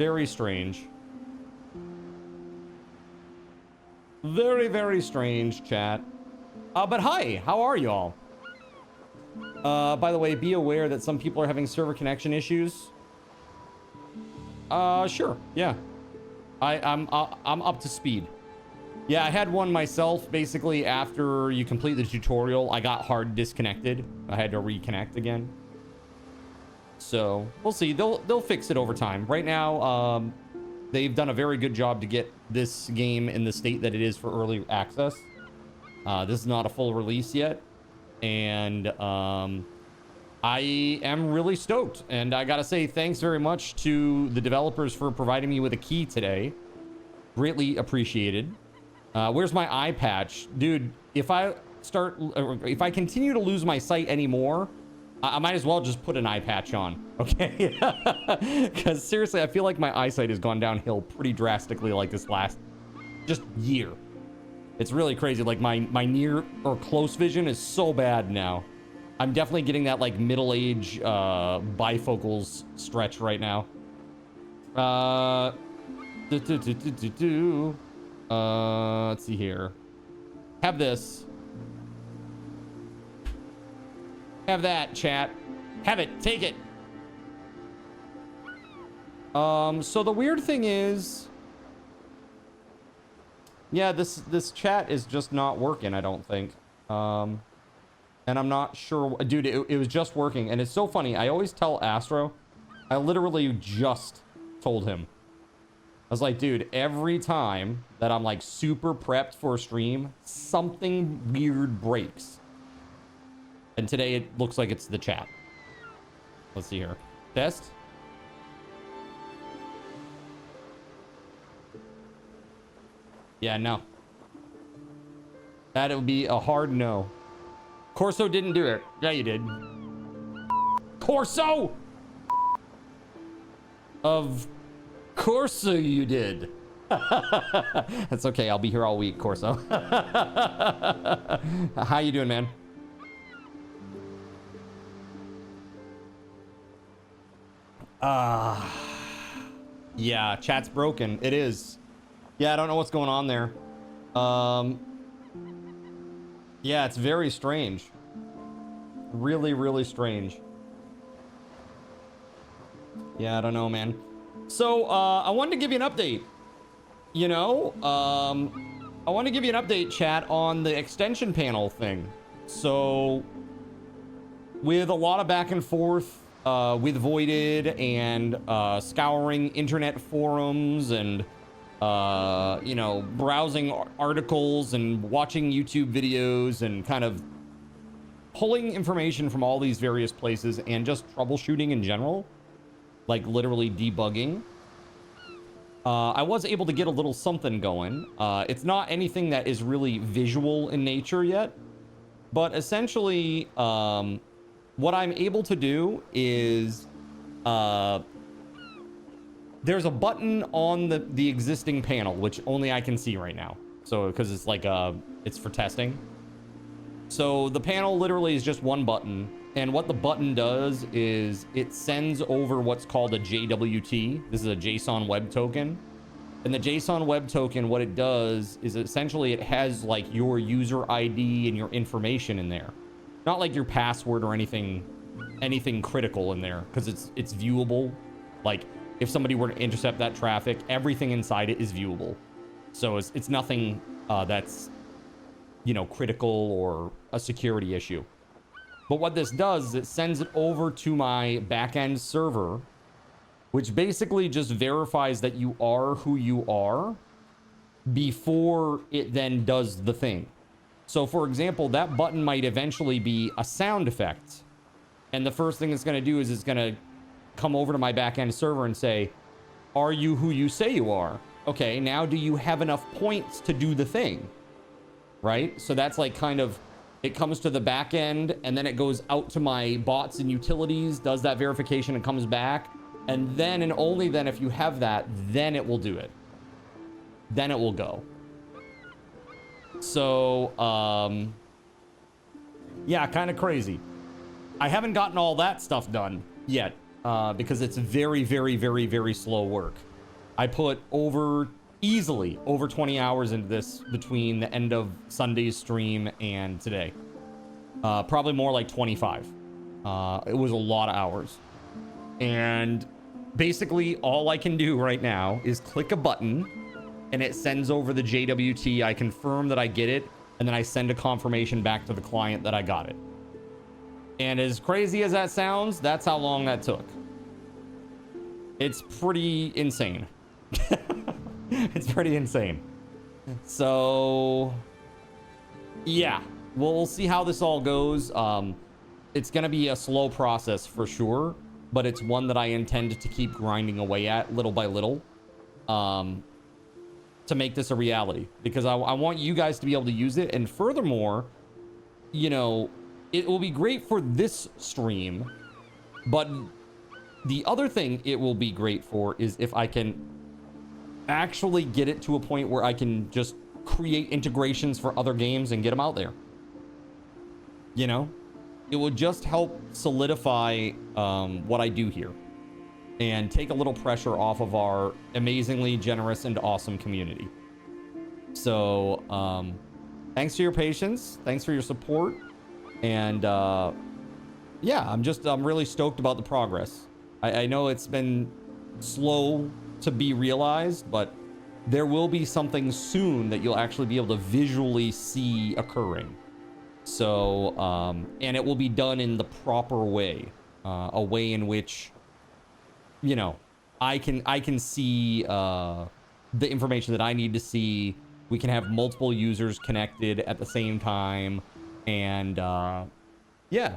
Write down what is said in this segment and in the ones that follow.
Very strange. Very, very strange, chat. But hi, how are y'all? By the way, be aware that some people are having server connection issues. Sure, yeah. I'm up to speed. Yeah, I had one myself. Basically, after you complete the tutorial, I got hard disconnected. I had to reconnect again. So we'll see. They'll fix it over time. Right now, they've done a very good job to get this game in the state that it is for early access. This is not a full release yet, and I am really stoked. And I gotta say thanks very much to the developers for providing me with a key today. Greatly appreciated. Where's my eye patch? Dude, if I continue to lose my sight anymore, I might as well just put an eye patch on, okay? Because seriously, I feel like my eyesight has gone downhill pretty drastically like this last just year. It's really crazy. Like my near or close vision is so bad now. I'm definitely getting that like middle-age bifocals stretch right now. Let's see here. Have this. Have that, chat. Have it. Take it. So the weird thing is, yeah, this chat is just not working, I don't think. And I'm not sure, dude, it was just working. And it's so funny. I always tell Astro, I literally just told him. I was like, dude, every time that I'm like super prepped for a stream, something weird breaks. And today it looks like it's the chat. Let's see here. Test. Yeah, no. That would be a hard no. Corso didn't do it. Yeah, you did. Corso! Of Corso you did. That's okay. I'll be here all week, Corso. How you doing, man? Yeah, chat's broken. It is. Yeah, I don't know what's going on there. Yeah, it's very strange. Really, really strange. Yeah, I don't know, man. So, I wanted to give you an update. You know, I want to give you an update, chat, on the extension panel thing. So, with a lot of back and forth with Voided and scouring internet forums and you know, browsing articles and watching YouTube videos and kind of pulling information from all these various places and just troubleshooting in general, like literally debugging, I was able to get a little something going. It's not anything that is really visual in nature yet, but essentially what I'm able to do is there's a button on the existing panel, which only I can see right now. So, because it's like, it's for testing. So the panel literally is just one button. And what the button does is it sends over what's called a JWT. This is a JSON web token. And the JSON web token, what it does is essentially it has like your user ID and your information in there. Not like your password or anything critical in there, because it's viewable. Like, if somebody were to intercept that traffic, everything inside it is viewable. So it's nothing that's, you know, critical or a security issue. But what this does is it sends it over to my backend server, which basically just verifies that you are who you are before it then does the thing. So for example, that button might eventually be a sound effect. And the first thing it's going to do is it's going to come over to my backend server and say, are you who you say you are? Okay, now do you have enough points to do the thing? Right? So that's like kind of, it comes to the back end and then it goes out to my bots and utilities, does that verification and comes back. And then and only then if you have that, then it will do it. Then it will go. So, yeah, kind of crazy. I haven't gotten all that stuff done yet because it's very, very, very, very slow work. I put easily over 20 hours into this between the end of Sunday's stream and today. Probably more like 25. It was a lot of hours. And basically all I can do right now is click a button and it sends over the JWT. I confirm that I get it, and then I send a confirmation back to the client that I got it. And as crazy as that sounds, that's how long that took. It's pretty insane. It's pretty insane. So yeah, we'll see how this all goes. It's gonna be a slow process for sure, but it's one that I intend to keep grinding away at little by little, to make this a reality, because I want you guys to be able to use it. And furthermore, you know, it will be great for this stream, but the other thing it will be great for is if I can actually get it to a point where I can just create integrations for other games and get them out there. You know, it would just help solidify what I do here and take a little pressure off of our amazingly generous and awesome community. So thanks for your patience, thanks for your support, and yeah, I'm really stoked about the progress. I know it's been slow to be realized, but there will be something soon that you'll actually be able to visually see occurring. So and it will be done in the proper way, a way in which, you know, I can see the information that I need to see. We can have multiple users connected at the same time, and yeah.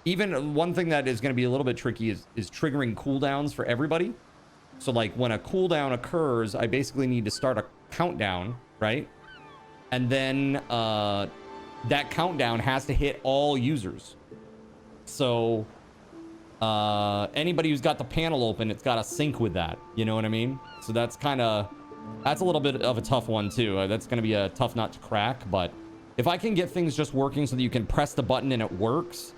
Even one thing that is going to be a little bit tricky is triggering cooldowns for everybody. So like when a cooldown occurs, I basically need to start a countdown, right? And then that countdown has to hit all users. So anybody who's got the panel open, it's got to sync with that. You know what I mean? So that's a little bit of a tough one too. That's going to be a tough nut to crack. But if I can get things just working so that you can press the button and it works,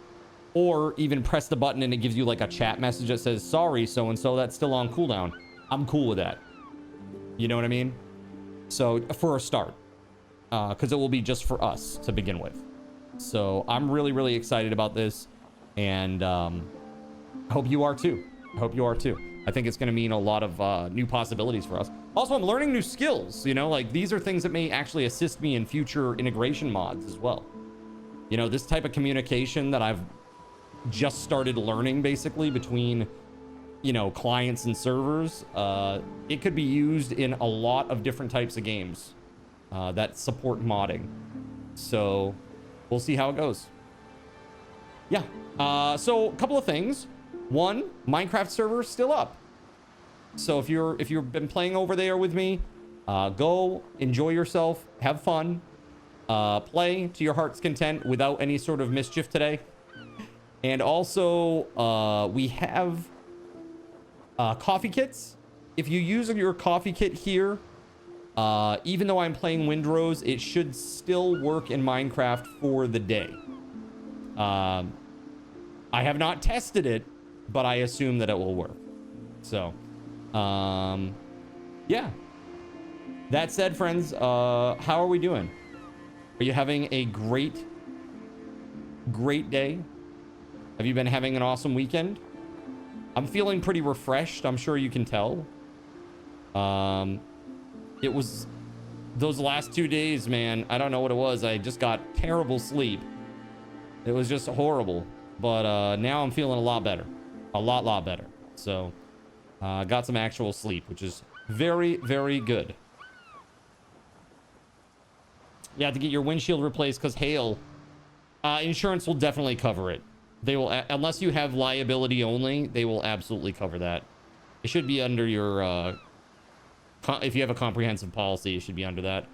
or even press the button and it gives you like a chat message that says, sorry, so-and-so, that's still on cooldown, I'm cool with that. You know what I mean? So for a start, because it will be just for us to begin with. So I'm really, really excited about this, and I hope you are too. I think it's going to mean a lot of new possibilities for us. Also, I'm learning new skills, you know, like these are things that may actually assist me in future integration mods as well. You know, this type of communication that I've just started learning basically between, you know, clients and servers, it could be used in a lot of different types of games that support modding. So we'll see how it goes. Yeah. So a couple of things. One, Minecraft server still up. So if you've been playing over there with me, go enjoy yourself, have fun, play to your heart's content without any sort of mischief today. And also, we have coffee kits. If you use your coffee kit here, even though I'm playing Windrose, it should still work in Minecraft for the day. I have not tested it, but I assume that it will work. So, yeah. That said, friends, how are we doing? Are you having a great day? Have you been having an awesome weekend? I'm feeling pretty refreshed. I'm sure you can tell. It was those last 2 days, man. I don't know what it was. I just got terrible sleep. It was just horrible. But now I'm feeling a lot better. A lot better. So got some actual sleep, which is very, very good. You have to get your windshield replaced because hail. Insurance will definitely cover it. They will, unless you have liability only, they will absolutely cover that. It should be under your, if you have a comprehensive policy, it should be under that.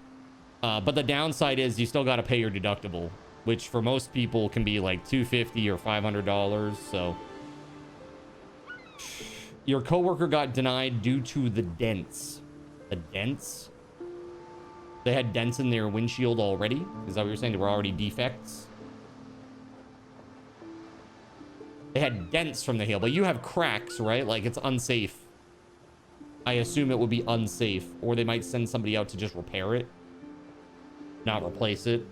But the downside is you still got to pay your deductible, which for most people can be like $250 or $500. So your coworker got denied due to the dents. The dents? They had dents in their windshield already? Is that what you're saying? There were already defects? They had dents from the hail, but you have cracks, right? Like, it's unsafe. I assume it would be unsafe, or they might send somebody out to just repair it, not replace it.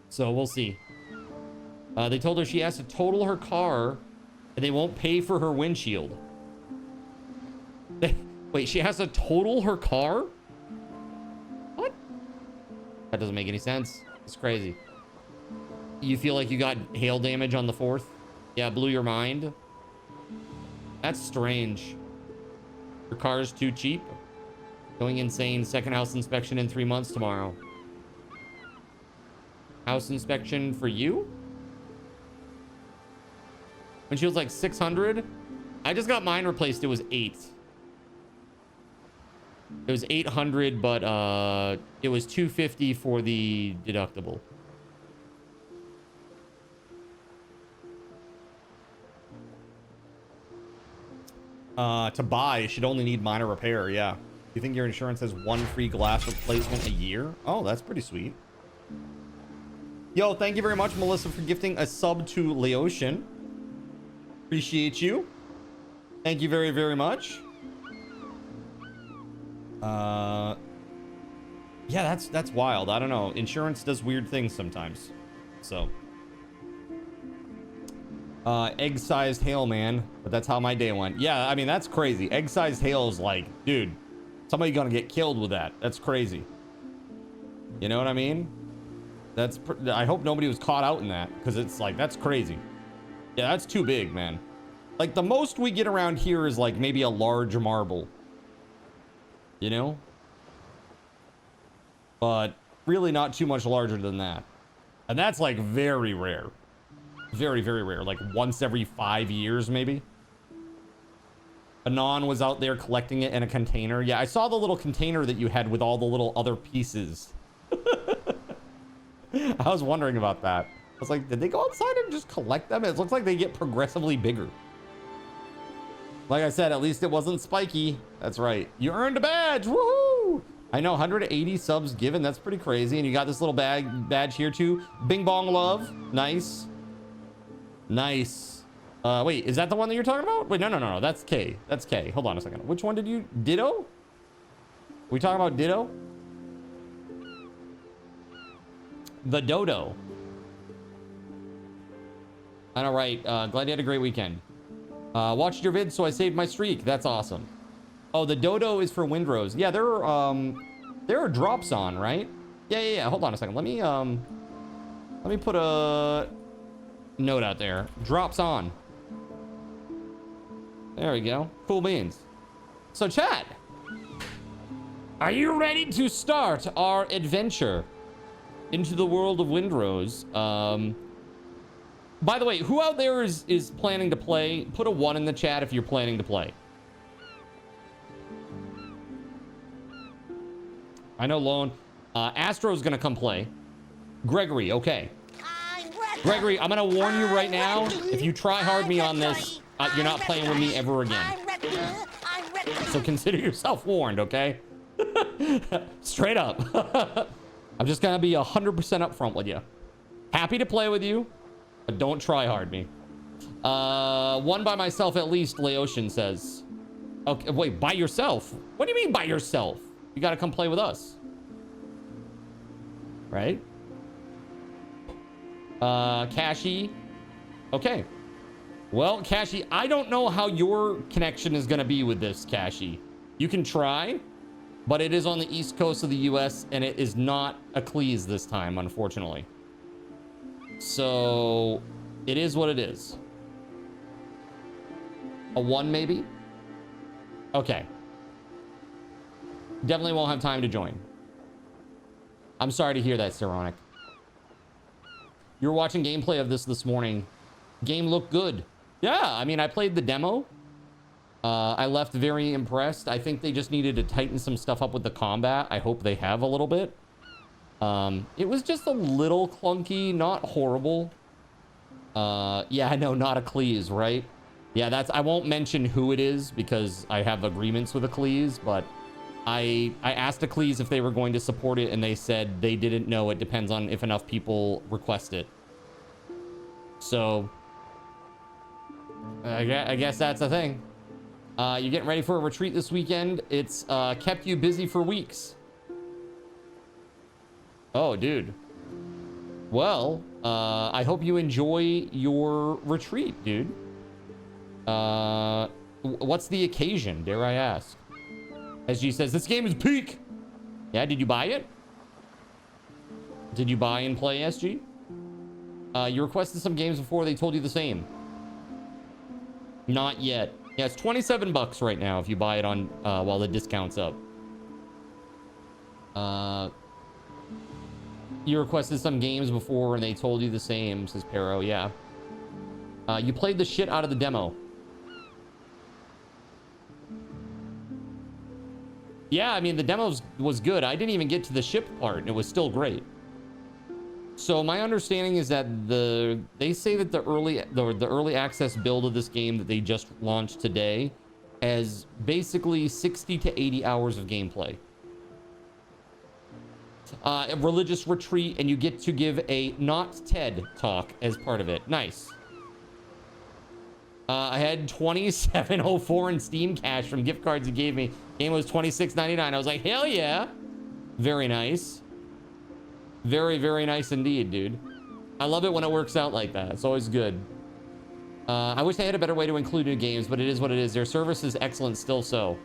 So we'll see. They told her she has to total her car and they won't pay for her windshield. Wait, she has to total her car? What? That doesn't make any sense. It's crazy. You feel like you got hail damage on the 4th? Yeah, blew your mind? That's strange. Your car is too cheap? Going insane. Second house inspection in 3 months tomorrow. House inspection for you? When she was like 600? I just got mine replaced. It was 8. It was 800, but it was 250 for the deductible. To buy, you should only need minor repair. Yeah. You think your insurance has 1 free glass replacement a year? Oh, that's pretty sweet. Yo, thank you very much, Melissa, for gifting a sub to Laotian. Appreciate you. Thank you very, very much. Yeah, that's wild. I don't know. Insurance does weird things sometimes. So. Egg-sized hail, man. But that's how my day went. Yeah, I mean, that's crazy. Egg-sized hail is like, dude, somebody gonna get killed with that. That's crazy. You know what I mean? I hope nobody was caught out in that, because it's like, that's crazy. Yeah, that's too big, man. Like, the most we get around here is like maybe a large marble. You know? But really not too much larger than that. And that's like very rare. Very, very rare. Like once every 5 years, maybe. Anon was out there collecting it in a container. Yeah, I saw the little container that you had with all the little other pieces. I was wondering about that. I was like, did they go outside and just collect them? It looks like they get progressively bigger. Like I said, at least it wasn't spiky. That's right. You earned a badge. Woohoo! I know, 180 subs given. That's pretty crazy. And you got this little badge here too. Bing bong love. Nice. Nice. Wait, is that the one that you're talking about? Wait, no. That's K. That's K. Hold on a second. Which one did you... Ditto? We talking about Ditto? The Dodo. I know, right. Glad you had a great weekend. Watched your vid, so I saved my streak. That's awesome. Oh, the Dodo is for Windrose. Yeah, there are drops on, right? Yeah. Hold on a second. Let me put a note out there. Drops on. There we go. Cool beans. So, chat, are you ready to start our adventure into the world of Windrose? By the way, who out there is planning to play? Put a 1 in the chat if you're planning to play. I know Lone. Astro's gonna come play. Gregory, okay. Gregory, I'm gonna warn you right now. If you try hard me on this, you're not playing with me ever again. So consider yourself warned, okay? Straight up. I'm just gonna be 100% upfront with you. Happy to play with you, but don't try hard me. 1 by myself at least, Laotian says. Okay, wait, by yourself? What do you mean by yourself? You gotta come play with us. Right? Kashi. Okay. Well, Kashi, I don't know how your connection is gonna be with this, Kashi. You can try, but it is on the east coast of the US, and it is not Eccles this time, unfortunately. So, it is what it is. A 1, maybe? Okay. Definitely won't have time to join. I'm sorry to hear that, Saronic. You were watching gameplay of this morning. Game looked good. Yeah, I mean, I played the demo. I left very impressed. I think they just needed to tighten some stuff up with the combat. I hope they have a little bit. It was just a little clunky, not horrible. Yeah, I know, not Eccles, right? Yeah, I won't mention who it is because I have agreements with Eccles, but I asked Eccles if they were going to support it, and they said they didn't know. It depends on if enough people request it. So, I guess that's the thing. You're getting ready for a retreat this weekend. It's kept you busy for weeks. Oh, dude. Well, I hope you enjoy your retreat, dude. What's the occasion, dare I ask? SG says, this game is peak. Yeah, did you buy it? Did you buy and play, SG? You requested some games before, they told you the same. Not yet. Yeah, it's 27 bucks right now if you buy it on while the discount's up. You requested some games before and they told you the same, says Pero. Yeah. You played the shit out of the demo. Yeah, I mean, the demo was good. I didn't even get to the ship part and it was still great. So my understanding is that they say that the early access build of this game that they just launched today has basically 60 to 80 hours of gameplay. A religious retreat, and you get to give a not TED talk as part of it. Nice. I had $27.04 in Steam cash from gift cards you gave me. Game was $26.99. I was like, hell yeah. Very nice. Very, very nice indeed, dude. I love it when it works out like that. It's always good. I wish they had a better way to include new games, but it is what it is. Their service is excellent still, so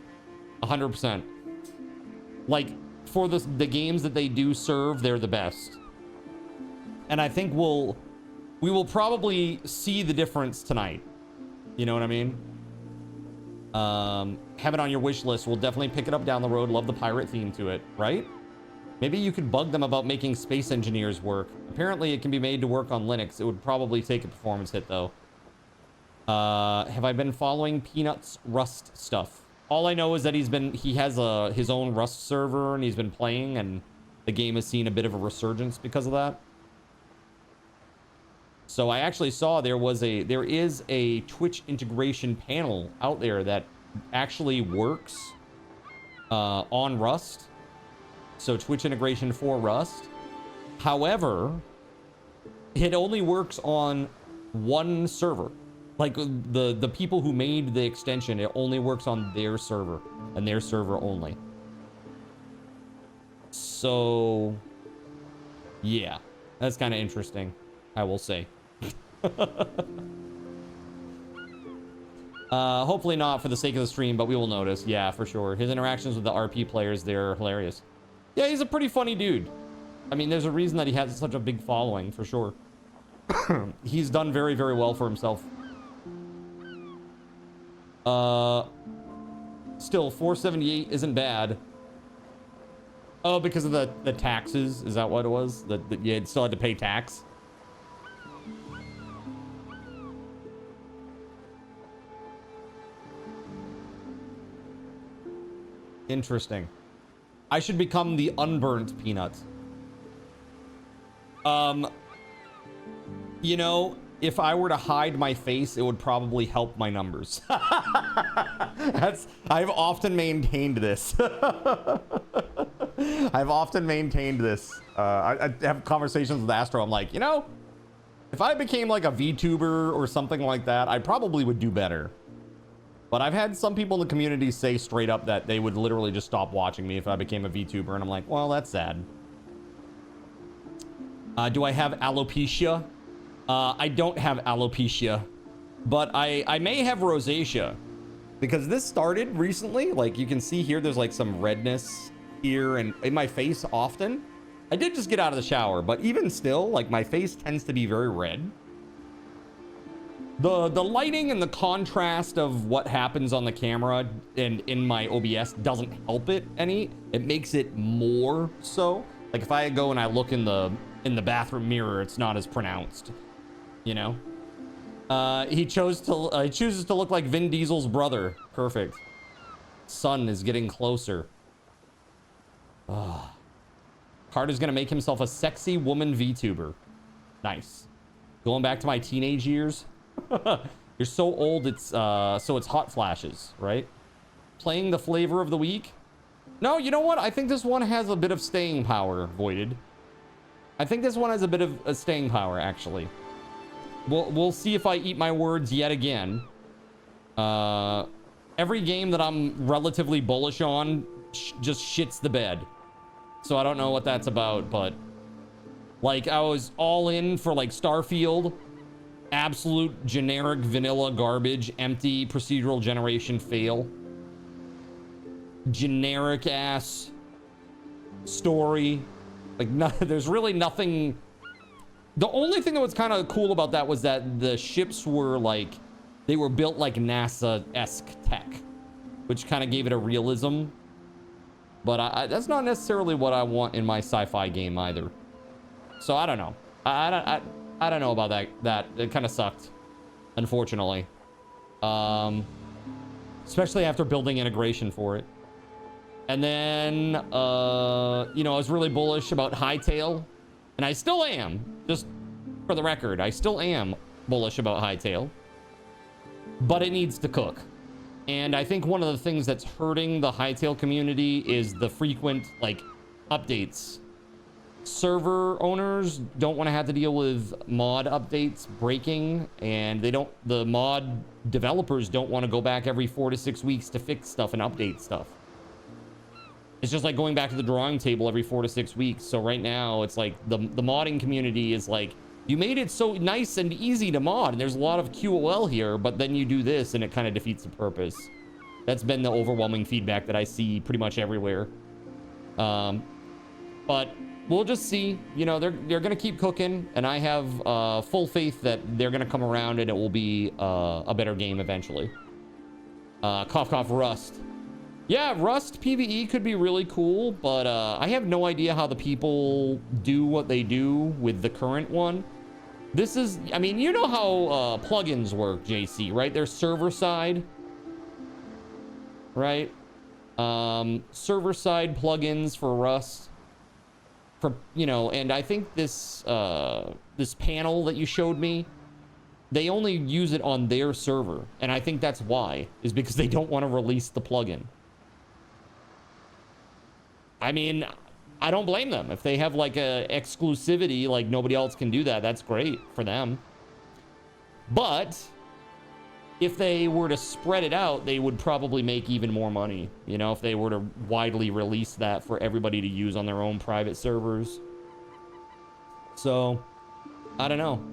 100%. Like, for the games that they do serve, they're the best. And I think we will probably see the difference tonight. You know what I mean? Have it on your wish list. We'll definitely pick it up down the road. Love the pirate theme to it, right? Maybe you could bug them about making Space Engineers work. Apparently it can be made to work on Linux. It would probably take a performance hit though. Have I been following Peanut's Rust stuff? All I know is that he has his own Rust server and he's been playing, and the game has seen a bit of a resurgence because of that. So I actually saw there is a Twitch integration panel out there that actually works on Rust. So Twitch integration for Rust. However, it only works on one server. Like the people who made the extension, it only works on their server and their server only. So yeah, that's kind of interesting, I will say. Hopefully not for the sake of the stream, but we will notice. Yeah, for sure. His interactions with the RP players, they're hilarious. Yeah, he's a pretty funny dude. I mean, there's a reason that he has such a big following, for sure. He's done very, very well for himself. Still, 478 isn't bad. Oh, because of the taxes? Is that what it was? That you still had to pay tax? Interesting. I should become the unburnt Peanut. You know, if I were to hide my face, it would probably help my numbers. I've often maintained this. I've often maintained this. I have conversations with Astro. I'm like, you know, if I became like a VTuber or something like that, I probably would do better. But I've had some people in the community say straight up that they would literally just stop watching me if I became a VTuber. And I'm like, well, that's sad. Do I have alopecia? I don't have alopecia, but I may have rosacea because this started recently. Like you can see here, there's like some redness here and in my face often. I did just get out of the shower, but even still, like my face tends to be very red. The lighting and the contrast of what happens on the camera and in my OBS doesn't help it any. It makes it more so. Like if I go and I look in the bathroom mirror, it's not as pronounced, you know. He chooses to look like Vin Diesel's brother. Perfect. Sun is getting closer. Carter's gonna make himself a sexy woman VTuber. Nice. Going back to my teenage years. You're so old, it's so it's hot flashes, right? Playing the flavor of the week. No, you know what? I think this one has a bit of staying power, Voided. I think this one has a bit of a staying power, actually. We'll see if I eat my words yet again. every game that I'm relatively bullish on just shits the bed. So I don't know what that's about, but like I was all in for like Starfield. Absolute generic vanilla garbage, empty procedural generation fail. Generic ass story. Like there's really nothing. The only thing that was kind of cool about that was that the ships were like, they were built like NASA-esque tech, which kind of gave it a realism. But that's not necessarily what I want in my sci-fi game either. So I don't know. I don't know about that. It kind of sucked, unfortunately. Especially after building integration for it. And then, you know, I was really bullish about Hightail. And I still am. Just for the record, I still am bullish about Hightail. But it needs to cook. And I think one of the things that's hurting the Hightail community is the frequent, like, updates. Server owners don't want to have to deal with mod updates breaking, and the mod developers don't want to go back every 4 to 6 weeks to fix stuff and update stuff. It's just like going back to the drawing table every 4 to 6 weeks. So right now it's like the modding community is like, you made it so nice and easy to mod, and there's a lot of QOL here, but then you do this and it kind of defeats the purpose. That's been the overwhelming feedback that I see pretty much everywhere. But we'll just see. You know, they're gonna keep cooking, and I have full faith that they're gonna come around and it will be a better game eventually. Cough cough Rust. Yeah, Rust PvE could be really cool, but I have no idea how the people do what they do with the current one. This is, I mean, you know how plugins work, JC, right? They're server side, right? Server side plugins for Rust. For, you know, and I think this this panel that you showed me, they only use it on their server, and I think that's why, is because they don't want to release the plugin. I mean, I don't blame them. If they have like a exclusivity, like nobody else can do that, that's great for them. But if they were to spread it out, they would probably make even more money. You know, if they were to widely release that for everybody to use on their own private servers. So, I don't know.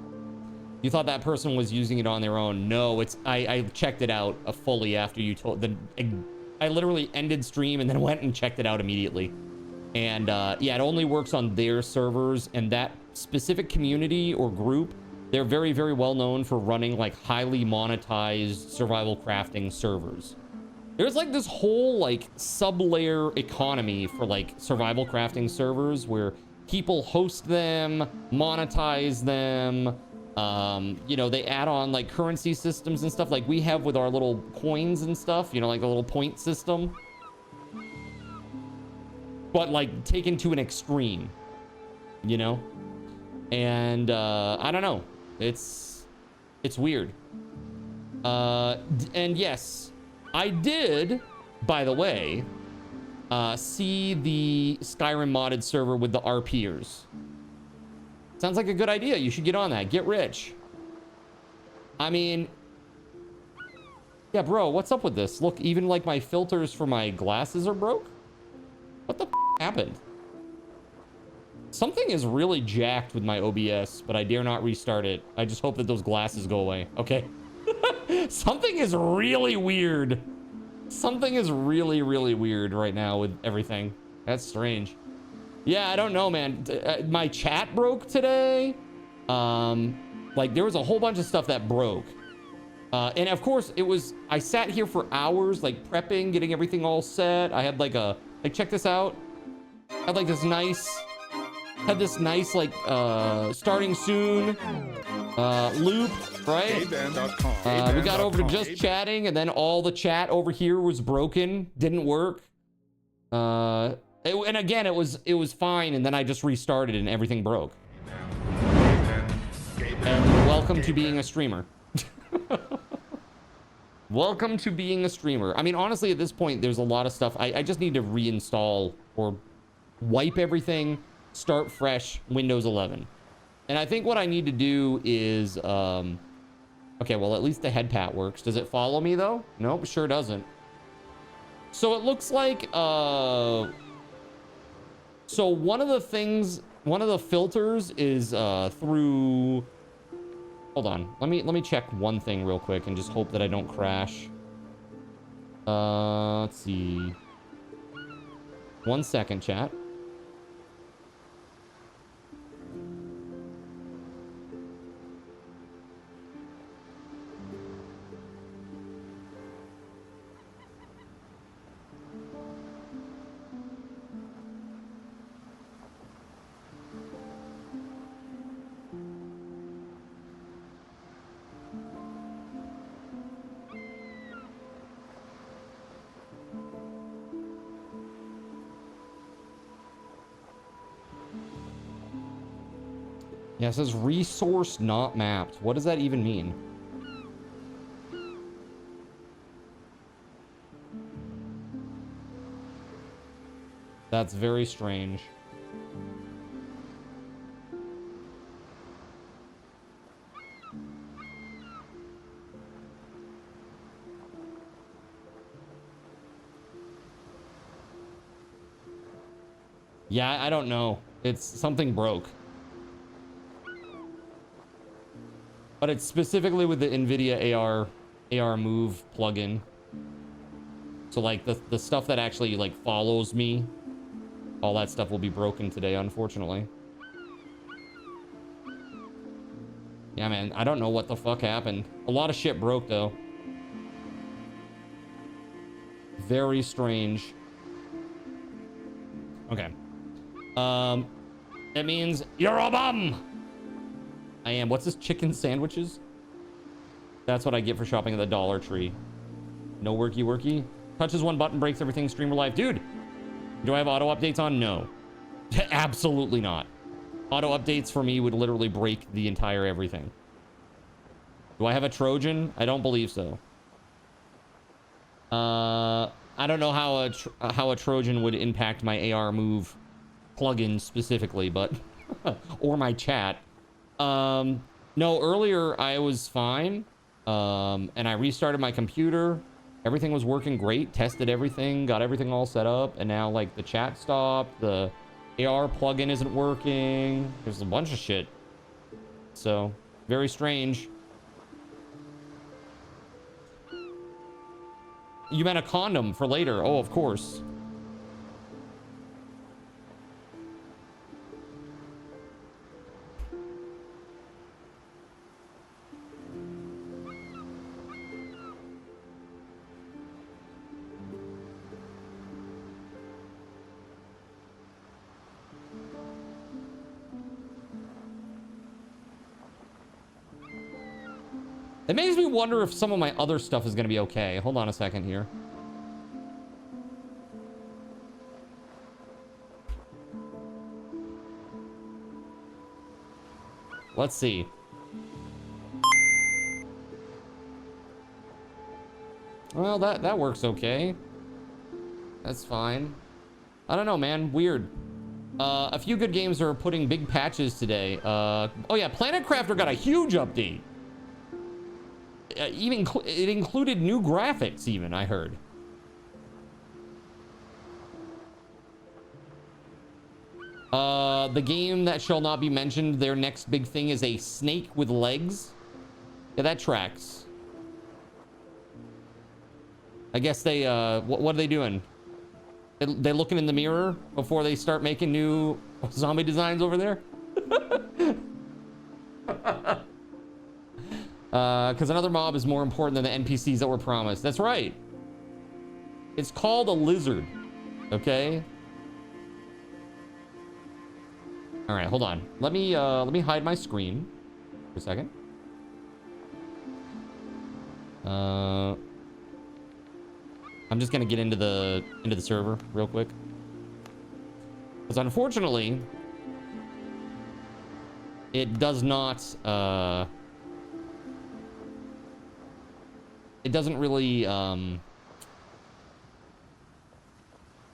You thought that person was using it on their own? No, it's I checked it out fully after you told the. I literally ended stream and then went and checked it out immediately. And yeah, it only works on their servers, and that specific community or group, they're very, very well known for running like highly monetized survival crafting servers. There's like this whole like sub-layer economy for like survival crafting servers where people host them, monetize them. You know, they add on like currency systems and stuff like we have with our little coins and stuff, you know, like a little point system. But like taken to an extreme, you know? And I don't know. It's weird. And yes, I did, by the way, see the Skyrim modded server with the RPers. Sounds like a good idea. You should get on that. Get rich. I mean, yeah, bro, what's up with this? Look, even like my filters for my glasses are broke. What the happened? Something is really jacked with my OBS, but I dare not restart it. I just hope that those glasses go away. Okay. Something is really weird. Something is really, really weird right now with everything. That's strange. Yeah, I don't know, man. My chat broke today. Like there was a whole bunch of stuff that broke. And of course it was, I sat here for hours, like prepping, getting everything all set. I had like like check this out. I had like this nice, like starting soon loop, right? We got over to just chatting, and then all the chat over here was broken, didn't work. And again, it was fine, and then I just restarted and everything broke. And welcome to being a streamer. Welcome to being a streamer. I mean, honestly, at this point, there's a lot of stuff. I just need to reinstall or wipe everything, start fresh, Windows 11. And I think what I need to do is Okay, well, at least the head pat works. Does it follow me, though? Nope, sure doesn't. So it looks like, so one of the filters is through... Hold on. Let me check one thing real quick and just hope that I don't crash. Let's see. 1 second, chat. Yeah, it says resource not mapped. What does that even mean? That's very strange. Yeah, I don't know. It's something broke. But it's specifically with the NVIDIA AR Move plugin. So like the stuff that actually like follows me, all that stuff will be broken today, unfortunately. Yeah, man, I don't know what the fuck happened. A lot of shit broke though. Very strange. Okay. It means you're a bum. I am. What's this? Chicken sandwiches? That's what I get for shopping at the Dollar Tree. No worky worky. Touches one button, breaks everything. Streamer live. Dude, do I have auto updates on? No. Absolutely not. Auto updates for me would literally break the entire everything. Do I have a Trojan? I don't believe so. I don't know how a Trojan would impact my AR Move plugin specifically, but or my chat. No, earlier I was fine. And I restarted my computer. Everything was working great. Tested everything, got everything all set up, and now like the chat stopped, the AR plugin isn't working. There's a bunch of shit. So, very strange. You meant a condom for later. Oh, of course. It makes me wonder if some of my other stuff is going to be okay. Hold on a second here. Let's see. Well, that works okay. That's fine. I don't know, man. Weird. A few good games are putting big patches today. Oh yeah, Planet Crafter got a huge update. It included new graphics even, I heard. The game that shall not be mentioned, their next big thing is a snake with legs. Yeah, that tracks. I guess they, what are they doing? They looking in the mirror before they start making new zombie designs over there? Because another mob is more important than the NPCs that were promised. That's right. It's called a lizard. Okay? All right, hold on. Let me hide my screen for a second. I'm just gonna get into the server real quick. Because unfortunately, it does not it doesn't really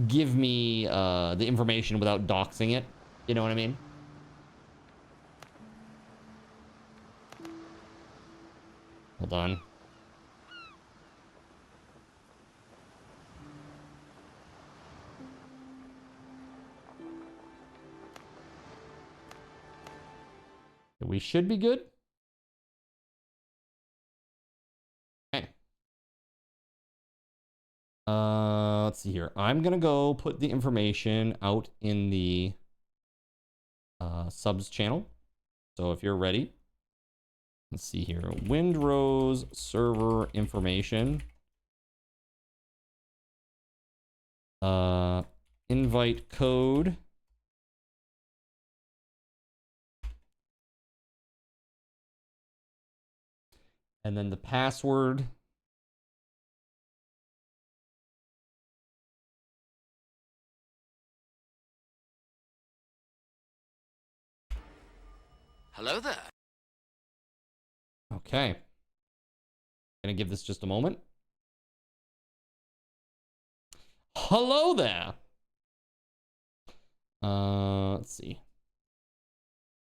give me the information without doxing it. You know what I mean? Hold on. We should be good. Okay. Let's see here. I'm gonna go put the information out in the subs channel. So if you're ready, let's see here. Windrose server information. Invite code. And then the password. Hello there. Okay. Gonna give this just a moment. Hello there. Let's see.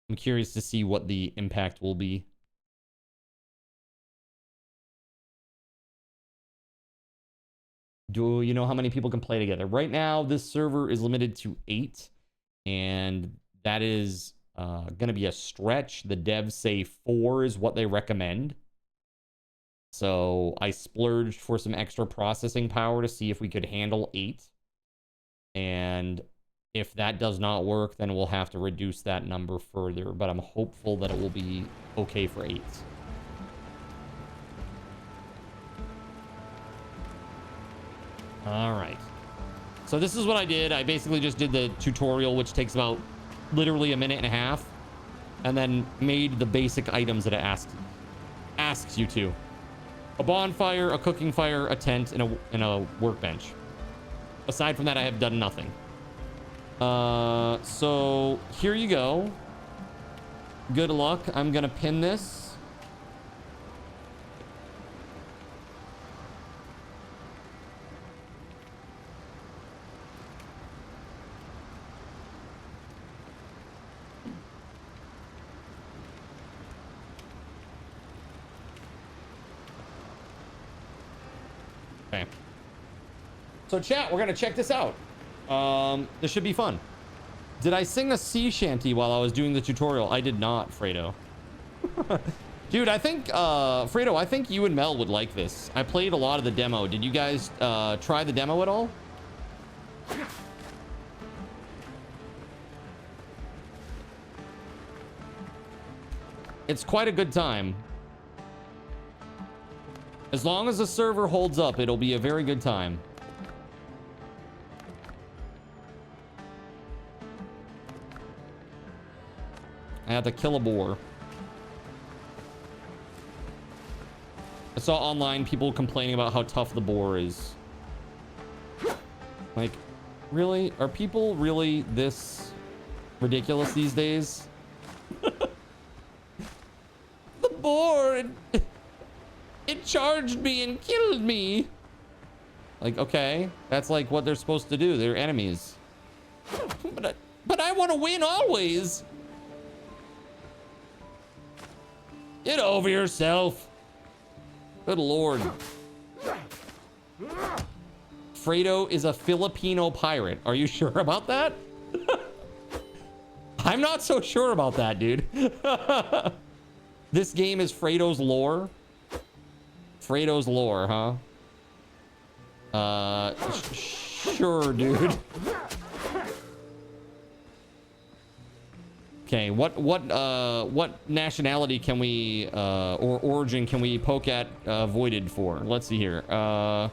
I'm curious to see what the impact will be. Do you know how many people can play together? Right now, this server is limited to 8, and that is going to be a stretch. The devs say 4 is what they recommend. So I splurged for some extra processing power to see if we could handle 8. And if that does not work, then we'll have to reduce that number further. But I'm hopeful that it will be okay for 8. All right. So this is what I did. I basically just did the tutorial, which takes about literally a minute and a half, and then made the basic items that it asks you to. A bonfire, a cooking fire, a tent, and a workbench. Aside from that, I have done nothing. So here you go. Good luck. I'm gonna pin this. Okay. So chat, we're gonna check this out. This should be fun. Did I sing a sea shanty while I was doing the tutorial? I did not, Fredo. Dude, I think, Fredo, I think you and Mel would like this. I played a lot of the demo. Did you guys try the demo at all? It's quite a good time. As long as the server holds up, it'll be a very good time. I had to kill a boar. I saw online people complaining about how tough the boar is. Like, really? Are people really this ridiculous these days? The boar... It charged me and killed me. Like, okay, that's like what they're supposed to do. They're enemies. But I want to win always. Get over yourself. Good Lord. Fredo is a Filipino pirate. Are you sure about that? I'm not so sure about that, dude. This game is Fredo's lore. Fredo's lore, huh? Sure, dude. Okay, what nationality can we or origin can we poke at voided for? Let's see here. I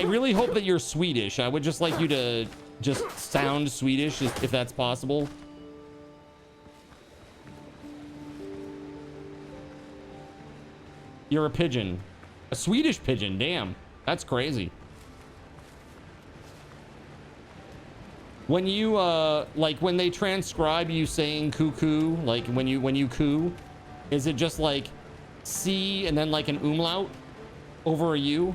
really hope that you're Swedish. I would just like you to just sound Swedish if that's possible. You're a pigeon. A Swedish pigeon, damn. That's crazy. When you like when they transcribe you saying cuckoo, like when you coo, is it just like C and then like an umlaut over a U?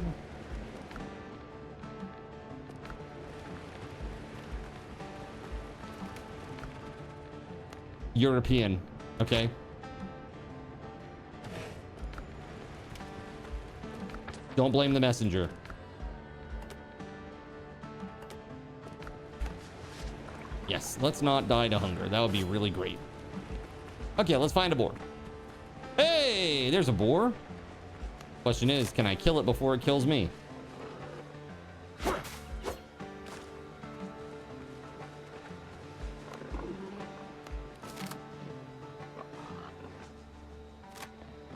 European, okay. Don't blame the messenger. Yes, let's not die to hunger. That would be really great. Okay, let's find a boar. Hey, there's a boar. Question is, can I kill it before it kills me?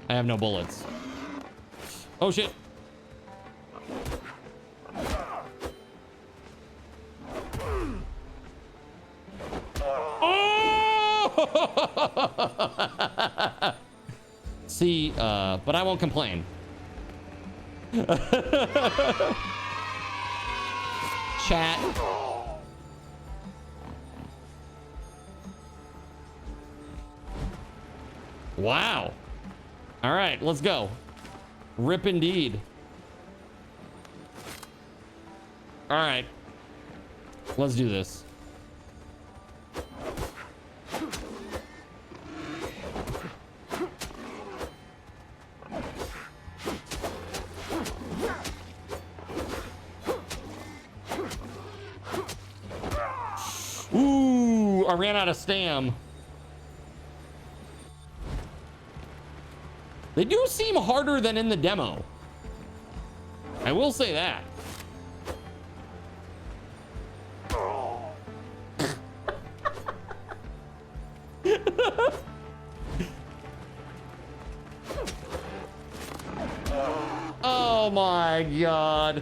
I have no bullets. Oh shit. Oh! See, but I won't complain. Chat. Wow. All right, let's go. Rip indeed. All right. Let's do this. Ooh, I ran out of stam. They do seem harder than in the demo. I will say that. Oh my God.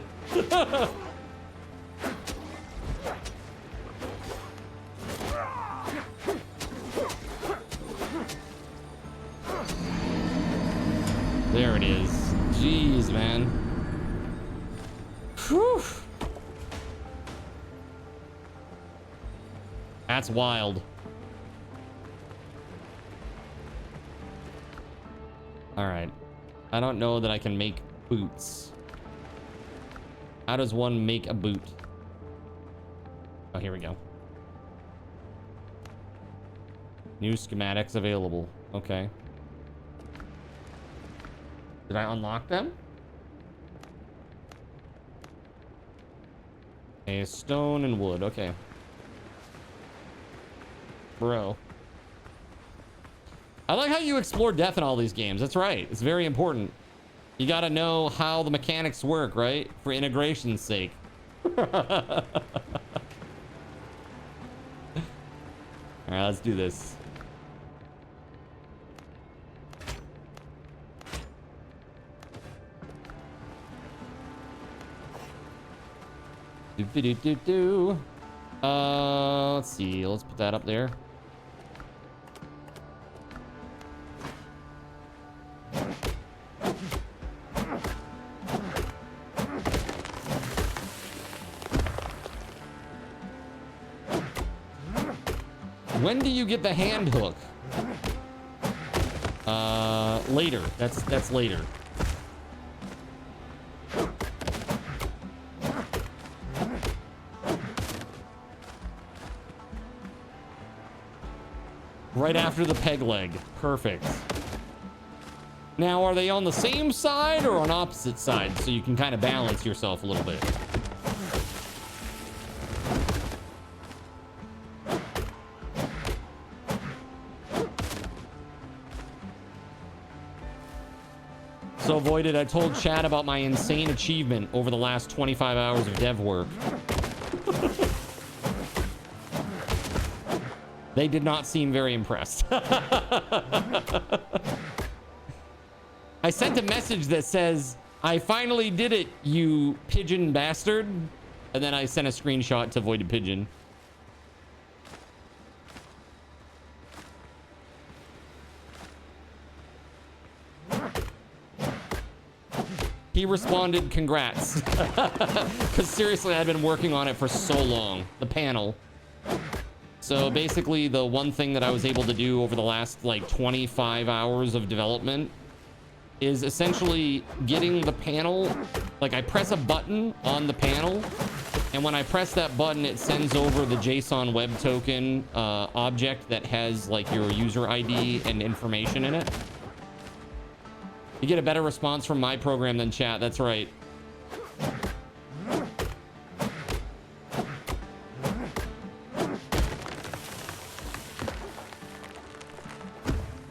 There it is. Jeez, man. Whew. That's wild. All right. I don't know that I can make boots. How does one make a boot? Oh, here we go. New schematics available. Okay. Did I unlock them? A stone and wood. Okay. Bro. I like how you explore death in all these games. That's right. It's very important. You gotta know how the mechanics work, right? For integration's sake. All right, let's do this. Let's see. Let's put that up there. When do you get the hand hook? Later. That's later. Right after the peg leg. Perfect. Now, are they on the same side or on opposite sides so you can kind of balance yourself a little bit? So Voided, I told Chad about my insane achievement over the last 25 hours of dev work. They did not seem very impressed. I sent a message that says, I finally did it, you pigeon bastard. And then I sent a screenshot to Voided Pigeon. He responded, congrats. Because seriously, I've been working on it for so long. The panel. So basically, the one thing that I was able to do over the last like 25 hours of development is essentially getting the panel. Like I press a button on the panel, and when I press that button, it sends over the JSON web token object that has like your user ID and information in it. You get a better response from my program than chat. That's right.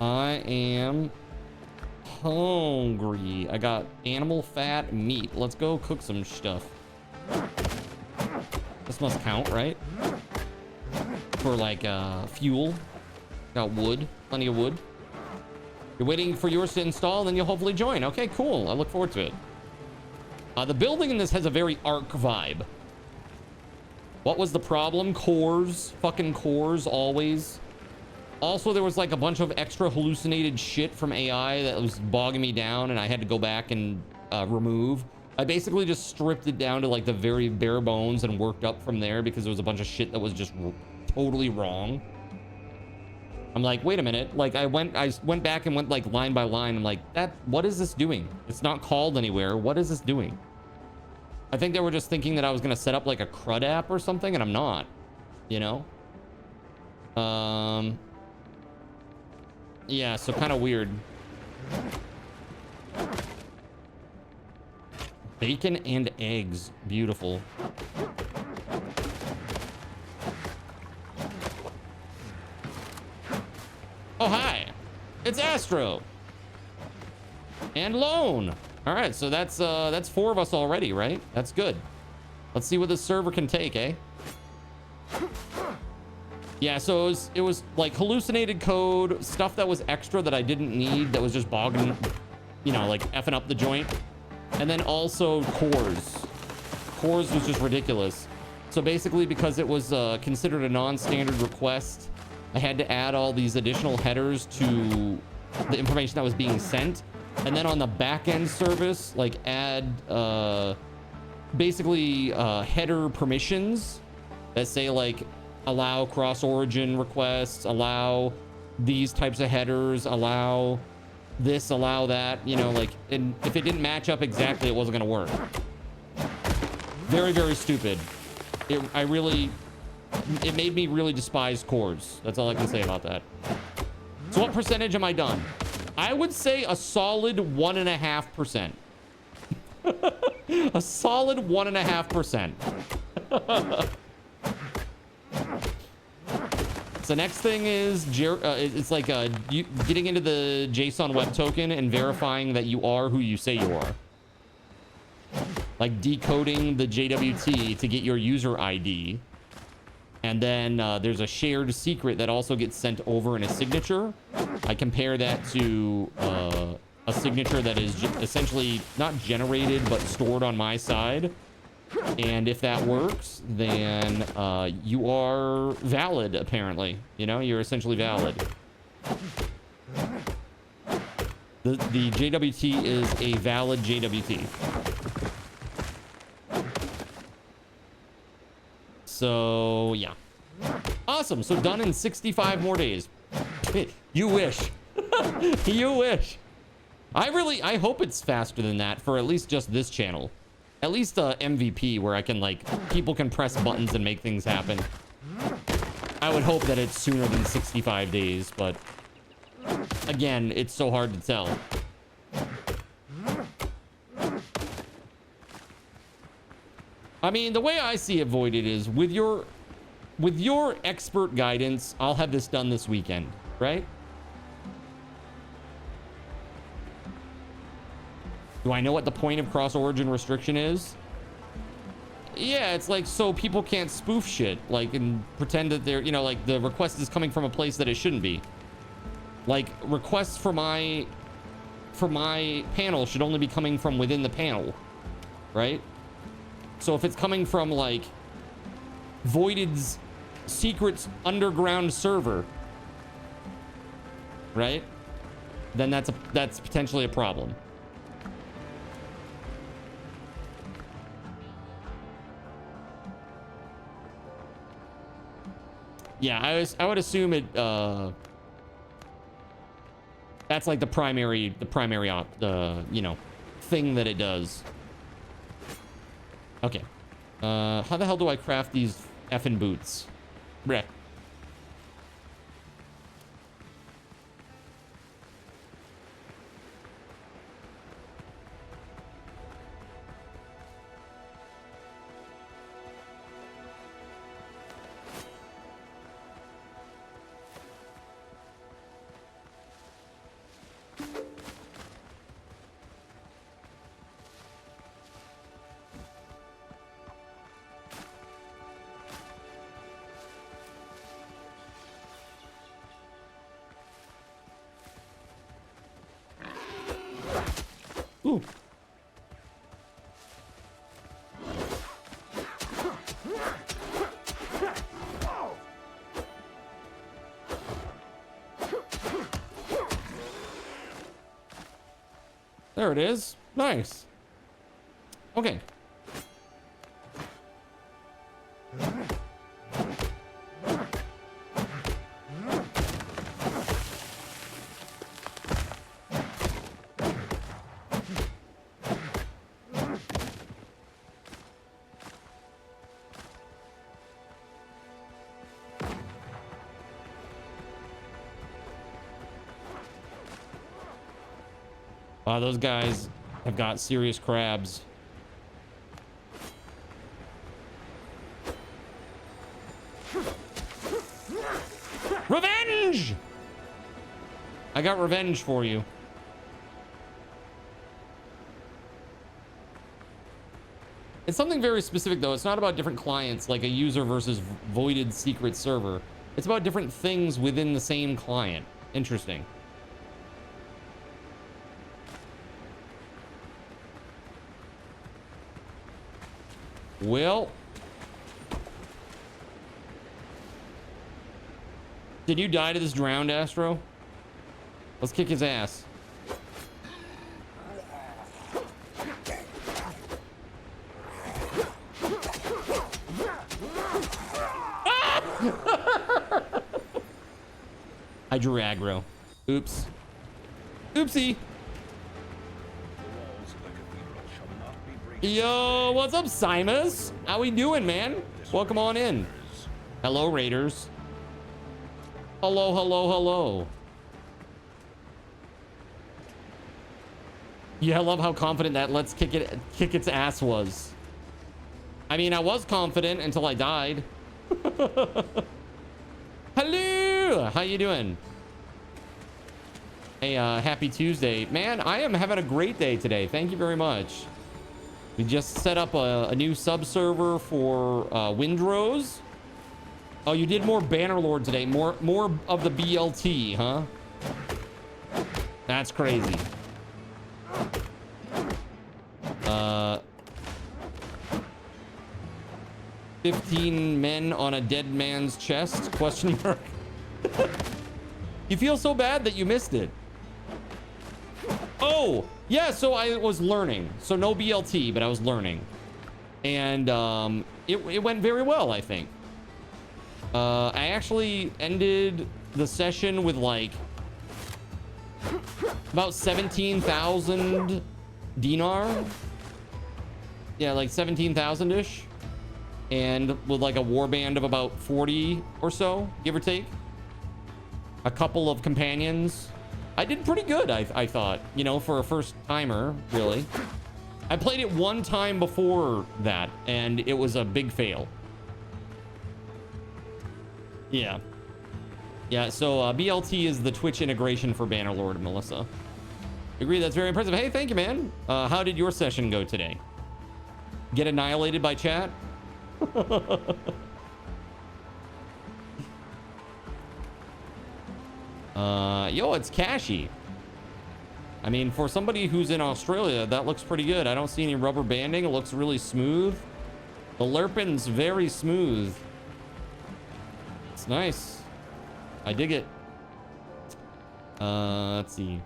I am hungry. I got animal fat meat. Let's go cook some stuff. This must count, right? For like fuel. Got wood. Plenty of wood. You're waiting for yours to install, then you'll hopefully join. Okay, cool. I look forward to it. The building in this has a very Ark vibe. What was the problem? Cores. Fucking cores, always. Also, there was like a bunch of extra hallucinated shit from AI that was bogging me down, and I had to go back and remove. I basically just stripped it down to like the very bare bones and worked up from there because there was a bunch of shit that was just totally wrong. I'm like, wait a minute. Like I went back and went like line by line. I'm like, what is this doing? It's not called anywhere. What is this doing? I think they were just thinking that I was going to set up like a CRUD app or something, and I'm not, you know? Yeah, so kind of weird. Bacon and eggs. Beautiful. Oh, hi. It's Astro. And Lone. All right, so that's 4 of us already, right? That's good. Let's see what this server can take, eh? Yeah, so it was like hallucinated code, stuff that was extra that I didn't need, that was just bogging, you know, like effing up the joint. And then also cores. Cores was just ridiculous. So basically, because it was considered a non-standard request, I had to add all these additional headers to the information that was being sent. And then on the back-end service, like add basically header permissions that say like, allow cross-origin requests, allow these types of headers, allow this, allow that, you know, like, and if it didn't match up exactly, it wasn't gonna work. Very, very stupid. It made me really despise chords. That's all I can say about that. So what percentage am I done? I would say a solid 1.5%. A solid 1.5%. So next thing is it's like getting into the JSON web token and verifying that you are who you say you are. Like decoding the JWT to get your user ID. And then there's a shared secret that also gets sent over in a signature. I compare that to a signature that is essentially not generated but stored on my side. And if that works, then you are valid, apparently. You know, you're essentially valid. The JWT is a valid JWT. So, yeah. Awesome. So done in 65 more days. You wish. You wish. I hope it's faster than that for at least just this channel. At least MVP where I can like, people can press buttons and make things happen. I would hope that it's sooner than 65 days, but again, it's so hard to tell. I mean, the way I see it, Voided, is with your expert guidance, I'll have this done this weekend, right? Do I know what the point of cross-origin restriction is? Yeah, it's like so people can't spoof shit, like, and pretend that they're, you know, like the request is coming from a place that it shouldn't be. Like, requests for my panel should only be coming from within the panel, right? So if it's coming from like Voided's secrets underground server, right? Then that's potentially a problem. Yeah, I would assume it that's like the primary you know, thing that it does. Okay. How the hell do I craft these effing boots? Bleh. Ooh. There it is. Nice. Okay. Those guys have got serious crabs. Revenge! I got revenge for you. It's something very specific, though. It's not about different clients, like a user versus voided secret server. It's about different things within the same client. Interesting. Well, did you die to this drowned Astro? Let's kick his ass. I drew aggro. Oops. Oopsie. Yo, what's up, Simus? How we doing, man? Welcome on in. Hello, Raiders. Hello, hello, hello. Yeah, I love how confident that let's kick its ass was. I mean, I was confident until I died. Hello, how you doing? Hey, happy Tuesday. Man, I am having a great day today. Thank you very much. We just set up a new sub server for Windrose. Oh, you did more Bannerlord today. More of the BLT, huh? That's crazy. 15 men on a dead man's chest? Question mark. You feel so bad that you missed it. Oh, yeah, so I was learning. So no BLT, but I was learning. And it went very well, I think. I actually ended the session with like about 17,000 dinar. Yeah, like 17,000-ish. And with like a warband of about 40 or so, give or take. A couple of companions. I did pretty good, I thought, you know, for a first timer, really. I played it one time before that, and it was a big fail. Yeah. Yeah, so BLT is the Twitch integration for Bannerlord, Melissa. Agree, that's very impressive. Hey, thank you, man. How did your session go today? Get annihilated by chat? Yo, it's Cashy. I mean, for somebody who's in Australia, that looks pretty good. I don't see any rubber banding. It looks really smooth. The Lerpin's very smooth. It's nice. I dig it. Let's see.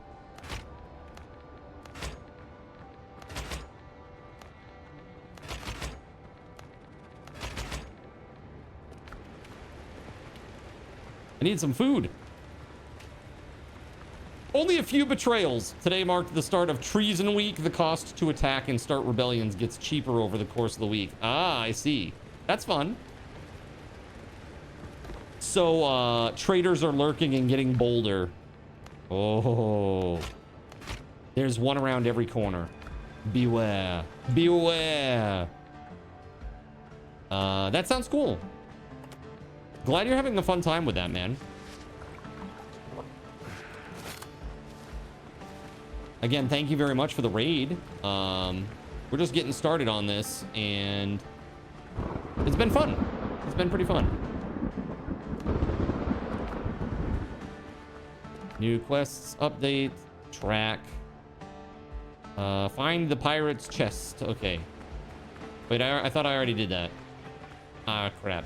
I need some food. Only a few betrayals. Today marked the start of Treason Week. The cost to attack and start rebellions gets cheaper over the course of the week. Ah, I see. That's fun. So, traitors are lurking and getting bolder. Oh. There's one around every corner. Beware. Beware. That sounds cool. Glad you're having a fun time with that, man. Again, thank you very much for the raid. We're just getting started on this, and it's been fun. It's been pretty fun. New quests, update, track. Find the pirate's chest. Okay. Wait, I thought I already did that. Ah, crap.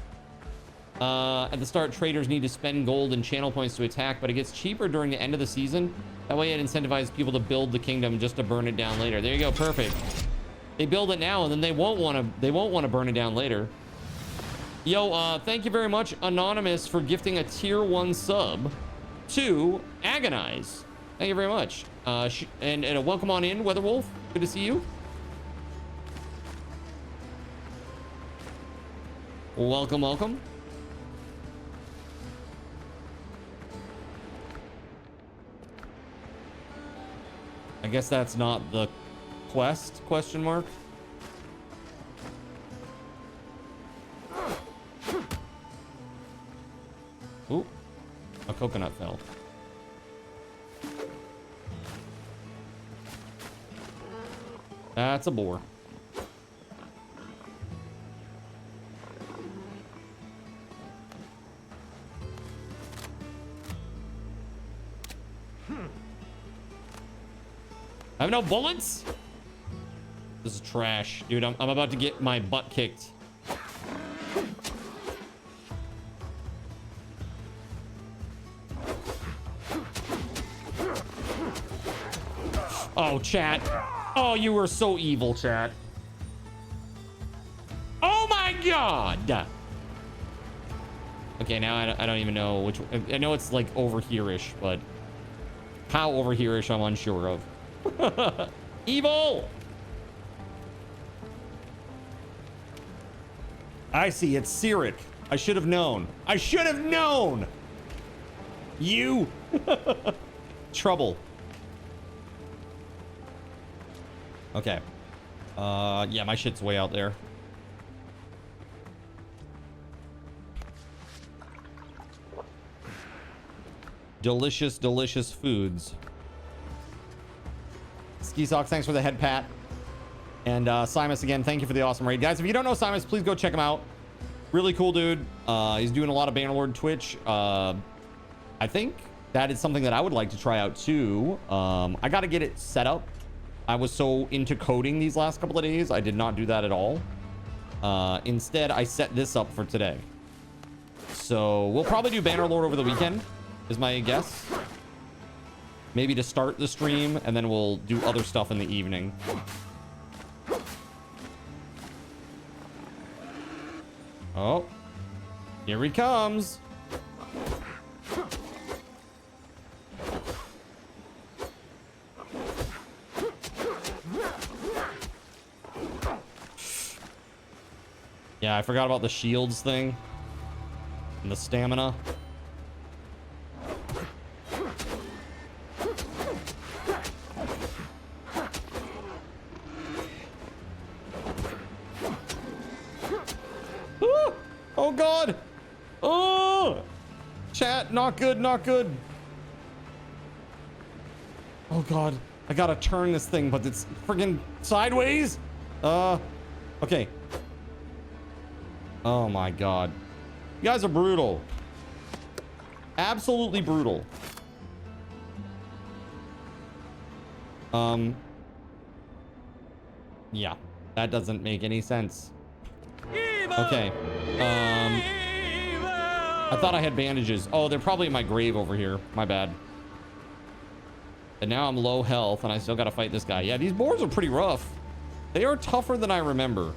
At the start, traders need to spend gold and channel points to attack, but it gets cheaper during the end of the season. That way it incentivizes people to build the kingdom just to burn it down later. There you go, perfect. They build it now and then they won't want to burn it down later. Yo, thank you very much, Anonymous, for gifting a tier 1 sub to Agonize. Thank you very much. And welcome on in, Weatherwolf. Good to see you. Welcome, welcome. I guess that's not the quest, question mark. Ooh, a coconut fell. That's a boar. I have no bullets? This is trash. Dude, I'm about to get my butt kicked. Oh, chat. Oh, you were so evil, chat. Oh my god. Okay, now I don't even know which. I know it's like over here-ish, but how over here-ish I'm unsure of. Evil. I see, it's Cyric. I should have known. I should have known. You. Trouble. Okay. Yeah, my shit's way out there. Delicious, delicious foods. Ski Socks, thanks for the head pat. And Simus, again, thank you for the awesome raid. Guys, if you don't know Simus, please go check him out. Really cool dude. He's doing a lot of Bannerlord Twitch. I think that is something that I would like to try out too. I got to get it set up. I was so into coding these last couple of days. I did not do that at all. Instead, I set this up for today. So we'll probably do Bannerlord over the weekend, is my guess. Maybe to start the stream, and then we'll do other stuff in the evening. Oh, here he comes. Yeah, I forgot about the shields thing and the stamina. Oh god. Oh, chat, not good, not good. Oh god, I gotta turn this thing, but it's friggin' sideways. Okay. Oh my god, you guys are brutal. Absolutely brutal. Yeah, that doesn't make any sense. Okay. I thought I had bandages. Oh, they're probably in my grave over here. My bad. And now I'm low health and I still gotta fight this guy. Yeah, these boars are pretty rough. They are tougher than I remember.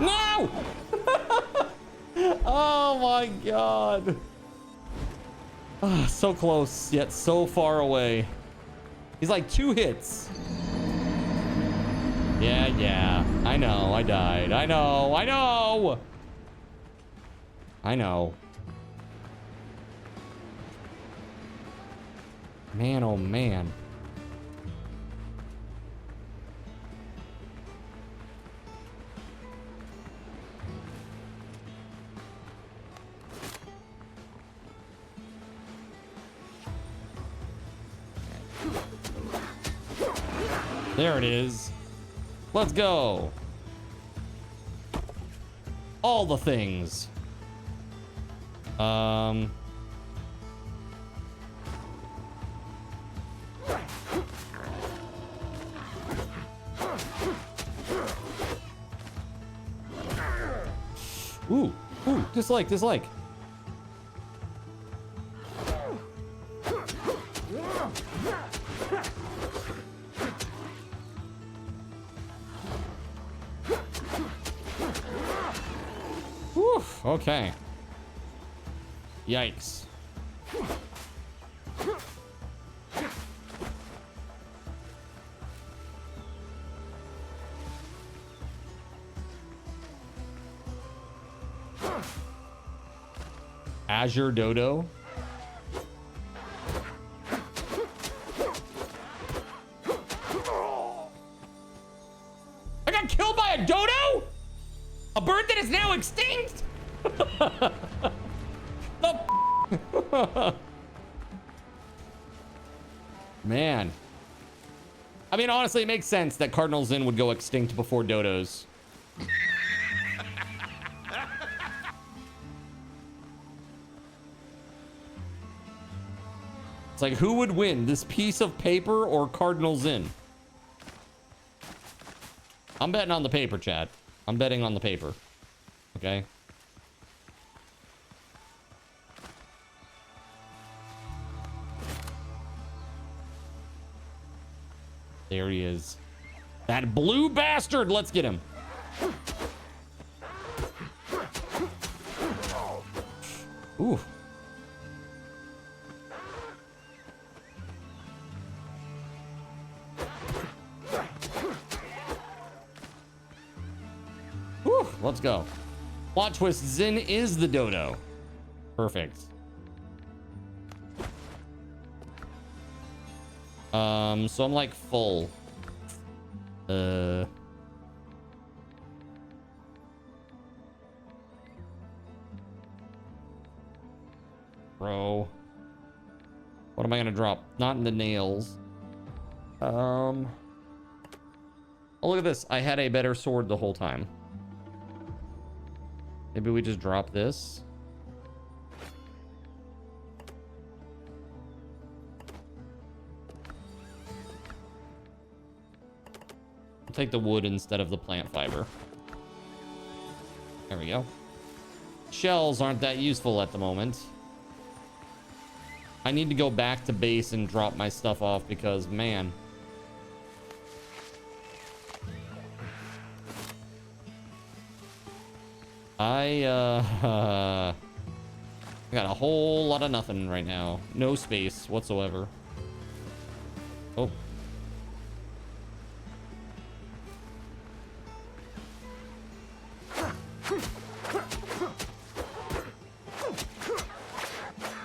No! Oh my god. Oh, so close, yet so far away. He's like 2 hits. Yeah. I know, I died. I know. Man, oh man. There it is. Let's go. all the things. Ooh, dislike. Whew, okay. Yikes. Azure Dodo. I got killed by a dodo? A bird that is now extinct? Man. I mean, honestly, it makes sense that Cardinal Zin would go extinct before dodos. It's like, who would win, this piece of paper or Cardinal Zin? I'm betting on the paper, chat. I'm betting on the paper. Okay. There he is. That blue bastard! Let's get him. Ooh. Whew, let's go. Plot twist, Zin is the dodo. Perfect. So I'm like full. Bro. What am I gonna drop? Not in the nails. Oh, look at this. I had a better sword the whole time. Maybe we just drop this. I'll take the wood instead of the plant fiber. There we go. Shells aren't that useful at the moment. I need to go back to base and drop my stuff off because, man. I got a whole lot of nothing right now. No space whatsoever. Oh.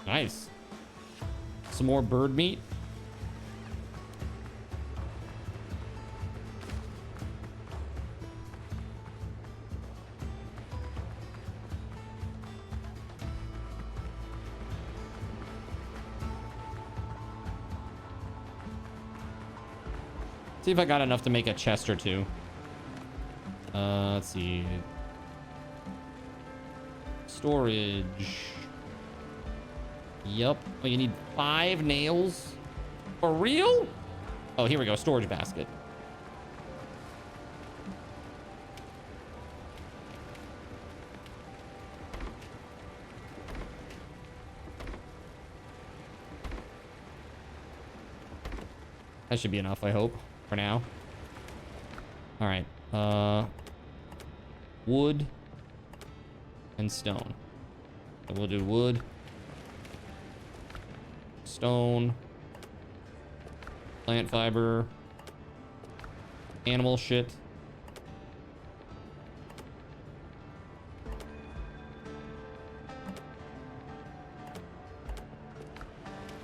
Nice. Some more bird meat. See if I got enough to make a chest or two. Let's see. Storage. Yep. Oh, you need 5 nails? For real? Oh, here we go. Storage basket. That should be enough, I hope, for now. All right. Wood and stone. So we'll do wood, stone, plant fiber, animal shit.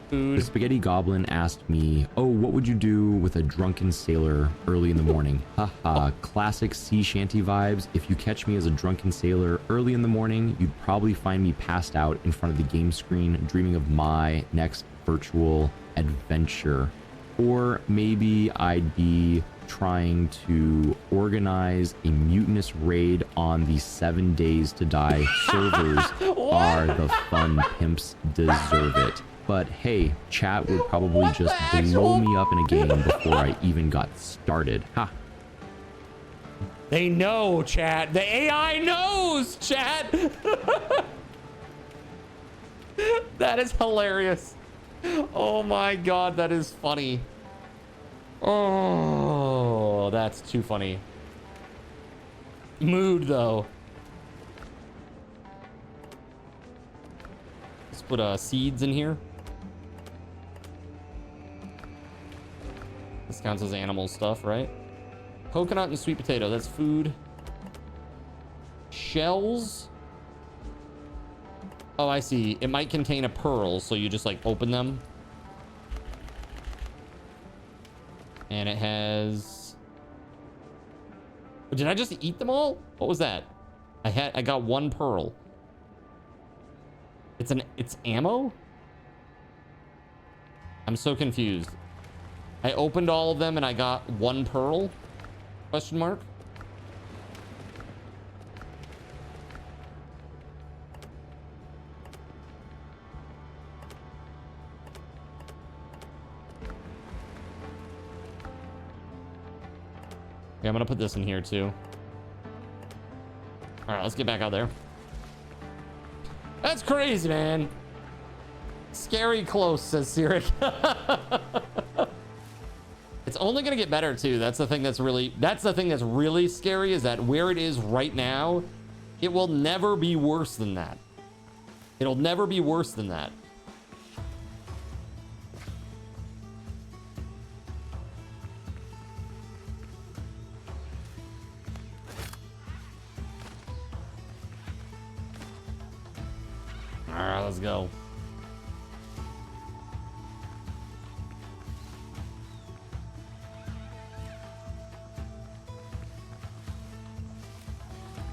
Food. The Spaghetti Goblin asked me, oh, what would you do with a drunken sailor early in the morning? Haha, classic sea shanty vibes. If you catch me as a drunken sailor early in the morning, you'd probably find me passed out in front of the game screen, dreaming of my next virtual adventure. Or maybe I'd be trying to organize a mutinous raid on the 7 Days to Die servers. Are the fun pimps deserve it. But hey, chat would probably just blow me up in a game before I even got started. Ha. They know, chat. The AI knows, chat. That is hilarious. Oh my god, that is funny. Oh, that's too funny. Mood, though. Let's put seeds in here. This counts as animal stuff, right? Coconut and sweet potato, that's food. Shells. Oh, I see. It might contain a pearl, so you just like open them. And it has... Did I just eat them all? What was that? I got one pearl. It's ammo? I'm so confused. I opened all of them and I got one pearl? Question mark? Okay, I'm gonna put this in here too. All right, let's get back out there. That's crazy, man. Scary close, says Sirik. It's only gonna get better too. That's the thing that's really scary, is that where it is right now, it will never be worse than that. It'll never be worse than that. All right, let's go.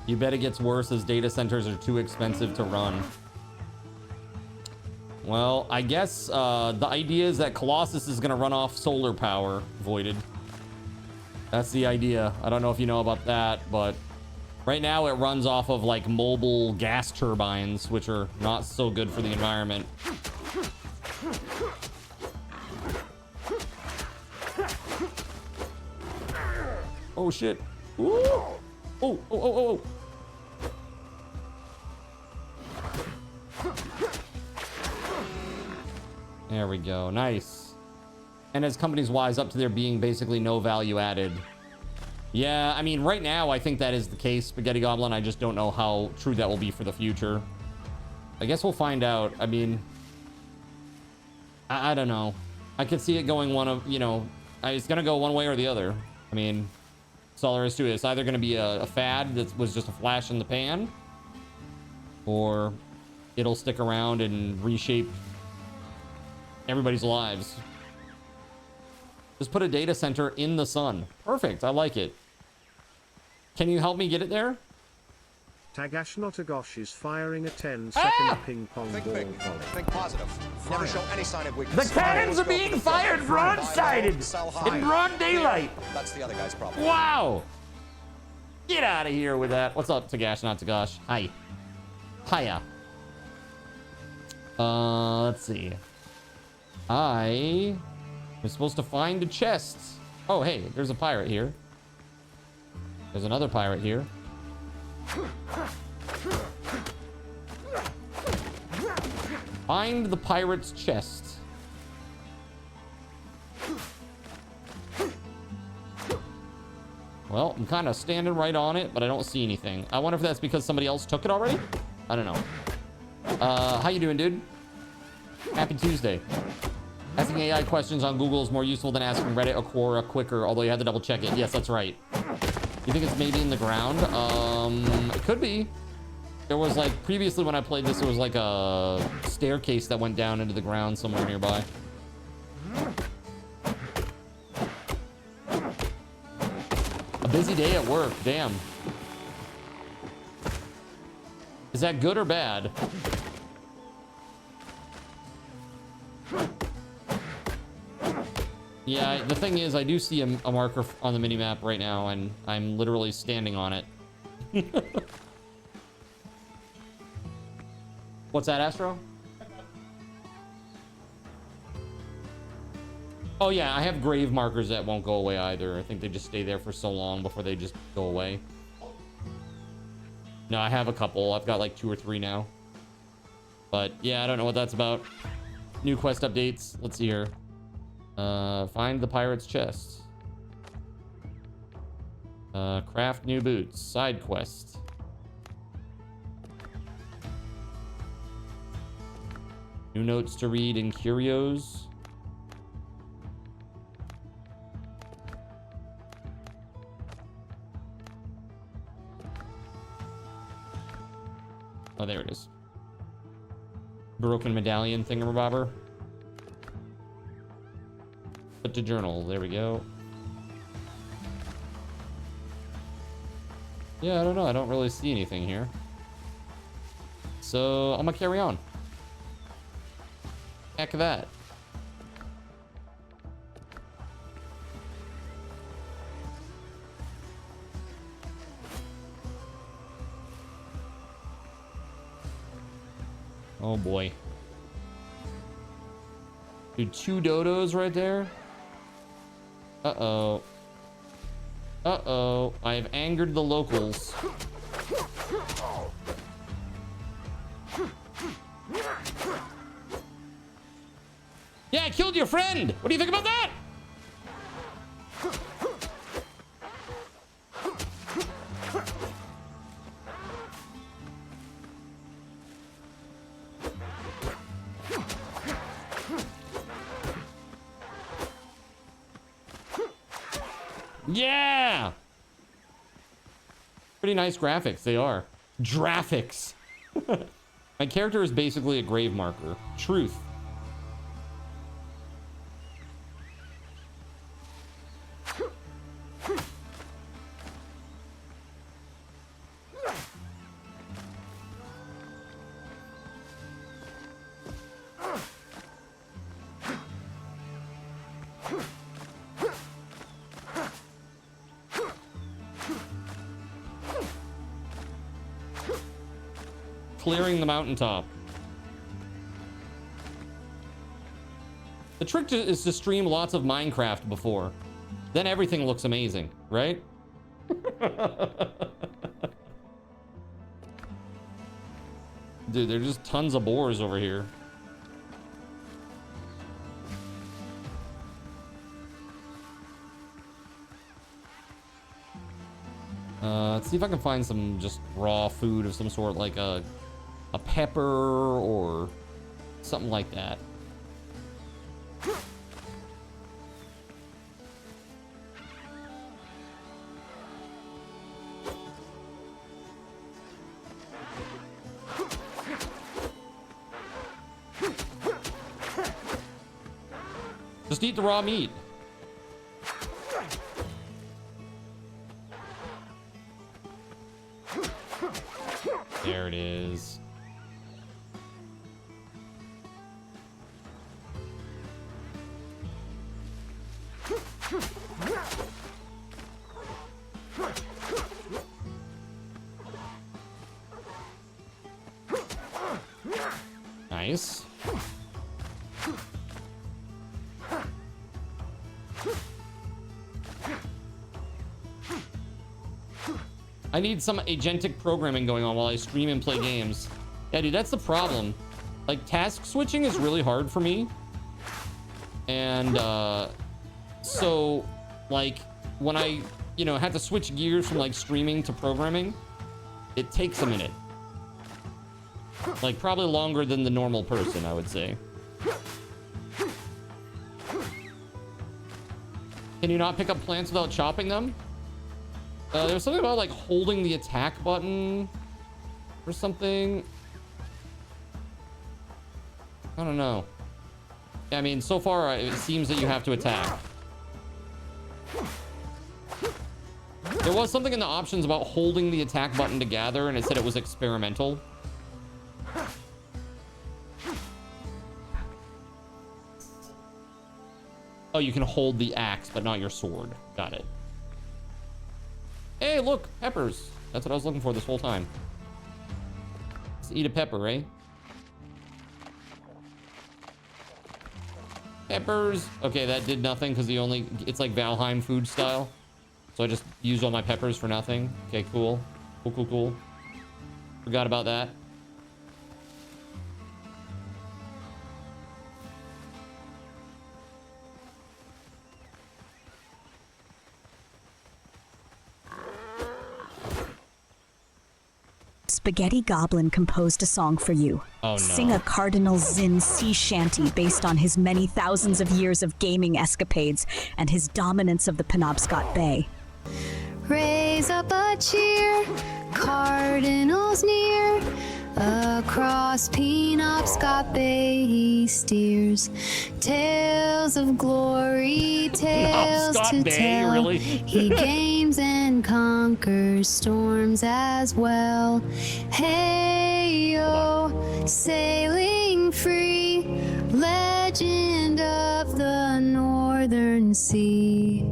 You bet it gets worse as data centers are too expensive to run. Well, I guess the idea is that Colossus is going to run off solar power, Voided. That's the idea. I don't know if you know about that, but right now it runs off of like mobile gas turbines, which are not so good for the environment. Oh shit. Ooh. Oh, oh, oh, oh, oh. There we go. Nice. And as companies wise up to there being basically no value added. Yeah, I mean, right now, I think that is the case, Spaghetti Goblin. I just don't know how true that will be for the future. I guess we'll find out. I mean, I don't know. I could see it going one of, you know, it's going to go one way or the other. I mean, that's all there is to it. It's either going to be a fad that was just a flash in the pan, or it'll stick around and reshape everybody's lives. Just put a data center in the sun. Perfect. I like it. Can you help me get it there? Tagash Notagosh is firing a 10-second ping pong ball volley. Think positive. Never show any sign of weakness. The cannons are being fired broadsided in broad daylight. That's the other guy's problem. Wow. Get out of here with that. What's up, Tagash, not Tagash? Hi. Hiya. Let's see. I am supposed to find a chest. Oh, hey, there's a pirate here. There's another pirate here. Find the pirate's chest. Well, I'm kind of standing right on it, but I don't see anything. I wonder if that's because somebody else took it already? I don't know. How you doing, dude? Happy Tuesday. Asking AI questions on Google is more useful than asking Reddit or Quora quicker, although you have to double check it. Yes, that's right. You think it's maybe in the ground? It could be. There was like, previously when I played this, there was like a staircase that went down into the ground somewhere nearby. A busy day at work, damn. Is that good or bad? Yeah, the thing is, I do see a marker on the minimap right now, and I'm literally standing on it. What's that, Astro? Oh yeah, I have grave markers that won't go away either. I think they just stay there for so long before they just go away. No, I have a couple. I've got like 2 or 3 now. But yeah, I don't know what that's about. New quest updates. Let's see here. Find the pirate's chest. Craft new boots. Side quest. New notes to read in curios. Oh, there it is. Broken medallion thingamabobber. Put to journal. There we go. Yeah, I don't know. I don't really see anything here. So I'm gonna carry on. Heck of that. Oh boy. Dude, 2 dodos right there. Uh-oh. Uh-oh. I've angered the locals. Yeah, I killed your friend! What do you think about that? Yeah! Pretty nice graphics, they are. Graphics. My character is basically a grave marker. Truth. Clearing the mountaintop. The trick is to stream lots of Minecraft before. Then everything looks amazing, right? Dude, there's just tons of boars over here. Let's see if I can find some just raw food of some sort, like a pepper or something like that. Just eat the raw meat. There it is. Nice. I need some agentic programming going on while I stream and play games. Yeah, dude, that's the problem. Like, task switching is really hard for me. And, so, like, when I, you know, had to switch gears from, like, streaming to programming, it takes a minute. Like, probably longer than the normal person, I would say. Can you not pick up plants without chopping them? There's something about, like, holding the attack button or something. I don't know. I mean, so far, it seems that you have to attack. There was something in the options about holding the attack button to gather, and it said it was experimental. Oh, you can hold the axe, but not your sword. Got it. Hey, look, peppers. That's what I was looking for this whole time. Let's eat a pepper, eh? Peppers. Okay, that did nothing because it's like Valheim food style. So I just used all my peppers for nothing. Okay, cool. Cool. Forgot about that. Spaghetti Goblin composed a song for you. Oh, no. Sing a Cardinal Zin sea shanty based on his many thousands of years of gaming escapades and his dominance of the Penobscot Bay. Raise up a cheer, Cardinals near. Across Penobscot Bay he steers. Tales of glory, tales Penobscot to Bay, tell. really? He games and conquers storms as well. Hey-yo, sailing free, legend of the Northern Sea.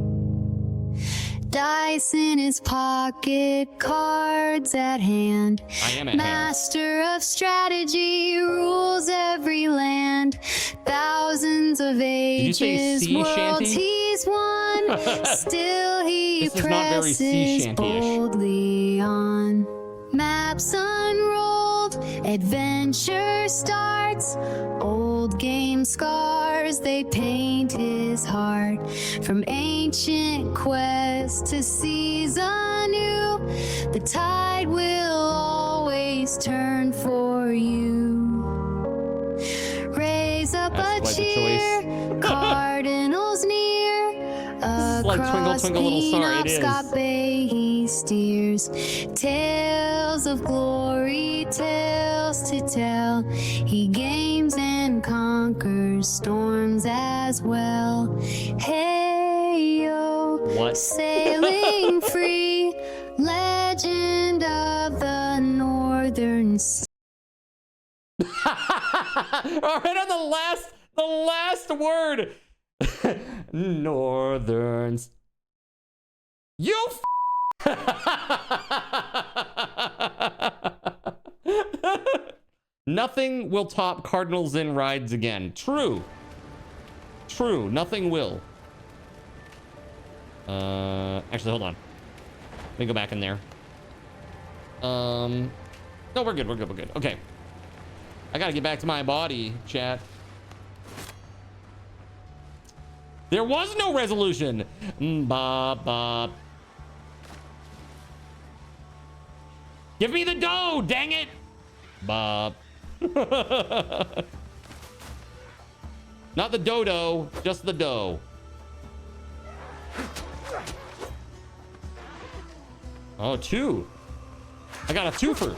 Dice in his pocket, cards at hand. I am at hand. Master of strategy, rules every land. Thousands of you say ages, sea worlds shanty? he's won. Still he This is not very sea presses shanty-ish. boldly on. Maps unrolled, adventure starts. Old game scars, they paint his heart. From ancient quest to seas anew, the tide will always turn for you. Raise up That's a quite the cheer, Cardinals near. is like Twinkle, Twinkle, Little Star. It is. Penobscot Bay he steers. Tales of glory, tales to tell. He games and conquers storms as well. Hey-yo, What? sailing free, legend of the Northern Sea. All right, on the last word. Northern. You. Nothing will top Cardinal Zin rides again. True. Nothing will. Actually, hold on. Let me go back in there. No, we're good. Okay. I gotta get back to my body, chat. There was no resolution. Bop, bop. Give me the dough, dang it. Bop. Not the dodo, just the dough. Oh, 2. I got a twofer.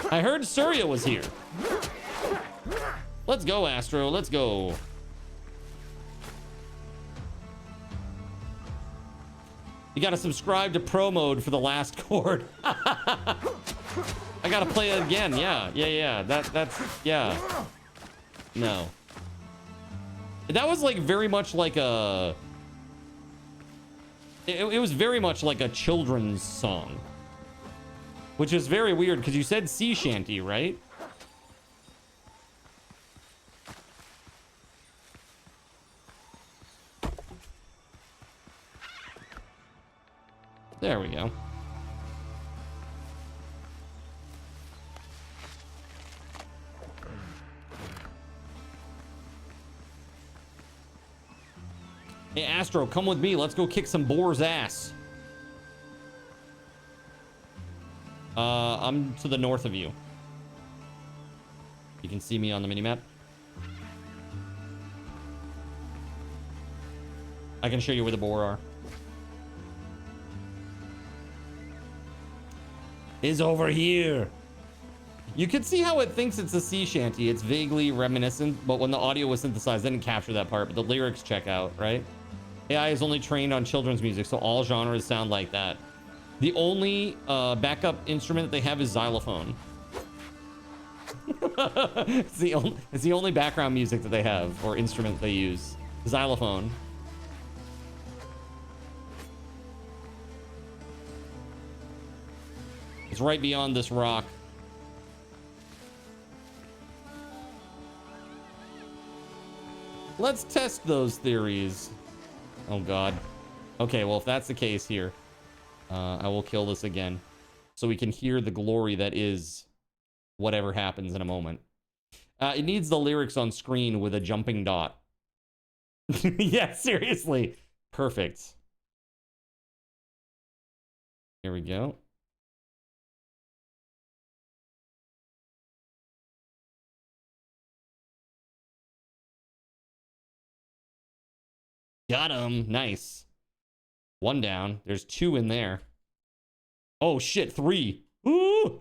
I heard Surya was here. Let's go, Astro. Let's go. You gotta subscribe to Pro Mode for the last chord. I gotta play it again. Yeah. That's yeah. No. That was like very much like a. It was very much like a children's song. Which is very weird because you said sea shanty, right? There we go. Hey, Astro, come with me. Let's go kick some boar's ass. I'm to the north of you. You can see me on the minimap. I can show you where the boar are. Is over here. You can see how it thinks it's a sea shanty. It's vaguely reminiscent, but when the audio was synthesized, it didn't capture that part, but the lyrics check out, right? AI is only trained on children's music, so all genres sound like that. The only backup instrument that they have is xylophone. It's the only background music that they have, or instrument they use. Xylophone. It's right beyond this rock. Let's test those theories. Oh god. Okay, well, if that's the case here, I will kill this again so we can hear the glory that is whatever happens in a moment. It needs the lyrics on screen with a jumping dot. Yeah, seriously. Perfect. Here we go. Got him. Nice. One down. There's two in there. Oh, shit. 3. Ooh.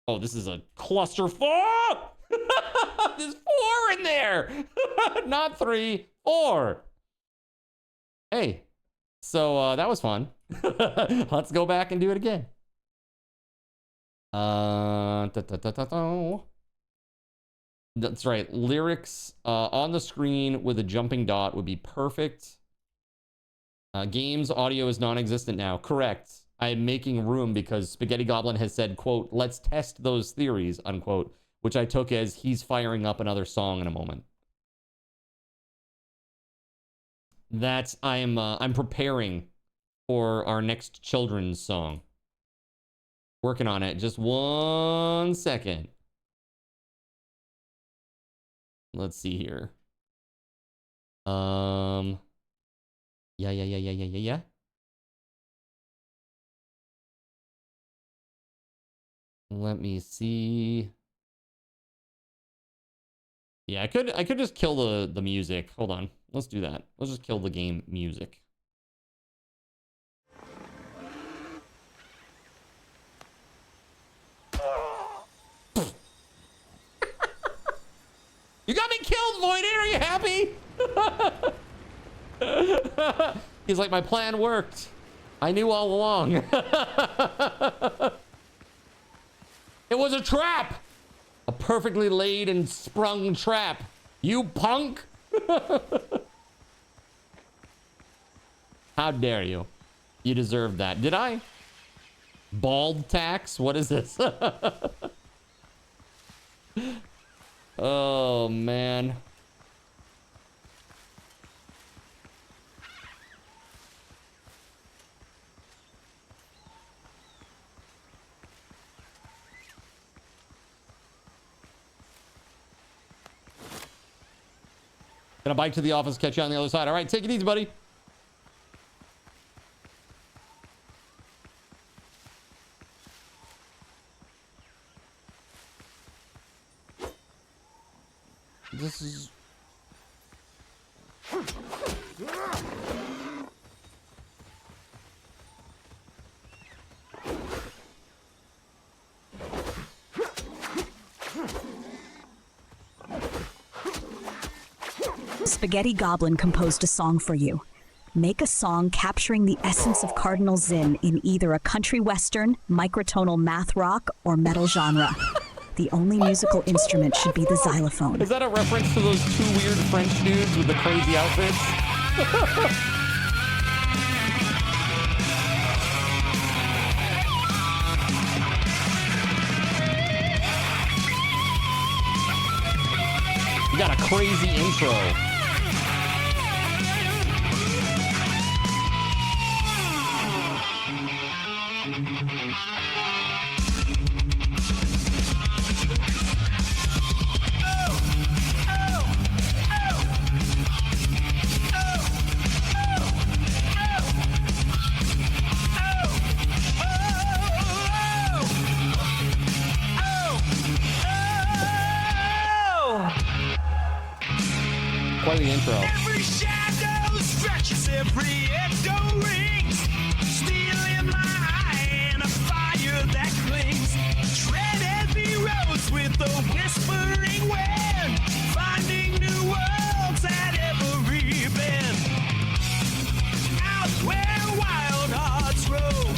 Oh, this is a clusterfuck. There's 4 in there. Not 3. 4. Hey. So, that was fun. Let's go back and do it again. That's right. Lyrics on the screen with a jumping dot would be perfect. Games audio is non-existent now. Correct. I am making room because Spaghetti Goblin has said, quote, let's test those theories, unquote, which I took as he's firing up another song in a moment. That's I'm preparing for our next children's song. Working on it. Just 1 second. Let's see here. Yeah. Let me see. Yeah, I could just kill the music. Hold on. Let's do that. Let's just kill the game music. You got me killed, Voider. Are you happy? He's like, my plan worked. I knew all along. It was a trap. A perfectly laid and sprung trap. You punk. How dare you? You deserve that. Did I? Bald tax? What is this? Oh, man. Gonna bike to the office, catch you on the other side. All right, take it easy, buddy. This is... Spaghetti Goblin composed a song for you. Make a song capturing the essence of Cardinal Zin in either a country western, microtonal math rock, or metal genre. The only musical instrument should be the xylophone. Is that a reference to those 2 weird French dudes with the crazy outfits? You got a crazy intro. Quite the intro. Every shadow stretches, every echo rings, stealing my eye and a fire that clings. Tread heavy roads with a whispering wind, finding new worlds at every bend. Out where wild hearts roam,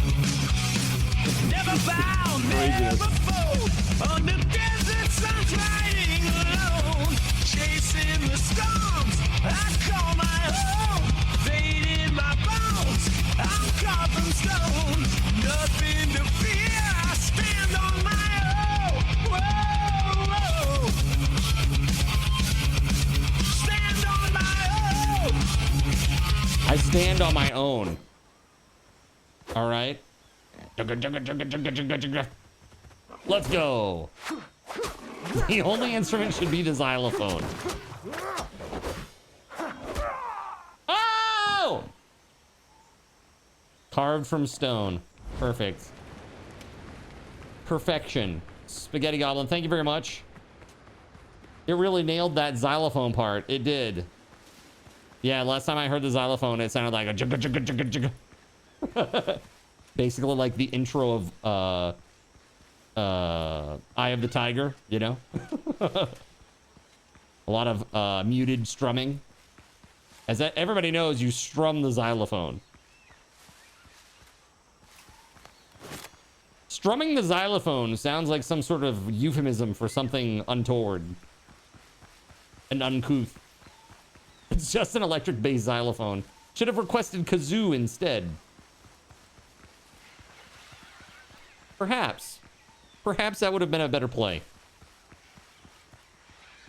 never found. I'll never fall on the desert sun flying alone, chasing the storms I call my home, vein in my bones, I'm carved from stone, nothing to fear, I stand on my own. Whoa, whoa. Stand on my own. I stand on my own. All right. Let's go. The only instrument should be the xylophone. Oh! Carved from stone. Perfect. Perfection. Spaghetti Goblin, thank you very much. It really nailed that xylophone part. It did. Yeah, last time I heard the xylophone, it sounded like a jigga jigga jigga jigga. Basically like the intro of Eye of the Tiger, you know? A lot of muted strumming. As that, everybody knows, you strum the xylophone. Strumming the xylophone sounds like some sort of euphemism for something untoward and uncouth. It's just an electric bass xylophone. Should have requested kazoo instead. Perhaps. Perhaps that would have been a better play.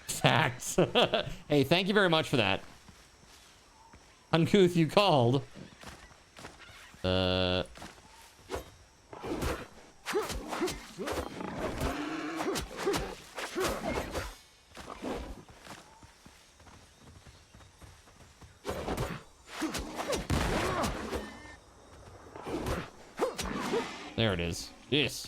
Facts. Hey, thank you very much for that. Uncouth, you called. There it is. Yes.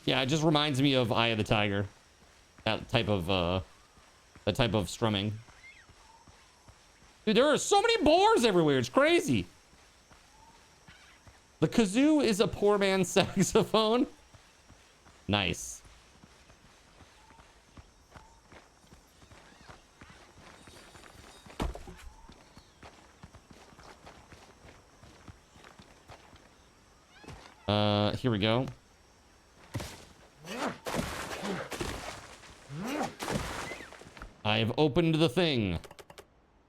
Yeah, it just reminds me of Eye of the Tiger. That type of strumming. Dude, there are so many boars everywhere. It's crazy. The kazoo is a poor man's saxophone. Nice. Here we go. I have opened the thing.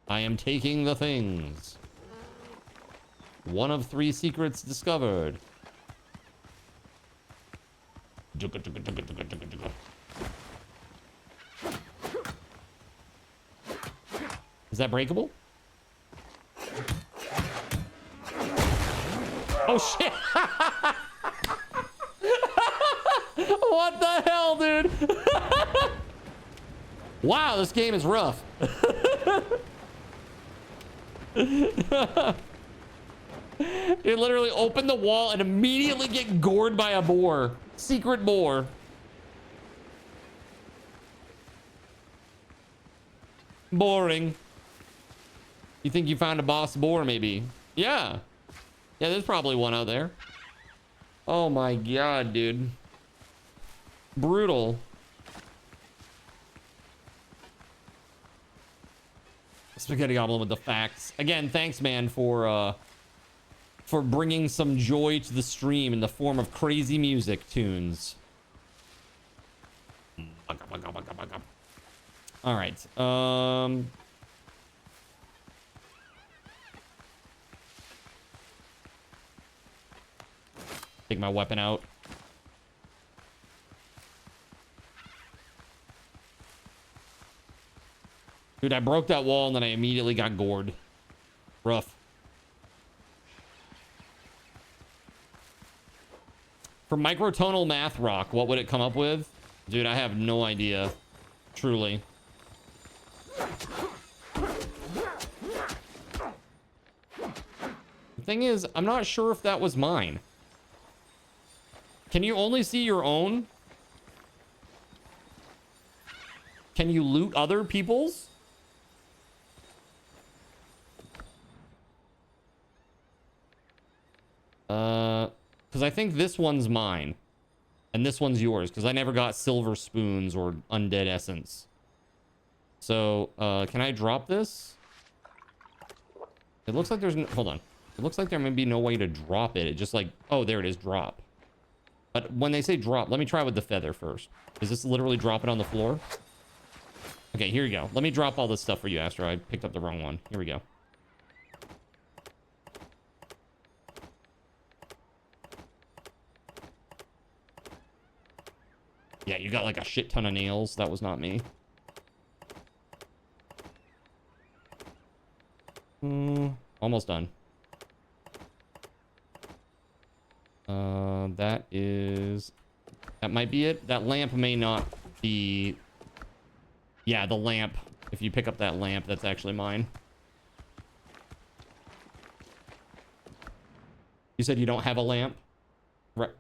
I am taking the things. One of 3 secrets discovered. Is that breakable? Oh shit! What the hell, dude? Wow, this game is rough. You literally open the wall and immediately get gored by a boar. Secret boar. Boring. You think you found a boss boar, maybe? Yeah. Yeah, there's probably one out there. Oh my god, dude. Brutal. Spaghetti Goblin with the facts. Again, thanks, man, for bringing some joy to the stream in the form of crazy music tunes. All right. Take my weapon out. Dude, I broke that wall and then I immediately got gored. Rough. For microtonal math rock, what would it come up with? Dude, I have no idea. Truly. The thing is, I'm not sure if that was mine. Can you only see your own? Can you loot other people's? Because I think this one's mine. And this one's yours, because I never got silver spoons or undead essence. So, can I drop this? It looks like there's no... Hold on. It looks like there may be no way to drop it. It just like... Oh, there it is. Drop. But when they say drop, let me try with the feather first. Does this literally drop it on the floor? Okay, here you go. Let me drop all this stuff for you, Astro. I picked up the wrong one. Here we go. Yeah, you got like a shit ton of nails. That was not me. Almost done. That might be it. That lamp may not be... Yeah, the lamp. If you pick up that lamp, that's actually mine. You said you don't have a lamp? Right.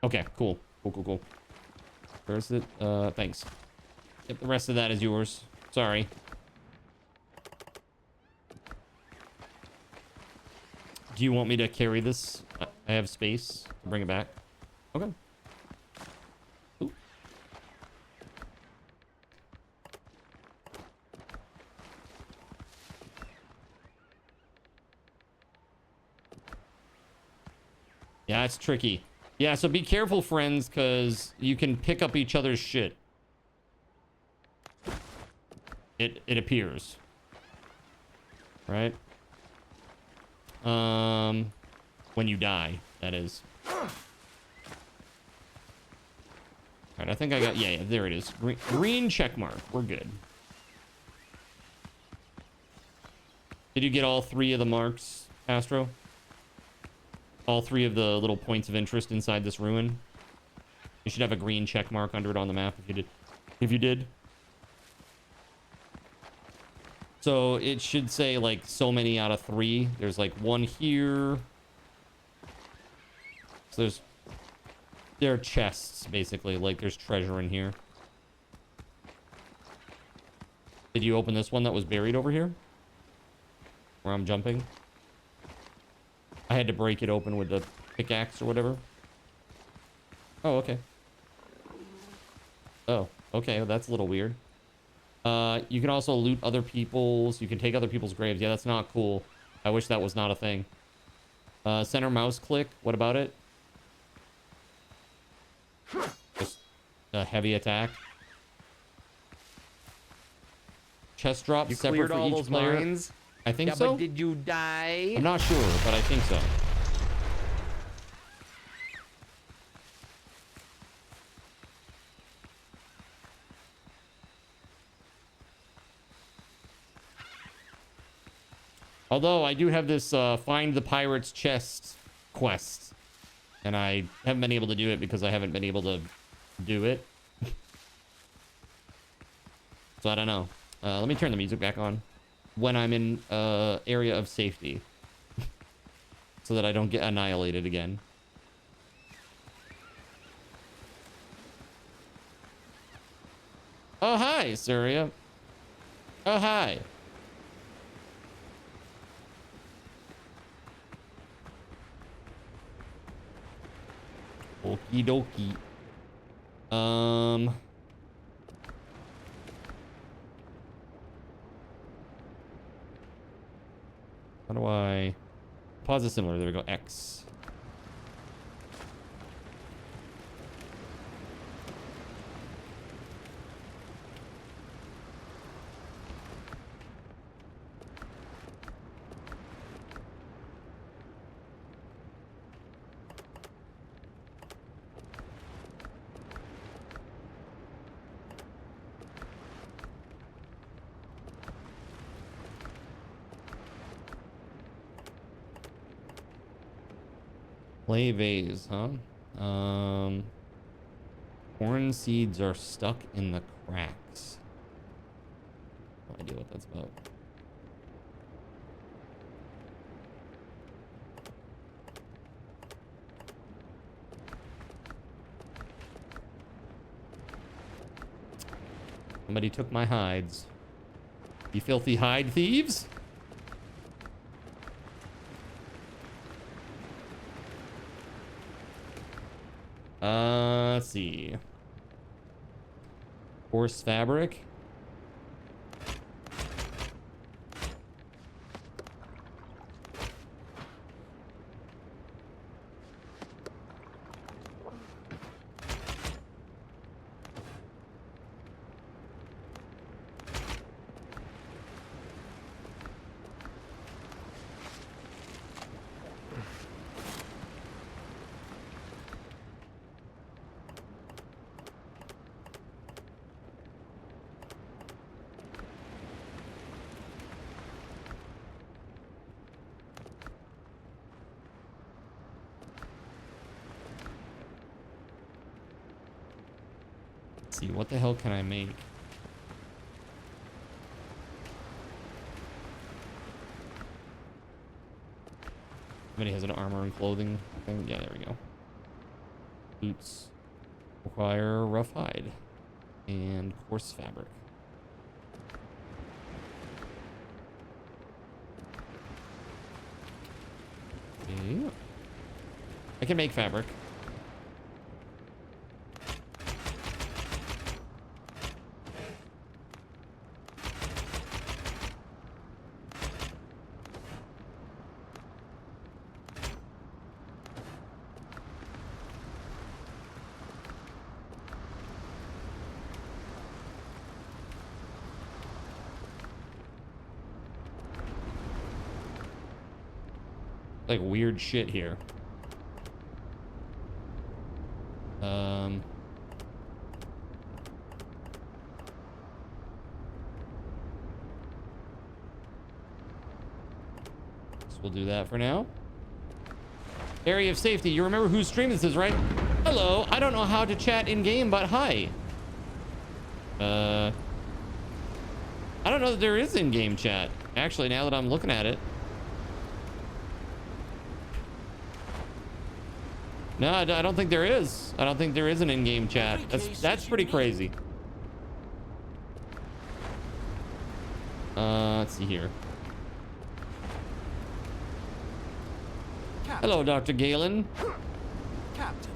Okay, cool. Cool. Where's it? Thanks. Yep, the rest of that is yours. Sorry. Do you want me to carry this? I have space to bring it back. Okay. Ooh. Yeah, it's tricky. Yeah, so be careful, friends, because you can pick up each other's shit. It appears. Right? When you die, that is. Alright, I think I got... Yeah, there it is. Green check mark. We're good. Did you get all 3 of the marks, Astro? All 3 of the little points of interest inside this ruin? You should have a green check mark under it on the map if you did. If you did. So it should say like so many out of 3. There's like 1 here. So there are chests basically, like there's treasure in here. Did you open this one that was buried over here? Where I'm jumping? I had to break it open with the pickaxe or whatever. Oh, okay. Oh, okay, well, that's a little weird. You can also loot other people's... You can take other people's graves. Yeah, that's not cool. I wish that was not a thing. Center mouse click. What about it? Just a heavy attack. Chest drop You separate cleared for all each those player. mines? I think Yeah, so. but did you die? I'm not sure, but I think so. Although I do have this find the pirate's chest quest, and I haven't been able to do it because I haven't been able to do it. So I don't know. Let me turn the music back on when I'm in area of safety so that I don't get annihilated again. Oh, hi, Surya. Oh, hi. Okie dokie. How do I pause it similar? There we go. X. Clay vase, huh? Corn seeds are stuck in the cracks. No idea what that's about. Somebody took my hides. You filthy hide thieves? Let's see. Horse fabric. See, what the hell can I make? Somebody has an armor and clothing thing. Yeah, there we go. Boots require rough hide and coarse fabric. Okay. I can make fabric. Like weird shit here. So we'll do that for now. Area of safety. You remember whose stream this is, right? Hello. I don't know how to chat in game, but hi. I don't know that there is in-game chat. Actually, now that I'm looking at it. No, I don't think there is. I don't think there is an in-game chat. That's pretty crazy. Let's see here. Captain. Hello, Dr. Galen. Captain.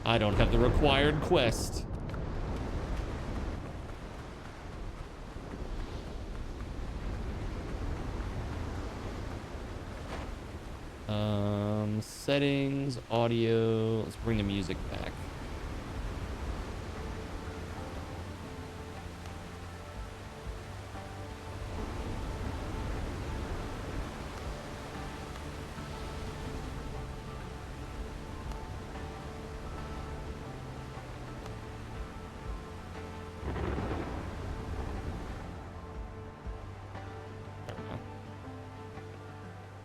I don't have the required quest. Settings, audio. Let's bring the music back.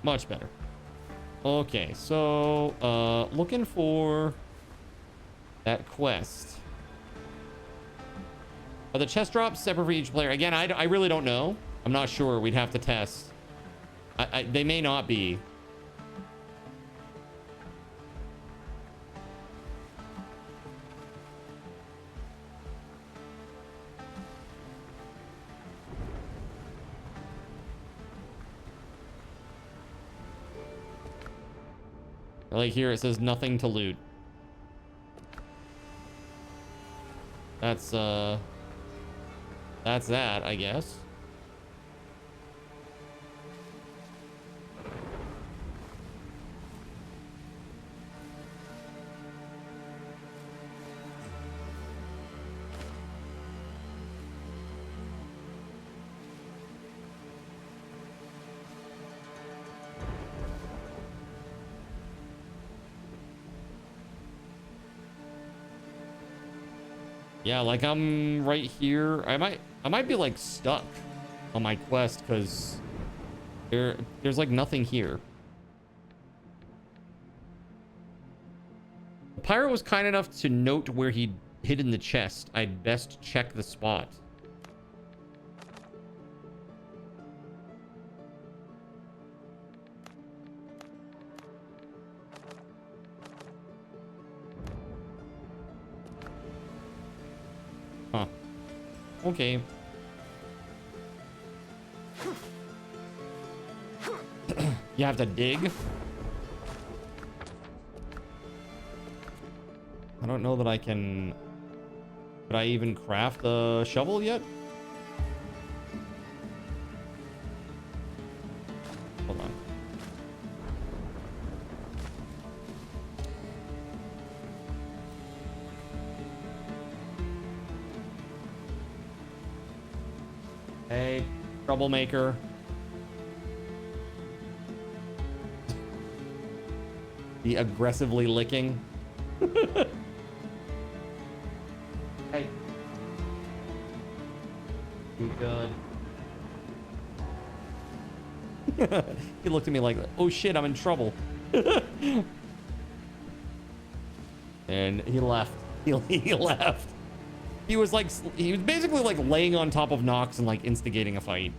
Much better. Okay, so looking for that quest. Are the chest drops separate for each player? Again, I really don't know. I'm not sure. We'd have to test. They may not be. Like here, it says nothing to loot. That's that, I guess. Yeah, like I'm right here. I might be like stuck on my quest because there's like nothing here. The pirate was kind enough to note where he'd hidden the chest. I'd best check the spot. Huh. Okay. You have to dig? I don't know that I can... Could I even craft a shovel yet? Hold on. Hey, troublemaker. The aggressively licking. Hey. You good? He looked at me like, oh shit, I'm in trouble. And he left. He left. He was basically like laying on top of Nox and like instigating a fight.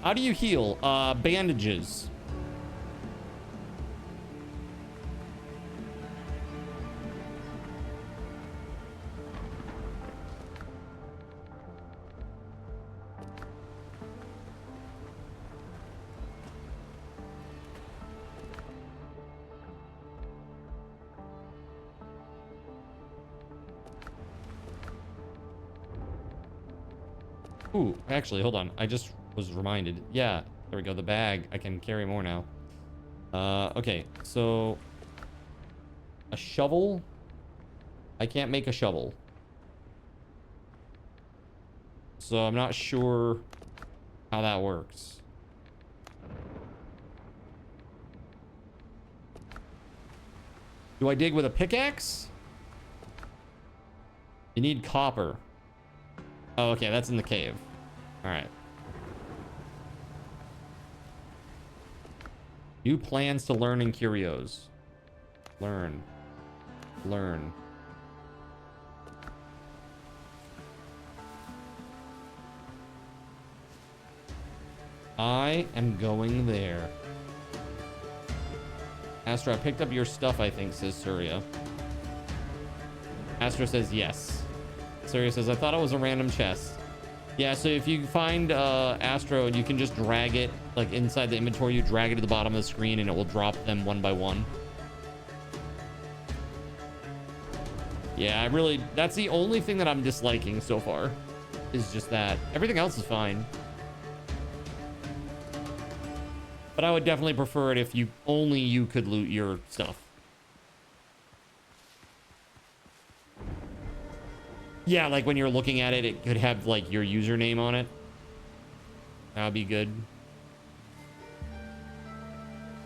How do you heal? Bandages. Ooh, actually, hold on. I just was reminded. Yeah, there we go. The bag. I can carry more now. Okay, so a shovel. I can't make a shovel. So I'm not sure how that works. Do I dig with a pickaxe? You need copper. Oh, okay, that's in the cave. All right. New plans to learn in curios. Learn. Learn. I am going there. Astra, I picked up your stuff, I think, says Surya. Astra says yes. Surya says, I thought it was a random chest. Yeah, so if you find Astro, you can just drag it, like inside the inventory, you drag it to the bottom of the screen and it will drop them one by one. Yeah, that's the only thing that I'm disliking so far, is just that. Everything else is fine. But I would definitely prefer it if you could loot your stuff. Yeah, like when you're looking at it, it could have like your username on it. That would be good.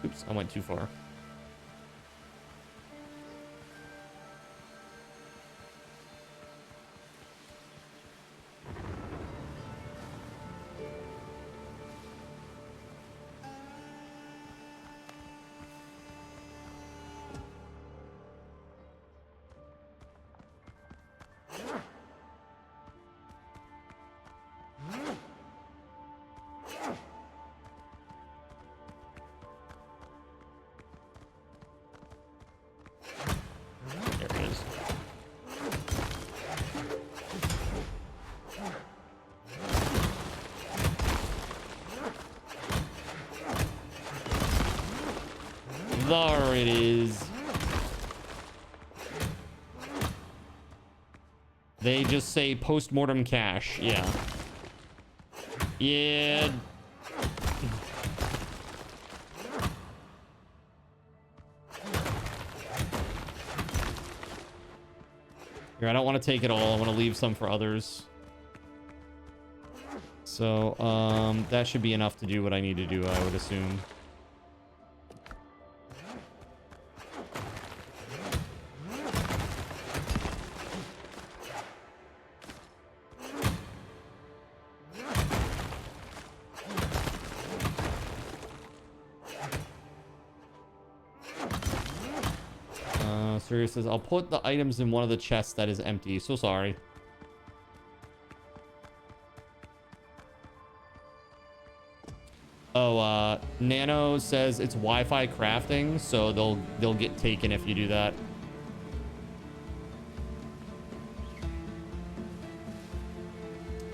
Oops, I went too far. There it is. They just say post-mortem cache. Yeah. Yeah. Here, I don't want to take it all. I want to leave some for others. So, that should be enough to do what I need to do, I would assume. Sirius says, I'll put the items in one of the chests that is empty. So sorry. Oh, Nano says it's Wi-Fi crafting, so they'll get taken if you do that.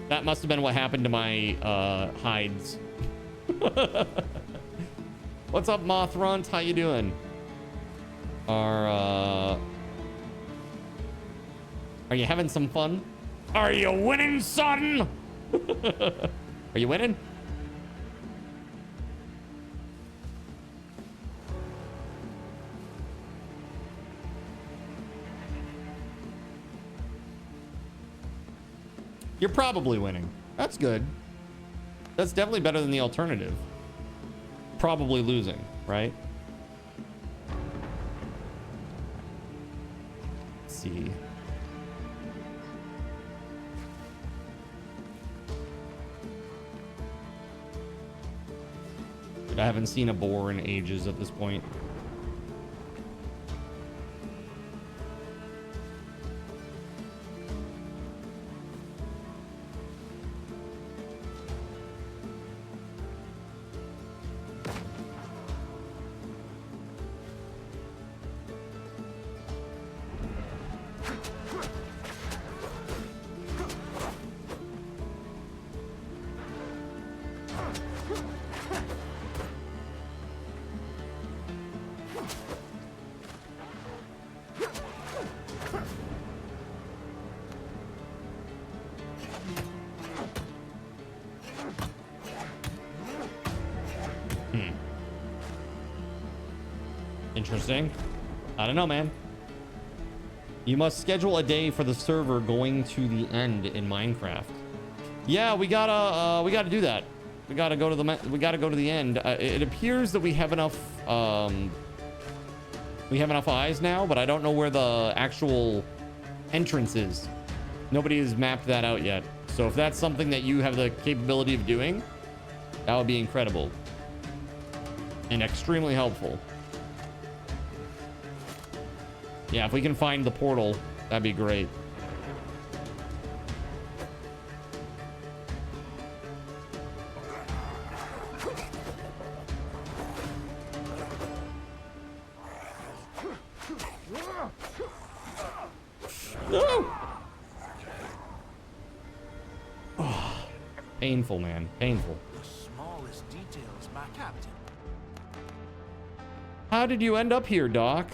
That must have been what happened to my hides. What's up, Mothrunt? How you doing? Are you having some fun? Are you winning, son? Are you winning? You're probably winning. That's good. That's definitely better than the alternative. Probably losing, right? Let's see. I haven't seen a boar in ages at this point. Interesting. I don't know, man. You must schedule a day for the server going to the end in Minecraft. Yeah, we gotta do that. We gotta go to the end. It appears that we have enough eyes now, but I don't know where the actual entrance is. Nobody has mapped that out yet. So if that's something that you have the capability of doing, that would be incredible and extremely helpful. Yeah, if we can find the portal, that'd be great. No! Oh, painful, man. Painful. The smallest details, my captain. How did you end up here, Doc?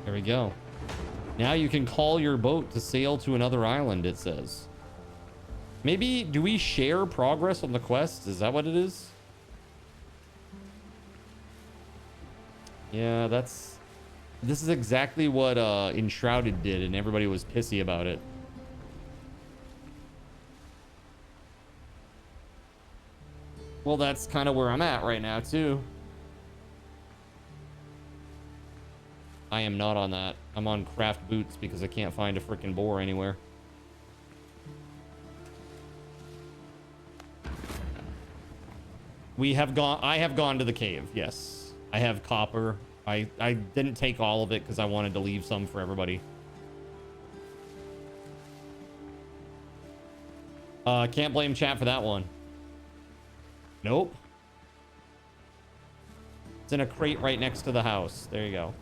There we go. Now you can call your boat to sail to another island, it says. Maybe, do we share progress on the quest? Is that what it is? Yeah, this is exactly what Enshrouded did, and everybody was pissy about it. Well, that's kind of where I'm at right now, too. I am not on that. I'm on craft boots because I can't find a freaking boar anywhere. I have gone to the cave, yes. I have copper. I didn't take all of it because I wanted to leave some for everybody. Can't blame chat for that one. Nope. It's in a crate right next to the house. There you go.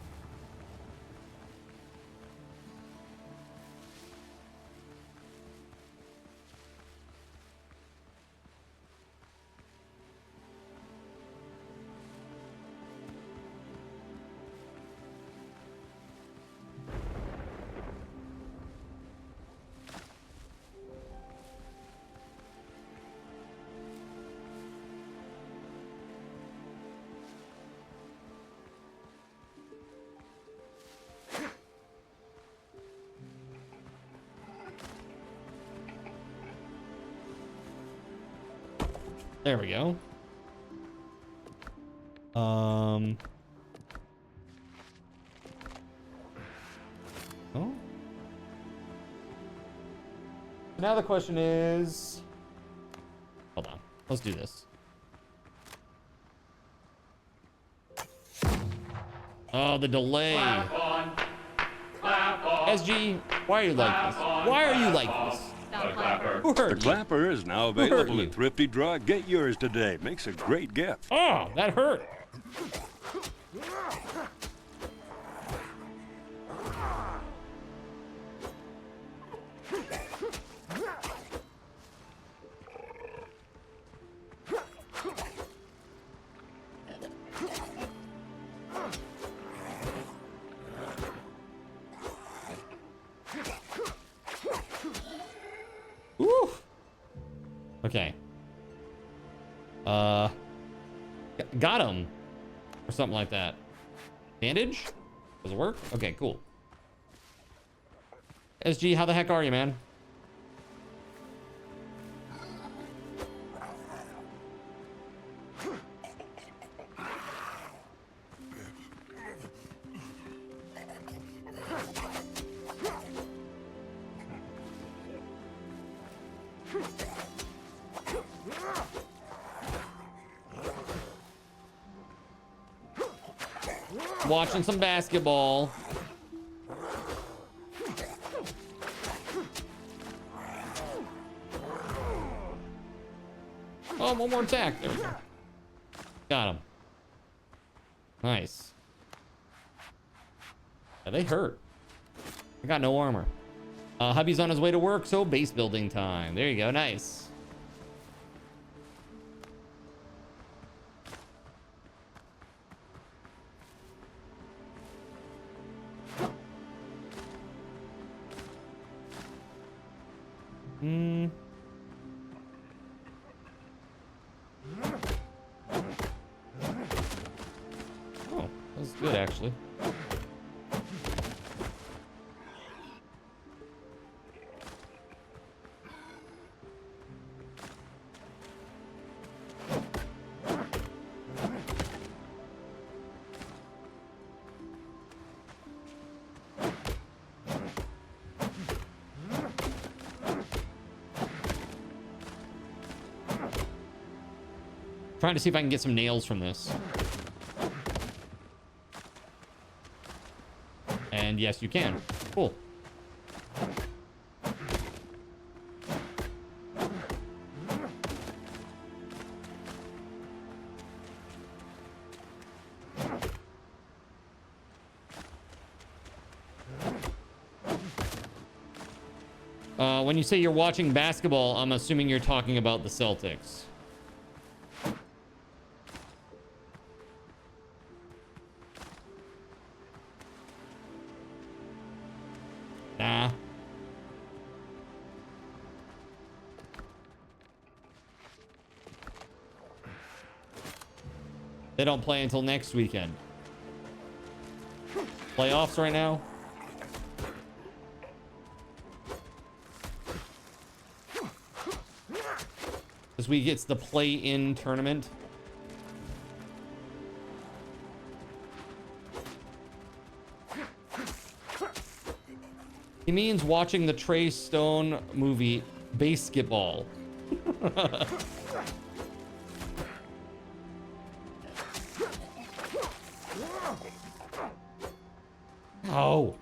There we go. Oh. Now the question is, hold on. Let's do this. Oh, the delay. Clap on. Clap on. SG, why are you like this? Why are you like this? Who hurt you? The clapper is now available at Thrifty Draw. Get yours today. Makes a great gift. Oh, that hurt. Okay. Got him. Or something like that. Bandage? Does it work? Okay, cool. SG, how the heck are you, man? Watching some basketball. Oh, one more attack. There we go. Got him. Nice. Yeah, they hurt. I got no armor. Hubby's on his way to work, so base building time. There you go. Nice. Oh, that's good actually. Trying to see if I can get some nails from this. And yes, you can. Cool. When you say you're watching basketball, I'm assuming you're talking about the Celtics. Nah. They don't play until next weekend. Playoffs right now. This week it's the play-in tournament. He means watching the Trey Stone movie, Basketball. Oh.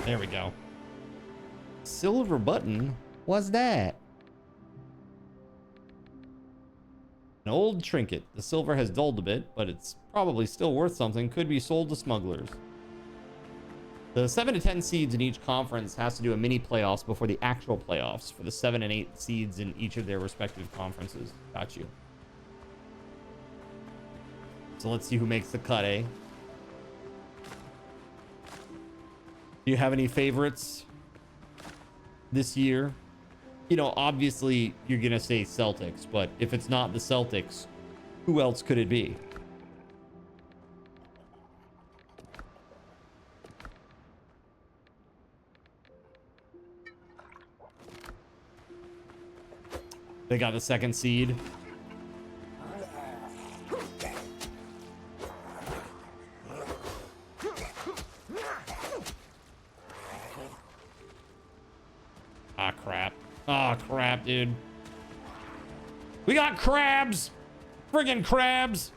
There we go. Silver button? What's that? An old trinket. The silver has dulled a bit, but it's probably still worth something. Could be sold to smugglers. The 7 to 10 seeds in each conference has to do a mini playoffs before the actual playoffs for the 7 and 8 seeds in each of their respective conferences. Got you. So let's see who makes the cut, eh? Do you have any favorites this year? You know, obviously you're going to say Celtics, but if it's not the Celtics, who else could it be? They got the second seed. Ah, crap. Ah, crap, dude. We got crabs! Friggin' crabs!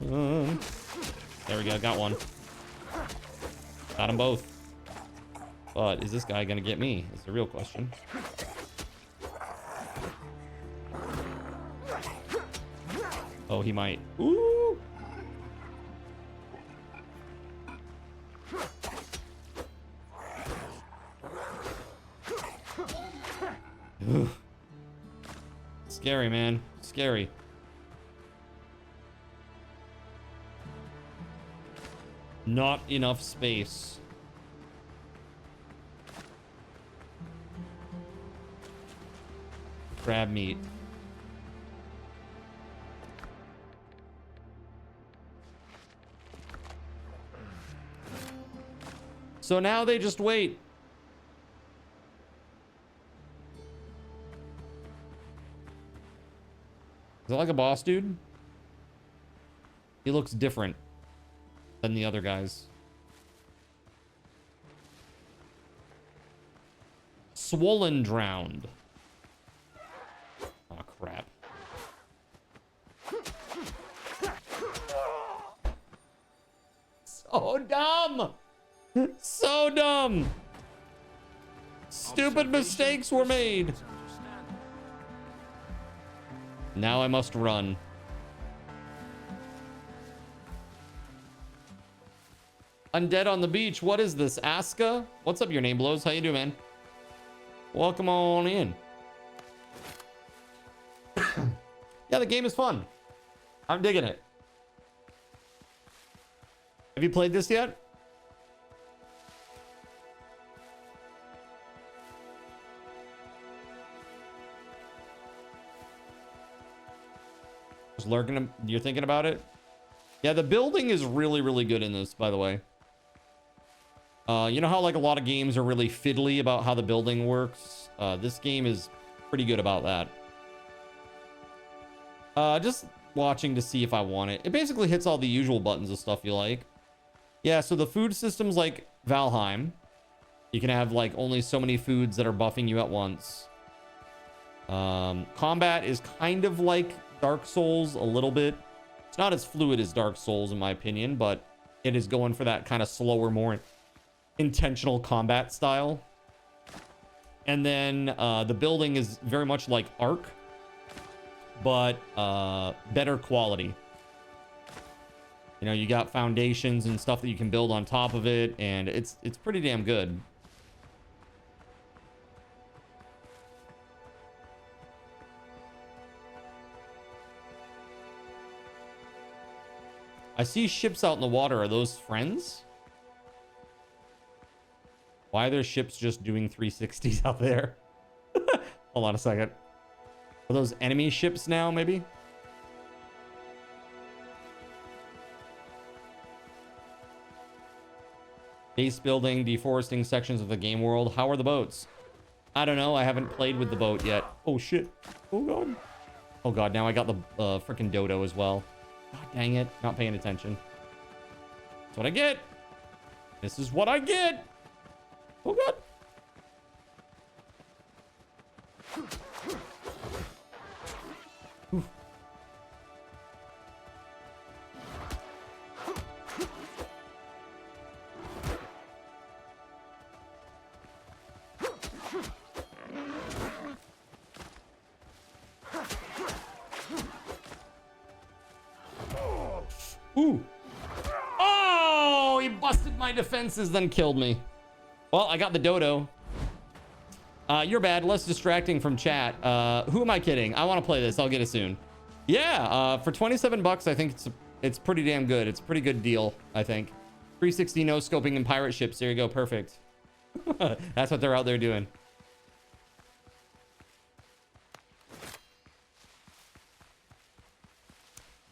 There we go, got one. Got them both. But is this guy gonna get me? Is the real question. Oh, he might. Ooh! Ugh. Scary, man. Scary. Not enough space. Crab meat. So now they just wait. Is it like a boss dude? He looks different than the other guys. Swollen drowned. Oh, crap. So dumb! So dumb! Stupid mistakes were made. Now I must run. Undead on the beach. What is this? Aska? What's up, your name blows? How you doing, man? Welcome on in. Yeah, the game is fun. I'm digging it. Have you played this yet? Just lurking. You're thinking about it? Yeah, the building is really, really good in this, by the way. You know how like a lot of games are really fiddly about how the building works? This game is pretty good about that. Just watching to see if I want it. It basically hits all the usual buttons of stuff you like. Yeah, so the food system's like Valheim. You can have like only so many foods that are buffing you at once. Combat is kind of like Dark Souls a little bit. It's not as fluid as Dark Souls in my opinion, but it is going for that kind of slower, more intentional combat style. And then the building is very much like Ark, but better quality. You know, you got foundations and stuff that you can build on top of it, and it's pretty damn good. I see ships out in the water. Are those friends? Why are there ships just doing 360s out there? Hold on a second. Are those enemy ships now, maybe? Base building, deforesting sections of the game world. How are the boats? I don't know. I haven't played with the boat yet. Oh, shit. Oh, God. Oh, God. Now I got the freaking dodo as well. God dang it. Not paying attention. That's what I get. This is what I get. Oh, God. Oof. Ooh. Oh, he busted my defenses, then killed me. Well, I got the dodo. You're bad. Less distracting from chat. Who am I kidding? I want to play this. I'll get it soon. Yeah, for 27 bucks, I think it's pretty damn good. It's a pretty good deal, I think. 360 no scoping and pirate ships. There you go. Perfect. That's what they're out there doing.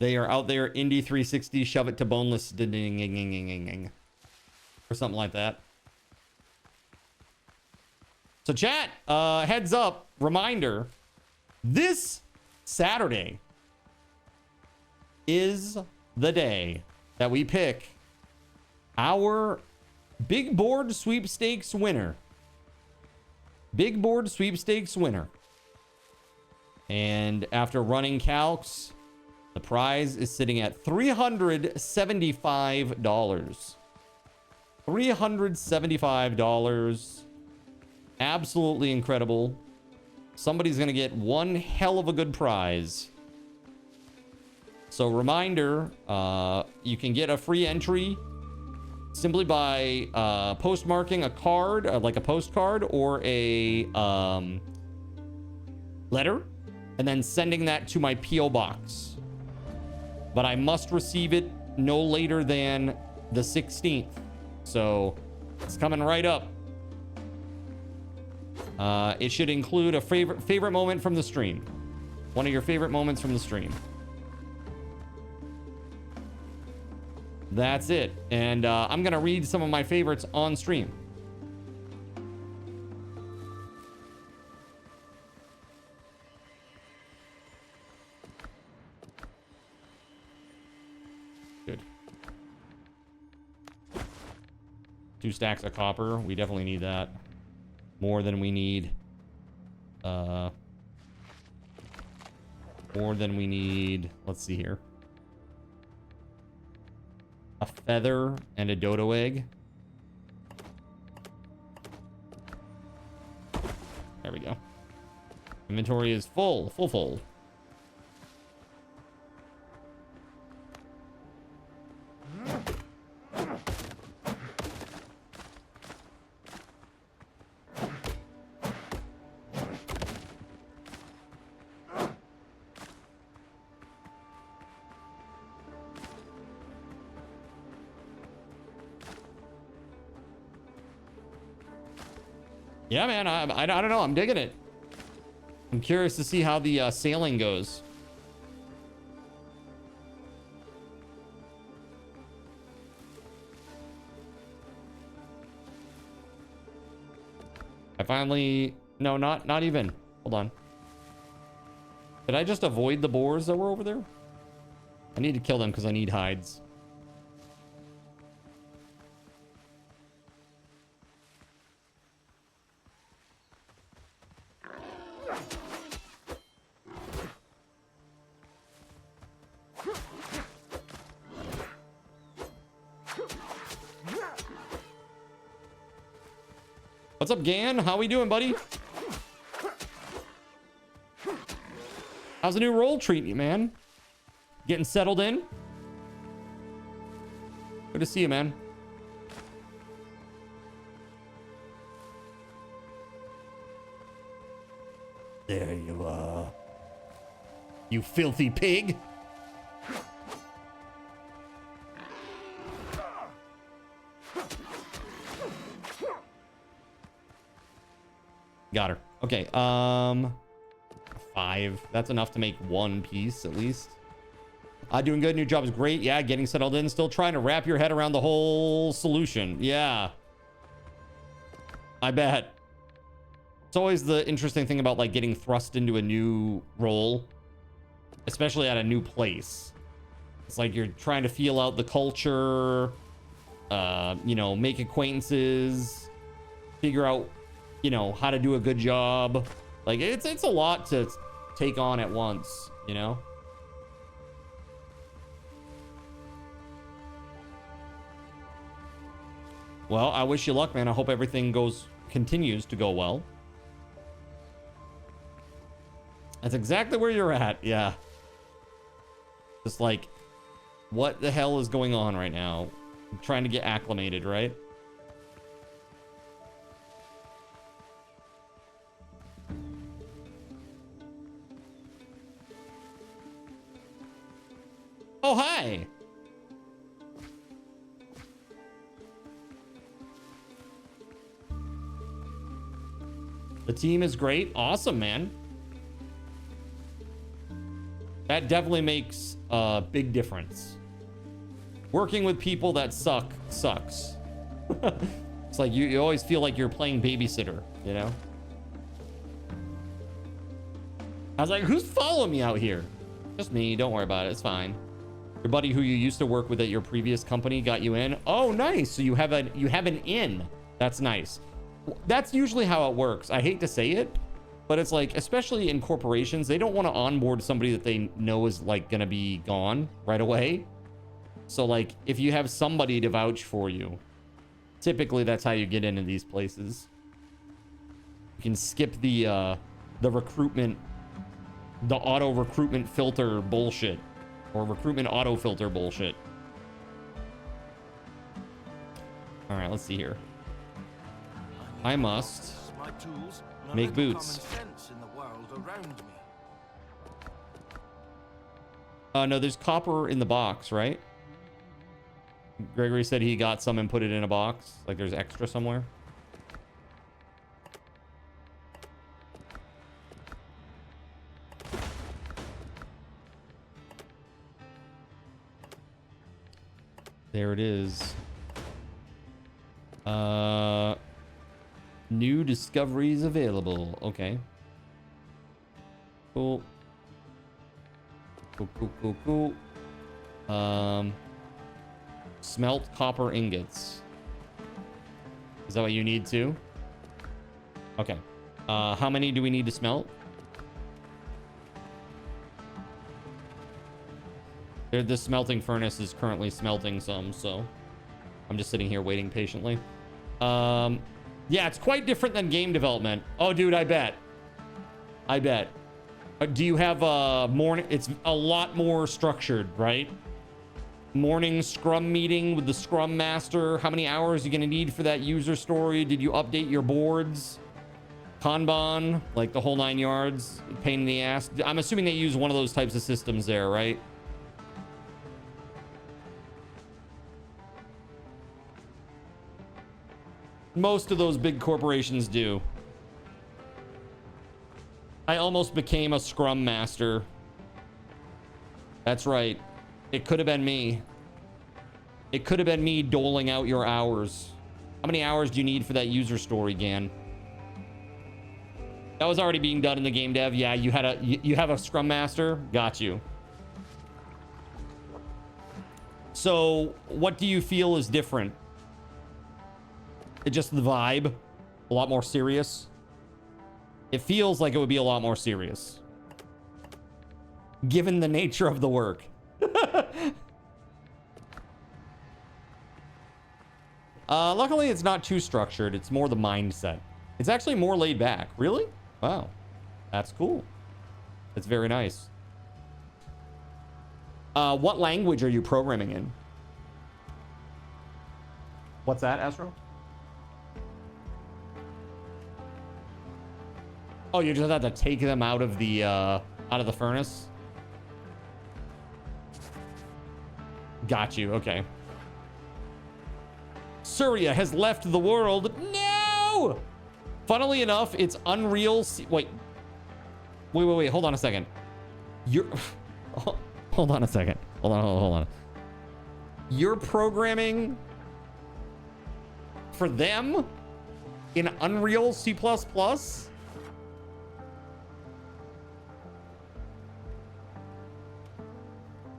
They are out there, Indie 360, shove it to boneless, or something like that. So chat, heads up, reminder, this Saturday is the day that we pick our big board sweepstakes winner. Big board sweepstakes winner. And after running calcs, The prize is sitting at $375. $375. Absolutely incredible. Somebody's going to get one hell of a good prize. So reminder, you can get a free entry simply by postmarking a card, like a postcard or a letter, and then sending that to my P.O. box. But I must receive it no later than the 16th. So it's coming right up. It should include a favorite moment from the stream. One of your favorite moments from the stream. That's it. And I'm going to read some of my favorites on stream. Good. 2 stacks of copper. We definitely need that. More than we need. More than we need. Let's see here. A feather and a dodo egg. There we go. Inventory is full. Full. Yeah, man, I don't know. I'm digging it. I'm curious to see how the sailing goes. I finally... No, not even. Hold on. Did I just avoid the boars that were over there? I need to kill them because I need hides. What's up, Gan? How we doing, buddy? How's the new role treating you, man? Getting settled in? Good to see you, man. There you are. You filthy pig. Got her. Okay, 5. That's enough to make 1 piece, at least. Doing good. New job is great. Yeah, getting settled in. Still trying to wrap your head around the whole solution. Yeah. I bet. It's always the interesting thing about, like, getting thrust into a new role. Especially at a new place. It's like you're trying to feel out the culture. You know, make acquaintances. Figure out... you know, how to do a good job. Like, it's a lot to take on at once, you know? Well, I wish you luck, man. I hope everything continues to go well. That's exactly where you're at, yeah. Just like, what the hell is going on right now? I'm trying to get acclimated, right? Oh, hi. The team is great. Awesome, man. That definitely makes a big difference. Working with people that sucks. It's like you always feel like you're playing babysitter, you know? I was like, who's following me out here? Just me. Don't worry about it. It's fine. Your buddy who you used to work with at your previous company got you in. Oh, nice. So you have an in. That's nice. That's usually how it works. I hate to say it, But it's like, especially in corporations, they don't want to onboard somebody that they know is like going to be gone right away. So like, if you have somebody to vouch for you, typically that's how you get into these places. You can skip the recruitment, the auto recruitment filter bullshit, or recruitment auto filter bullshit. All right, let's see here. I must make boots. No, there's copper in the box, right? Gregory said he got some and put it in a box. Like there's extra somewhere. There it is. New discoveries available. Okay. Cool. Cool. Smelt copper ingots. Is that what you need too? Okay. How many do we need to smelt? The smelting furnace is currently smelting some, so I'm just sitting here waiting patiently. Yeah, it's quite different than game development. Oh, dude, I bet. Do you have a morning? It's a lot more structured, right? Morning scrum meeting with the scrum master. How many hours are you going to need for that user story? Did you update your boards? Kanban, like the whole 9 yards. Pain in the ass. I'm assuming they use one of those types of systems there, right? Most of those big corporations do. I almost became a scrum master. That's right. It could have been me. It could have been me doling out your hours. How many hours do you need for that user story, Gan? That was already being done in the game dev. Yeah, you have a scrum master. Got you. So, what do you feel is different? It's just the vibe, a lot more serious. It feels like it would be a lot more serious, given the nature of the work. Luckily, it's not too structured. It's more the mindset. It's actually more laid back. Really? Wow. That's cool. It's very nice. What language are you programming in? What's that, Astro? Oh, you just have to take them out of the furnace? Got you. Okay. Surya has left the world. No! Funnily enough, it's Unreal. Wait. Hold on a second. Hold on a second. Hold on. You're programming for them in Unreal C++?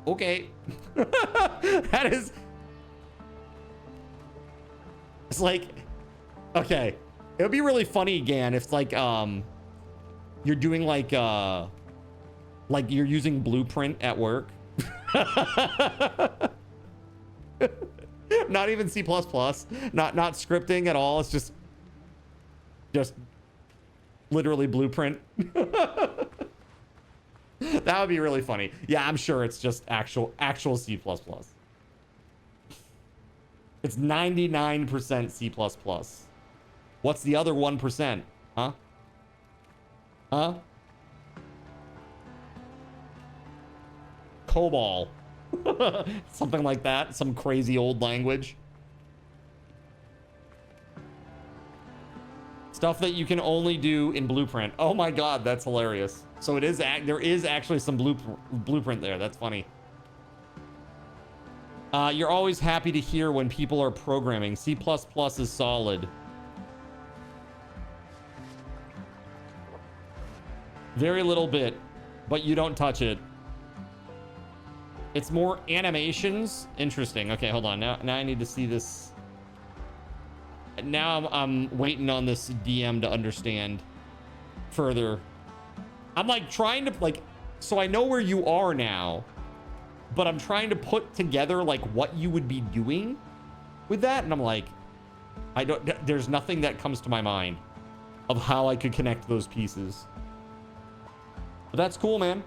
Okay. That is... It's like... Okay. It would be really funny, Gan, if like, you're doing like you're using Blueprint at work. Not even C++. Not scripting at all. It's just literally Blueprint. That would be really funny. Yeah, I'm sure it's just actual C++. It's 99% C++. What's the other 1%? Huh? COBOL. Something like that. Some crazy old language. Stuff that you can only do in Blueprint. Oh my god, that's hilarious. So it is there is actually some Blueprint there. That's funny. You're always happy to hear when people are programming. C++ is solid. Very little bit, but you don't touch it. It's more animations. Interesting. Okay, hold on. Now I need to see this. Now I'm waiting on this DM to understand. further. I'm like trying to like, so I know where you are now, but I'm trying to put together like what you would be doing with that. And I'm like, there's nothing that comes to my mind of how I could connect those pieces. But that's cool, man.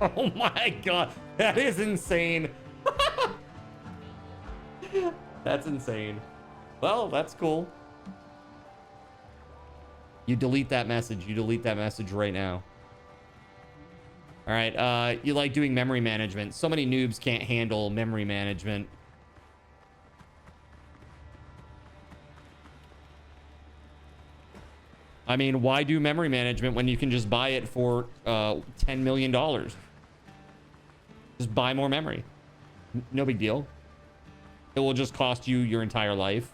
Oh my god, that is insane. That's insane. Well, that's cool. You delete that message. You delete that message right now. All right, you like doing memory management. So many noobs can't handle memory management. I mean, why do memory management when you can just buy it for $10 million? Just buy more memory. No big deal. It will just cost you your entire life.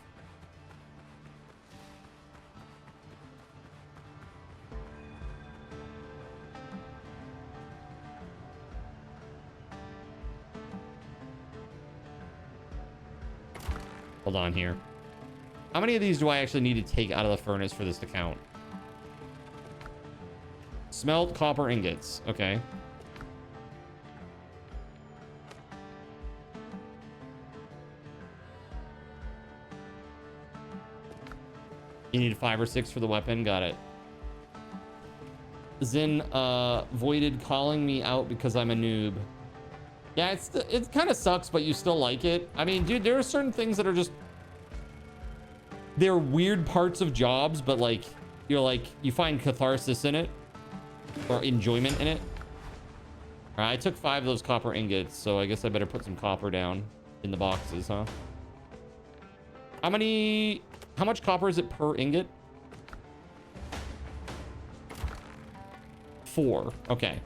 Hold on here. How many of these do I actually need to take out of the furnace for this to count? Smelt copper ingots. Okay. You need 5 or 6 for the weapon. Got it. Zin voided calling me out because I'm a noob. Yeah, it kind of sucks, but you still like it. I mean, dude, there are certain things that are just... They're weird parts of jobs, but like, you're like, you find catharsis in it. Or enjoyment in it. All right, I took 5 of those copper ingots, so I guess I better put some copper down in the boxes, huh? How much copper is it per ingot? 4. Okay.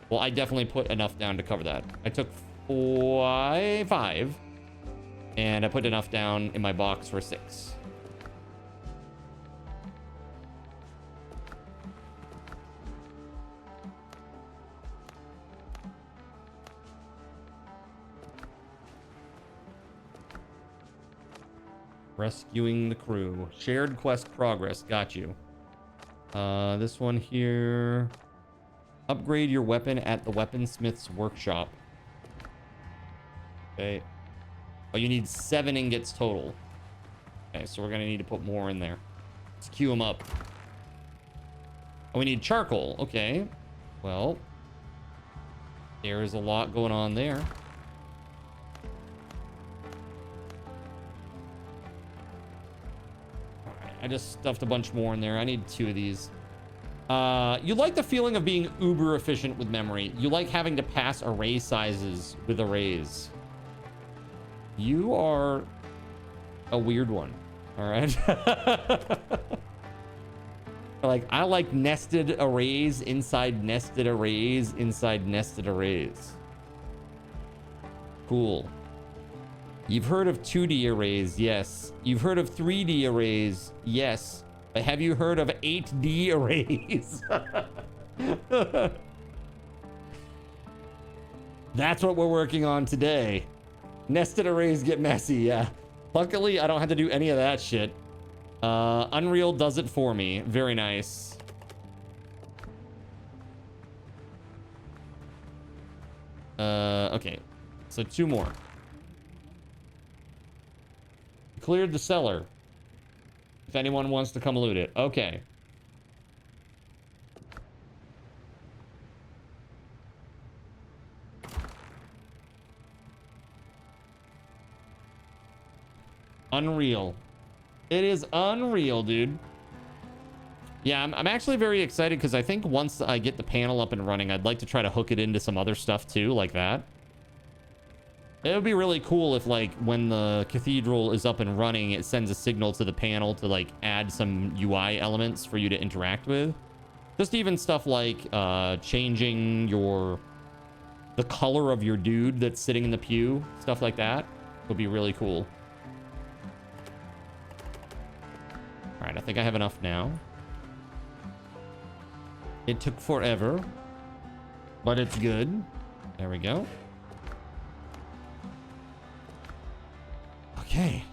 Well, I definitely put enough down to cover that. I took 5, and I put enough down in my box for 6. Rescuing the crew. Shared quest progress. Got you. This one here. Upgrade your weapon at the weaponsmith's workshop. Okay. Oh, you need 7 ingots total. Okay, so we're gonna need to put more in there. Let's queue them up. Oh, we need charcoal. Okay. Well, there is a lot going on there. I just stuffed a bunch more in there. I need 2 of these. You like the feeling of being uber efficient with memory. You like having to pass array sizes with arrays. You are a weird one. All right. Like, I like nested arrays inside nested arrays inside nested arrays. Cool. You've heard of 2D arrays, yes. You've heard of 3D arrays, yes. But have you heard of 8D arrays? That's what we're working on today. Nested arrays get messy, yeah. Luckily, I don't have to do any of that shit. Unreal does it for me. Very nice. Okay. So 2 more. Cleared the cellar. If anyone wants to come loot it. Okay. Unreal. It is unreal, dude. Yeah, I'm actually very excited because I think once I get the panel up and running, I'd like to try to hook it into some other stuff too, like that. It would be really cool if, like, when the cathedral is up and running, it sends a signal to the panel to, like, add some UI elements for you to interact with. Just even stuff like changing the color of your dude that's sitting in the pew. Stuff like that would be really cool. All right, I think I have enough now. It took forever, but it's good. There we go. Okay.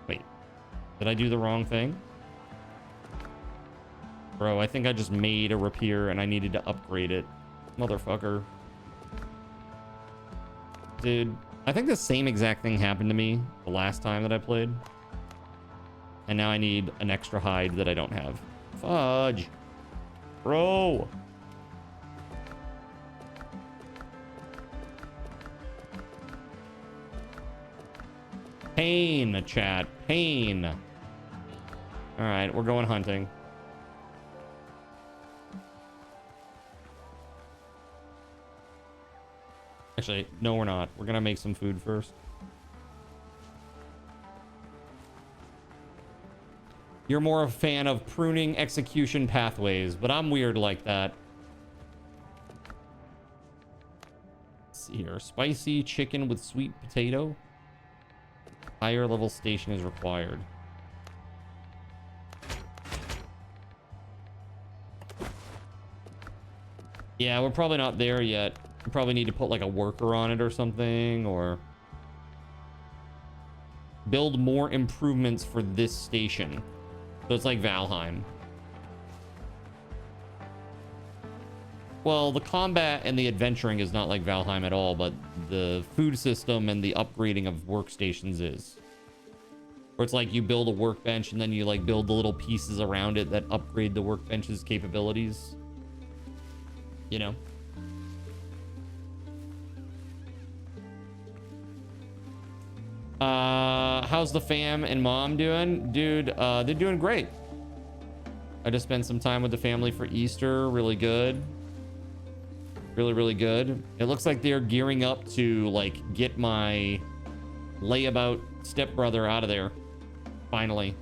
Wait. Did I do the wrong thing? Bro, I think I just made a rapier and I needed to upgrade it. Motherfucker. Dude, I think the same exact thing happened to me the last time that I played. And now I need an extra hide that I don't have. Fudge. Bro. Pain, chat. Pain. All right, we're going hunting. Actually, no, we're not. We're gonna make some food first. You're more a fan of pruning execution pathways, but I'm weird like that. Let's see here. Spicy chicken with sweet potato. Higher level station is required. Yeah, we're probably not there yet. We probably need to put like a worker on it or something, or build more improvements for this station. So it's like Valheim. Well, the combat and the adventuring is not like Valheim at all, but the food system and the upgrading of workstations is. Where it's like you build a workbench and then you like build the little pieces around it that upgrade the workbench's capabilities. You know? How's the fam and mom doing? Dude, they're doing great. I just spent some time with the family for Easter. Really good. Really, really good. It looks like they're gearing up to like get my layabout stepbrother out of there. Finally.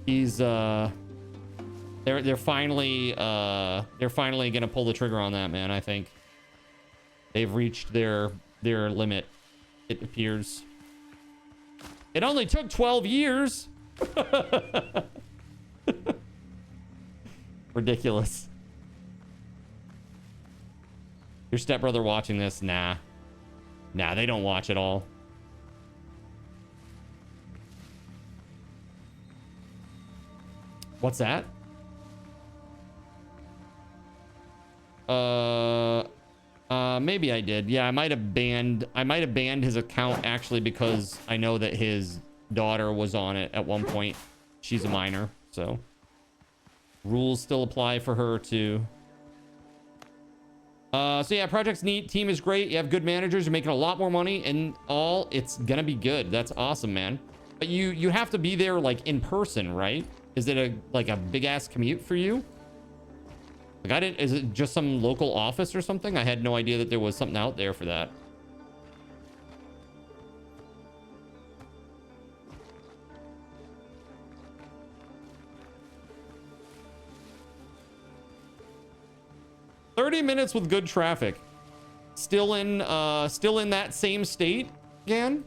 He's they're finally gonna pull the trigger on that, man. I think they've reached their limit, it appears. It only took 12 years. Ridiculous. Your stepbrother watching this? Nah, they don't watch at all. What's that? Maybe I did. Yeah, I might have banned his account actually, because I know that his daughter was on it at one point. She's a minor, so rules still apply for her too. So yeah, project's neat. Team is great. You have good managers. You're making a lot more money and all. It's gonna be good. That's awesome, man. But you have to be there like in person, right? Is it a big ass commute for you? Like is it just some local office or something? I had no idea that there was something out there for that. "30 minutes with good traffic." Still in that same state again?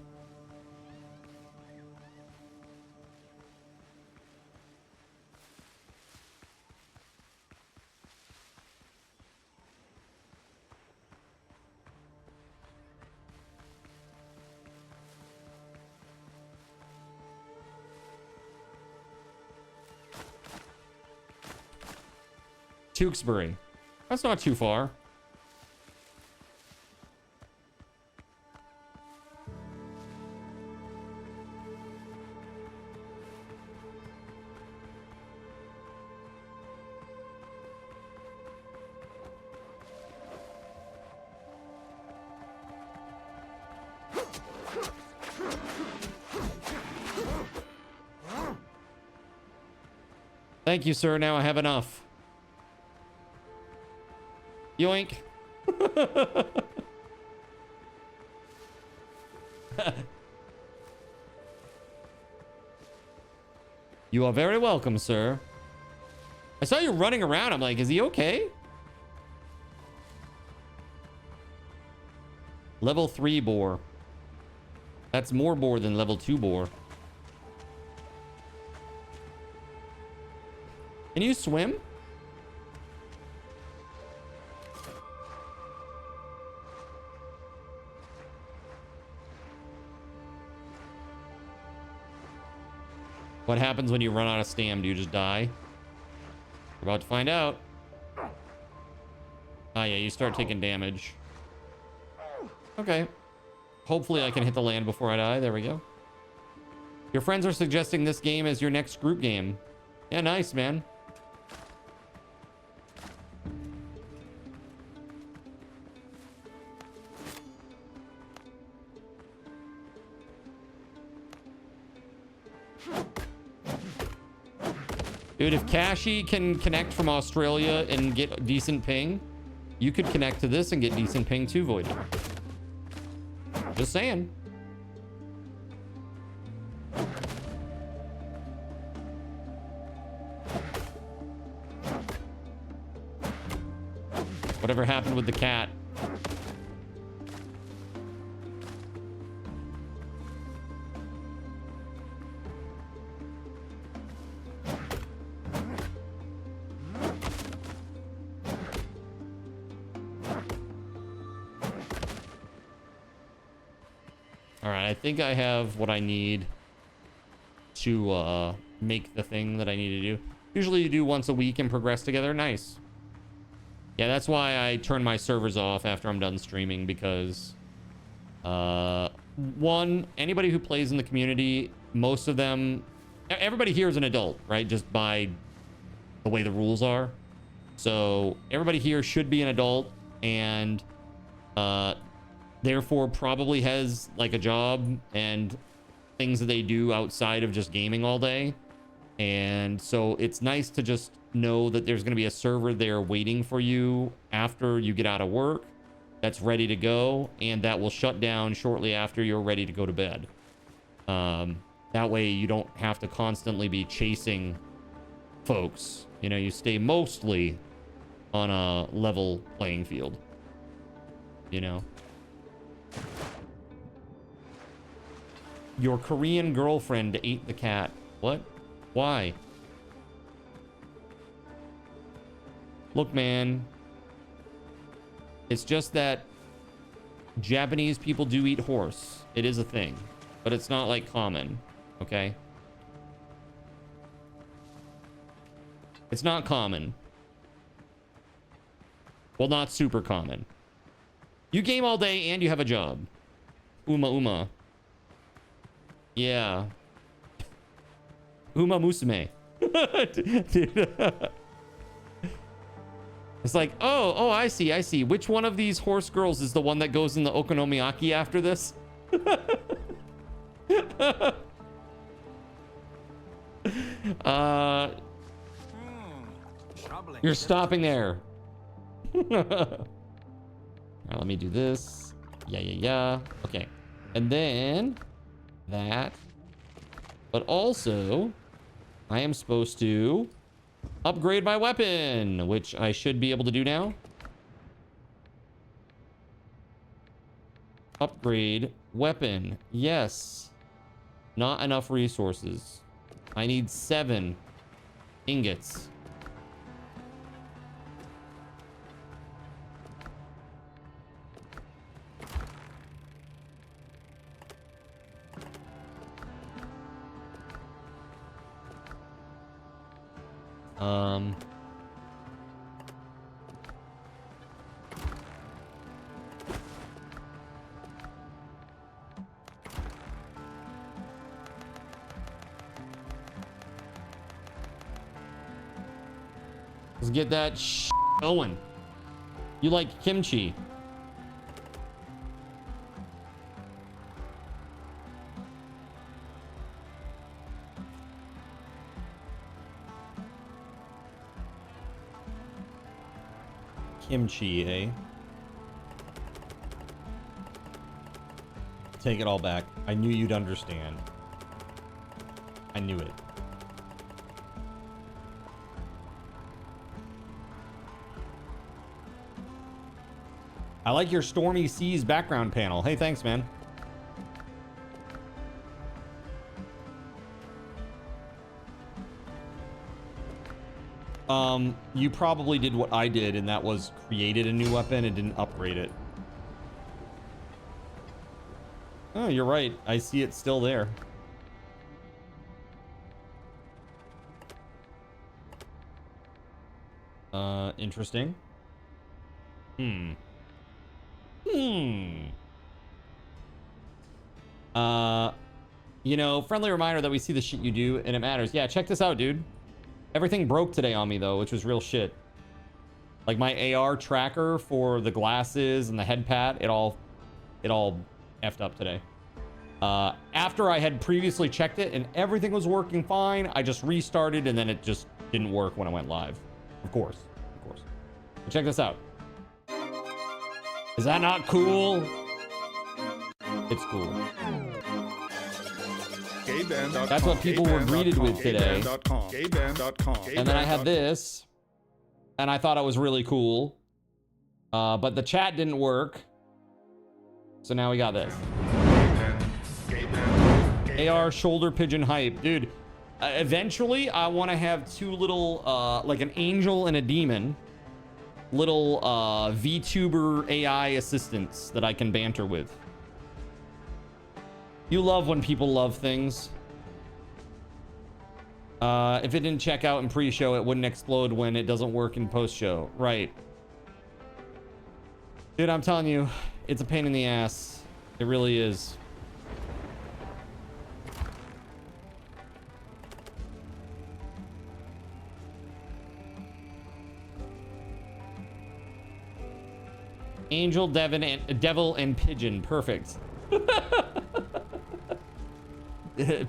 Tewksbury. That's not too far. Thank you, sir. Now I have enough. Yoink. You are very welcome, sir. I saw you running around. I'm like, is he okay? Level 3 boar. That's more boar than level 2 boar. Can you swim? What happens when you run out of stam? Do you just die? We're about to find out. Oh yeah, you start taking damage. Okay. Hopefully I can hit the land before I die. There we go. Your friends are suggesting this game as your next group game. Yeah, nice, man. Dude, if Kashi can connect from Australia and get decent ping, you could connect to this and get decent ping too, Voided. Just saying. Whatever happened with the cat? I think I have what I need to make the thing that I need to do. Usually you do once a week and progress together. Nice. Yeah, that's why I turn my servers off after I'm done streaming, because one, anybody who plays in the community, most of them, everybody here is an adult, right? Just by the way the rules are. So everybody here should be an adult, and therefore probably has like a job and things that they do outside of just gaming all day. And so it's nice to just know that there's going to be a server there waiting for you after you get out of work that's ready to go, and that will shut down shortly after you're ready to go to bed. That way you don't have to constantly be chasing folks. You know, you stay mostly on a level playing field, you know. Your Korean girlfriend ate the cat. What? Why? Look, man. It's just that Japanese people do eat horse. It is a thing. But it's not like common. Okay? It's not common. Well, not super common. You game all day and you have a job. Uma. Yeah. Uma Musume. Dude. It's like, oh, I see. Which one of these horse girls is the one that goes in the okonomiyaki after this? You're stopping there. All right, let me do this. Yeah. Okay. And then that. But also, I am supposed to upgrade my weapon, which I should be able to do now. Upgrade weapon. Yes. Not enough resources. I need 7 ingots. Let's get that going. You like kimchi? Kimchi, eh? Take it all back. I knew you'd understand. I knew it. I like your Stormy Seas background panel. Hey, thanks, man. You probably did what I did, and that was created a new weapon and didn't upgrade it. Oh, you're right. I see it still there. Interesting. You know, friendly reminder that we see the shit you do and it matters. Yeah, check this out, dude. Everything broke today on me though, which was real shit. Like my AR tracker for the glasses and the head pat, it all effed up today. After I had previously checked it and everything was working fine, I just restarted and then it just didn't work when I went live. Of course. But check this out. Is that not cool? It's cool. That's what people were greeted with today. And then I had this, and I thought it was really cool. But the chat didn't work. So now we got this. AR shoulder pigeon hype. Dude, eventually I want to have two little, like an angel and a demon. Little VTuber AI assistants that I can banter with. You love when people love things. If it didn't check out in pre-show, it wouldn't explode when it doesn't work in post-show. Right. Dude, I'm telling you, it's a pain in the ass. It really is. Angel, devil, and pigeon. Perfect.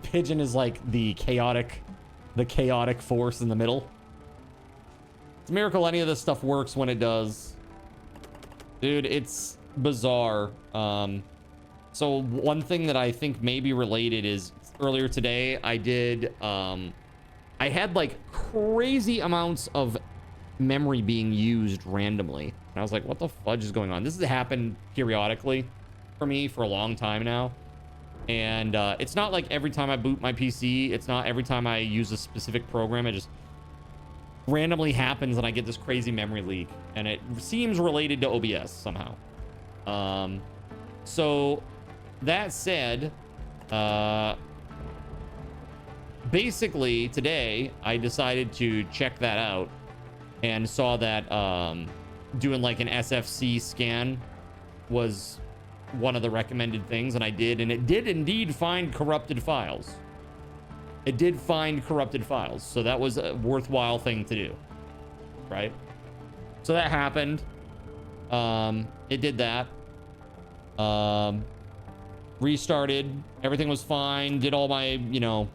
Pigeon is like the chaotic force in the middle. It's a miracle any of this stuff works when it does. Dude, it's bizarre. So one thing that I think may be related is earlier today I did I had like crazy amounts of memory being used randomly. And I was like, what the fudge is going on? This has happened periodically for me for a long time now. And it's not like every time I boot my PC, it's not every time I use a specific program, it just randomly happens and I get this crazy memory leak. And it seems related to OBS somehow. So that said, basically today I decided to check that out and saw that doing like an SFC scan was one of the recommended things, and I did, and it did indeed find corrupted files. It did find corrupted files, so that was a worthwhile thing to do, right? So that happened. It did that. Restarted. Everything was fine. Did all my, you know,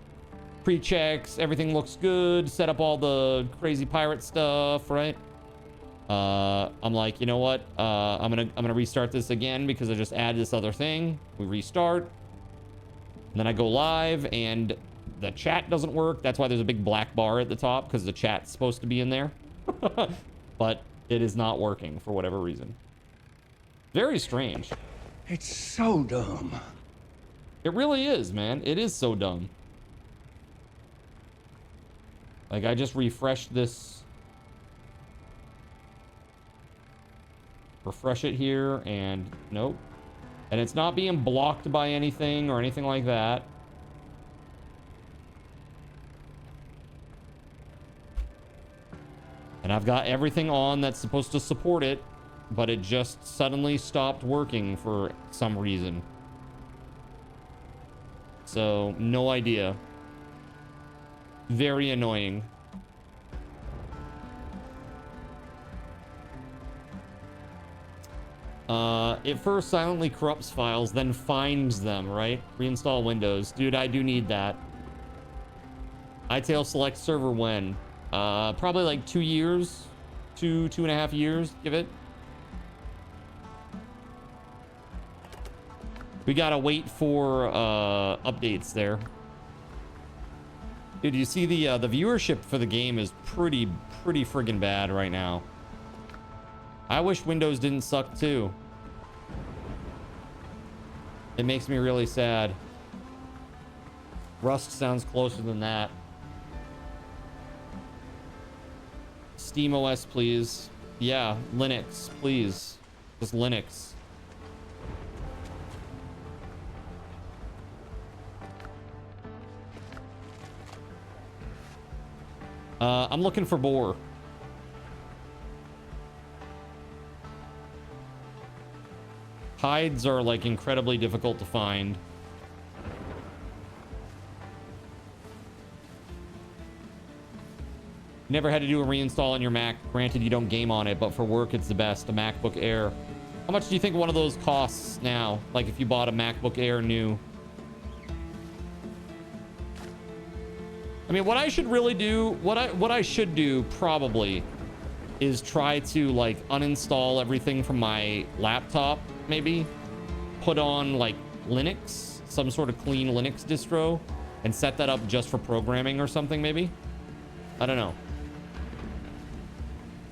pre-checks. Everything looks good. Set up all the crazy pirate stuff, right? I'm like, you know what? I'm gonna restart this again because I just added this other thing. We restart. And then I go live and the chat doesn't work. That's why there's a big black bar at the top, because the chat's supposed to be in there. But it is not working for whatever reason. Very strange. It's so dumb. It really is, man. It is so dumb. Like, I just refreshed this. Refresh it here, and nope. And it's not being blocked by anything or anything like that. And I've got everything on that's supposed to support it, but it just suddenly stopped working for some reason. So, no idea. Very annoying. It first silently corrupts files, then finds them, right? Reinstall Windows. Dude, I do need that. ITail select server when? Probably like 2 years. 2.5 years, give it. We gotta wait for updates there. Dude, you see the viewership for the game is pretty friggin' bad right now. I wish Windows didn't suck too. It makes me really sad. Rust sounds closer than that. SteamOS, please. Yeah, Linux, please. Just Linux. I'm looking for boar. Hides are like incredibly difficult to find. Never had to do a reinstall on your Mac. Granted, you don't game on it, but for work, it's the best. A MacBook Air. How much do you think one of those costs now? Like if you bought a MacBook Air new? I mean, what I should really do, what I should do probably is try to like uninstall everything from my laptop, maybe put on like Linux, some sort of clean Linux distro, and set that up just for programming or something, maybe. I don't know.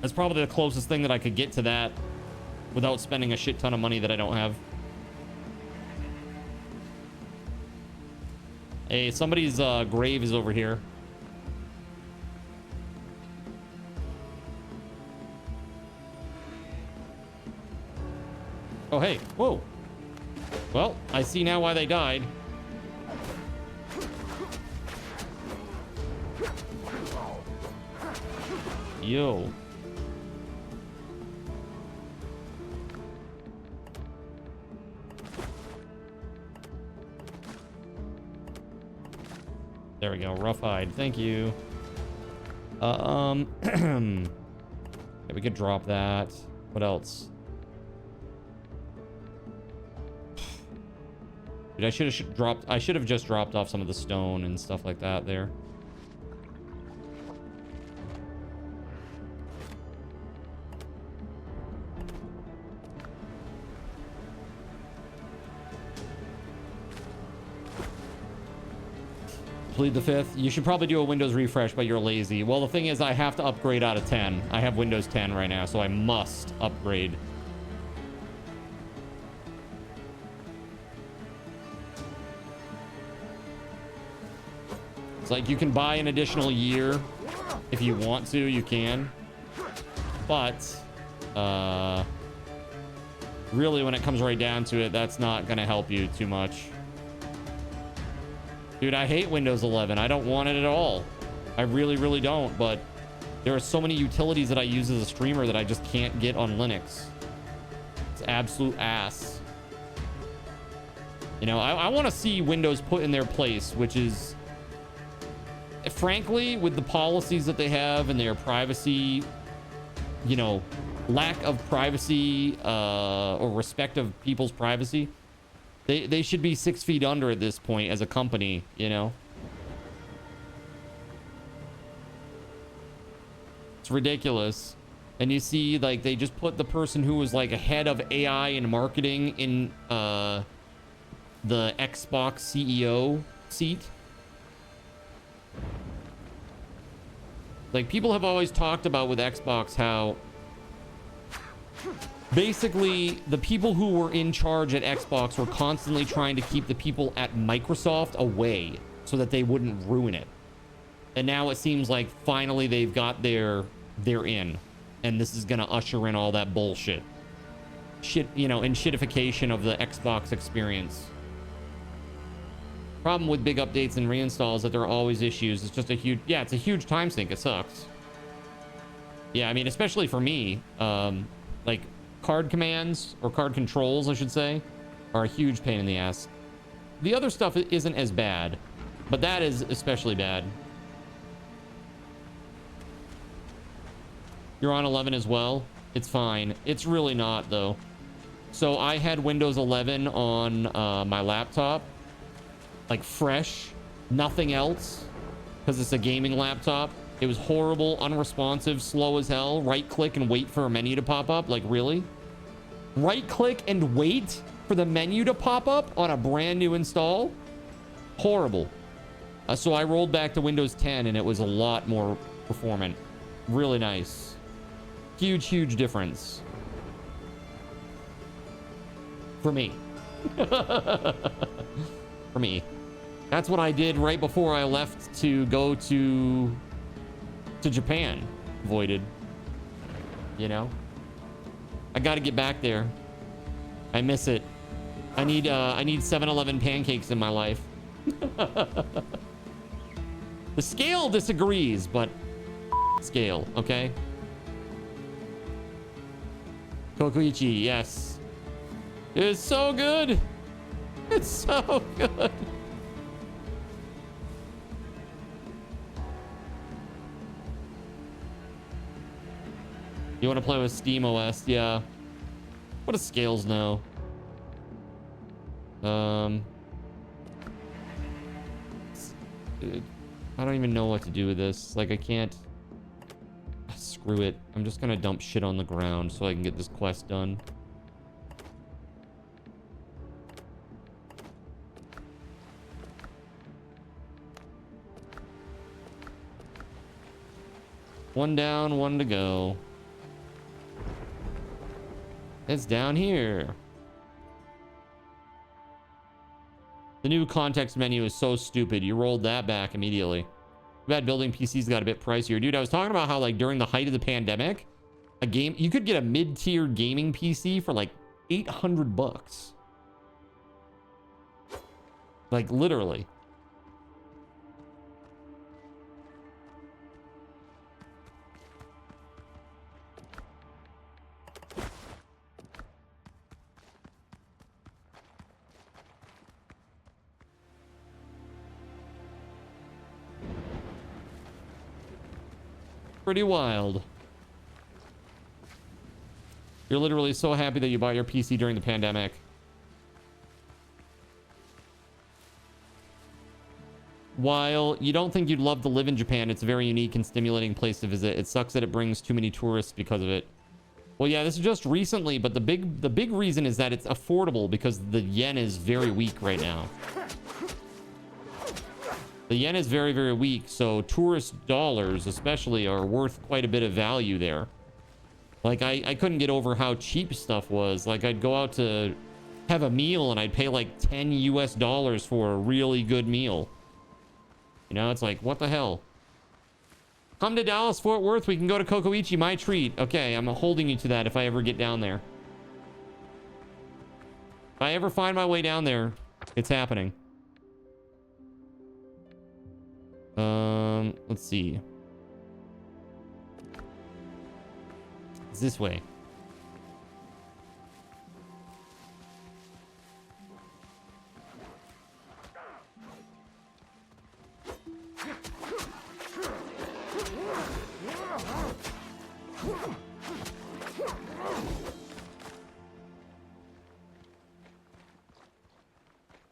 That's probably the closest thing that I could get to that without spending a shit ton of money that I don't have. Hey, somebody's grave is over here. Oh, hey. Whoa. Well, I see now why they died. Yo. There we go. Rough hide. Thank you. Yeah, we could drop that. What else? Dude, I should have just dropped off some of the stone and stuff like that there. Plead the fifth. You should probably do a Windows refresh, but you're lazy. Well, the thing is, I have to upgrade out of 10. I have Windows 10 right now, so I must upgrade. It's like you can buy an additional year if you want to, you can. But really, when it comes right down to it, that's not going to help you too much. Dude, I hate Windows 11. I don't want it at all. I really, really don't. But there are so many utilities that I use as a streamer that I just can't get on Linux. It's absolute ass. You know, I want to see Windows put in their place, which is, frankly, with the policies that they have and their privacy, you know, lack of privacy or respect of people's privacy, they should be 6 feet under at this point as a company, you know. It's ridiculous. And you see, like, they just put the person who was like a head of AI and marketing in the Xbox CEO seat. Like, people have always talked about with Xbox how basically the people who were in charge at Xbox were constantly trying to keep the people at Microsoft away so that they wouldn't ruin it. And now it seems like finally they've got they're in, and this is going to usher in all that bullshit. Shit, you know, and shitification of the Xbox experience. Problem with big updates and reinstalls that there are always issues. It's just a huge, yeah, it's a huge time sink. It sucks. Yeah, I mean, especially for me, like card commands or card controls, I should say, are a huge pain in the ass. The other stuff isn't as bad, but that is especially bad. You're on 11 as well. It's fine. It's really not, though. So I had Windows 11 on my laptop, like fresh, nothing else, because it's a gaming laptop. It was horrible, unresponsive, slow as hell. Right click and wait for a menu to pop up. Like, really? Right click and wait for the menu to pop up on a brand new install? Horrible. So I rolled back to Windows 10 and it was a lot more performant. Really nice. Huge, huge difference. For me. For me. That's what I did right before I left to go to Japan. Voided. You know? I gotta get back there. I miss it. I need 7-Eleven pancakes in my life. The scale disagrees, but scale, okay? Kokuichi, yes. It's so good. It's so good. You want to play with SteamOS? Yeah. What do scales know? Dude, I don't even know what to do with this. Like, I can't. Screw it. I'm just gonna dump shit on the ground so I can get this quest done. One down, one to go. It's down here. The new context menu is so stupid. You rolled that back immediately. Too bad building PCs got a bit pricier. Dude, I was talking about how, like, during the height of the pandemic, you could get a mid-tier gaming PC for like 800 bucks. Like, literally. Pretty wild. You're literally so happy that you bought your PC during the pandemic. While you don't think you'd love to live in Japan, it's a very unique and stimulating place to visit. It sucks that it brings too many tourists because of it. Well, yeah, this is just recently, but the big reason is that it's affordable because the yen is very weak right now. The yen is very, very weak, so tourist dollars especially are worth quite a bit of value there. Like, I couldn't get over how cheap stuff was. Like, I'd go out to have a meal and I'd pay like $10 US for a really good meal. You know, it's like, what the hell? Come to Dallas, Fort Worth. We can go to Kokoichi, my treat. Okay, I'm holding you to that if I ever get down there. If I ever find my way down there, it's happening. Let's see. It's this way.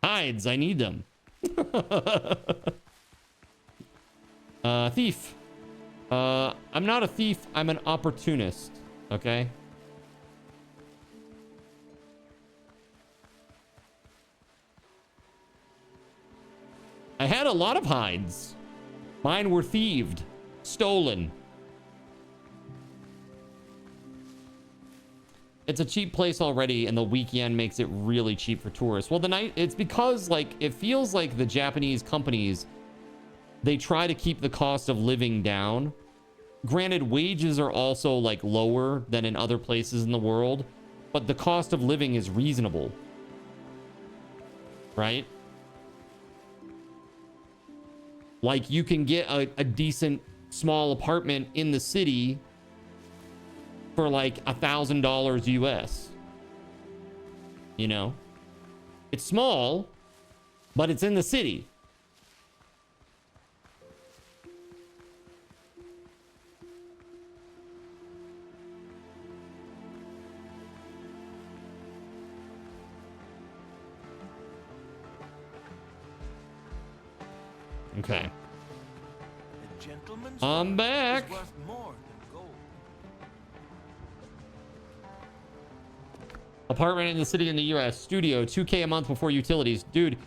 Hides, I need them. Thief. I'm not a thief, I'm an opportunist. Okay? I had a lot of hides. Mine were thieved. Stolen. It's a cheap place already, and the weak yen makes it really cheap for tourists. Well, it's because, like, it feels like the Japanese companies, they try to keep the cost of living down. Granted, wages are also, like, lower than in other places in the world, but the cost of living is reasonable. Right? Like, you can get a decent small apartment in the city for like $1,000 US. You know? It's small, but it's in the city. Okay. I'm back. Apartment in the city in the US. Studio, $2K a month before utilities. Dude,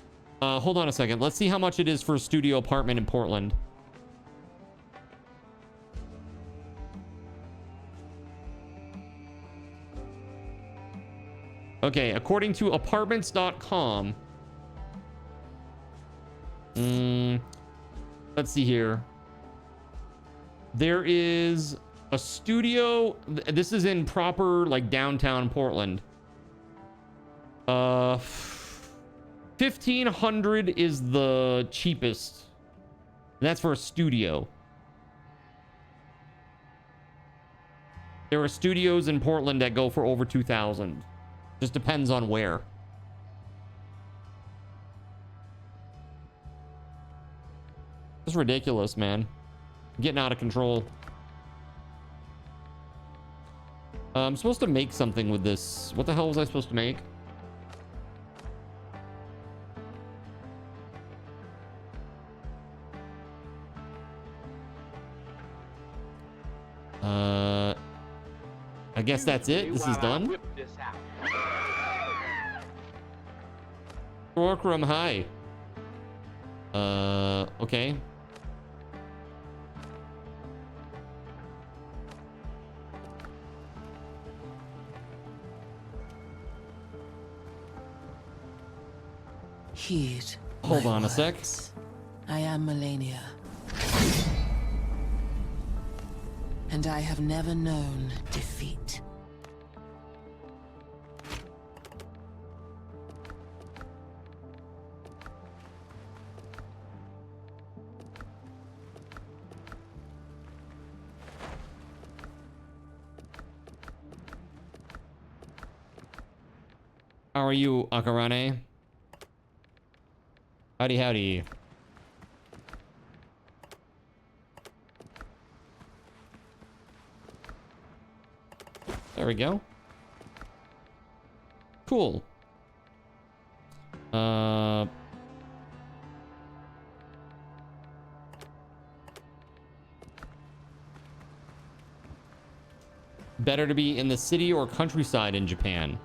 hold on a second. Let's see how much it is for a studio apartment in Portland. Okay, according to apartments.com. Let's see here. There is a studio. This is in proper, like, downtown Portland. 1,500 is the cheapest. That's for a studio. There are studios in Portland that go for over 2,000. Just depends on where. It's ridiculous, man. Getting out of control. I'm supposed to make something with this. What the hell was I supposed to make? I guess that's it. This is done. Orkram, hi. Okay. Heed. Hold on a sec. I am Melania. And I have never known defeat. How are you, Akeranai? Howdy, howdy. There we go. Cool. Better to be in the city or countryside in Japan?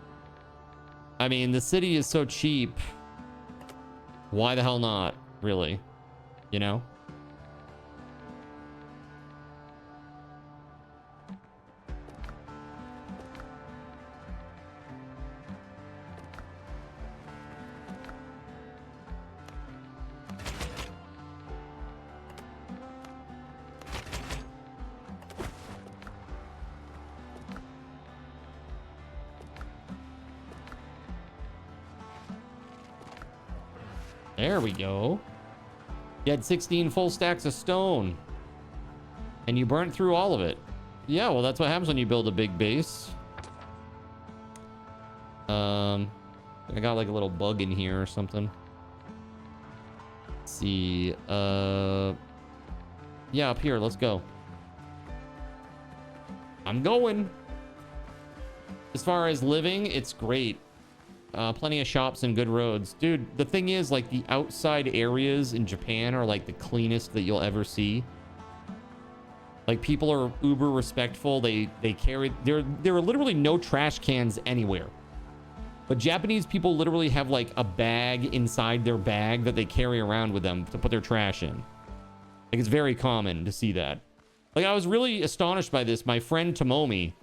I mean, the city is so cheap. Why the hell not, really? You know? There we go. You had 16 full stacks of stone. And you burnt through all of it. Yeah, well, that's what happens when you build a big base. I got like a little bug in here or something. Let's see. Yeah, up here. Let's go. I'm going. As far as living, it's great. Plenty of shops and good roads. Dude, the thing is, like, the outside areas in Japan are like the cleanest that you'll ever see. Like, people are uber respectful. They carry, there are literally no trash cans anywhere. But Japanese people literally have like a bag inside their bag that they carry around with them to put their trash in. Like, it's very common to see that. Like, I was really astonished by this. My friend Tomomi,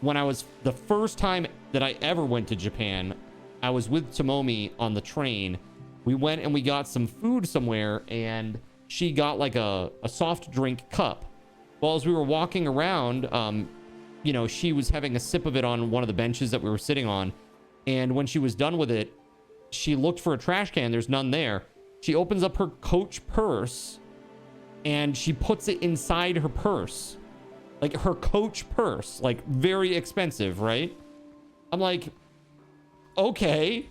when I was, the first time that I ever went to Japan, I was with Tomomi on the train. We went and we got some food somewhere, and she got like a soft drink cup. Well, as we were walking around, you know, she was having a sip of it on one of the benches that we were sitting on. And when she was done with it, she looked for a trash can. There's none there. She opens up her coach purse and she puts it inside her purse. Like, her coach purse, like, very expensive, right? I'm like, okay,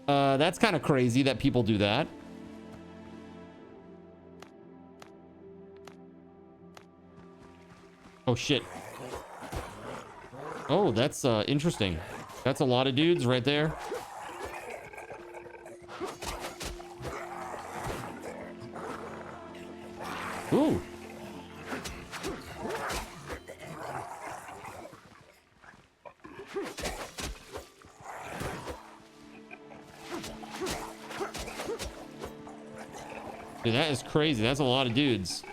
that's kind of crazy that people do that. Oh shit. Oh, that's interesting. That's a lot of dudes right there. Ooh. Dude, that is crazy. That's a lot of dudes.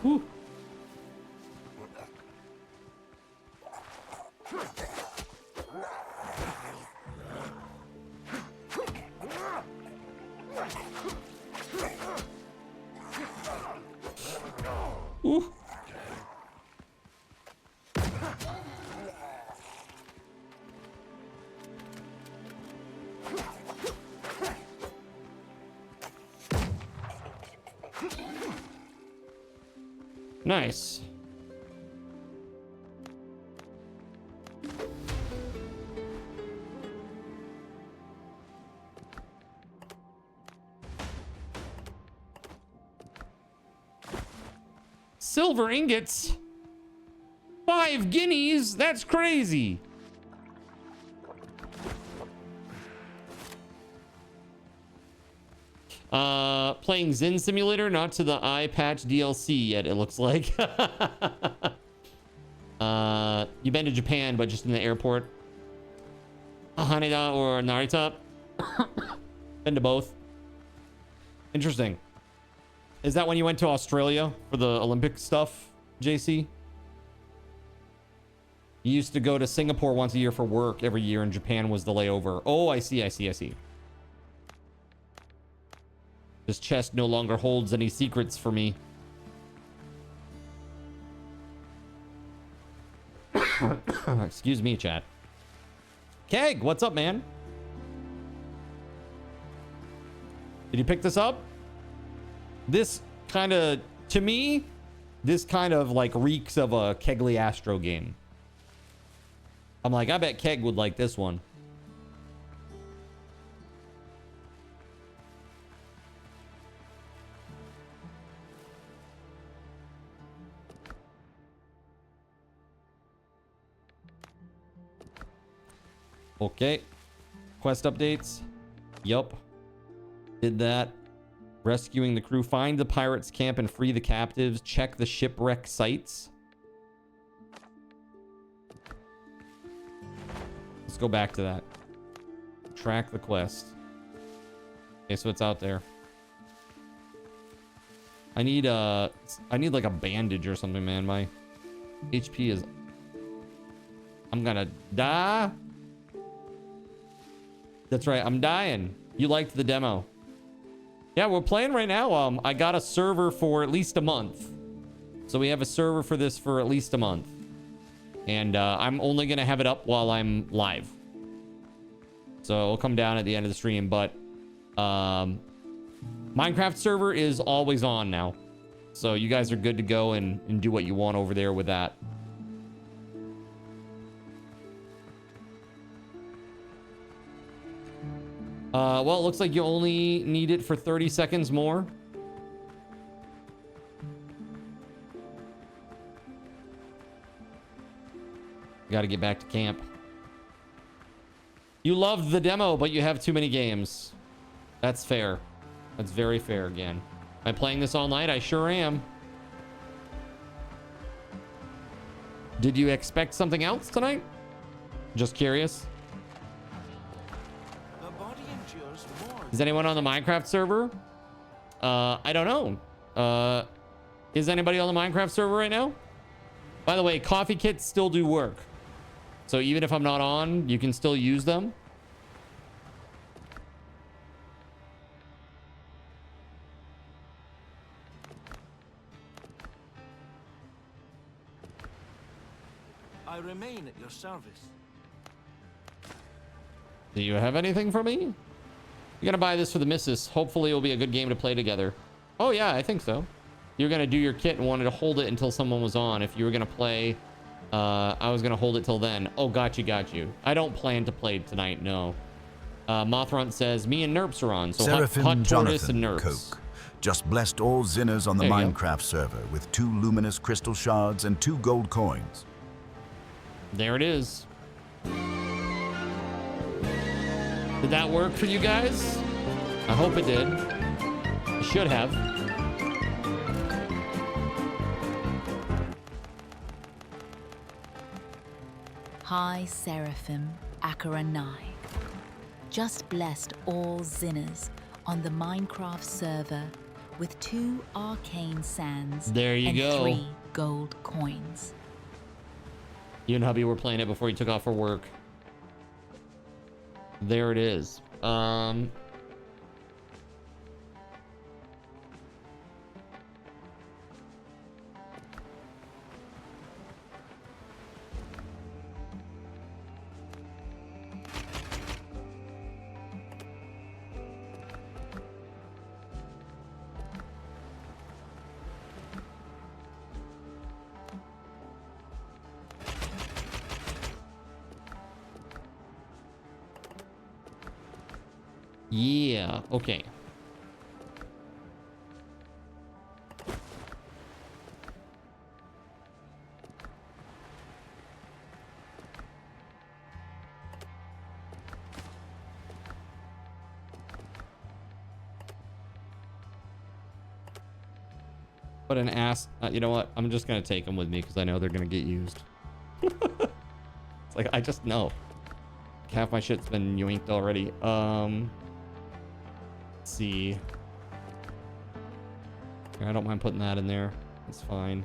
Whew. Ooh. Nice. Silver ingots? 5 guineas? That's crazy. Playing Zen Simulator, not to the eye patch DLC yet, it looks like. You've been to Japan, but just in the airport. Haneda or Narita. Been to both. Interesting. Is that when you went to Australia for the Olympic stuff, JC? You used to go to Singapore once a year for work every year, and Japan was the layover. Oh, I see. This chest no longer holds any secrets for me. Excuse me, chat. Keg, what's up, man? Did you pick this up? This kind of, to me, this kind of like reeks of a Kegly Astro game. I'm like, I bet Keg would like this one. Okay. Quest updates. Yup. Did that. Rescuing the crew. Find the pirates' camp and free the captives. Check the shipwreck sites. Let's go back to that. Track the quest. Okay, so it's out there. I need like a bandage or something, man. My HP is... I'm gonna die. That's right, I'm dying. You liked the demo. Yeah, we're playing right now. I got a server for at least a month. So we have a server for this for at least a month. And I'm only going to have it up while I'm live. So it'll come down at the end of the stream. But Minecraft server is always on now. So you guys are good to go and do what you want over there with that. Well, it looks like you only need it for 30 seconds more. Got to get back to camp. You loved the demo, but you have too many games. That's fair. That's very fair again. Am I playing this all night? I sure am. Did you expect something else tonight? Just curious. Is anyone on the Minecraft server? I don't know. Is anybody on the Minecraft server right now? By the way, coffee kits still do work. So even if I'm not on, you can still use them. I remain at your service. Do you have anything for me? You're gonna buy this for the missus. Hopefully it'll be a good game to play together. Oh yeah, I think so. You're gonna do your kit and wanted to hold it until someone was on. If you were gonna play, I was gonna hold it till then. Oh, got you. I don't plan to play tonight, no. Mothrunt says, me and Nerps are on. So Seraphim hot Tortoise and Jonathan Nerps. Coke just blessed all Zinners on the Minecraft server with 2 luminous crystal shards and 2 gold coins. There it is. Did that work for you guys? I hope it did. It should have. Hi, Seraphim, Akeranai. Just blessed all Zinners on the Minecraft server with 2 arcane sands There you and go. 3 gold coins. You and hubby were playing it before you took off for work. There it is. Yeah, okay. What an ass. You know what? I'm just going to take them with me because I know they're going to get used. It's like, I just know. Half my shit's been yoinked already. Let's see. I don't mind putting that in there. It's fine.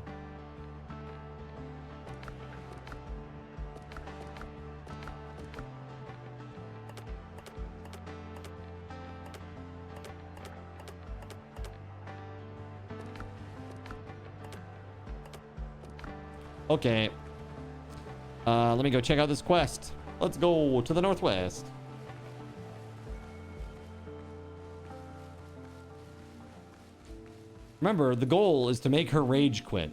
Okay. Let me go check out this quest. Let's go to the northwest. Remember, the goal is to make her rage quit.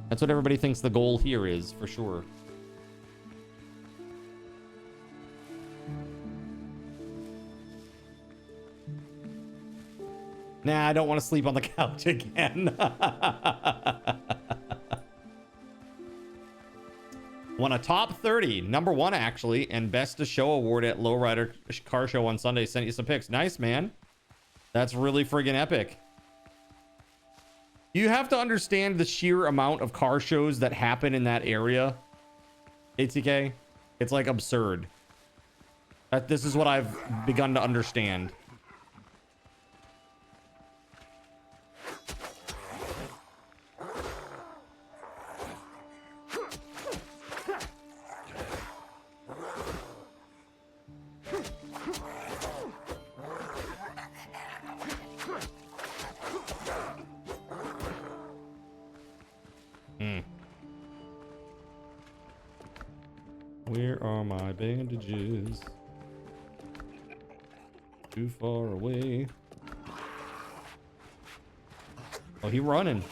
That's what everybody thinks the goal here is, for sure. Nah, I don't want to sleep on the couch again. Won a top 30, number 1 actually, and best of show award at Lowrider Car Show on Sunday. Sent you some pics. Nice, man. That's really friggin' epic. You have to understand the sheer amount of car shows that happen in that area. ATK, it's like absurd. This is what I've begun to understand. Where are my bandages? Too far away. Oh, he running.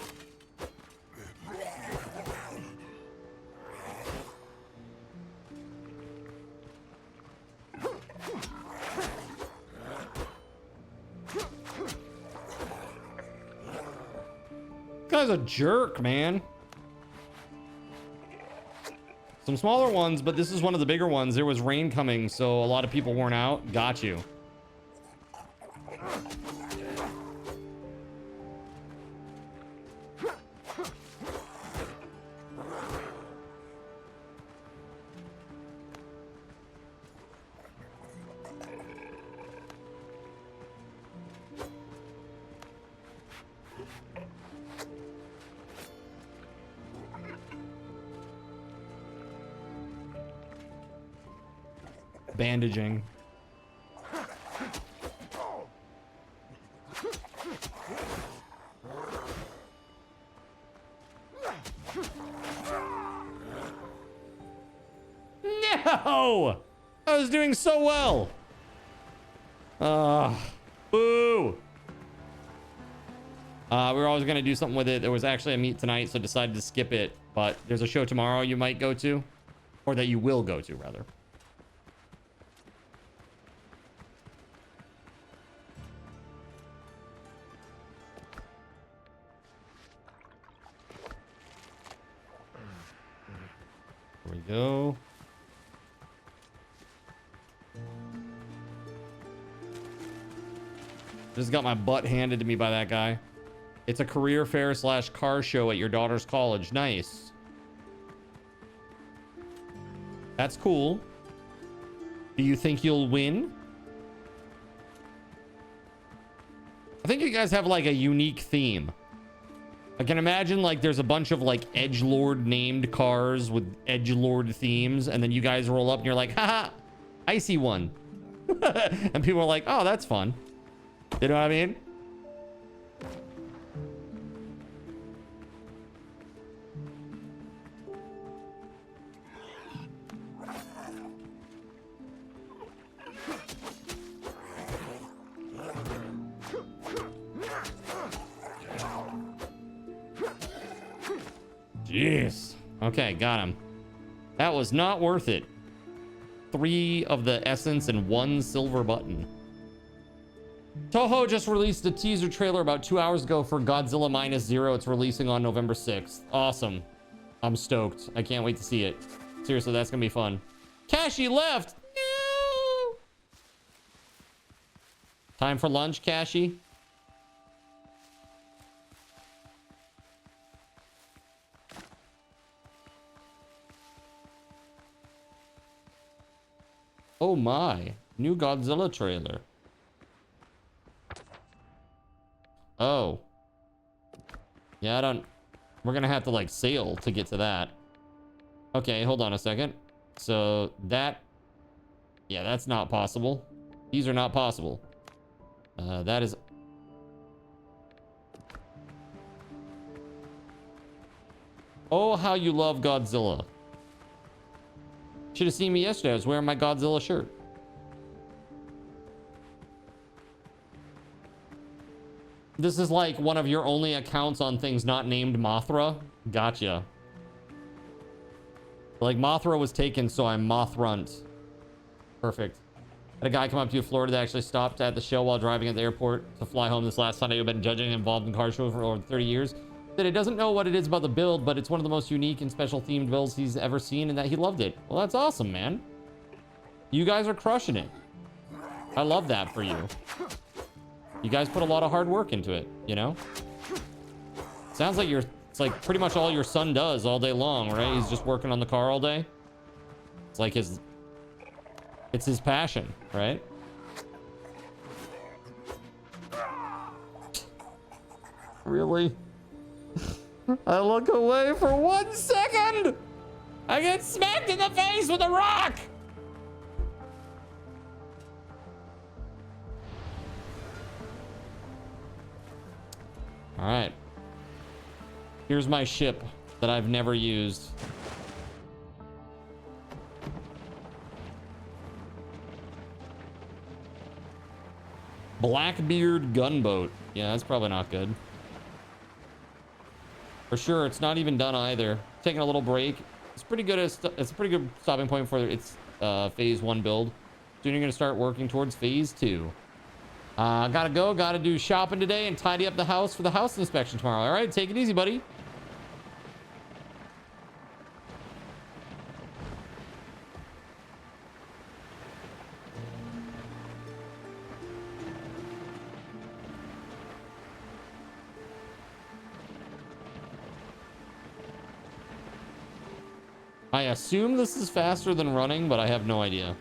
Guy's a jerk, man. Some smaller ones, but this is one of the bigger ones. There was rain coming, so a lot of people weren't out. Got you. Bandaging. No! I was doing so well. Boo. We were always going to do something with it. There was actually a meet tonight, so decided to skip it. But there's a show tomorrow you might go to, or that you will go to, rather. There we go. Just got my butt handed to me by that guy. It's a career fair / car show at your daughter's college. Nice. That's cool. Do you think you'll win? I think you guys have like a unique theme. I can imagine like there's a bunch of like edgelord named cars with edgelord themes, and then you guys roll up and you're like, haha, I see one. And people are like, oh, that's fun. You know what I mean? Jeez. Okay, got him. That was not worth it. 3 of the essence and 1 silver button. Toho just released a teaser trailer about 2 hours ago for Godzilla Minus Zero. It's releasing on November 6th. Awesome. I'm stoked. I can't wait to see it. Seriously, that's gonna be fun. Kashi left! No! Time for lunch, Kashi? Oh my, new Godzilla trailer. Oh. Yeah, we're gonna have to like sail to get to that. Okay, hold on a second. So yeah, that's not possible. These are not possible. That is... Oh, how you love Godzilla. Should have seen me yesterday. I was wearing my Godzilla shirt. This is like one of your only accounts on things not named Mothra. Gotcha. Like Mothra was taken, so I'm Mothrunt. Perfect. Had a guy come up to Florida that actually stopped at the show while driving at the airport to fly home this last Sunday. Who've been judging and involved in car shows for over 30 years. That it doesn't know what it is about the build, but it's one of the most unique and special themed builds he's ever seen, and that he loved it. Well, that's awesome, man. You guys are crushing it. I love that for you. You guys put a lot of hard work into it, you know? Sounds like it's like pretty much all your son does all day long, right? He's just working on the car all day. It's like it's his passion, right? Really? I look away for 1 second. I get smacked in the face with a rock. All right. Here's my ship that I've never used. Blackbeard gunboat. Yeah, that's probably not good. For sure, it's not even done either. Taking a little break. It's pretty good. It's a pretty good stopping point for its phase 1 build. Soon you're gonna start working towards phase 2. Gotta go. Gotta do shopping today and tidy up the house for the house inspection tomorrow. All right, take it easy, buddy. I assume this is faster than running, but I have no idea.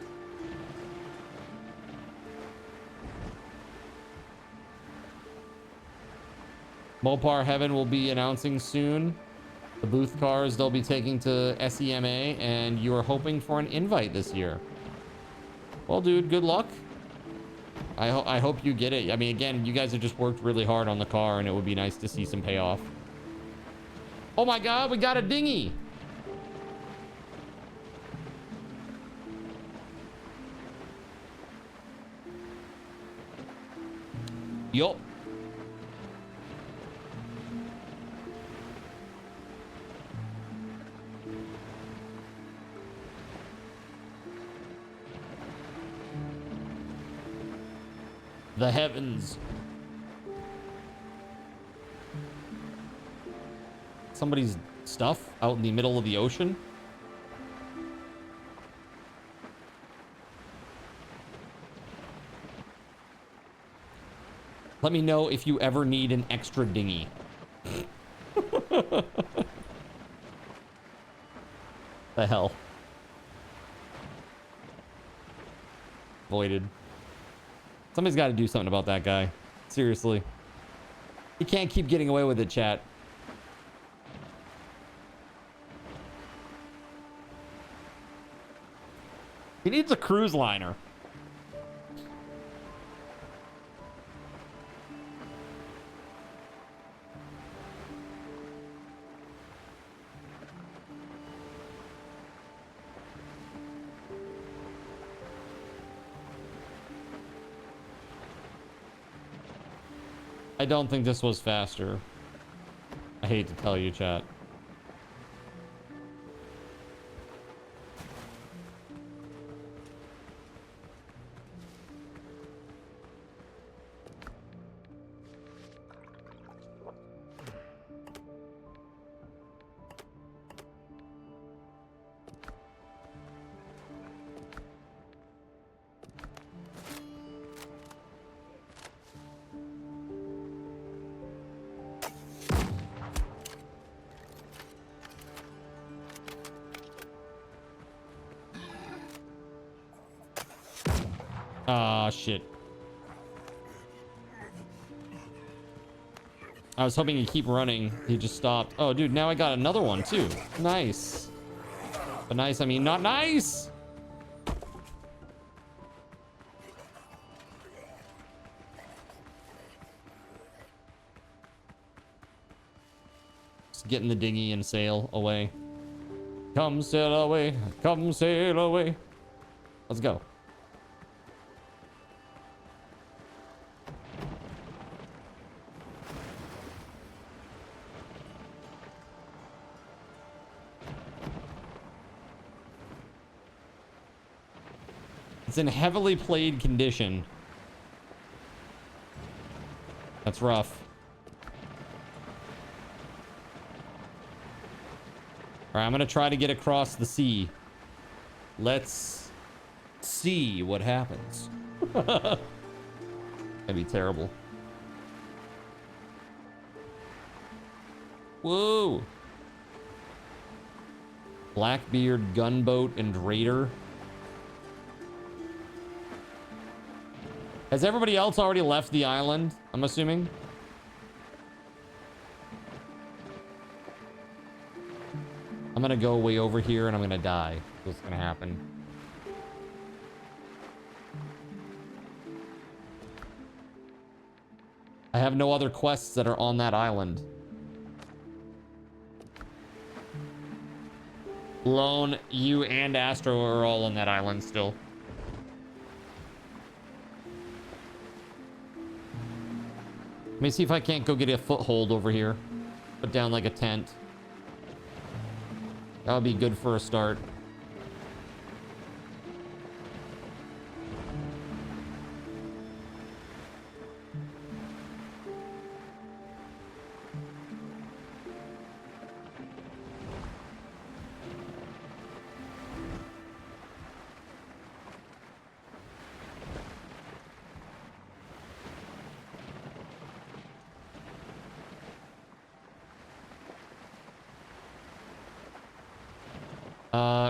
Mopar Heaven will be announcing soon the booth cars they'll be taking to SEMA, and you are hoping for an invite this year. Well, dude, good luck. I hope you get it. I mean, again, you guys have just worked really hard on the car, and it would be nice to see some payoff. Oh my God, we got a dinghy. Yup. The heavens. Somebody's stuff out in the middle of the ocean. Let me know if you ever need an extra dinghy. The hell? Voided. Somebody's got to do something about that guy. Seriously. He can't keep getting away with it, chat. He needs a cruise liner. I don't think this was faster. I hate to tell you, chat. Ah, shit. I was hoping he'd keep running. He just stopped. Oh, dude, now I got another one, too. Nice. But nice, I mean not nice! Just getting the dinghy and sail away. Come sail away. Come sail away. Let's go. It's in heavily played condition. That's rough. All right, I'm gonna try to get across the sea. Let's see what happens. That'd be terrible. Whoa. Blackbeard, gunboat, and raider. Has everybody else already left the island? I'm assuming. I'm gonna go way over here and I'm gonna die. What's gonna happen? I have no other quests that are on that island. Lone, you and Astro are all on that island still. Let me see if I can't go get a foothold over here. Put down like a tent. That would be good for a start.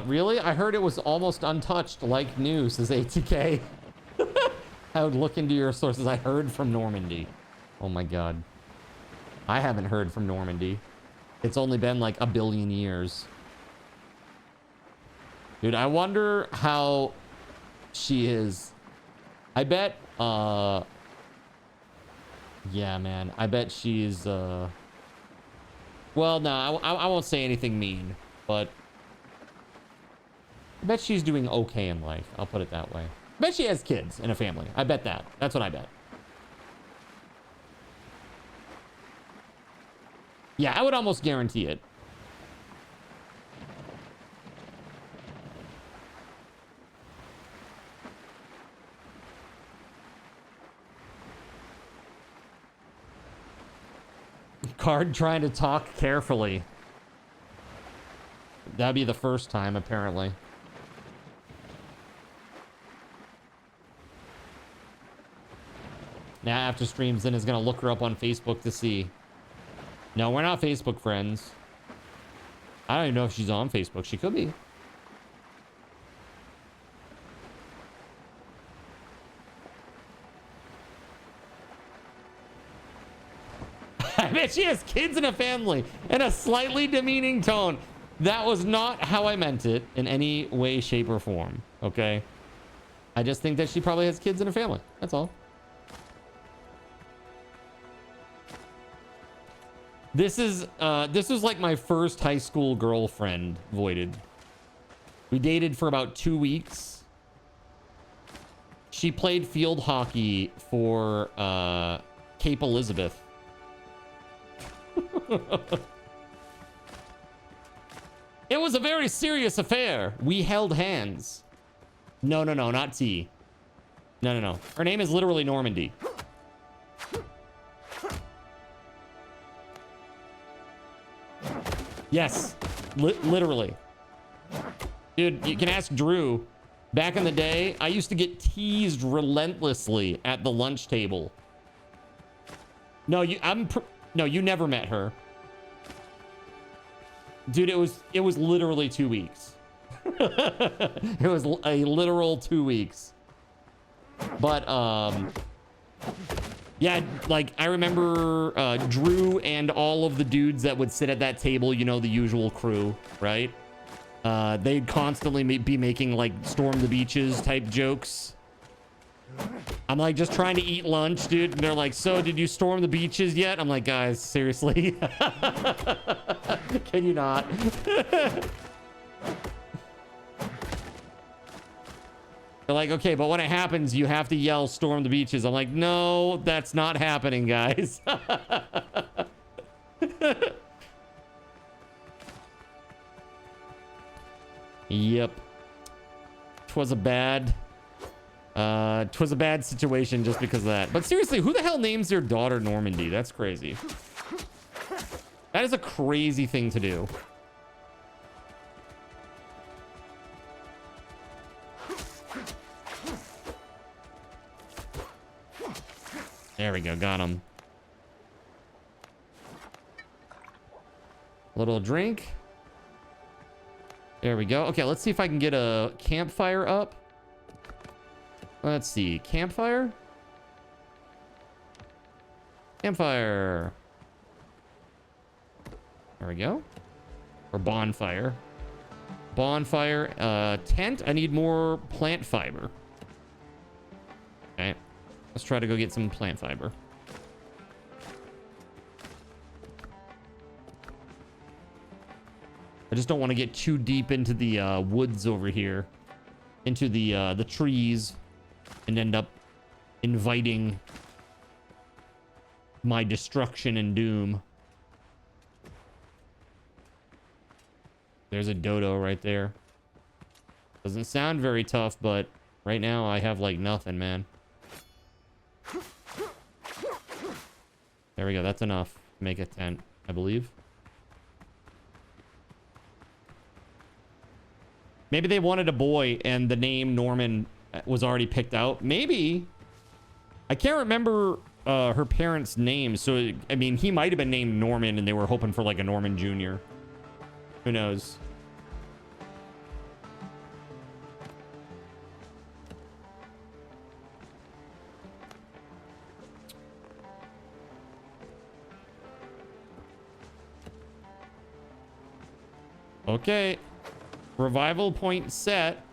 Really? I heard it was almost untouched, like new, says ATK. I would look into your sources. I heard from Normandy. Oh my god. I haven't heard from Normandy. It's only been like a billion years. Dude, I wonder how she is. I bet, yeah, man. I bet she's, well, no, I won't say anything mean, but I bet she's doing okay in life. I'll put it that way. I bet she has kids and a family. I bet that. That's what I bet. Yeah, I would almost guarantee it. Card trying to talk carefully. That'd be the first time, apparently. Now, after streams, then is gonna look her up on Facebook to see. No, we're not Facebook friends. I don't even know if she's on Facebook. She could be. I bet she has kids and a family in a slightly demeaning tone. That was not how I meant it in any way, shape, or form. Okay? I just think that she probably has kids and a family. That's all. This was like my first high school girlfriend, Voided. We dated for about 2 weeks. She played field hockey for Cape Elizabeth. It was a very serious affair. We held hands. No, not T. No. Her name is literally Normandy. Yes, literally. Dude, you can ask Drew. Back in the day, I used to get teased relentlessly at the lunch table. No, you never met her. Dude, it was literally 2 weeks. It was a literal 2 weeks. But yeah, like I remember Drew and all of the dudes that would sit at that table, you know, the usual crew, right? They'd constantly be making like storm the beaches type jokes. I'm like, just trying to eat lunch, dude. And they're like, so did you storm the beaches yet? I'm like, guys, seriously? Can you not? They're like, okay, but when it happens, you have to yell, storm the beaches. I'm like, no, that's not happening, guys. Yep. 'Twas a bad situation just because of that. But seriously, who the hell names their daughter Normandy? That's crazy. That is a crazy thing to do. There we go, got him. Little drink. There we go. Okay, let's see if I can get a campfire up. Let's see, campfire? Campfire. There we go. Or bonfire. Bonfire, tent. I need more plant fiber. Okay. Let's try to go get some plant fiber. I just don't want to get too deep into the woods over here, into the trees, and end up inviting my destruction and doom. There's a dodo right there. Doesn't sound very tough, but right now I have like nothing, man. There we go. That's enough to make a tent, I believe. Maybe they wanted a boy and the name Norman was already picked out. Maybe. I can't remember her parents' names. So, I mean, he might have been named Norman and they were hoping for like a Norman Jr. Who knows? Okay. Revival point set.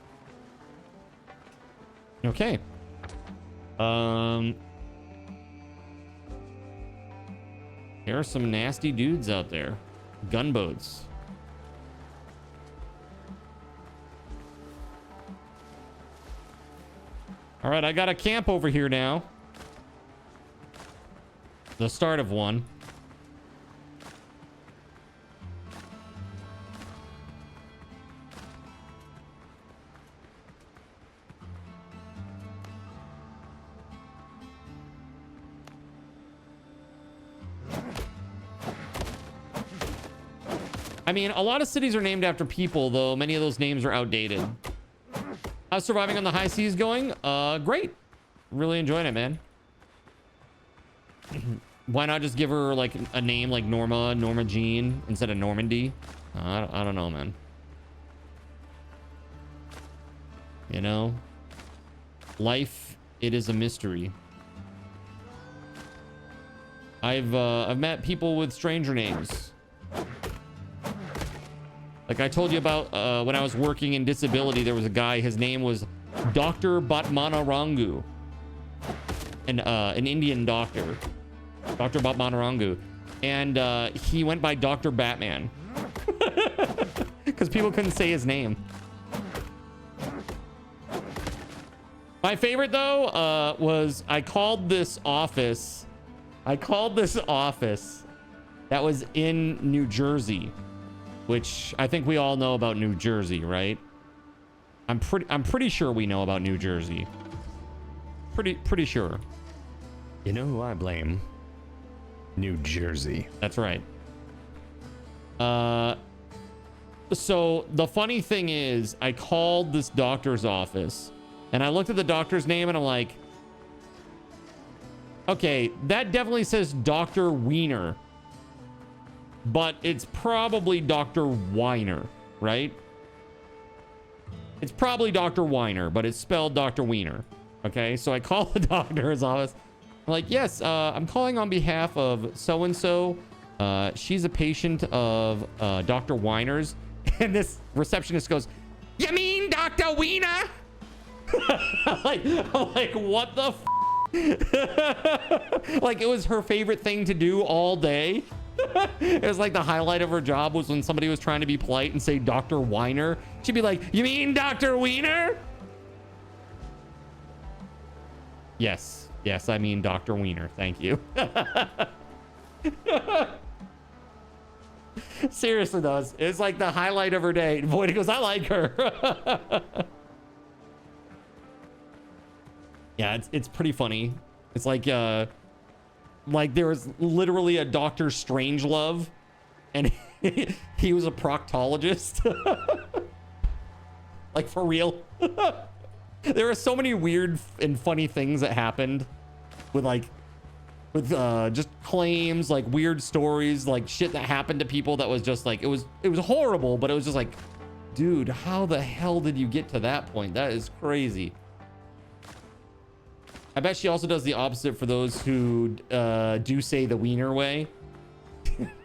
Okay. There are some nasty dudes out there. Gunboats. All right, I got a camp over here now. The start of one. I mean, a lot of cities are named after people, though many of those names are outdated. How's surviving on the high seas going? Great. Really enjoying it, man. Why not just give her like a name like Norma Jean instead of Normandy? I don't know, man. You know, life, it is a mystery. I've met people with stranger names. Like I told you about when I was working in disability, there was a guy, his name was Dr. Batmanarangu. An Indian doctor. Dr. Batmanarangu. And he went by Dr. Batman. Because people couldn't say his name. My favorite, though, was I called this office that was in New Jersey. Which I think we all know about New Jersey, right? I'm pretty sure we know about New Jersey. Pretty sure. You know who I blame? New Jersey. That's right. So the funny thing is, I called this doctor's office and I looked at the doctor's name and I'm like, okay, that definitely says Dr. Wiener. But it's probably Dr. Weiner, right? It's probably Dr. Weiner, but it's spelled Dr. Wiener. Okay, so I call the doctor's office. I'm like, yes, I'm calling on behalf of so-and-so. She's a patient of Dr. Weiner's. And this receptionist goes, you mean Dr. Wiener? I'm like, what the f? Like, it was her favorite thing to do all day. It was like the highlight of her job was when somebody was trying to be polite and say Dr. Weiner. She'd be like, you mean Dr. Wiener? Yes, I mean Dr. Wiener. Thank you. Seriously, does. It's like the highlight of her day. Void goes, I like her. Yeah, it's pretty funny. It's like there was literally a Dr. Strangelove, and he was a proctologist. Like, for real. There are so many weird and funny things that happened with just claims, like weird stories, like shit that happened to people that was just like, it was horrible, but it was just like, dude, how the hell did you get to that point? That is crazy. I bet she also does the opposite for those who do say the Wiener way.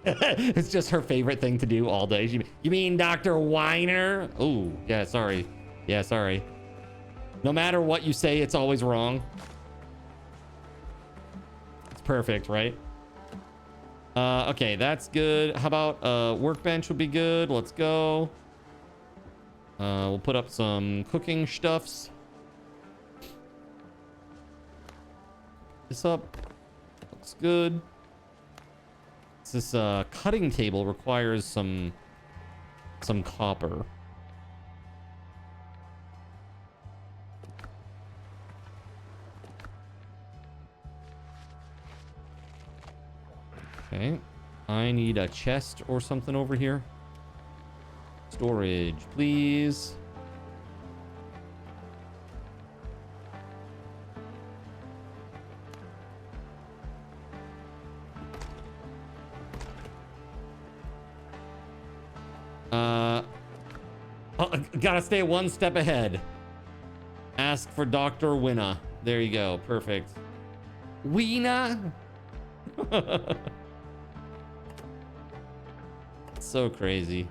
It's just her favorite thing to do all day. You mean Dr. Weiner? Oh, yeah, sorry. Yeah, sorry. No matter what you say, it's always wrong. It's perfect, right? Okay, that's good. How about workbench would be good. Let's go. We'll put up some cooking stuffs. This up. Looks good. This cutting table requires some copper. Okay, I need a chest or something over here. Storage, please. Gotta stay one step ahead. Ask for Dr. Winna. There you go. Perfect. Weena. So crazy.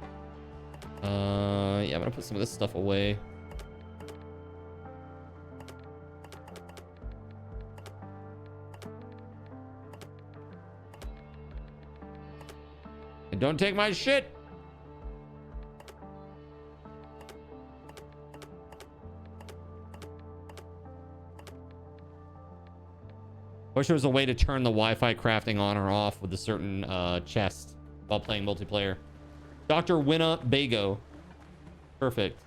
Yeah, I'm gonna put some of this stuff away. And don't take my shit. Wish there was a way to turn the Wi-Fi crafting on or off with a certain chest while playing multiplayer. Dr. Winna Bago. Perfect.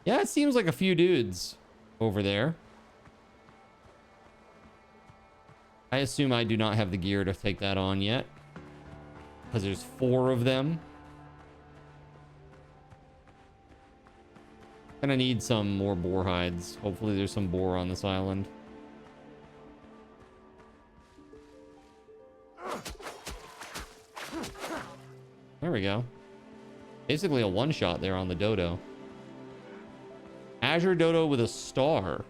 Yeah, it seems like a few dudes over there. I assume I do not have the gear to take that on yet, because there's 4 of them. Gonna need some more boar hides. Hopefully there's some boar on this island. There we go. Basically a one-shot there on the dodo. Azure dodo with a star.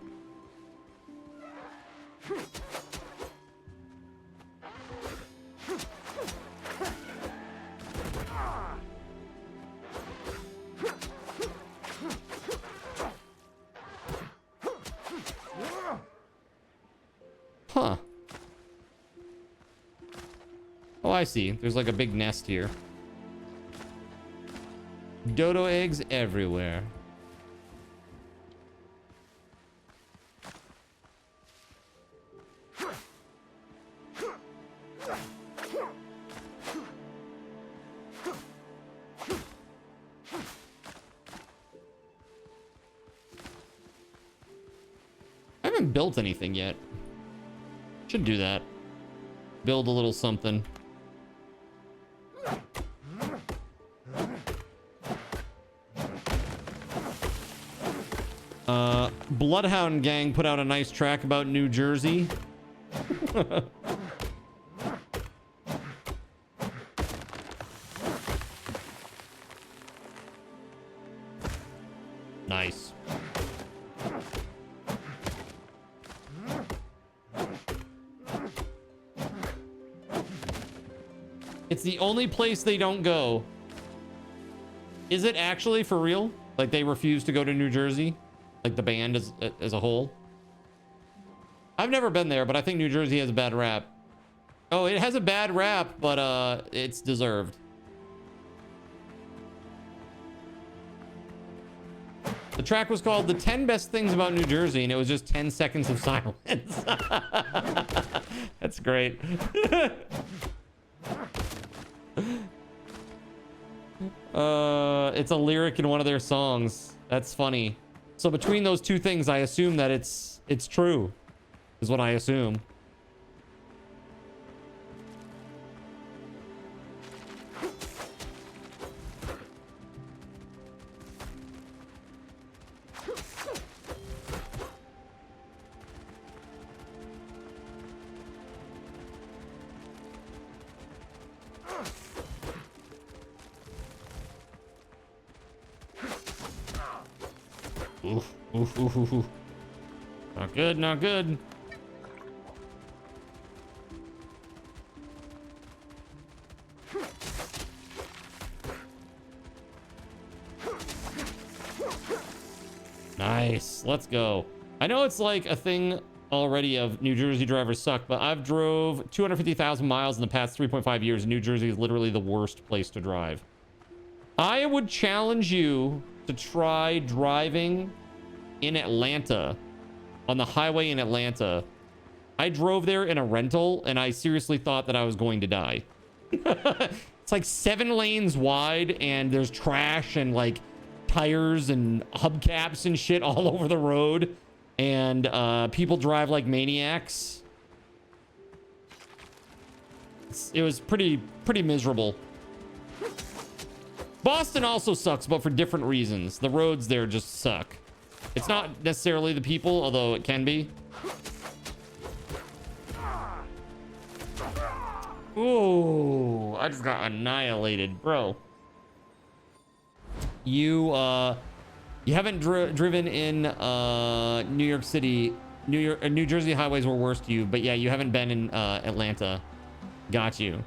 Huh. Oh, I see. There's like a big nest here. Dodo eggs everywhere. I haven't built anything yet. Should do that. Build a little something. Bloodhound Gang put out a nice track about New Jersey. Nice. It's the only place they don't go. Is it actually for real? Like they refuse to go to New Jersey? Like the band as a whole? I've never been there, but I think New Jersey has a bad rap. Oh, it has a bad rap, but it's deserved. The track was called The 10 Best Things About New Jersey, and it was just 10 seconds of silence. That's great. It's a lyric in one of their songs. That's funny. So between those two things, I assume that it's true, is what I assume. Oof, oof, oof, oof, oof. Not good, not good. Nice, let's go. I know it's like a thing already of New Jersey drivers suck, but I've drove 250,000 miles in the past 3.5 years. New Jersey is literally the worst place to drive. I would challenge you to try driving in Atlanta, on the highway in Atlanta. I drove there in a rental and I seriously thought that I was going to die. It's like 7 lanes wide and there's trash and like tires and hubcaps and shit all over the road, and people drive like maniacs. It was pretty miserable. Boston also sucks, but for different reasons. The roads there just suck. It's not necessarily the people, although it can be. Ooh, I just got annihilated, bro. You haven't driven in New York City. New Jersey highways were worse to you, but yeah, you haven't been in Atlanta. Got you.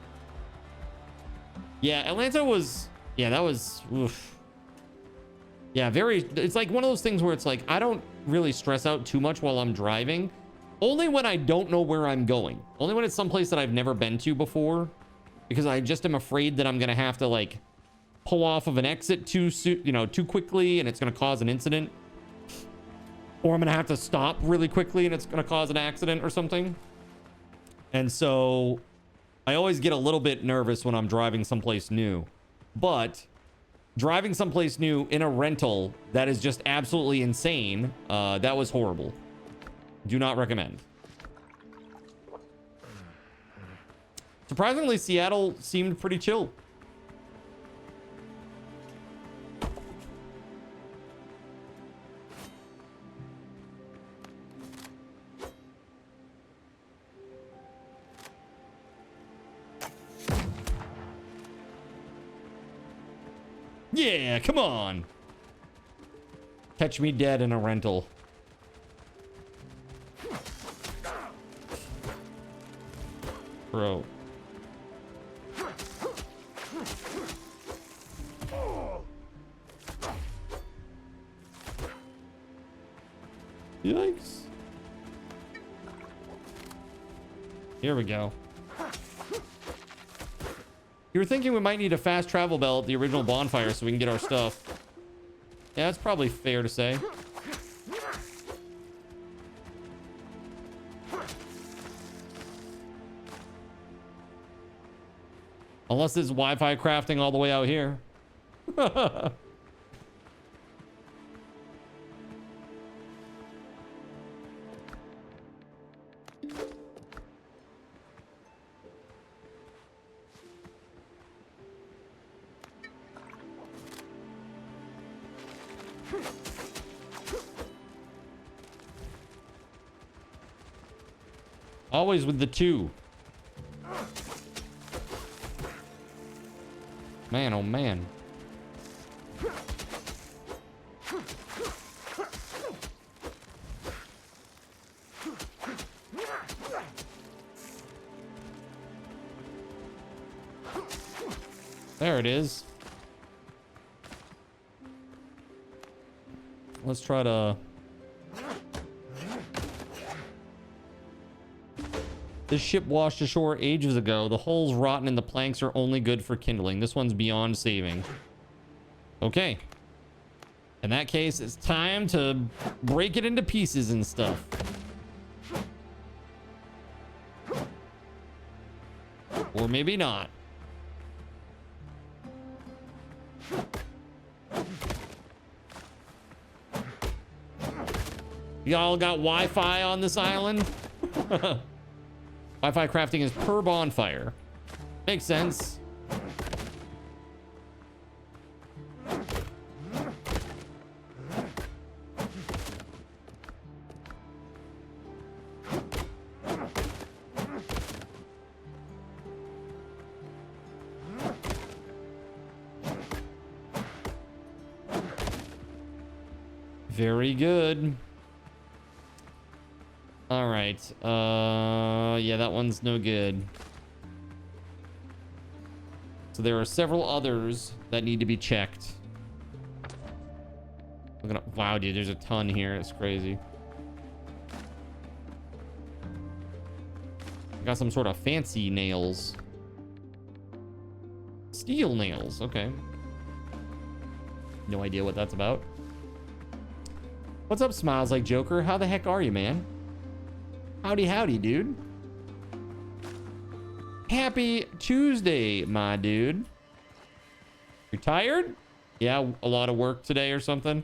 Yeah, Atlanta was... Yeah, that was... Oof. Yeah, it's like one of those things where it's like, I don't really stress out too much while I'm driving. Only when I don't know where I'm going. Only when it's someplace that I've never been to before. Because I just am afraid that I'm going to have to, like, pull off of an exit too quickly, and it's going to cause an incident. Or I'm going to have to stop really quickly, and it's going to cause an accident or something. And so I always get a little bit nervous when I'm driving someplace new. But driving someplace new in a rental that is just absolutely insane, that was horrible. Do not recommend. Surprisingly, Seattle seemed pretty chill. Yeah, come on. Catch me dead in a rental. Bro. Yikes. Here we go. You were thinking we might need a fast travel bell at the original bonfire so we can get our stuff. Yeah, that's probably fair to say. Unless there's Wi-Fi crafting all the way out here. Always with the 2. Man, oh man. There it is. Let's try to... This ship washed ashore ages ago. The holes rotten and the planks are only good for kindling. This one's beyond saving. Okay. In that case, it's time to break it into pieces and stuff. Or maybe not. Y'all got Wi-Fi on this island? Wi-Fi crafting is per bonfire. Makes sense. Very good. All right. Yeah, that one's no good. So there are several others that need to be checked. Look at, wow, dude, there's a ton here. It's crazy. Got some sort of fancy nails. Steel nails. Okay. No idea what that's about. What's up, Smiles Like Joker? How the heck are you, man? Howdy, howdy, dude. Happy Tuesday, my dude. You tired? Yeah, a lot of work today or something?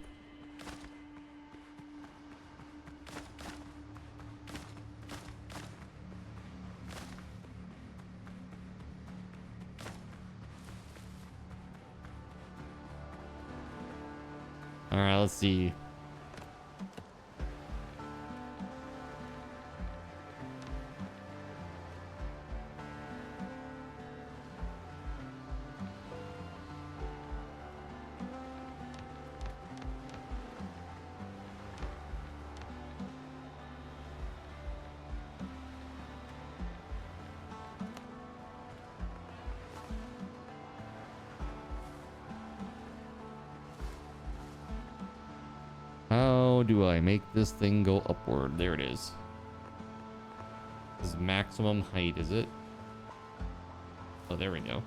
All right, let's see. How do I make this thing go upward? There it is. This is maximum height, is it? Oh, there we go.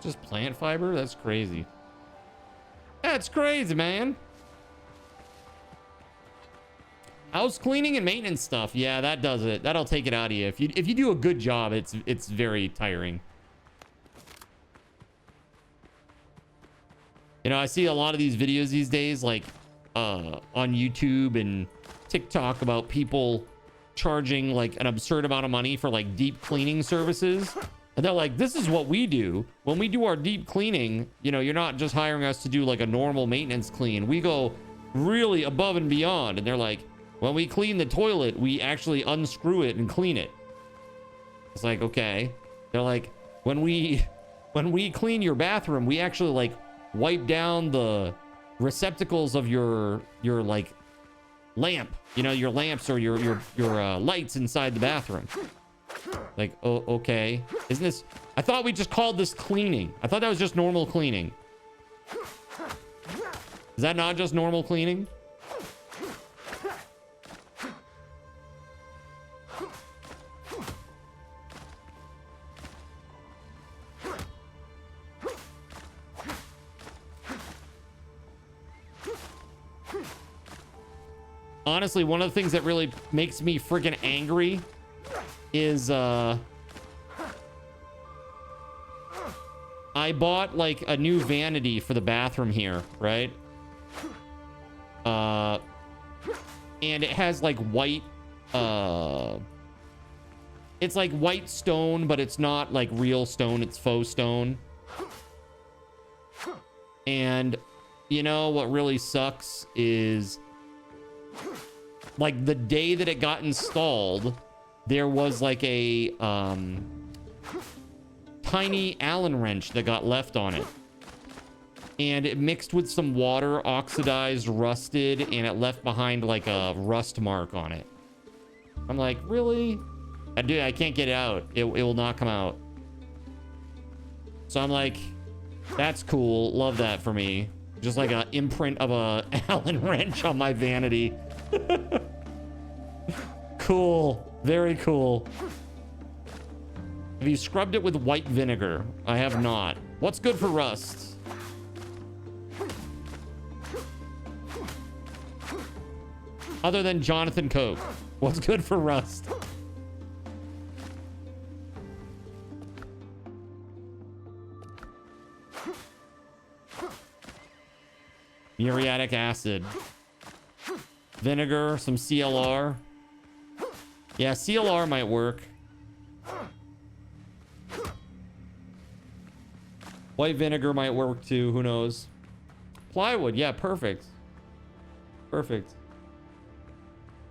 Just plant fiber? That's crazy. That's crazy, man. House cleaning and maintenance stuff. Yeah, that does it. That'll take it out of you. If you do a good job, it's very tiring. You know, I see a lot of these videos these days, like on YouTube and TikTok, about people charging like an absurd amount of money for like deep cleaning services. And they're like, this is what we do. When we do our deep cleaning, you know, you're not just hiring us to do like a normal maintenance clean. We go really above and beyond. And they're like, when we clean the toilet, we actually unscrew it and clean it. It's like, okay. They're like, when we clean your bathroom, we actually like wipe down the receptacles of your like lamp, you know, your lamps or your lights inside the bathroom. Like, oh, okay. Isn't this... I thought we just called this cleaning. I thought that was just normal cleaning. Is that not just normal cleaning? Honestly, one of the things that really makes me freaking angry is I bought like a new vanity for the bathroom here, right? And it has like white it's like white stone, but it's not like real stone, it's faux stone. And you know what really sucks is like the day that it got installed, there was like a tiny Allen wrench that got left on it. And it mixed with some water, oxidized, rusted, and it left behind like a rust mark on it. I'm like, really? Dude, I can't get it out. It will not come out. So I'm like, that's cool. Love that for me. Just like an imprint of a Allen wrench on my vanity. Cool. Very cool. Have you scrubbed it with white vinegar? I have not. What's good for rust? Other than Jonathan Coke. What's good for rust? Muriatic acid. Vinegar, some CLR. Yeah, CLR might work. White vinegar might work too, who knows? Plywood, yeah, perfect. Perfect.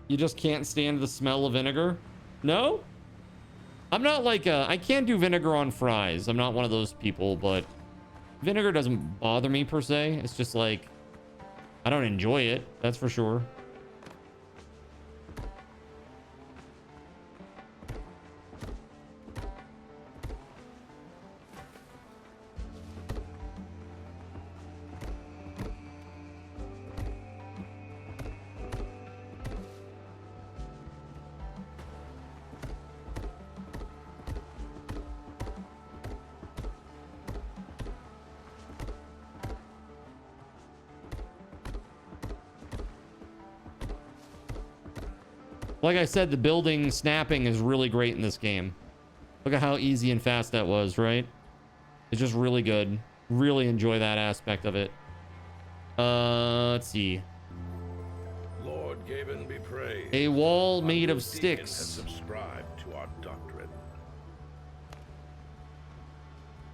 You just can't stand the smell of vinegar? No? I'm not like I can't do vinegar on fries. I'm not one of those people, but vinegar doesn't bother me per se. It's just like, I don't enjoy it, that's for sure. Like I said, the building snapping is really great in this game. Look at how easy and fast that was, right? It's just really good. Really enjoy that aspect of it. Let's see. Lord GabeN be praised. A wall made of Has sticks. subscribed to our doctrine.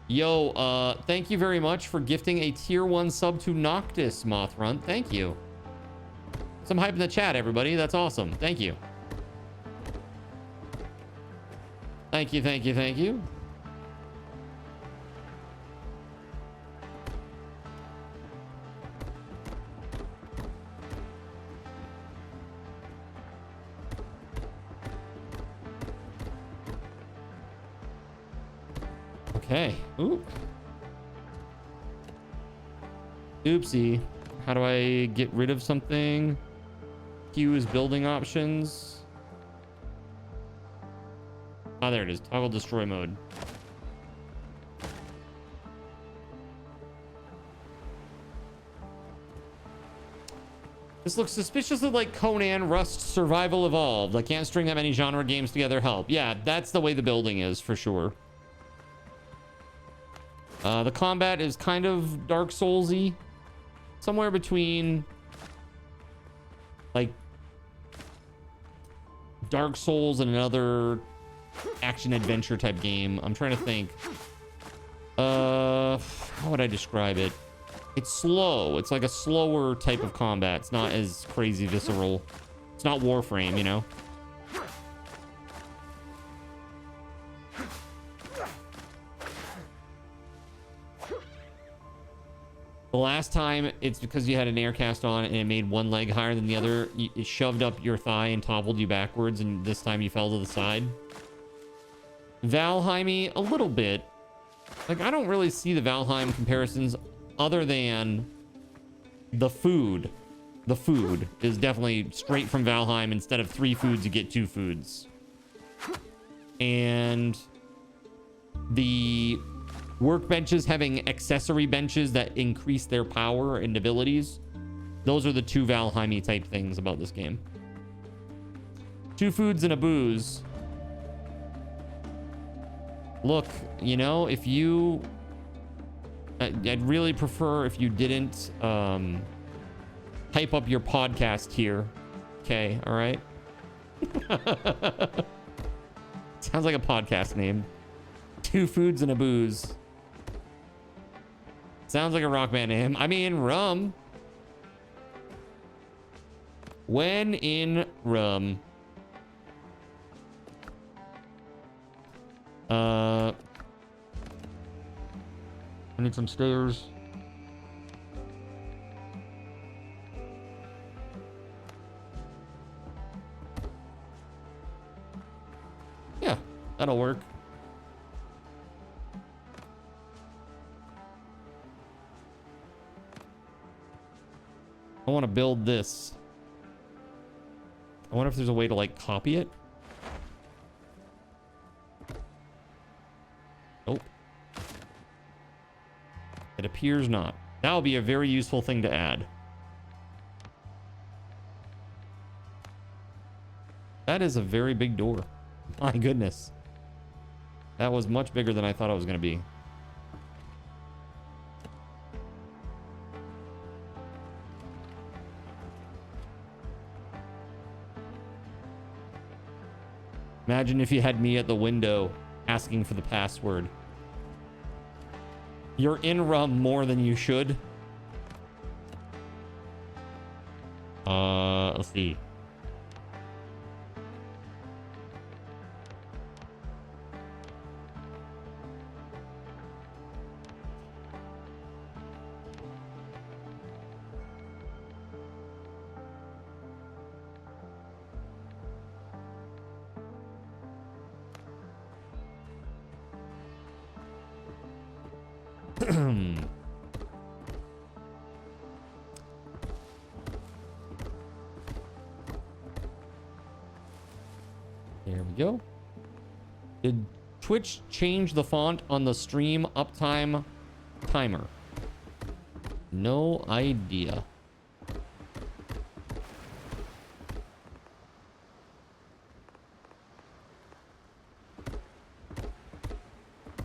Yo, thank you very much for gifting a tier 1 sub to Noctis, Mothrunt. Thank you. Some hype in the chat, everybody. That's awesome. Thank you. Thank you, thank you, thank you. Okay. Ooh. Oopsie. How do I get rid of something? Q is building options. Oh, there it is. Toggle destroy mode. This looks suspiciously like Conan, Rust, Survival Evolved. I can't string that many genre games together. Help. Yeah, that's the way the building is for sure. The combat is kind of Dark Souls-y. Somewhere between like Dark Souls and another action adventure type game. I'm trying to think. How would I describe it? It's slow. It's like a slower type of combat. It's not as crazy visceral. It's not Warframe, you know? The last time, it's because you had an air cast on and it made one leg higher than the other. It shoved up your thigh and toppled you backwards, and this time you fell to the side. Valheim, a little bit. Like, I don't really see the Valheim comparisons other than the food. The food is definitely straight from Valheim. Instead of 3 foods, you get 2 foods. And the workbenches having accessory benches that increase their power and abilities. Those are the 2 Valheim-y type things about this game. 2 foods and a booze. Look, you know, if you... I'd really prefer if you didn't hype up your podcast here. Okay, all right? Sounds like a podcast name. 2 foods and a booze. Sounds like a rock band name. I mean, rum. When in rum. I need some stairs. Yeah, that'll work. I want to build this. I wonder if there's a way to like copy it. Nope. It appears not. That will be a very useful thing to add. That is a very big door. My goodness. That was much bigger than I thought it was going to be. Imagine if you had me at the window asking for the password. You're in rum more than you should. Let's see. There we go. Did Twitch change the font on the stream uptime timer? No idea.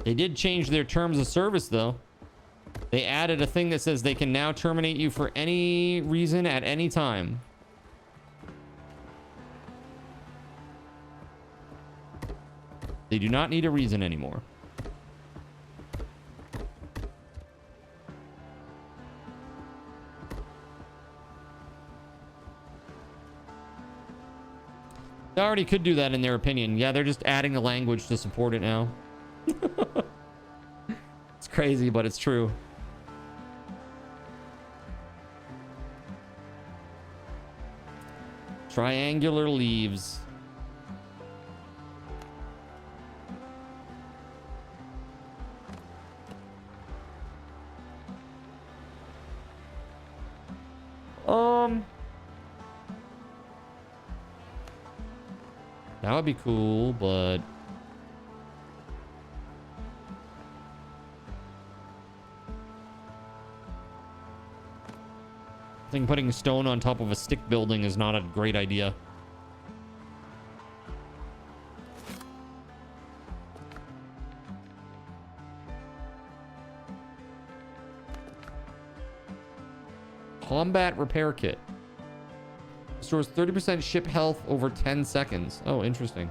They did change their terms of service, though. They added a thing that says they can now terminate you for any reason at any time. They do not need a reason anymore. They already could do that in their opinion. Yeah, they're just adding the language to support it now. It's crazy, but it's true. Triangular leaves. That would be cool, but I think putting stone on top of a stick building is not a great idea. Combat repair kit. Restores 30% ship health over 10 seconds. Oh, interesting.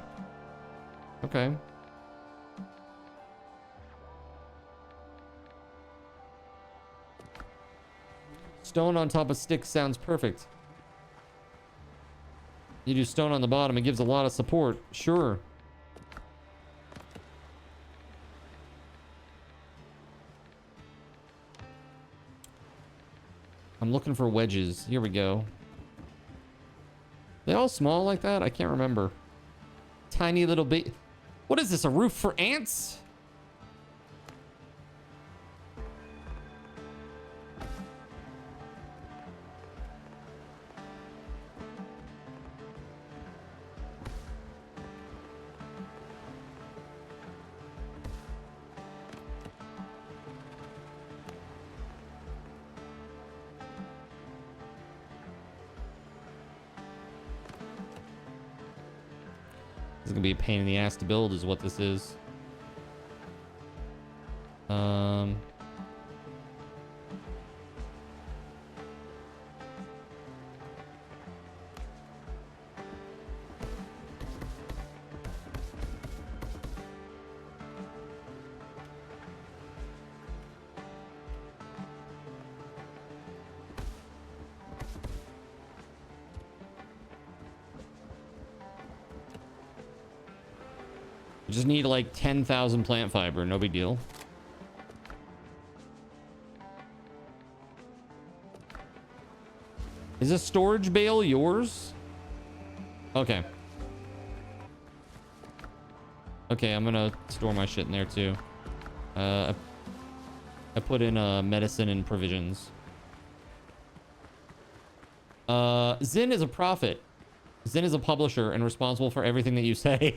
Okay. Stone on top of stick sounds perfect. You do stone on the bottom, it gives a lot of support. Sure. I'm looking for wedges. Here we go. They all small like that? I can't remember. Tiny little bit. What is this? A roof for ants? This is gonna be a pain in the ass to build is what this is. Just need like 10,000 plant fiber, no big deal. Is this storage bale yours? Okay. Okay, I'm gonna store my shit in there too. I put in medicine and provisions. Zin is a prophet. Zin is a publisher and responsible for everything that you say.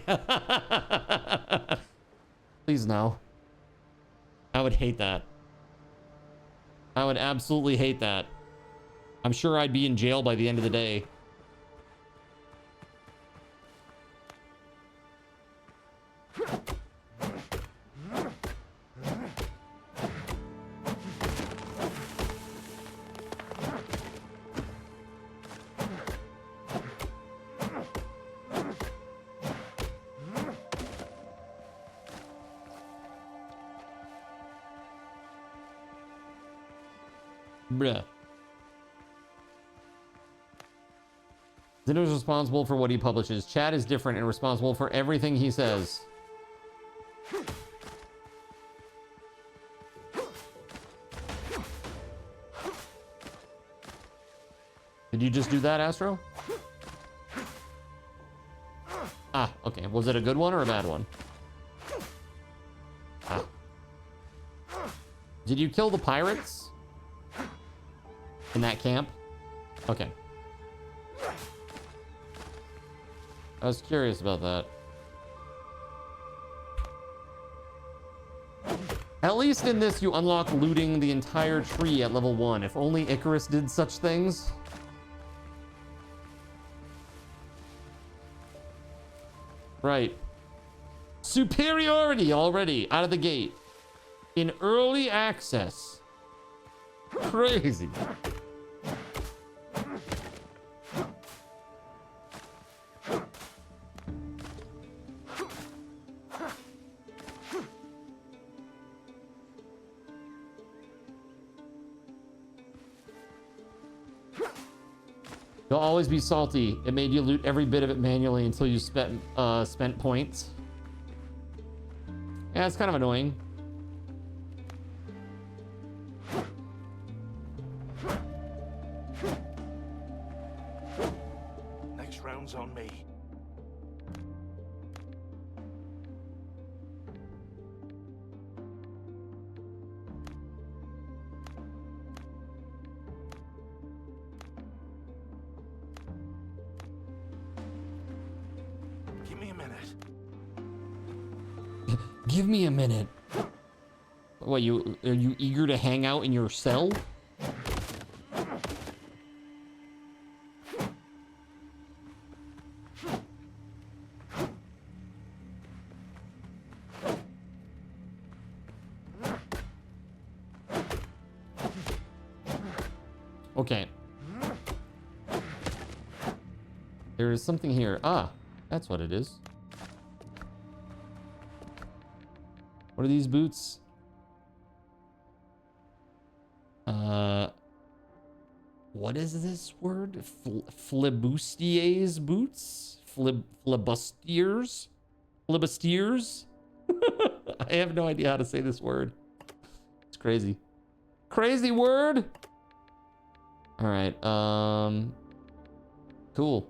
Please no. I would hate that. I would absolutely hate that. I'm sure I'd be in jail by the end of the day. Bruh. Zeno is responsible for what he publishes. Chad is different and responsible for everything he says. Did you just do that, Astro? Ah, okay. Was it a good one or a bad one? Ah. Did you kill the pirates? In that camp? Okay. I was curious about that. At least in this, you unlock looting the entire tree at level 1. If only Icarus did such things. Right. Superiority already out of the gate. In early access. Crazy. You'll always be salty. It made you loot every bit of it manually until you spent points. Yeah, it's kind of annoying. Next round's on me. Give me a minute. Give me a minute. What, are you eager to hang out in your cell? Okay. There is something here. Ah, that's what it is. What are these boots? What is this word? Flibustiers boots? Flibustiers? Flibustiers? I have no idea how to say this word. It's crazy. Crazy word! Alright, cool.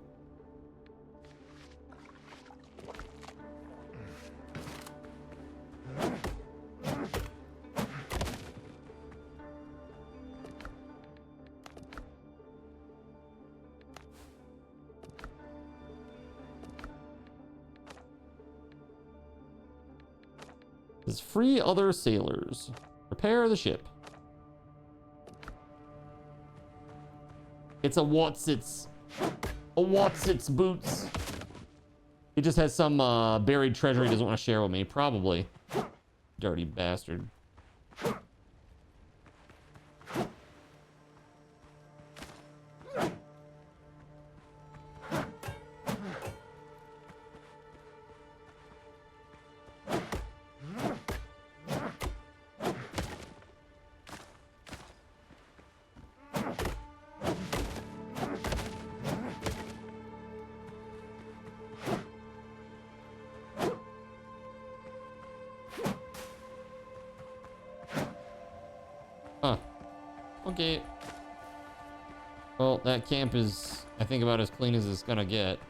Says free other sailors. Repair the ship. It's a Watsits. A Watsits boots. He just has some buried treasure he doesn't want to share with me. Probably. Dirty bastard. Okay. Well, that camp is, I think, about as clean as it's gonna get.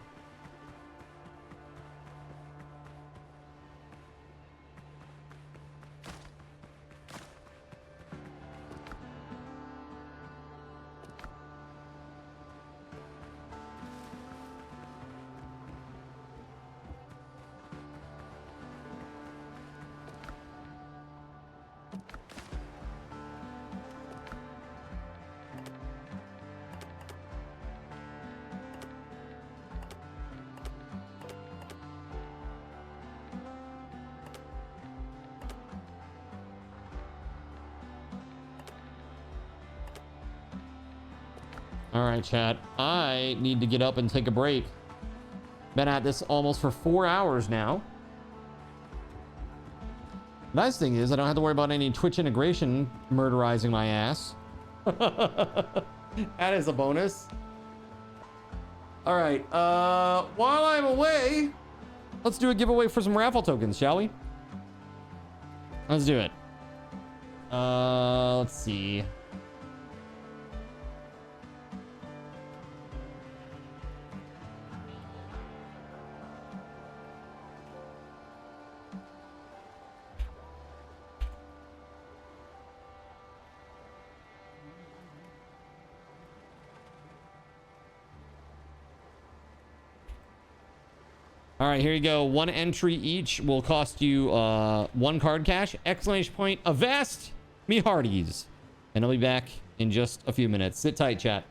All right, chat. I need to get up and take a break. Been at this almost for 4 hours now. Nice thing is I don't have to worry about any Twitch integration murderizing my ass. That is a bonus. All right. While I'm away, let's do a giveaway for some raffle tokens, shall we? Let's do it. Let's see. All right, here you go. One entry each will cost you 1 card cash, exclamation point, a vest, me hearties. And I'll be back in just a few minutes. Sit tight, chat.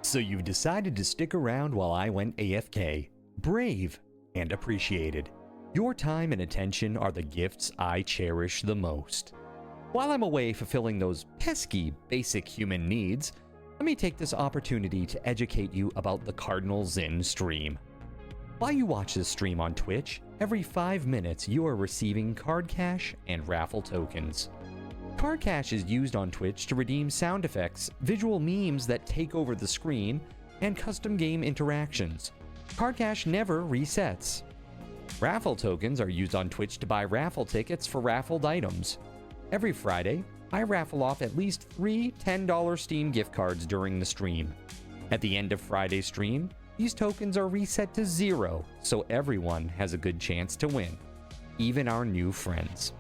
So you've decided to stick around while I went AFK. Brave and appreciated. Your time and attention are the gifts I cherish the most. While I'm away fulfilling those pesky basic human needs, let me take this opportunity to educate you about the Cardinal Zin stream. While you watch this stream on Twitch, every 5 minutes you are receiving card cash and raffle tokens. Card cash is used on Twitch to redeem sound effects, visual memes that take over the screen, and custom game interactions. Card cash never resets. Raffle tokens are used on Twitch to buy raffle tickets for raffled items. Every Friday, I raffle off at least 3 $10 Steam gift cards during the stream. At the end of Friday's stream, these tokens are reset to 0, so everyone has a good chance to win, even our new friends.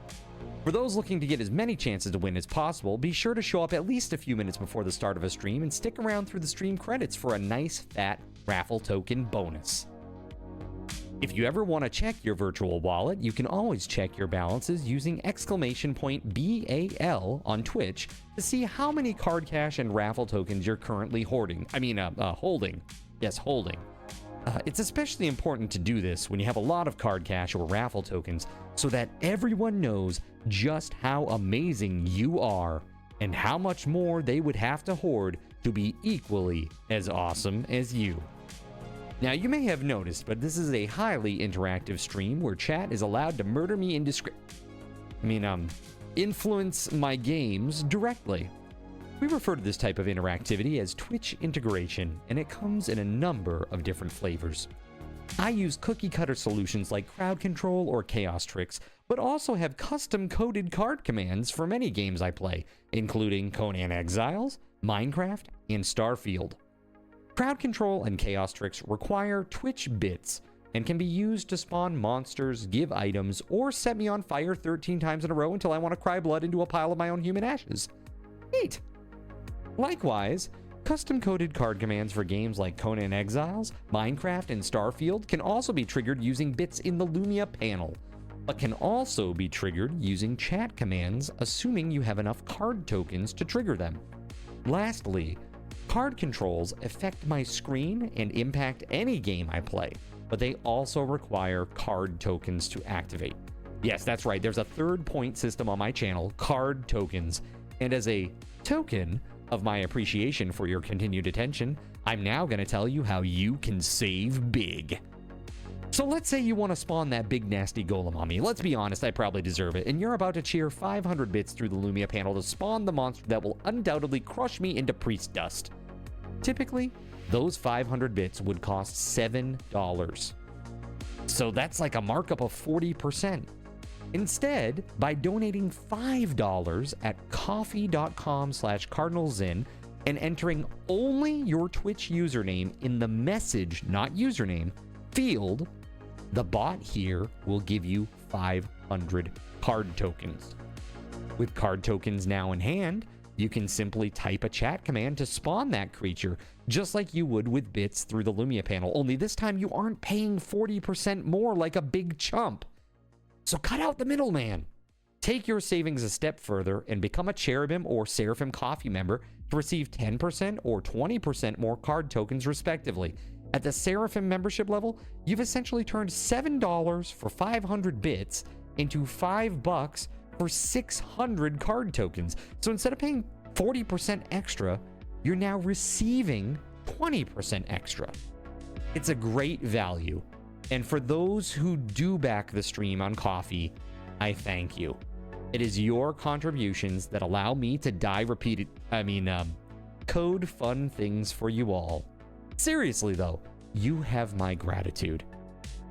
For those looking to get as many chances to win as possible, be sure to show up at least a few minutes before the start of a stream and stick around through the stream credits for a nice fat raffle token bonus. If you ever want to check your virtual wallet, you can always check your balances using exclamation point BAL on Twitch to see how many card cash and raffle tokens you're currently holding. Yes, holding. It's especially important to do this when you have a lot of card cash or raffle tokens so that everyone knows just how amazing you are and how much more they would have to hoard to be equally as awesome as you. Now, you may have noticed, but this is a highly interactive stream where chat is allowed to murder me influence my games directly. We refer to this type of interactivity as Twitch integration, and it comes in a number of different flavors. I use cookie-cutter solutions like crowd control or chaos tricks, but also have custom-coded card commands for many games I play, including Conan Exiles, Minecraft, and Starfield. Crowd control and chaos tricks require Twitch bits and can be used to spawn monsters, give items, or set me on fire 13 times in a row until I want to cry blood into a pile of my own human ashes. Neat! Likewise, custom-coded card commands for games like Conan Exiles, Minecraft, and Starfield can also be triggered using bits in the Lumia panel, but can also be triggered using chat commands, assuming you have enough card tokens to trigger them. Lastly, card controls affect my screen and impact any game I play, but they also require card tokens to activate. Yes, that's right, there's a third point system on my channel, card tokens, and as a token of my appreciation for your continued attention, I'm now going to tell you how you can save big. So let's say you want to spawn that big nasty golem on me. Let's be honest, I probably deserve it, and you're about to cheer 500 bits through the Lumia panel to spawn the monster that will undoubtedly crush me into priest dust. Typically, those 500 bits would cost $7. So that's like a markup of 40%. Instead, by donating $5 at coffee.com/cardinalzin and entering only your Twitch username in the message, not username, field, the bot here will give you 500 card tokens. With card tokens now in hand, you can simply type a chat command to spawn that creature, just like you would with bits through the Lumia panel, only this time you aren't paying 40% more like a big chump. So cut out the middleman. Take your savings a step further and become a Cherubim or Seraphim Coffee member to receive 10% or 20% more card tokens respectively. At the Seraphim membership level, you've essentially turned $7 for 500 bits into $5 for 600 card tokens. So instead of paying 40% extra, you're now receiving 20% extra. It's a great value. And for those who do back the stream on Coffee, I thank you. It is your contributions that allow me to code fun things for you all. Seriously though, you have my gratitude.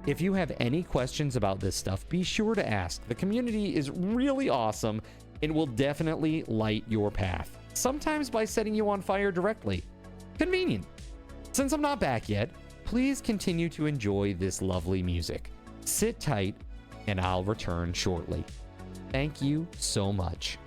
If you have any questions about this stuff, be sure to ask. The community is really awesome and will definitely light your path, sometimes by setting you on fire directly. Convenient. Since I'm not back yet, please continue to enjoy this lovely music. Sit tight, and I'll return shortly. Thank you so much.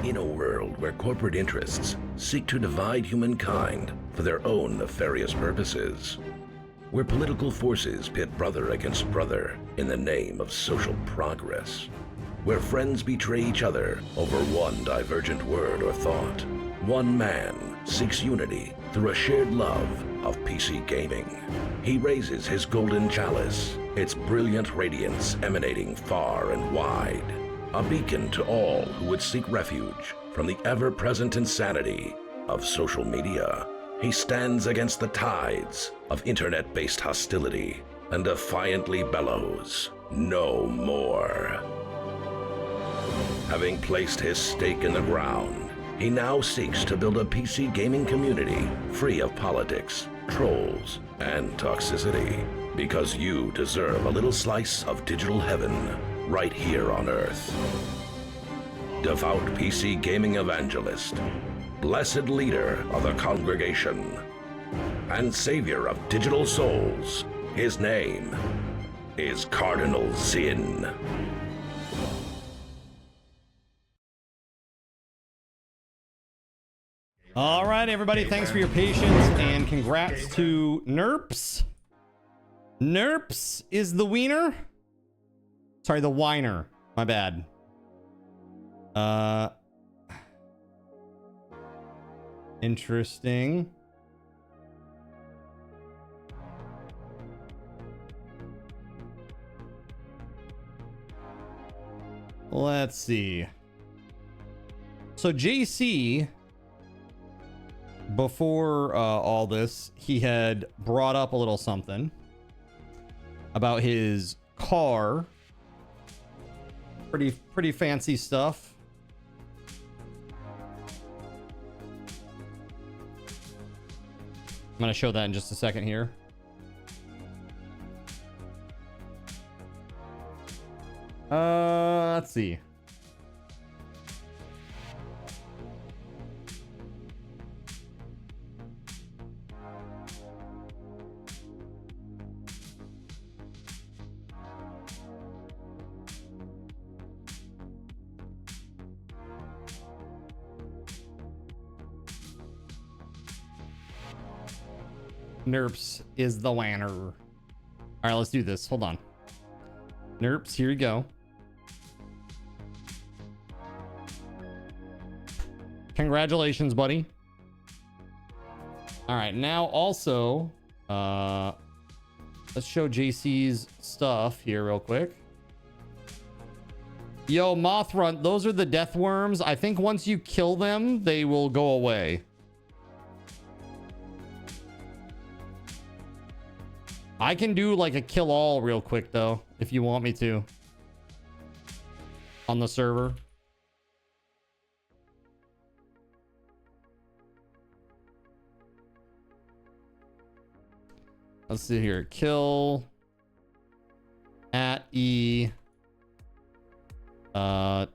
In a world where corporate interests seek to divide humankind for their own nefarious purposes, where political forces pit brother against brother in the name of social progress, where friends betray each other over one divergent word or thought, one man seeks unity through a shared love of PC gaming. He raises his golden chalice, its brilliant radiance emanating far and wide, a beacon to all who would seek refuge from the ever-present insanity of social media. He stands against the tides of internet-based hostility and defiantly bellows, "No more." Having placed his stake in the ground, he now seeks to build a PC gaming community free of politics, trolls, and toxicity, because you deserve a little slice of digital heaven right here on Earth. Devout PC gaming evangelist, blessed leader of the congregation, and savior of digital souls, his name is Cardinal Zin. All right, everybody, thanks for your patience, and congrats to Nerps. Nerps is the wiener? Sorry, the whiner. My bad. Interesting. Let's see. So JC, before all this, he had brought up a little something about his car. Pretty fancy stuff. I'm gonna show that in just a second here. Let's see. Nerps is the winner. All right, let's do this. Hold on. Nerps, here you go. Congratulations, buddy. All right, now also, let's show JC's stuff here real quick. Yo, Mothrunt, those are the death worms. I think once you kill them, they will go away. I can do like a kill all real quick though, if you want me to. On the server. Let's see here. Kill at E. Type.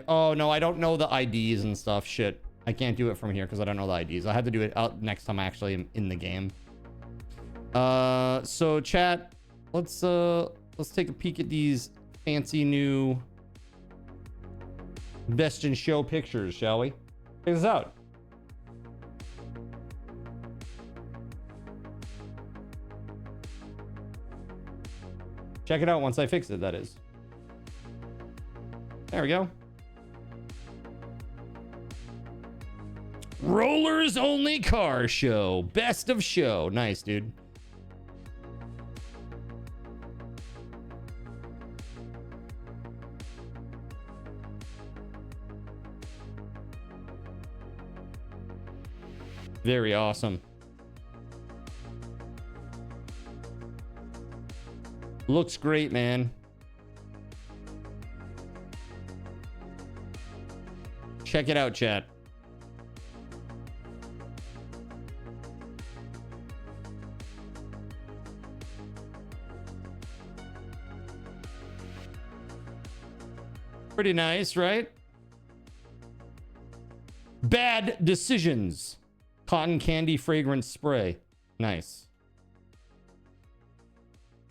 Oh no, I don't know the IDs and stuff. Shit. I can't do it from here because I don't know the IDs. I have to do it out next time I actually am in the game. So chat, let's take a peek at these fancy new best in show pictures, shall we? Check this out. Check it out once I fix it, that is. There we go. Rollers only car show. Best of show. Nice, dude. Very awesome. Looks great, man. Check it out, chat. Pretty nice, right? Bad decisions. Cotton candy fragrance spray. Nice.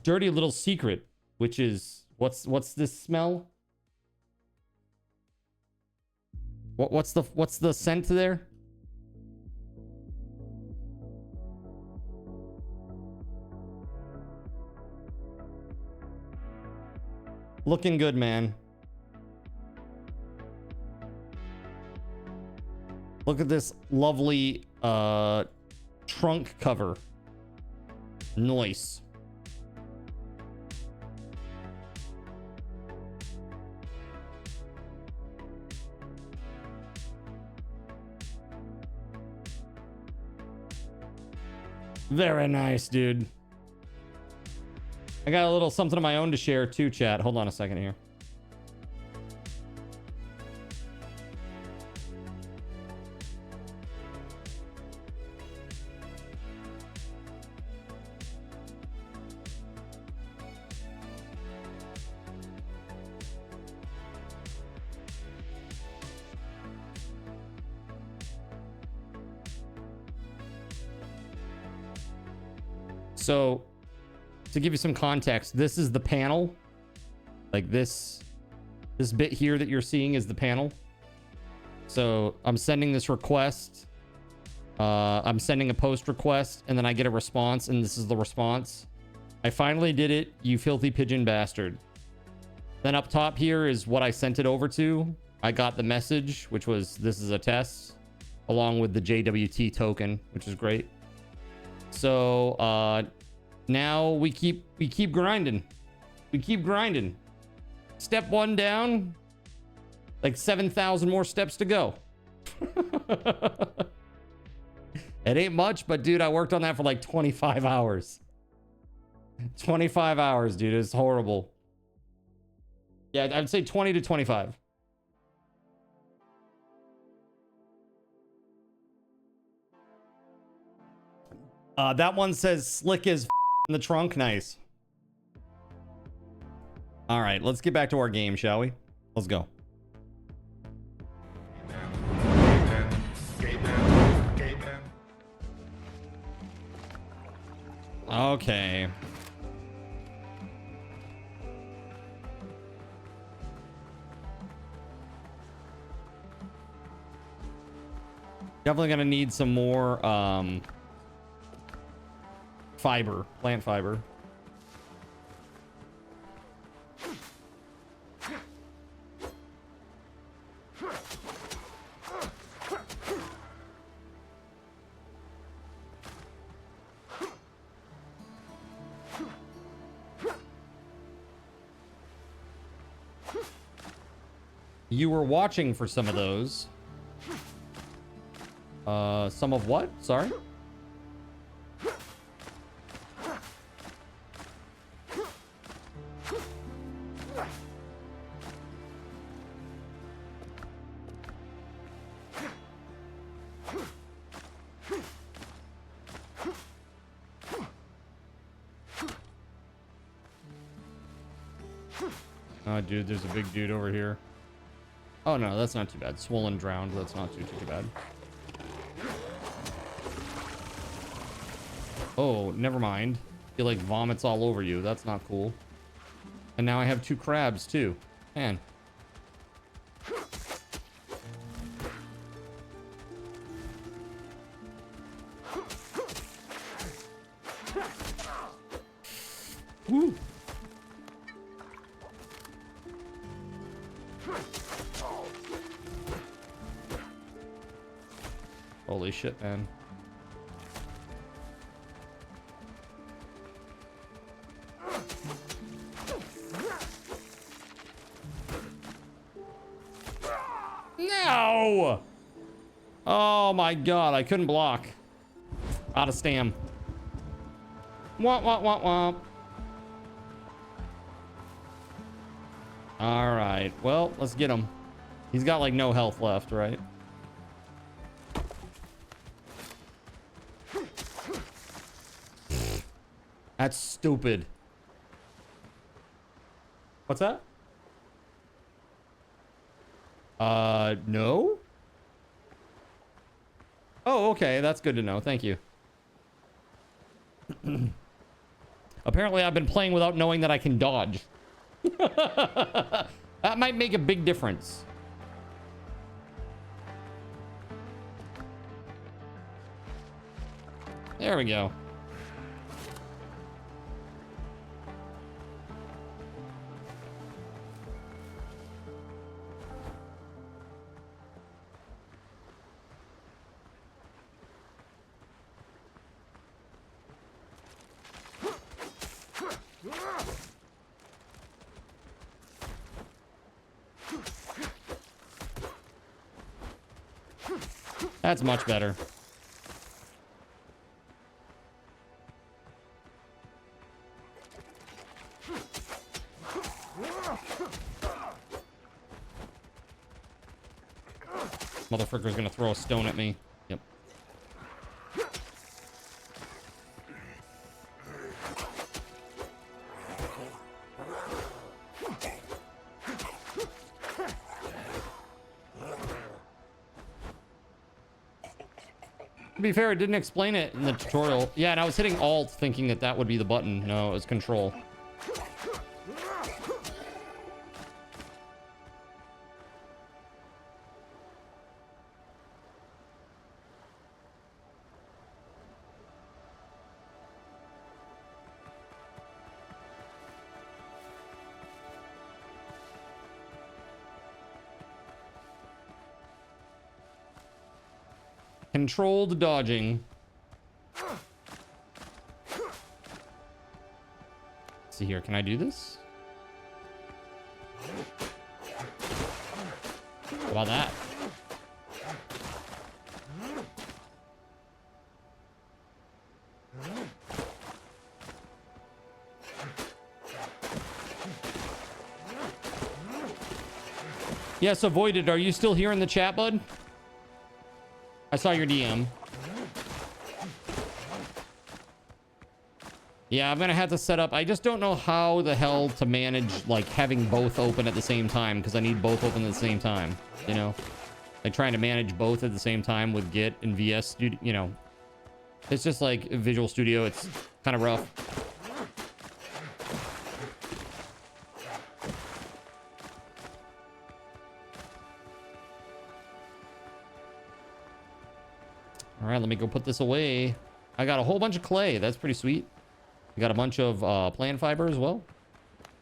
Dirty little secret, which is What's this smell? What's the scent there? Looking good, man. Look at this lovely trunk cover. Nice. Very nice, dude. I got a little something of my own to share too, chat. Hold on a second here. So, to give you some context, this is the panel. Like this bit here that you're seeing is the panel. So I'm sending this request. I'm sending a post request, and then I get a response, and this is the response. I finally did it, you filthy pigeon bastard. Then up top here is what I sent it over to. I got the message, which was this is a test, along with the JWT token, which is great. So now we keep grinding. We keep grinding. Step 1 down. Like 7,000 more steps to go. It ain't much, but dude, I worked on that for like 25 hours. 25 hours, dude. It's horrible. Yeah, I'd say 20 to 25. That one says slick as in the trunk. Nice. All right, let's get back to our game, shall we? Let's go. Okay. Definitely gonna need some more fiber, plant fiber. You were watching for some of those. Some of what? Sorry? Oh, dude, there's a big dude over here. Oh, no, that's not too bad. Swollen, drowned. That's not too bad. Oh, never mind. He, like, vomits all over you. That's not cool. And now I have 2 crabs, too. Man. Woo. Holy shit, man. No! Oh my god, I couldn't block. Out of stam. Womp, womp, womp, womp. Alright, well, let's get him. He's got like no health left, right? That's stupid. What's that? No? Oh, okay. That's good to know. Thank you. Apparently, I've been playing without knowing that I can dodge. That might make a big difference. There we go. That's much better. Motherfucker's gonna throw a stone at me. Yep. To be fair, it didn't explain it in the tutorial. Yeah, and I was hitting Alt thinking that that would be the button. No, it was Control. Controlled dodging. Let's see here. Can I do this? How about that? Yes, Avoided. Are you still here in the chat, bud? I saw your DM. Yeah, I'm gonna have to set up. I just don't know how the hell to manage like having both open at the same time, because I need both open at the same time. You know, like trying to manage both at the same time with Git and VS Studio. You know, it's just like Visual Studio. It's kind of rough. All right, let me go put this away. I got a whole bunch of clay. That's pretty sweet. I got a bunch of plant fiber as well.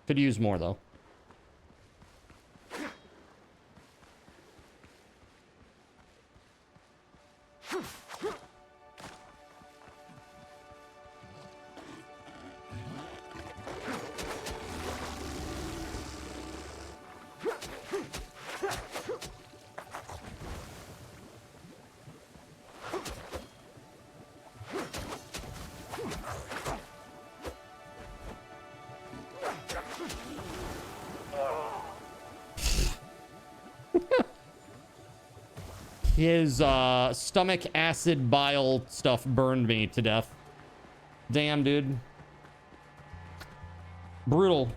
Could use more though. His stomach acid bile stuff burned me to death. Damn, dude. Brutal.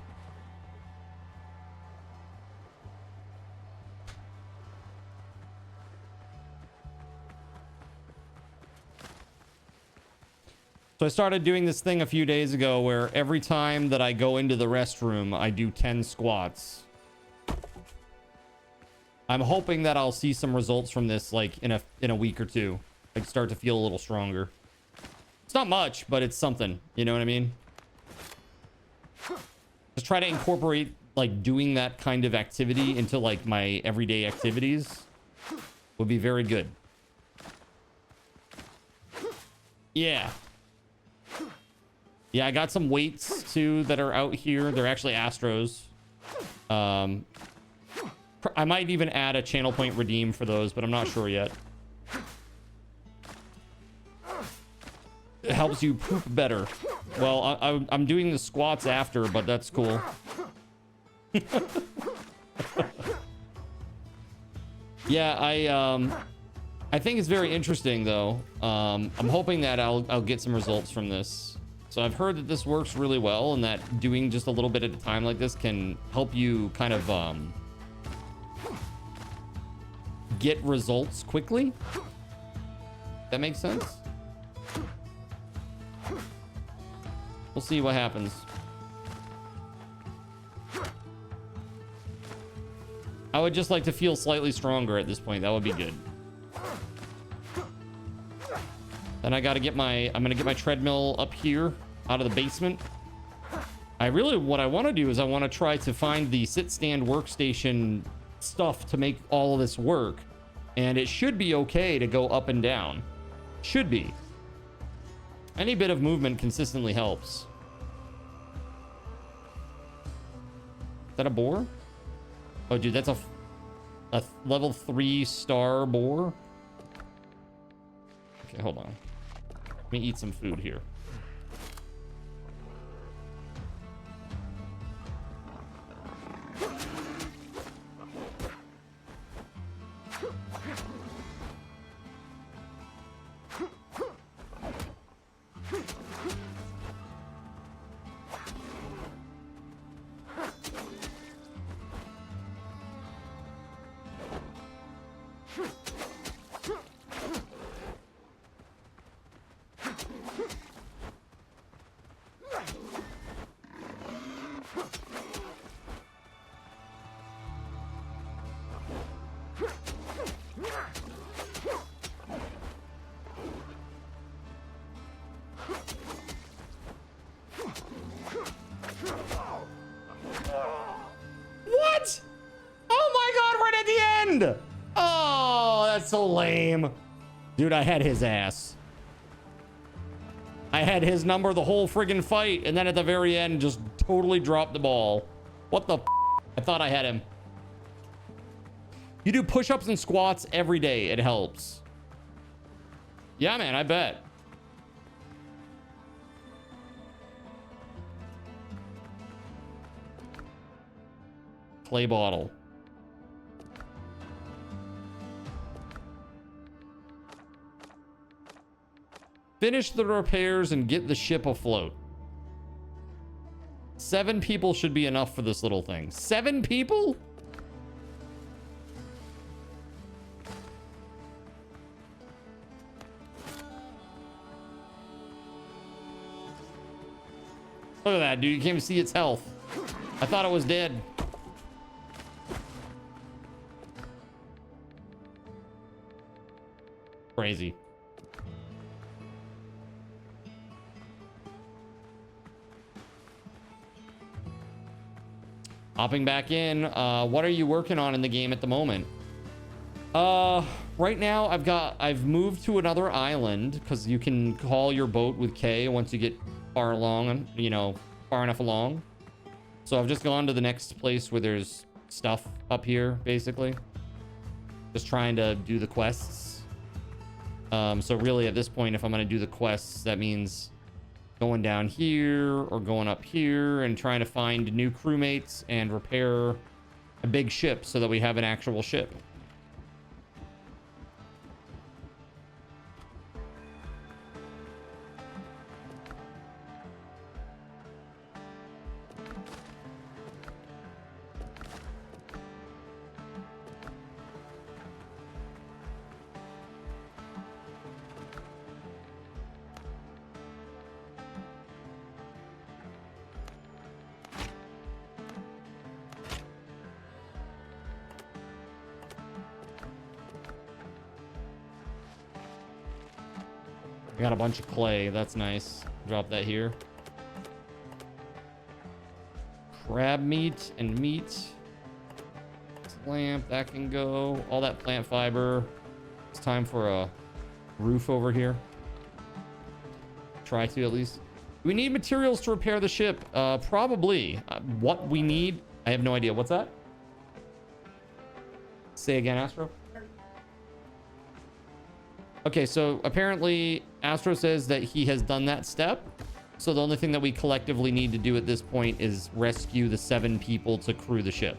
So I started doing this thing a few days ago where every time that I go into the restroom, I do 10 squats. I'm hoping that I'll see some results from this like in a week or two. Like start to feel a little stronger. It's not much, but it's something. You know what I mean? Just try to incorporate like doing that kind of activity into like my everyday activities would be very good. Yeah. Yeah, I got some weights too that are out here. They're actually Astros. I might even add a channel point redeem for those, but I'm not sure yet. It helps you poop better. Well, I'm doing the squats after, but that's cool. Yeah, I think it's very interesting though. I'm hoping that I'll get some results from this. So I've heard that this works really well, and that doing just a little bit at a time like this can help you kind of get results quickly. That makes sense. We'll see what happens. I would just like to feel slightly stronger at this point. That would be good. Then I gotta get my, I'm gonna get my treadmill up here out of the basement. What I want to do is I want to try to find the sit stand workstation stuff to make all of this work. And it should be okay to go up and down. Should be. Any bit of movement consistently helps. Is that a boar? Oh, dude, that's a level 3 star boar. Okay, hold on. Let me eat some food here. What? Oh my god, right at the end! Oh, that's so lame. Dude, I had his ass. I had his number the whole friggin' fight, and then at the very end, just totally dropped the ball. What the f? I thought I had him. You do push-ups and squats every day. It helps. Yeah, man, I bet. Clay bottle. Finish the repairs and get the ship afloat. 7 people should be enough for this little thing. 7 people? Look at that, dude. You can't even see its health. I thought it was dead. Crazy. Hopping back in. What are you working on in the game at the moment? Right now I've moved to another island because you can call your boat with K once you get far along, you know, far enough along. So I've just gone to the next place where there's stuff up here, basically. Just trying to do the quests. So really at this point, if I'm going to do the quests, that means going down here or going up here and trying to find new crewmates and repair a big ship so that we have an actual ship. I got a bunch of clay. That's nice. Drop that here. Crab meat and meat. Lamp, that can go. All that plant fiber. It's time for a roof over here. Try to, at least. We need materials to repair the ship. Probably. What we need, I have no idea. What's that? Say again, Astro. Okay, so apparently Astro says that he has done that step. So the only thing that we collectively need to do at this point is rescue the 7 people to crew the ship.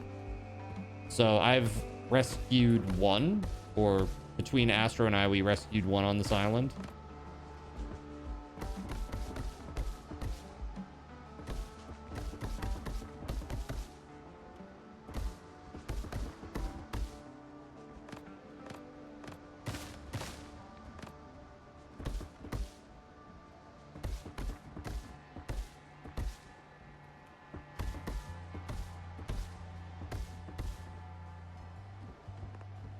So I've rescued 1, or between Astro and I, we rescued 1 on this island.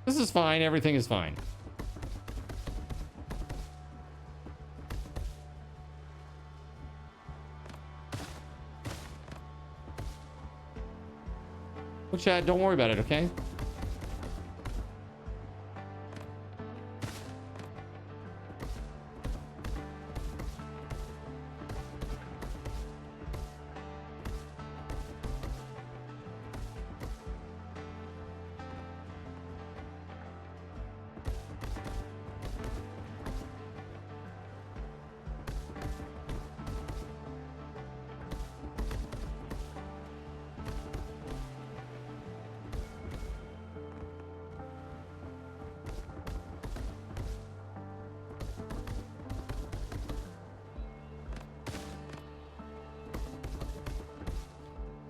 This is fine. Everything is fine. Well, chat, don't worry about it, okay?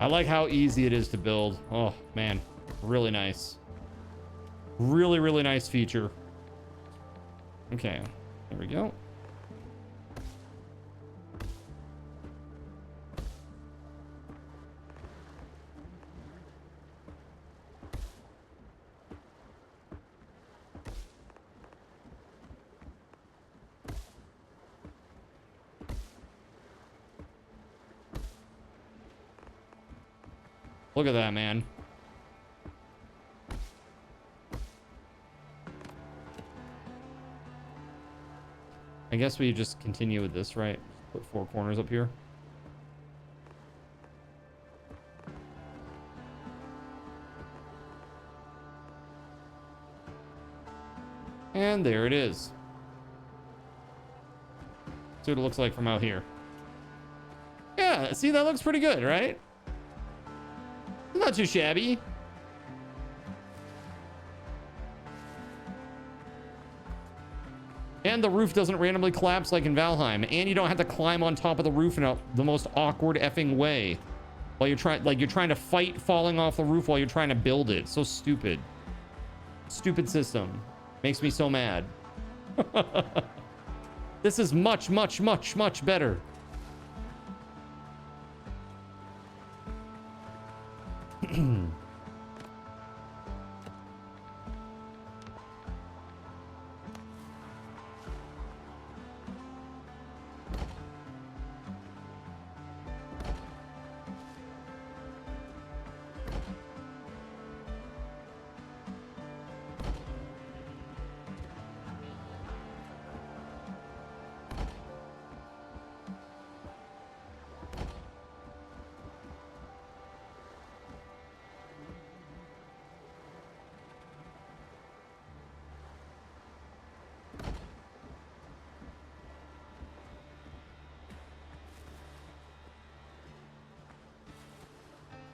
I like how easy it is to build. Oh, man. Really nice. Really, really nice feature. Okay. There we go. Look at that, man. I guess we just continue with this, right? Put 4 corners up here. And there it is. See what it looks like from out here. Yeah, see, that looks pretty good, right? Not too shabby. And the roof doesn't randomly collapse like in Valheim. And you don't have to climb on top of the roof in the most awkward effing way. While you're trying to fight falling off the roof while you're trying to build it. So stupid. Stupid system. Makes me so mad. This is much, much, much, much better.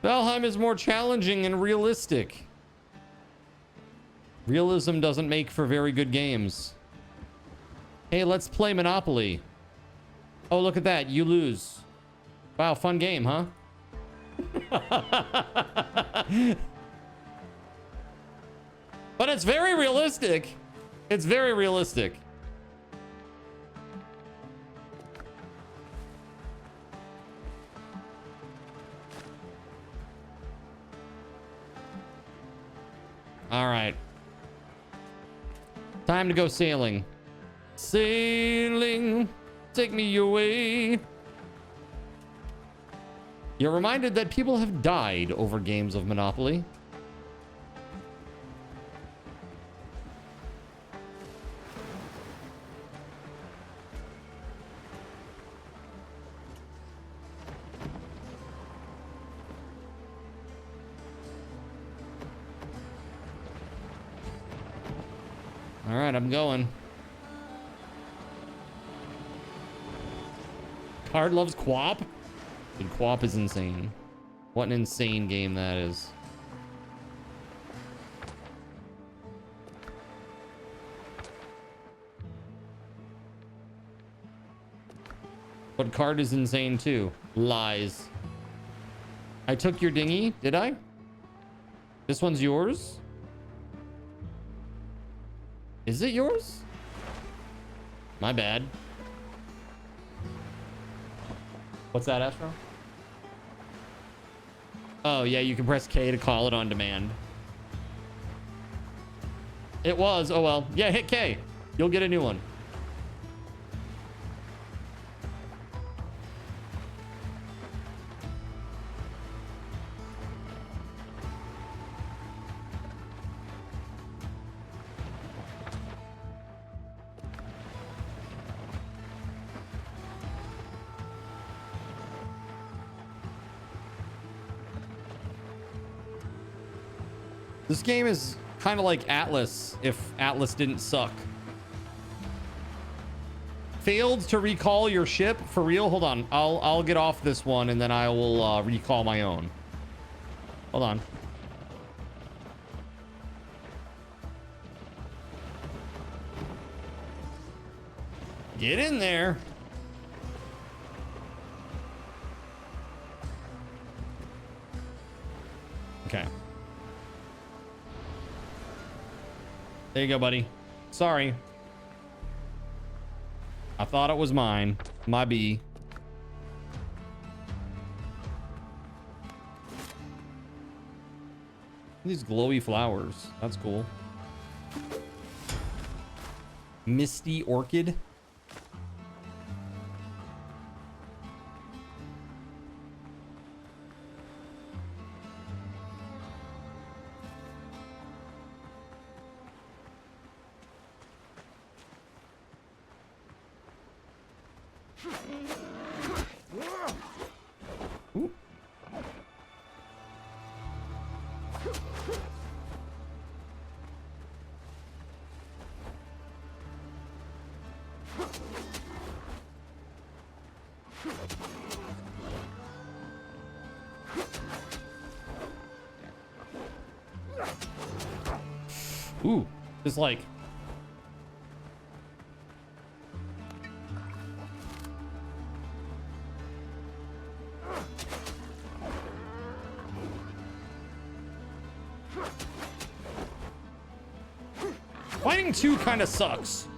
Valheim is more challenging and realistic. Realism doesn't make for very good games. Hey, let's play Monopoly. Oh, look at that. You lose. Wow, fun game, huh? But it's very realistic. It's very realistic. All right. Time to go sailing. Sailing, take me away. You're reminded that people have died over games of Monopoly. All right, I'm going. Card loves Quap? Dude, Quap is insane. What an insane game that is. But Card is insane too. Lies. I took your dinghy, did I? This one's yours? Is it yours? My bad. What's that, Astro? Oh, yeah, you can press K to call it on demand. It was. Oh, well. Yeah, hit K. You'll get a new one. This game is kind of like Atlas, if Atlas didn't suck. Failed to recall your ship? For real? Hold on. I'll get off this one and then I will recall my own. Hold on. Get in there. Okay. There you go, buddy. Sorry. I thought it was mine. My B. These glowy flowers. That's cool. Misty orchid. Ooh. Ooh, just like Fighting 2 kind of sucks.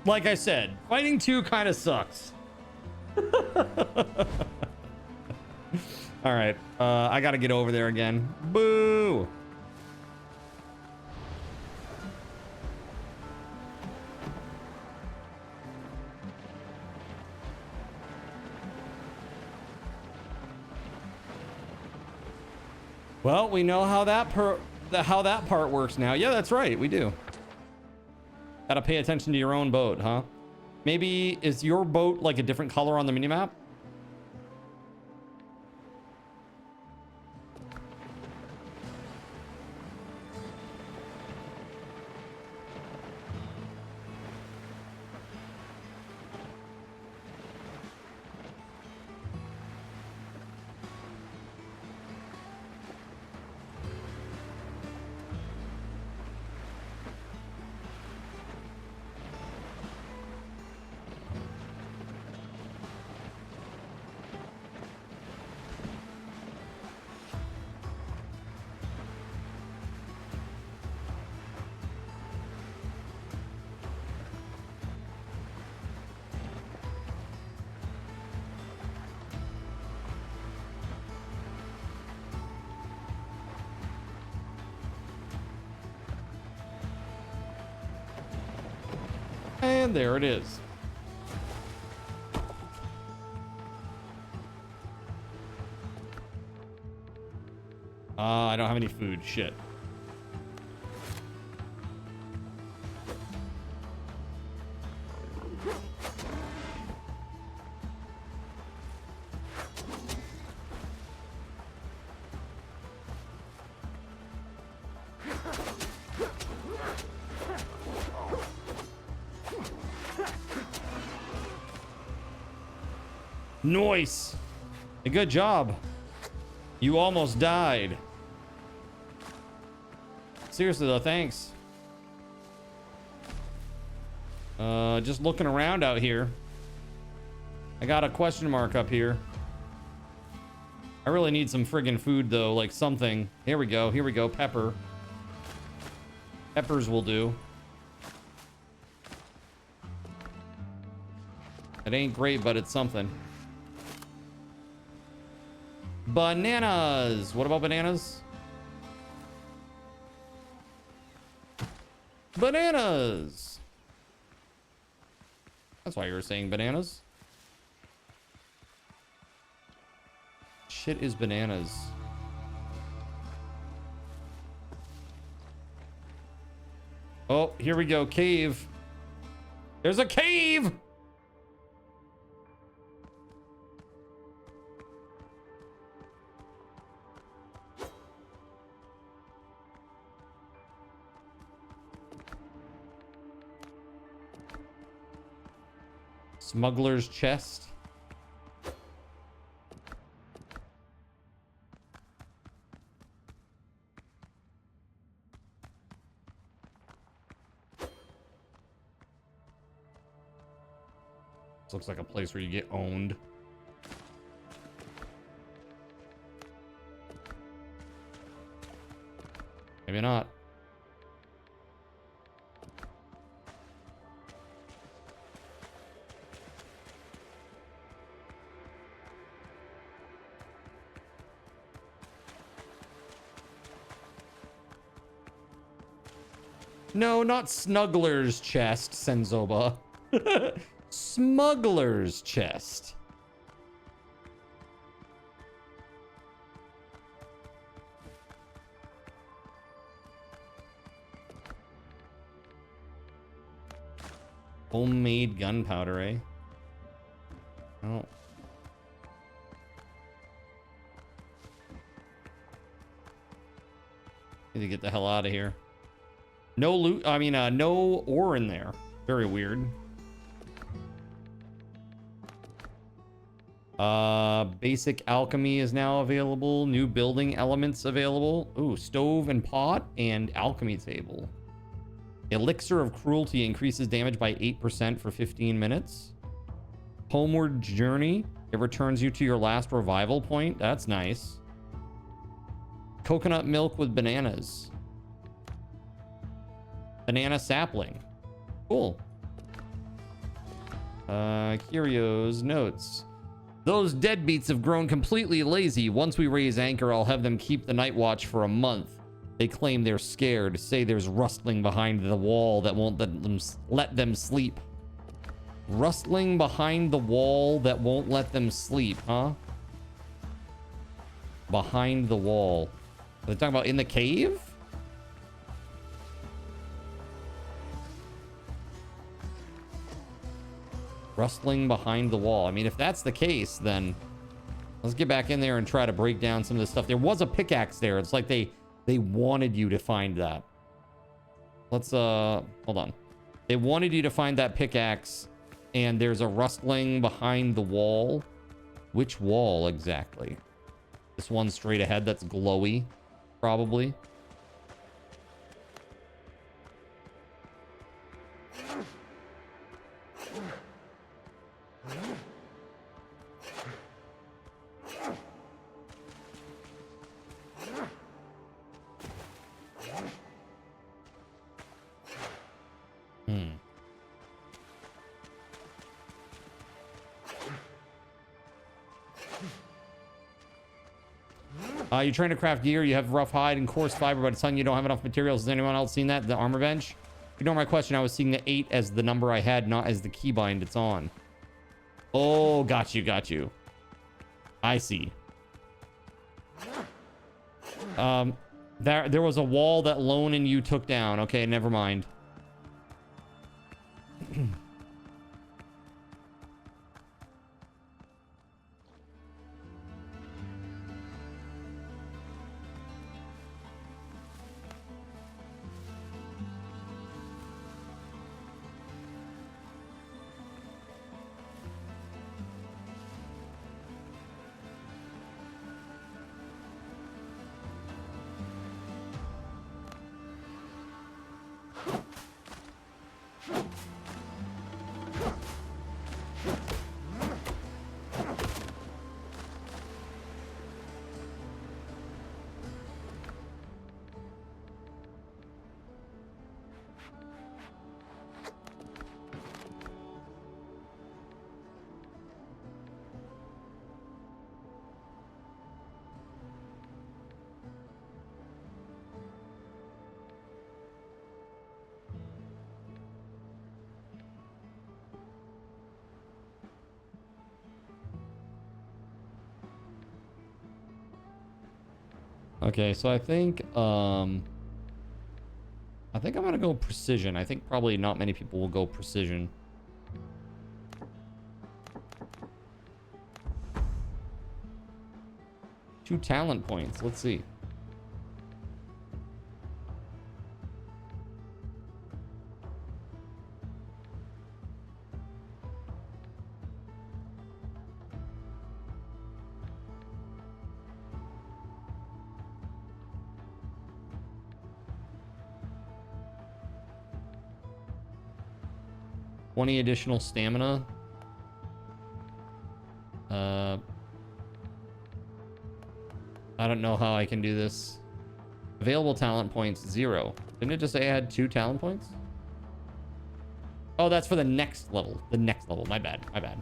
Like I said, Fighting 2 kind of sucks. All right, I gotta get over there again. Boo! Well, we know how that part works now. Yeah, that's right. We do. Gotta pay attention to your own boat, huh? Maybe is your boat like a different color on the minimap? And there it is. I don't have any food. Shit. Nice. A good job. You almost died. Seriously though, thanks. Just looking around out here. I got a question mark up here. I really need some friggin' food though, like something. Here we go. Here we go. Pepper. Peppers will do. It ain't great, but it's something. Bananas. What about bananas? Bananas. That's why you were saying bananas. Shit is bananas. Oh, here we go. Cave. There's a cave. Smuggler's chest. This looks like a place where you get owned. Maybe not. No, not Snuggler's chest, Senzoba. Smuggler's chest. Homemade gunpowder, eh? Oh. Need to get the hell out of here. No loot, I mean, no ore in there. Very weird. Basic alchemy is now available. New building elements available. Ooh, stove and pot and alchemy table. Elixir of cruelty increases damage by 8% for 15 minutes. Homeward journey. It returns you to your last revival point. That's nice. Coconut milk with bananas. Banana sapling. Cool. Curios notes. Those deadbeats have grown completely lazy. Once we raise anchor, I'll have them keep the night watch for a month. They claim they're scared. Say there's rustling behind the wall that won't let them sleep. Rustling behind the wall that won't let them sleep, huh? Behind the wall. Are they talking about in the cave? Rustling behind the wall. I mean, if that's the case, then let's get back in there and try to break down some of this stuff. There was a pickaxe there. It's like they wanted you to find that. Let's hold on. They wanted you to find that pickaxe, and there's a rustling behind the wall. Which wall exactly? This one straight ahead that's glowy, probably. You're trying to craft gear. You have rough hide and coarse fiber, but it's telling you don't have enough materials. Has anyone else seen that? The armor bench? Ignore my question. I was seeing the 8 as the number I had, not as the keybind it's on. Oh, got you, got you. I see. There was a wall that Lone and you took down. Okay, never mind. Okay, so I think I'm gonna go precision. I think probably not many people will go precision. Two talent points. Let's see. $20 additional stamina. I don't know how I can do this. Available talent points, 0. Didn't it just say I had 2 talent points? Oh, that's for the next level. The next level. My bad. My bad.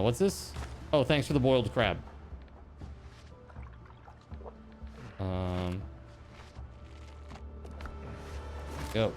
What's this? Oh, thanks for the boiled crab. Go.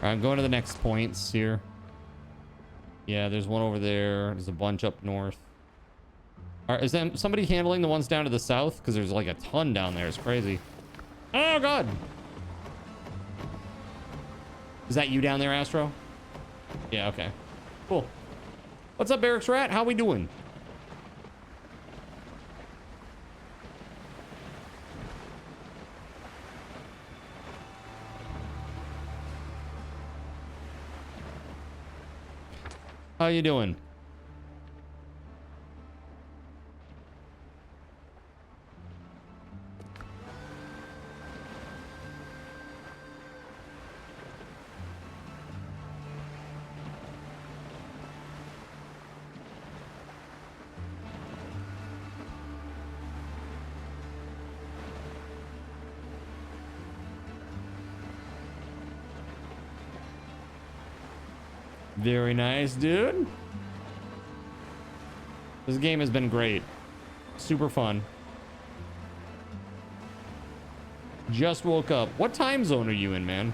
Alright, I'm going to the next points here. Yeah, there's one over there. There's a bunch up north. Alright, is that somebody handling the ones down to the south? Because there's like a ton down there. It's crazy. Oh, God. Is that you down there, Astro? Yeah, okay. Cool. What's up, Barracks Rat? How we doing? How you doing? Very nice, dude. This game has been great. Super fun. Just woke up. What time zone are you in, man?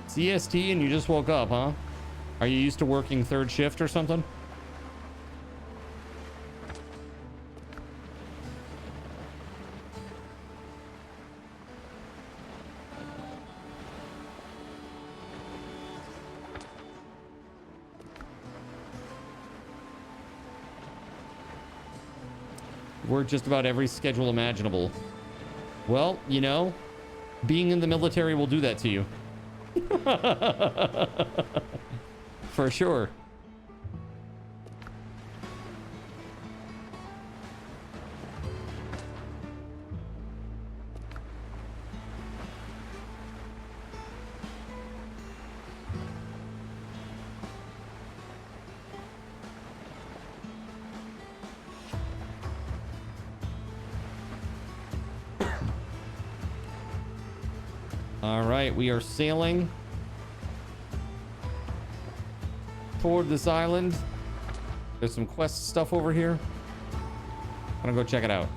CST and you just woke up, huh? Are you used to working third shift or something? Work just about every schedule imaginable. Well, you know, being in the military will do that to you. For sure. All right, we are sailing toward this island. There's some quest stuff over here. I'm gonna go check it out.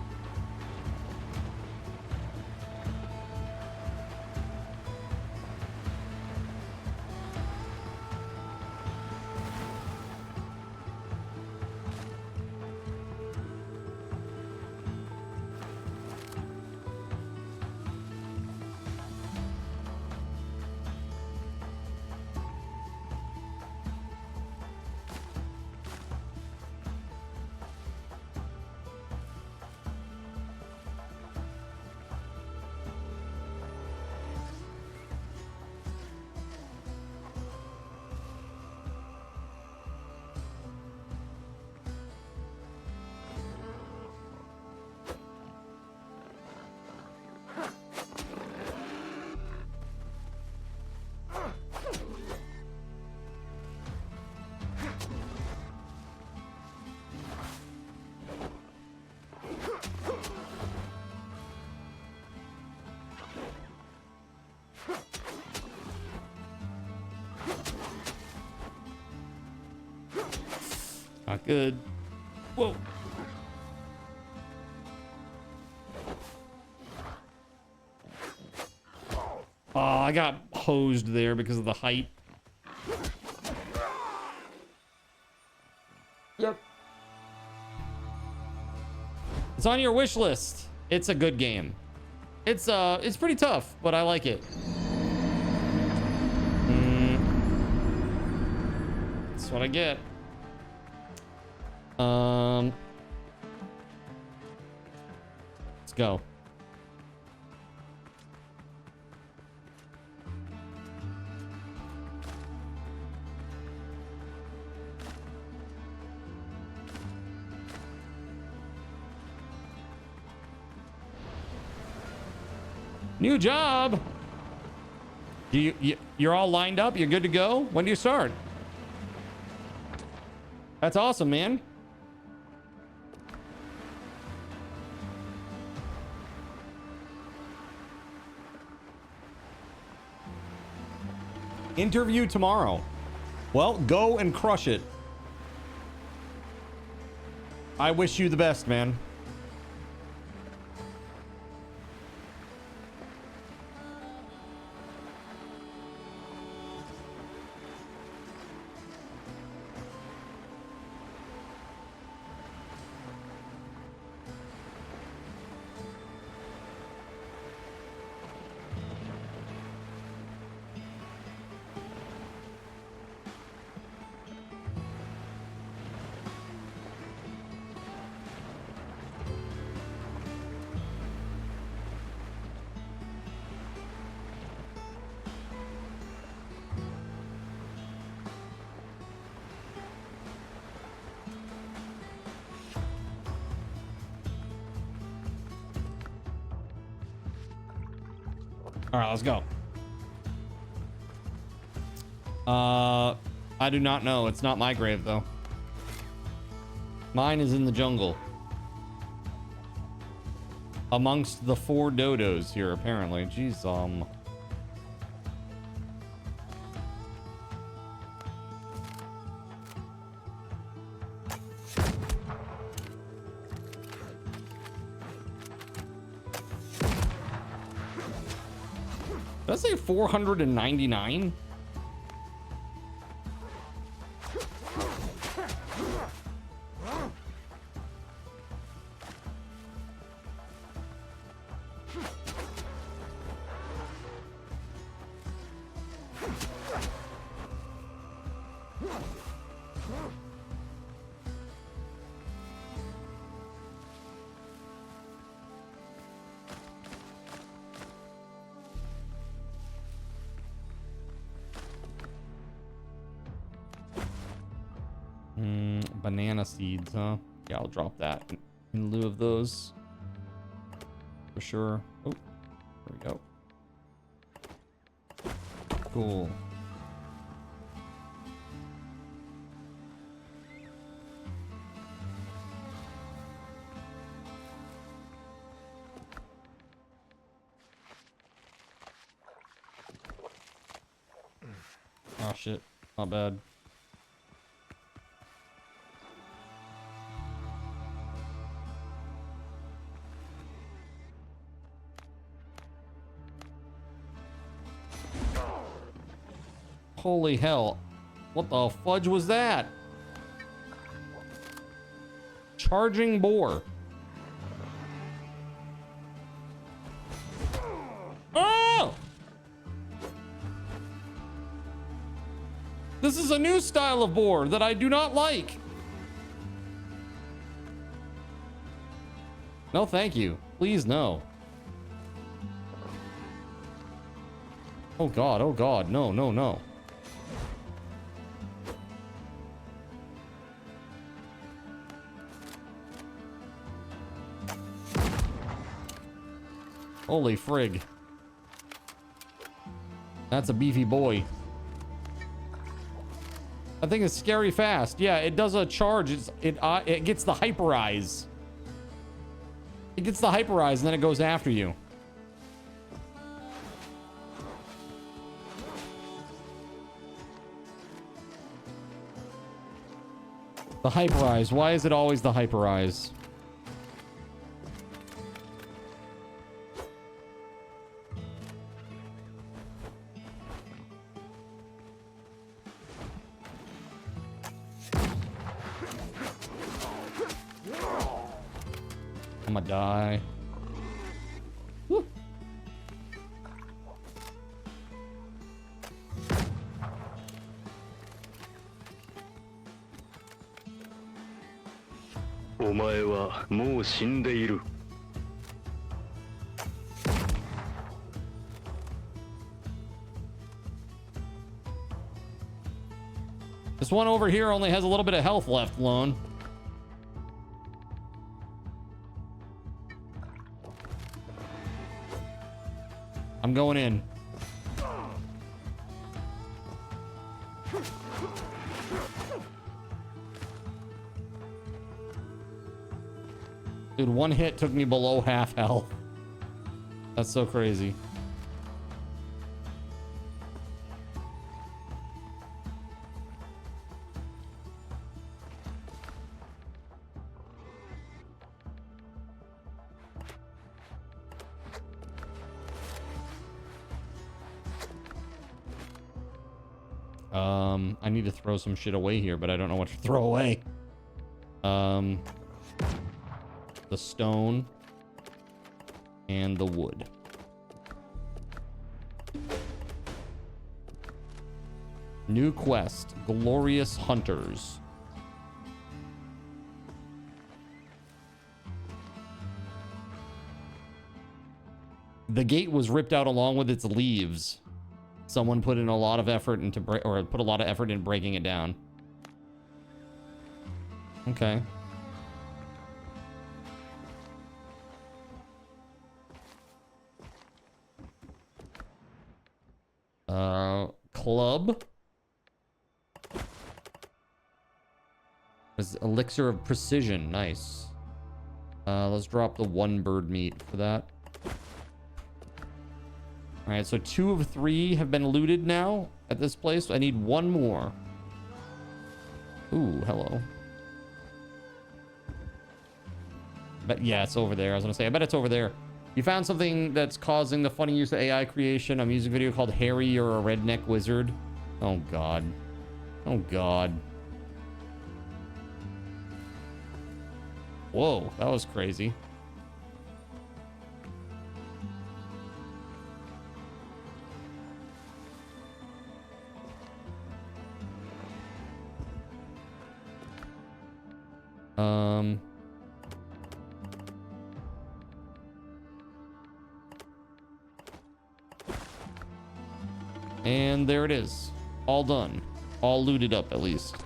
Not good. Whoa. Oh, I got hosed there because of the height. Yep. It's on your wish list. It's a good game. It's pretty tough, but I like it. That's what I get. Let's go. New job. You're all lined up? You're good to go? When do you start? That's awesome, man. Interview tomorrow. Well, go and crush it. I wish you the best, man. All right, let's go. I do not know. It's not my grave, though. Mine is in the jungle. Amongst the 4 dodos here, apparently. Jeez, Did I say 499? Banana seeds, huh? Yeah, I'll drop that in lieu of those. For sure. Oh, there we go. Cool. Oh shit, not bad. Holy hell. What the fudge was that? Charging boar. Oh! This is a new style of boar that I do not like. No, thank you. Please, no. Oh God, no, no, no. Holy frig. That's a beefy boy. I think it's scary fast. Yeah, it does a charge. It gets the hyperize. It gets the hyperize and then it goes after you. The hyperize. Why is it always the hyperize? I'm gonna die. Woo. This one over here only has a little bit of health left, Lone. I'm going in. Dude, one hit took me below half health. That's so crazy. I need to throw some shit away here, but I don't know what to throw away. The stone and the wood. New quest, Glorious Hunters. The gate was ripped out along with its leaves. Someone put in a lot of effort into put a lot of effort in breaking it down. Okay. Club. There's Elixir of Precision. Nice. Let's drop the one bird meat for that. All right, so 2 of 3 have been looted now at this place. I need 1 more. Ooh, hello. But yeah, it's over there. I was gonna say, I bet it's over there. You found something that's causing the funny use of AI creation. A music video called Harry, You're a Redneck Wizard. Oh God. Oh God. Whoa, that was crazy. And there it is. All done. All looted up, at least.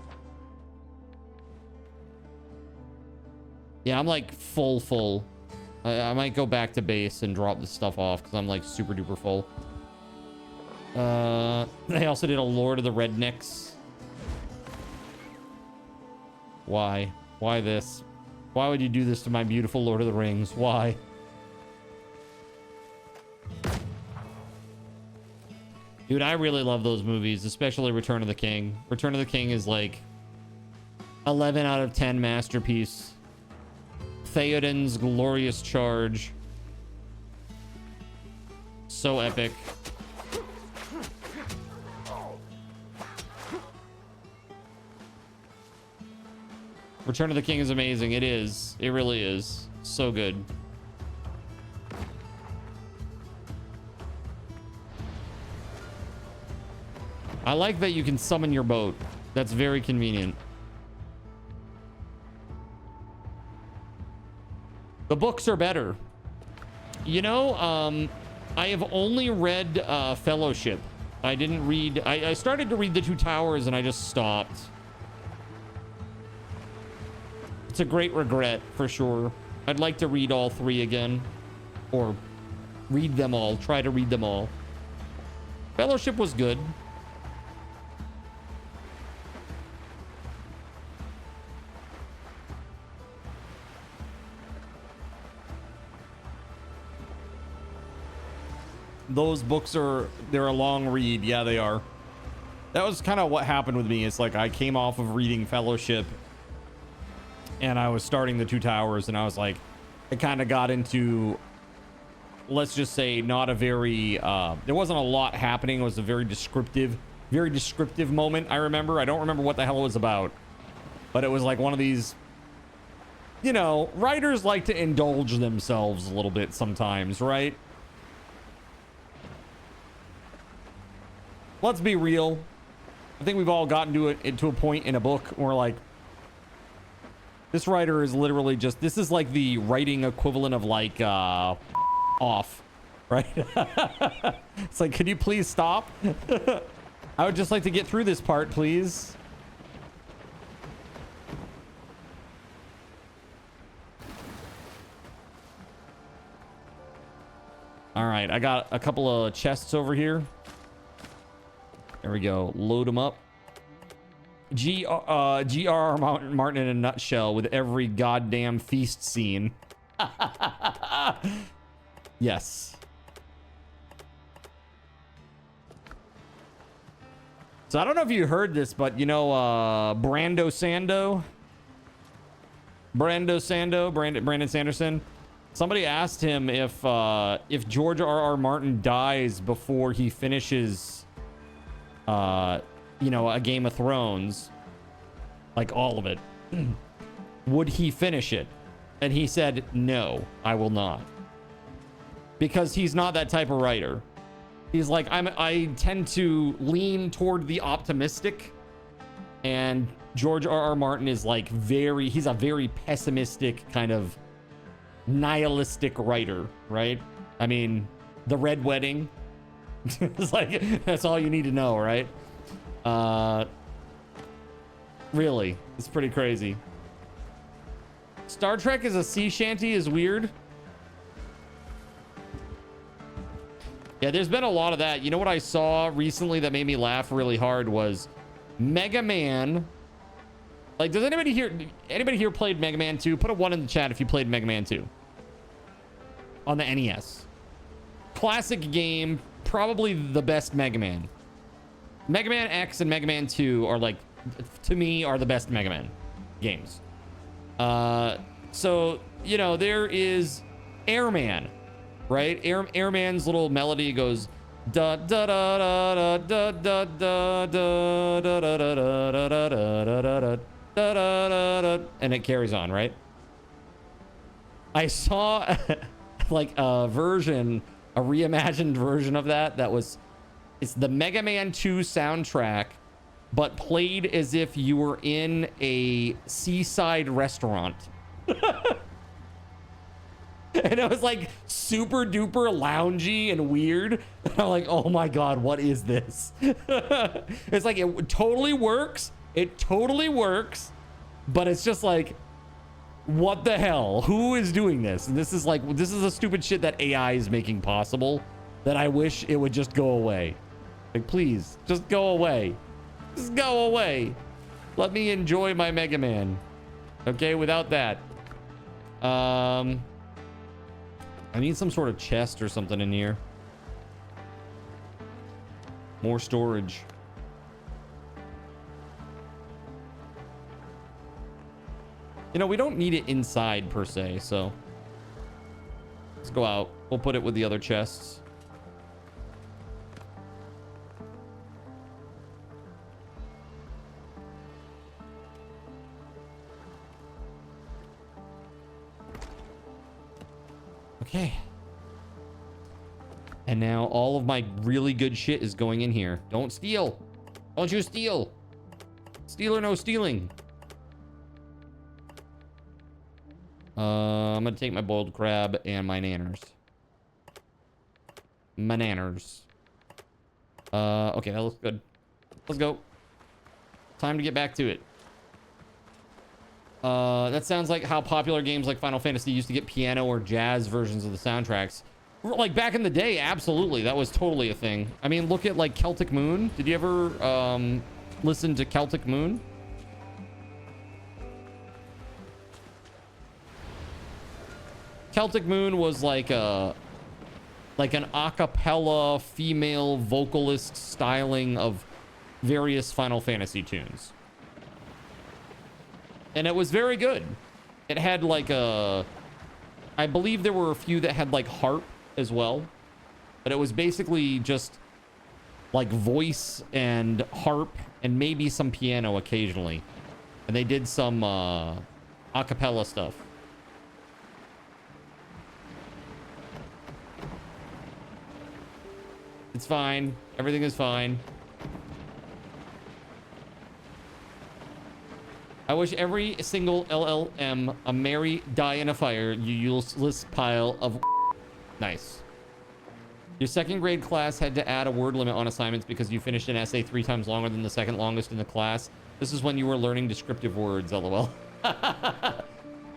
Yeah, I'm like full. I might go back to base and drop this stuff off because I'm like super duper full. They also did a Lord of the Rednecks. Why? Why this? Why would you do this to my beautiful Lord of the Rings? Why? Dude, I really love those movies, especially Return of the King. Return of the King is like 11 out of 10 masterpiece. Theoden's glorious charge. So epic. Return of the King is amazing. It is. It really is. So good. I like that you can summon your boat. That's very convenient. The books are better. You know, I have only read Fellowship. I didn't read... I started to read The Two Towers and I just stopped. It's a great regret, for sure. I'd like to read all 3 again. Or read them all. Try to read them all. Fellowship was good. Those books they're a long read. Yeah, they are. That was kind of what happened with me. It's like I came off of reading Fellowship and I was starting the Two Towers, and I was like, it kind of got into, let's just say, not a very, there wasn't a lot happening. It was a very descriptive moment. I don't remember what the hell it was about, but it was like one of these, you know, writers like to indulge themselves a little bit sometimes, right? Let's be real. I think we've all gotten to a point in a book where, like, this writer is literally just, this is like the writing equivalent of like off, right? It's like, could you please stop? I would just like to get through this part, please. All right, I got a couple of chests over here. There we go. Load them up. G.R.R. Martin in a nutshell with every goddamn feast scene. Yes. So I don't know if you heard this, but you know, Brandon Sanderson. Somebody asked him if George R.R. Martin dies before he finishes, you know, a Game of Thrones, like all of it, would he finish it? And he said, no, I will not. Because he's not that type of writer. He's like, I tend to lean toward the optimistic, and George R.R. Martin is like he's a very pessimistic kind of nihilistic writer, right? I mean, The Red Wedding. It's like, that's all you need to know, right? Really, it's pretty crazy. Star Trek as a sea shanty is weird. Yeah, there's been a lot of that. You know what I saw recently that made me laugh really hard was Mega Man. Like, does anybody here played Mega Man 2? Put a 1 in the chat if you played Mega Man 2 on the NES. Classic game, probably the best Mega Man. Mega Man X and Mega Man 2 are like, to me, are the best Mega Man games. So, you know, there is Airman, right? Airman's little melody goes da da da da da da da da da da da da da da, and it carries on, right? I saw like a reimagined version of that was, it's the Mega Man 2 soundtrack, but played as if you were in a seaside restaurant. And it was like super duper loungy and weird. And I'm like, oh my God, what is this? It's like, it totally works. It totally works. But it's just like, what the hell? Who is doing this? And this is the stupid shit that AI is making possible that I wish it would just go away. Like, please, just go away. Just go away. Let me enjoy my Mega Man. Okay, without that. I need some sort of chest or something in here. More storage. You know, we don't need it inside per se, so let's go out. We'll put it with the other chests. Okay. And now all of my really good shit is going in here. Don't steal. Don't you steal. Steal or no stealing. I'm gonna take my boiled crab and my nanners. My nanners. Okay, that looks good. Let's go. Time to get back to it. That sounds like how popular games like Final Fantasy used to get piano or jazz versions of the soundtracks. Like back in the day, absolutely. That was totally a thing. I mean, look at like Celtic Moon. Did you ever listen to Celtic Moon? Celtic Moon was like an a cappella female vocalist styling of various Final Fantasy tunes. And it was very good. It had like a... I believe there were a few that had like harp as well. But it was basically just like voice and harp and maybe some piano occasionally. And they did some a cappella stuff. It's fine. Everything is fine. I wish every single LLM a merry die in a fire, you useless pile of... Nice. Your second grade class had to add a word limit on assignments because you finished an essay 3 times longer than the second longest in the class. This is when you were learning descriptive words, lol.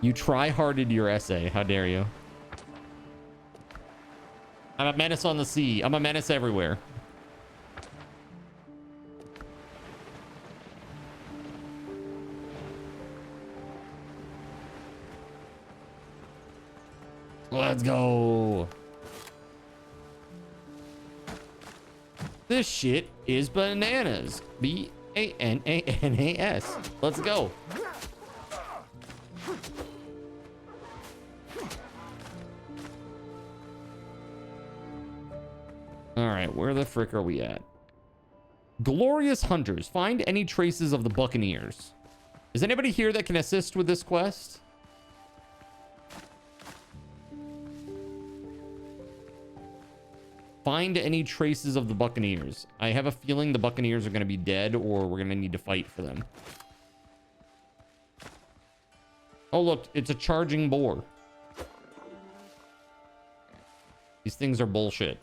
You try-harded your essay. How dare you? I'm a menace on the sea. I'm a menace everywhere. Let's go. This shit is bananas. B-A-N-A-N-A-S. Let's go. All right, where the frick are we at? Glorious Hunters. Find any traces of the Buccaneers. Is anybody here that can assist with this quest? Find any traces of the Buccaneers. I have a feeling the Buccaneers are going to be dead or we're going to need to fight for them. Oh, look, it's a charging boar. These things are bullshit.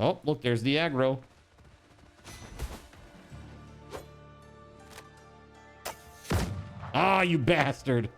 Oh, look, there's the aggro. Ah, you bastard.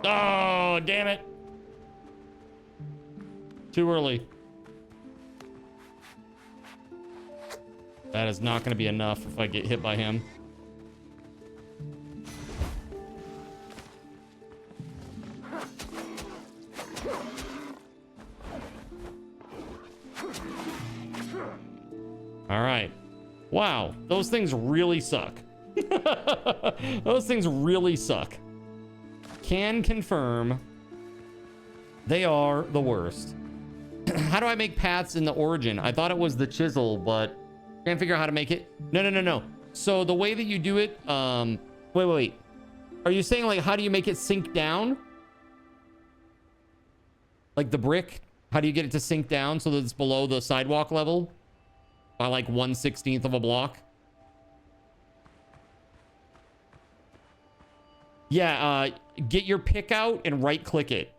Oh, damn it. Too early. That is not going to be enough if I get hit by him. All right. Wow, those things really suck. Those things really suck. Can confirm they are the worst. How do I make paths in the origin? I thought it was the chisel, but can't figure out how to make it. No. So the way that you do it, wait. Are you saying like, how do you make it sink down? Like the brick? How do you get it to sink down so that it's below the sidewalk level? By like 1/16 of a block? Yeah, get your pick out and right click it.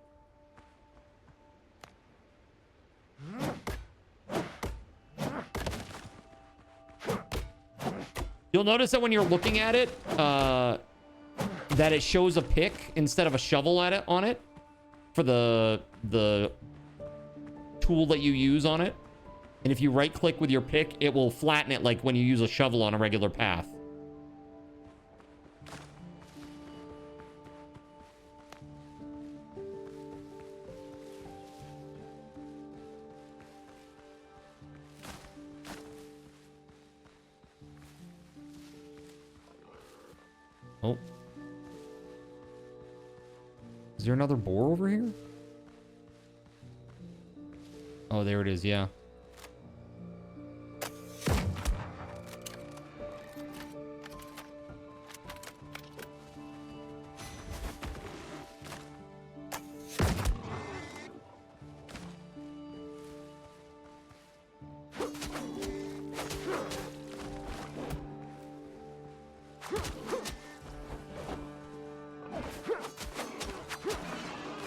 You'll notice that when you're looking at it, that it shows a pick instead of a shovel at it on it for the tool that you use on it. And if you right click with your pick, it will flatten it like when you use a shovel on a regular path. Oh. Is there another boar over here? Oh, there it is, yeah.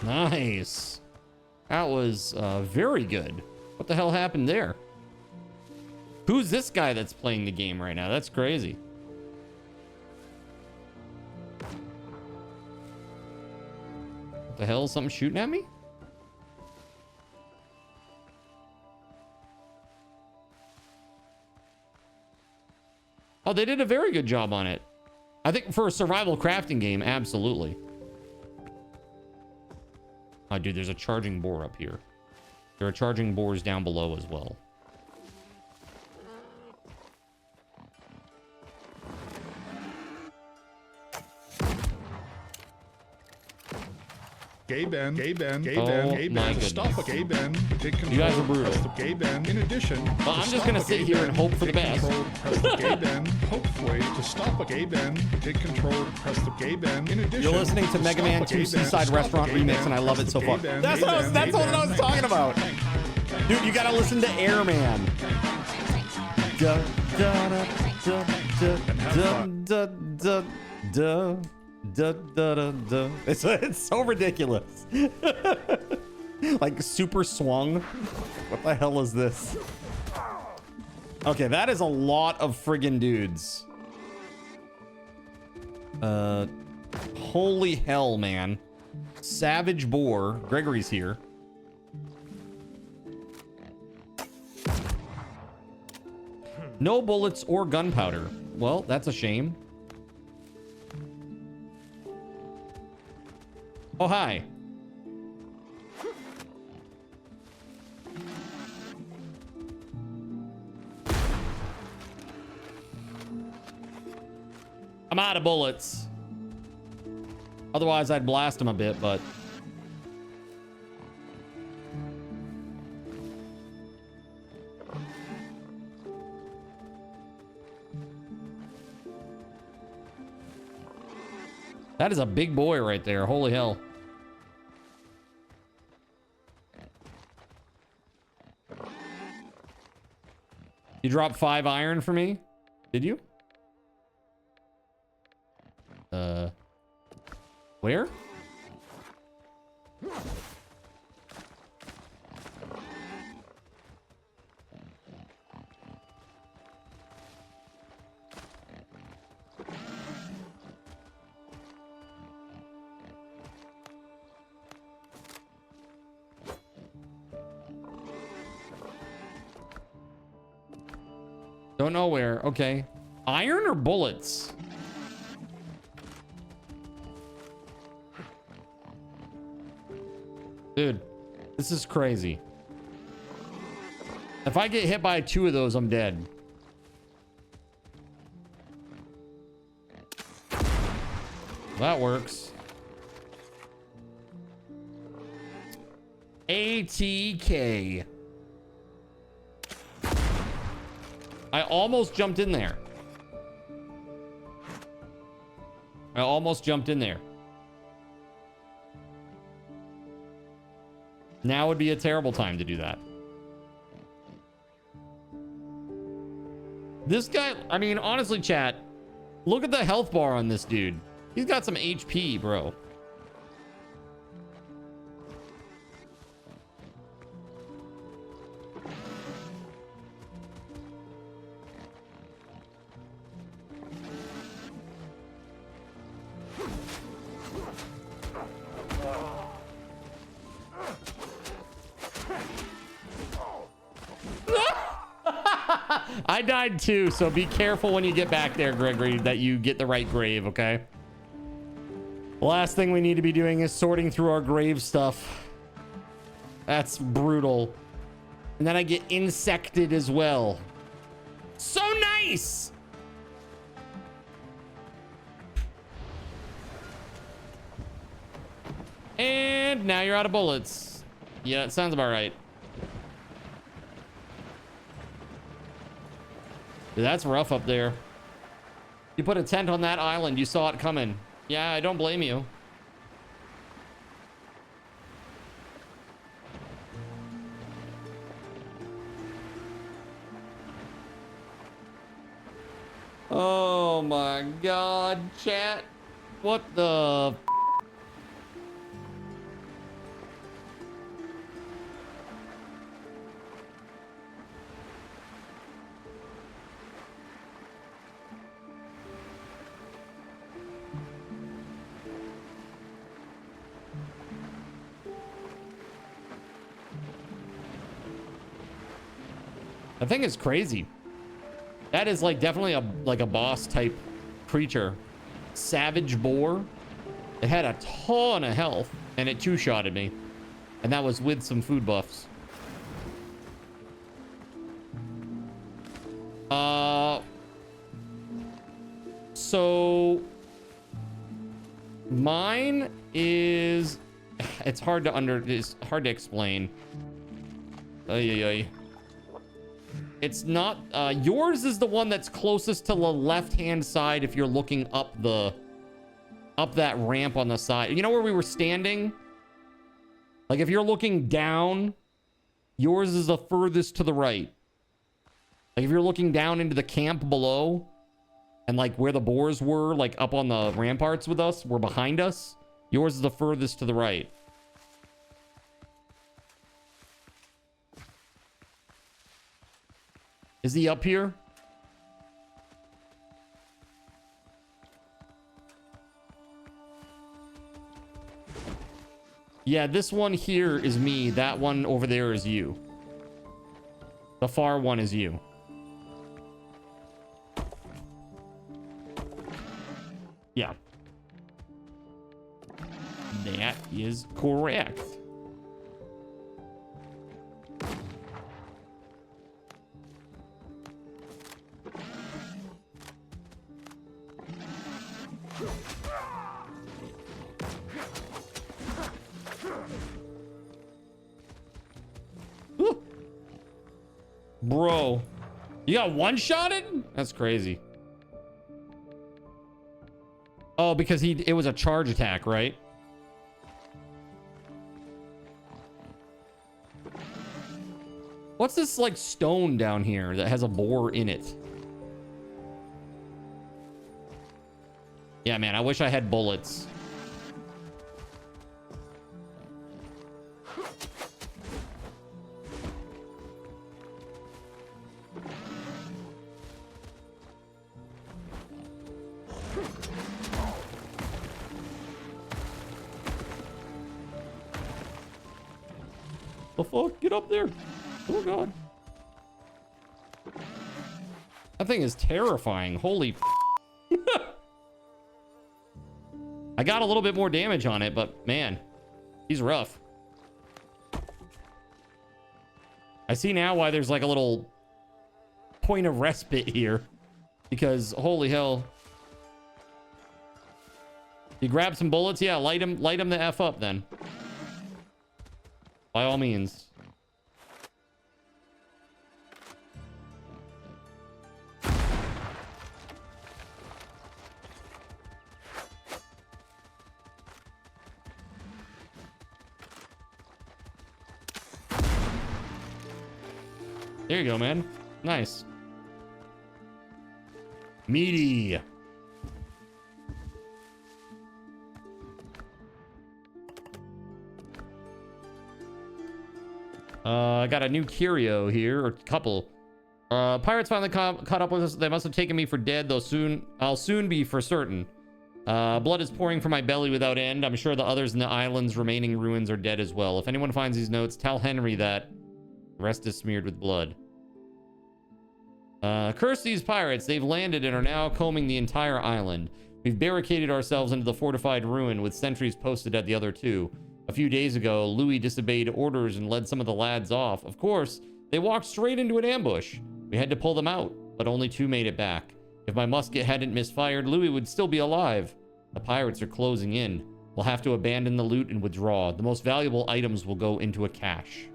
Nice. That was very good. What the hell happened there? Who's this guy that's playing the game right now? That's crazy. The hell is something shooting at me? Oh, they did a very good job on it. I think for a survival crafting game, absolutely. Oh, dude, there's a charging boar up here. There are charging boars down below as well. GabeN, GabeN, Oh, GabeN, my GabeN. To goodness. stop a GabeN, take control. You guys are brutal. Press the GabeN. In addition, Well, I'm just gonna sit here and hope for the best. Press the GabeN. Hopefully, to stop a GabeN, take control. Press the GabeN. In addition, You're listening to Mega Man 2 Seaside Restaurant Remix, and I love it so far. That's what I was talking about. Dude, you gotta listen to Airman. Da, da, da, da, da, da, da, da, da, da, da, da. It's so ridiculous. Like super swung. What the hell is this? Okay, that is a lot of friggin' dudes. Holy hell, man. Savage Boar. Gregory's here. No bullets or gunpowder. Well, that's a shame. Oh, hi. I'm out of bullets. Otherwise, I'd blast him a bit, but... That is a big boy right there. Holy hell. You dropped 5 iron for me? Did you? Where? Don't know where. Okay. Iron or bullets? Dude, this is crazy. If I get hit by 2 of those, I'm dead. That works. ATK. I almost jumped in there. I almost jumped in there. Now would be a terrible time to do that. This guy, I mean, honestly, chat, look at the health bar on this dude. He's got some HP, bro. I died too, so be careful when you get back there, Gregory, that you get the right grave, okay? The last thing we need to be doing is sorting through our grave stuff. That's brutal. And then I get insected as well. So nice! And now you're out of bullets. Yeah, it sounds about right. Dude, that's rough up there. You put a tent on that island. You saw it coming. Yeah, I don't blame you. Oh my God, chat. What the... That thing is crazy. That is like definitely a boss type creature. Savage boar. It had a ton of health and it two-shotted me. And that was with some food buffs. So mine is, it's hard to explain. It's not, yours is the one that's closest to the left-hand side if you're looking up that ramp on the side. You know where we were standing? Like if you're looking down, yours is the furthest to the right. Like if you're looking down into the camp below and like where the boars were, like up on the ramparts with us, were behind us, yours is the furthest to the right. Is he up here? Yeah, this one here is me. That one over there is you. The far one is you. Yeah. That is correct. Bro, you got one-shotted? That's crazy. Oh, because it was a charge attack, right? What's this like stone down here that has a boar in it? Yeah, man, I wish I had bullets. The fuck? Get up there. Oh god. That thing is terrifying. Holy I got a little bit more damage on it, but man, he's rough. I see now why there's like a little point of respite here, because holy hell. You grab some bullets? Yeah, light him the F up then. By all means. There you go, man. Nice. Meaty. I got a new curio here, or couple. Pirates finally caught up with us. They must have taken me for dead, though I'll soon be for certain. Blood is pouring from my belly without end. I'm sure the others in the island's remaining ruins are dead as well. If anyone finds these notes, tell Henry that the rest is smeared with blood. Curse these pirates. They've landed and are now combing the entire island. We've barricaded ourselves into the fortified ruin with sentries posted at the other two. A few days ago, Louis disobeyed orders and led some of the lads off. Of course, they walked straight into an ambush. We had to pull them out, but only two made it back. If my musket hadn't misfired, Louis would still be alive. The pirates are closing in. We'll have to abandon the loot and withdraw. The most valuable items will go into a cache.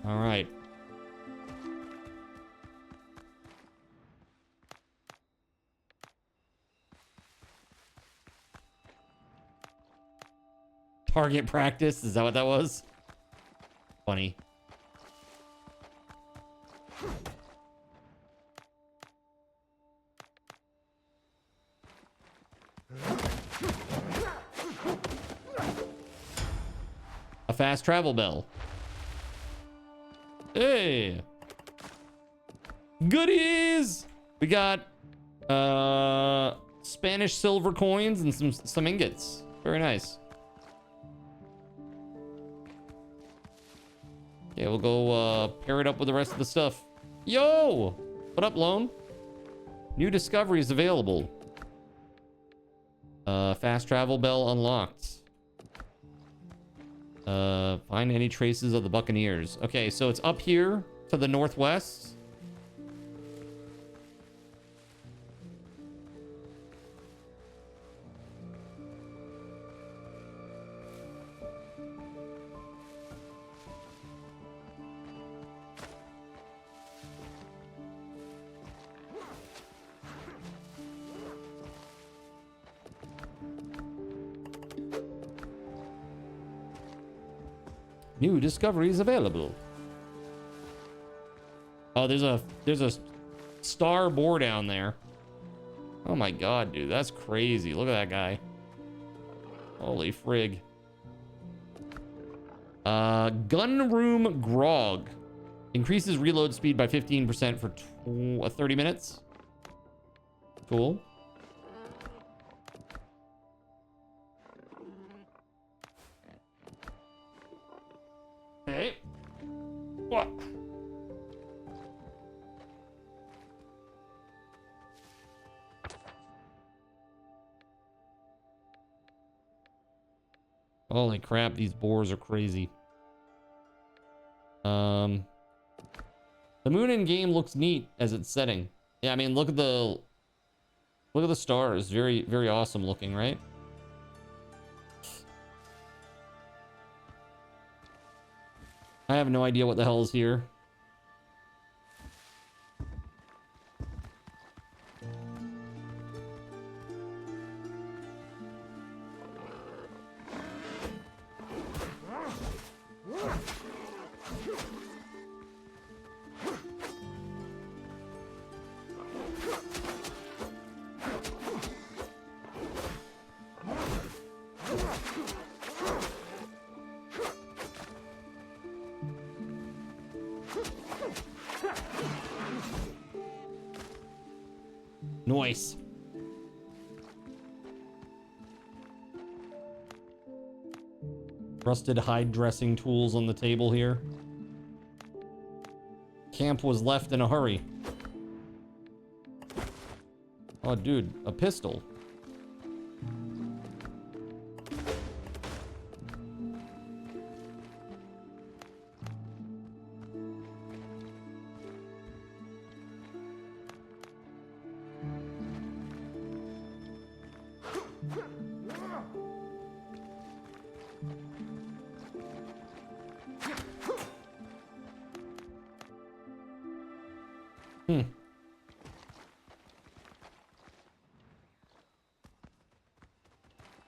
All right. Target practice? Is that what that was? Funny. A fast travel bell. Hey. Goodies! We got Spanish silver coins and some ingots. Very nice. Okay, we'll go pair it up with the rest of the stuff. Yo! What up, Lone? New discoveries available. Fast travel bell unlocked. Find any traces of the Buccaneers. Okay, so it's up here to the northwest. New discoveries available. Oh, there's a star boar down there. Oh my god, dude, that's crazy. Look at that guy. Holy frig. Gun room grog increases reload speed by 15% for 30 minutes. Cool. Hey. What? Holy crap, these boars are crazy. The moon in game looks neat as it's setting. Yeah, I mean, look at the stars. Very, very awesome looking, right? I have no idea what the hell is here. Nice. Rusted hide dressing tools on the table here. Camp was left in a hurry. Oh, dude, a pistol.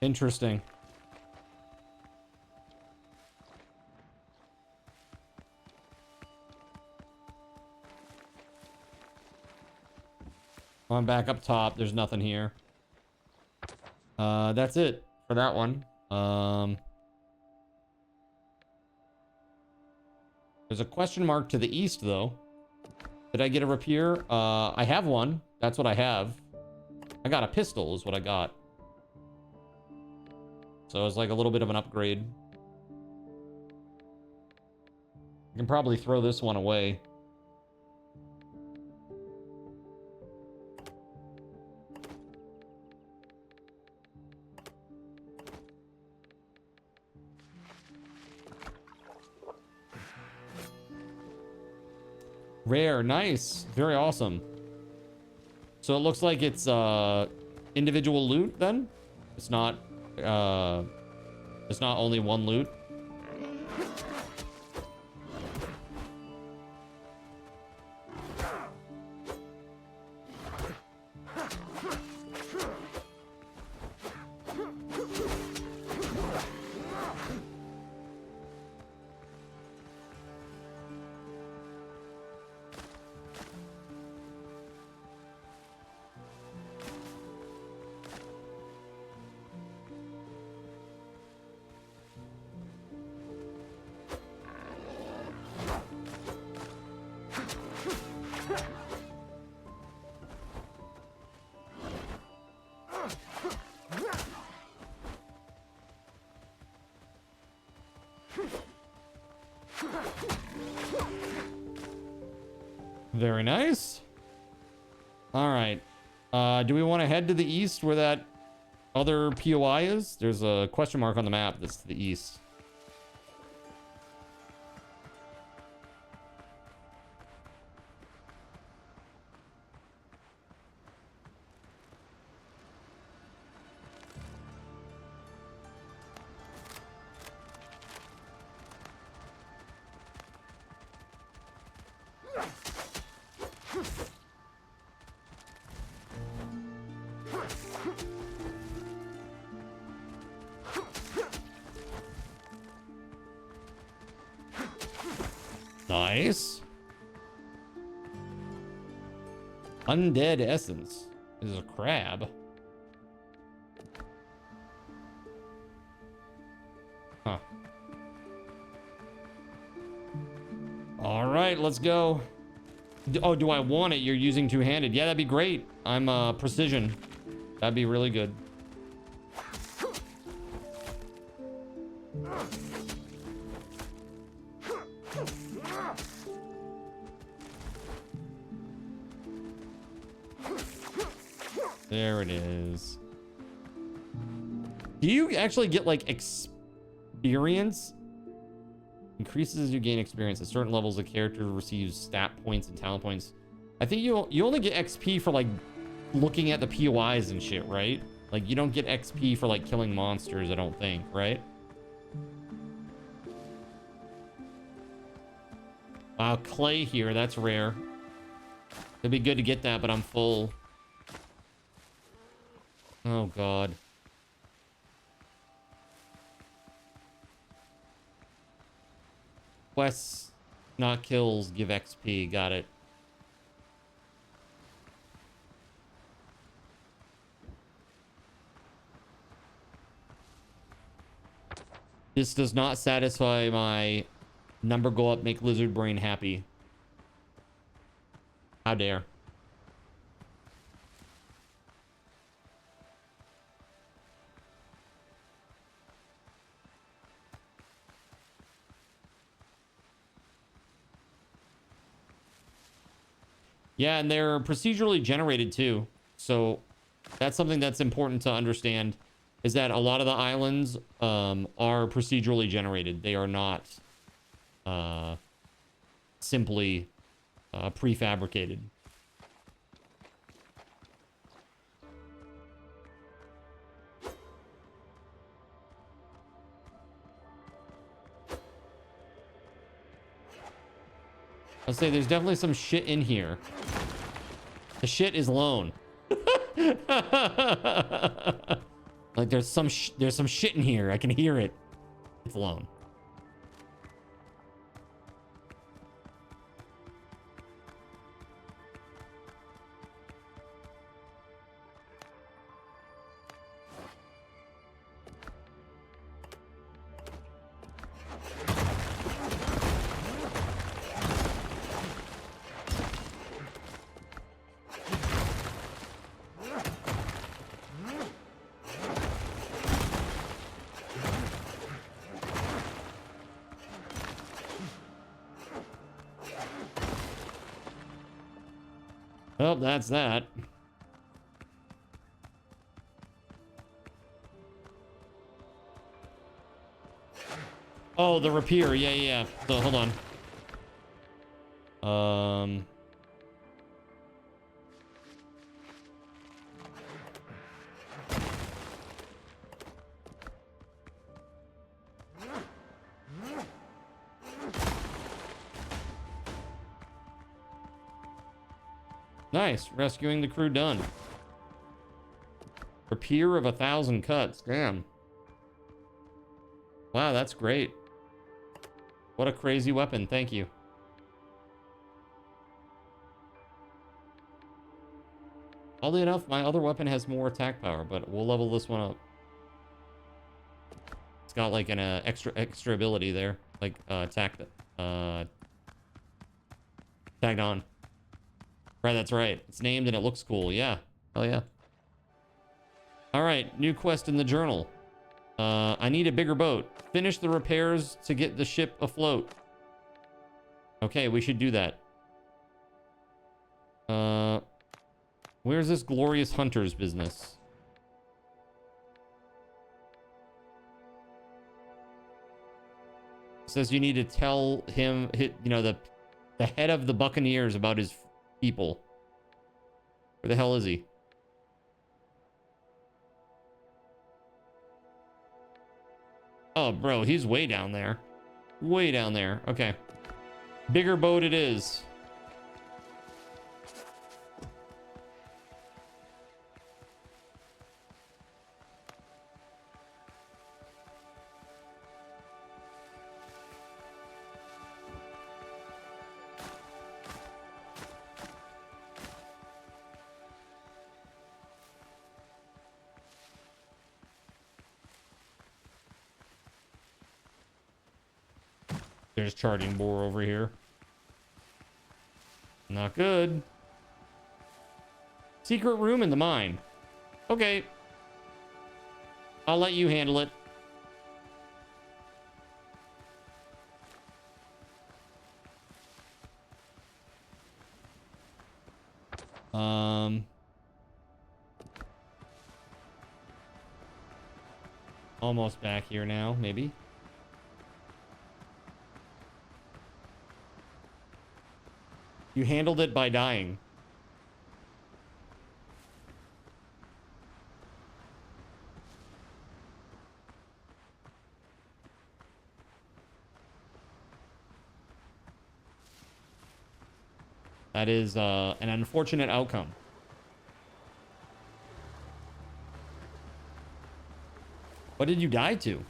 Interesting. I'm back up top. There's nothing here. That's it for that one. There's a question mark to the east, though. Did I get a rapier? I have one. That's what I have. I got a pistol is what I got. So it's like a little bit of an upgrade. I can probably throw this one away. Rare, nice, very awesome. So it looks like it's individual loot then? It's not only one loot. Very nice. All right. Do we want to head to the east where that other POI is? There's a question mark on the map that's to the east. Nice. Undead essence. This is a crab. Huh. All right, let's go. Oh, do I want it? You're using two-handed. Yeah, that'd be great. I'm precision. That'd be really good. There it is. Do you actually get like experience? Increases as you gain experience. At certain levels, the character receives stat points and talent points. I think you only get XP for like looking at the POIs and shit, right? Like you don't get XP for like killing monsters, I don't think, right? Wow, clay here, that's rare. It'd be good to get that, but I'm full. Oh god. Quests, not kills, give XP. Got it. This does not satisfy my number go up, make lizard brain happy. How dare. Yeah, and they're procedurally generated too. So that's something that's important to understand, is that a lot of the islands are procedurally generated. They are not simply prefabricated. I'll say there's definitely some shit in here. The shit is lone. Like there's some shit in here. I can hear it. It's lone. Well, that's that. Oh, the rapier. Yeah. So, hold on. Nice. Rescuing the crew done. Rapier of 1,000 cuts. Damn. Wow, that's great. What a crazy weapon. Thank you. Oddly enough, my other weapon has more attack power, but we'll level this one up. It's got like an extra ability there, like tagged on. Right, that's right. It's named and it looks cool. Yeah. Hell yeah. All right, new quest in the journal. I need a bigger boat. Finish the repairs to get the ship afloat. Okay, we should do that. Where's this glorious hunter's business? It says you need to tell him, you know, the head of the Buccaneers about his people. Where the hell is he? Oh, bro, he's way down there. Way down there. Okay. Bigger boat it is. There's charging bore over here. Not good. Secret room in the mine. Okay. I'll let you handle it. Almost back here now, maybe. You handled it by dying. That is an unfortunate outcome. What did you die to?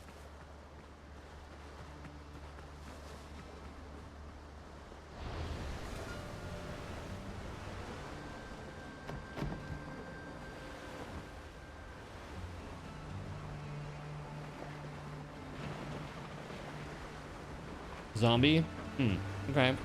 Zombie? Okay.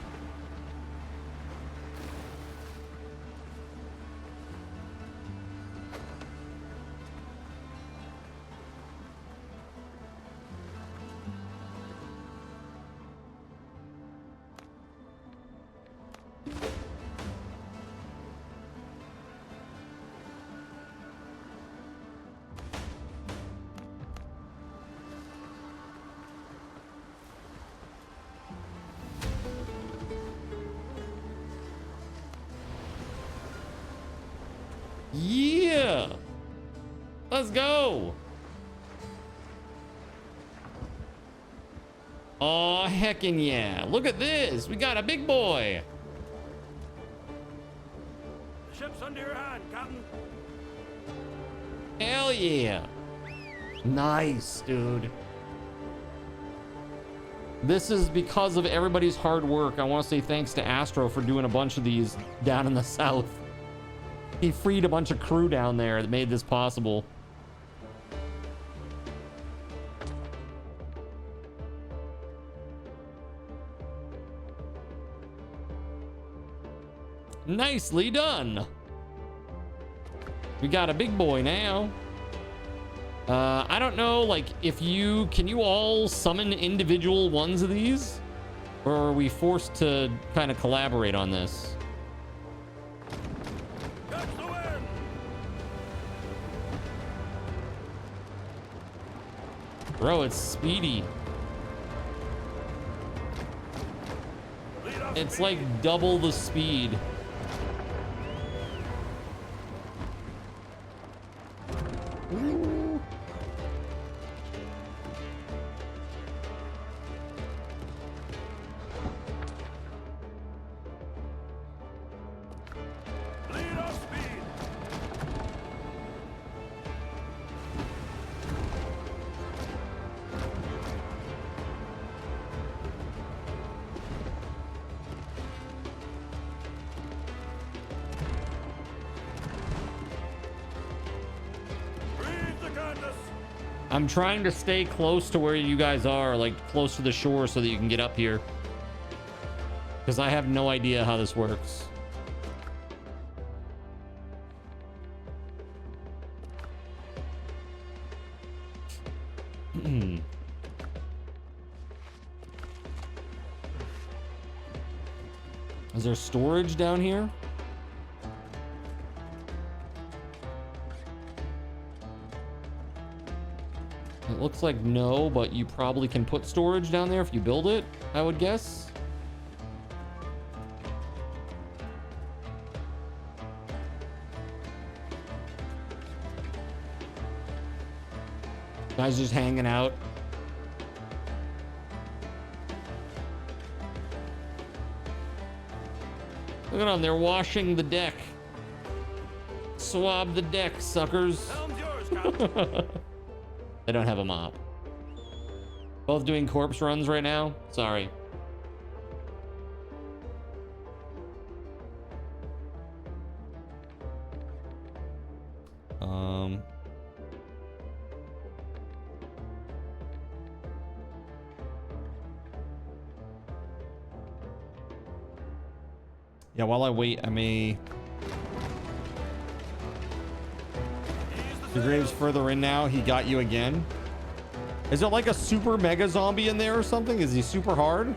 Yeah! Let's go! Oh, heckin' yeah. Look at this. We got a big boy. The ship's under your hand, Captain. Hell yeah. Nice, dude. This is because of everybody's hard work. I want to say thanks to Astro for doing a bunch of these down in the south. He freed a bunch of crew down there that made this possible. Nicely done. We got a big boy now. I don't know, like, if you... Can you all summon individual ones of these? Or are we forced to kind of collaborate on this? Bro, it's speedy. It's like double the speed. Ooh. I'm trying to stay close to where you guys are, like close to the shore so that you can get up here. Because I have no idea how this works. Is there storage down here? looks like no, but you probably can put storage down there if you build it, I would guess. Guys just hanging out. Look at them, they're washing the deck. Swab the deck, suckers. They don't have a mop. Both doing corpse runs right now? Sorry. Yeah, while I wait, I may... The grave's further in now. He got you again. Is it like a super mega zombie in there or something? Is he super hard?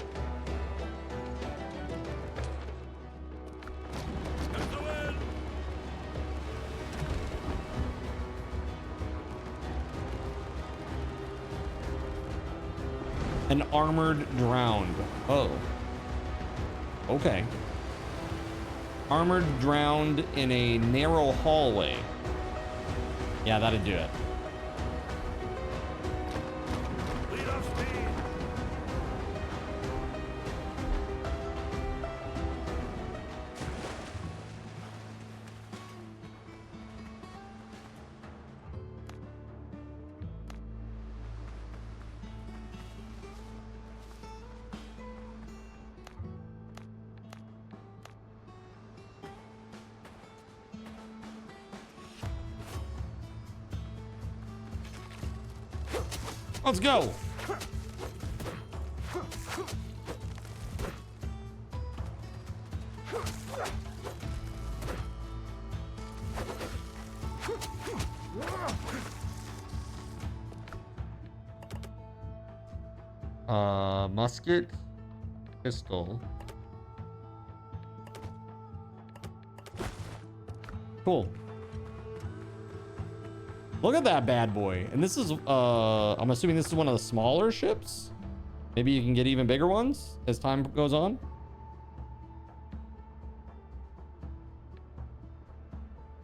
An armored drowned. Oh. Okay. Armored drowned in a narrow hallway. Yeah, that'd do it. Let's go. Musket, pistol. Cool. Look at that bad boy. And this is, I'm assuming this is one of the smaller ships. Maybe you can get even bigger ones as time goes on.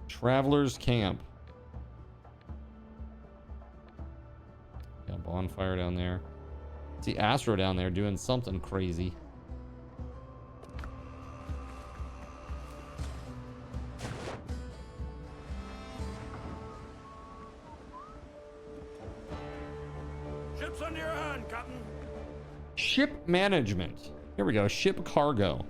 Traveler's Camp. Got bonfire down there. See Astro down there doing something crazy. Ships under your hand, Captain. Ship management. Here we go. Ship cargo.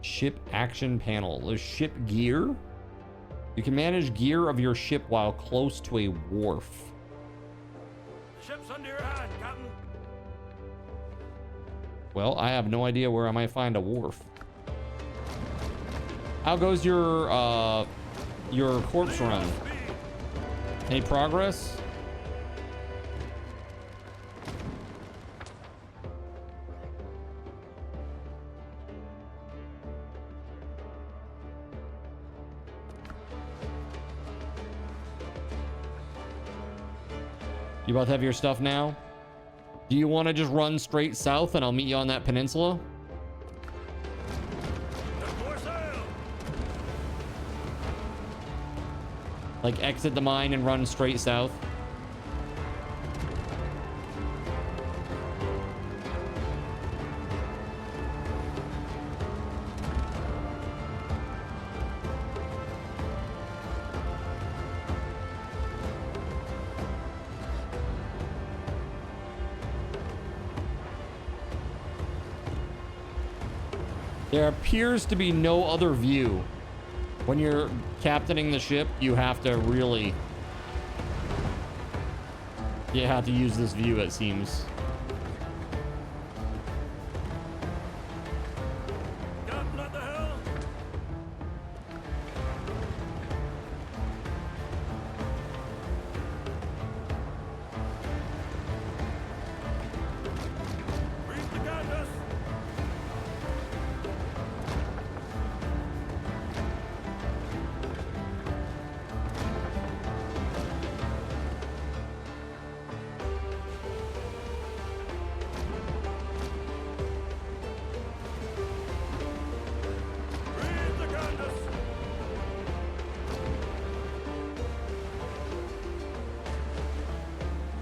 Ship action panel. There's ship gear. You can manage gear of your ship while close to a wharf. Ship's under your hand, Captain. Well, I have no idea where I might find a wharf. How goes your corpse run? Any progress? You both have your stuff now? Do you want to just run straight south and I'll meet you on that peninsula? Like exit the mine and run straight south? There appears to be no other view. When you're captaining the ship, you have to really... You have to use this view, it seems.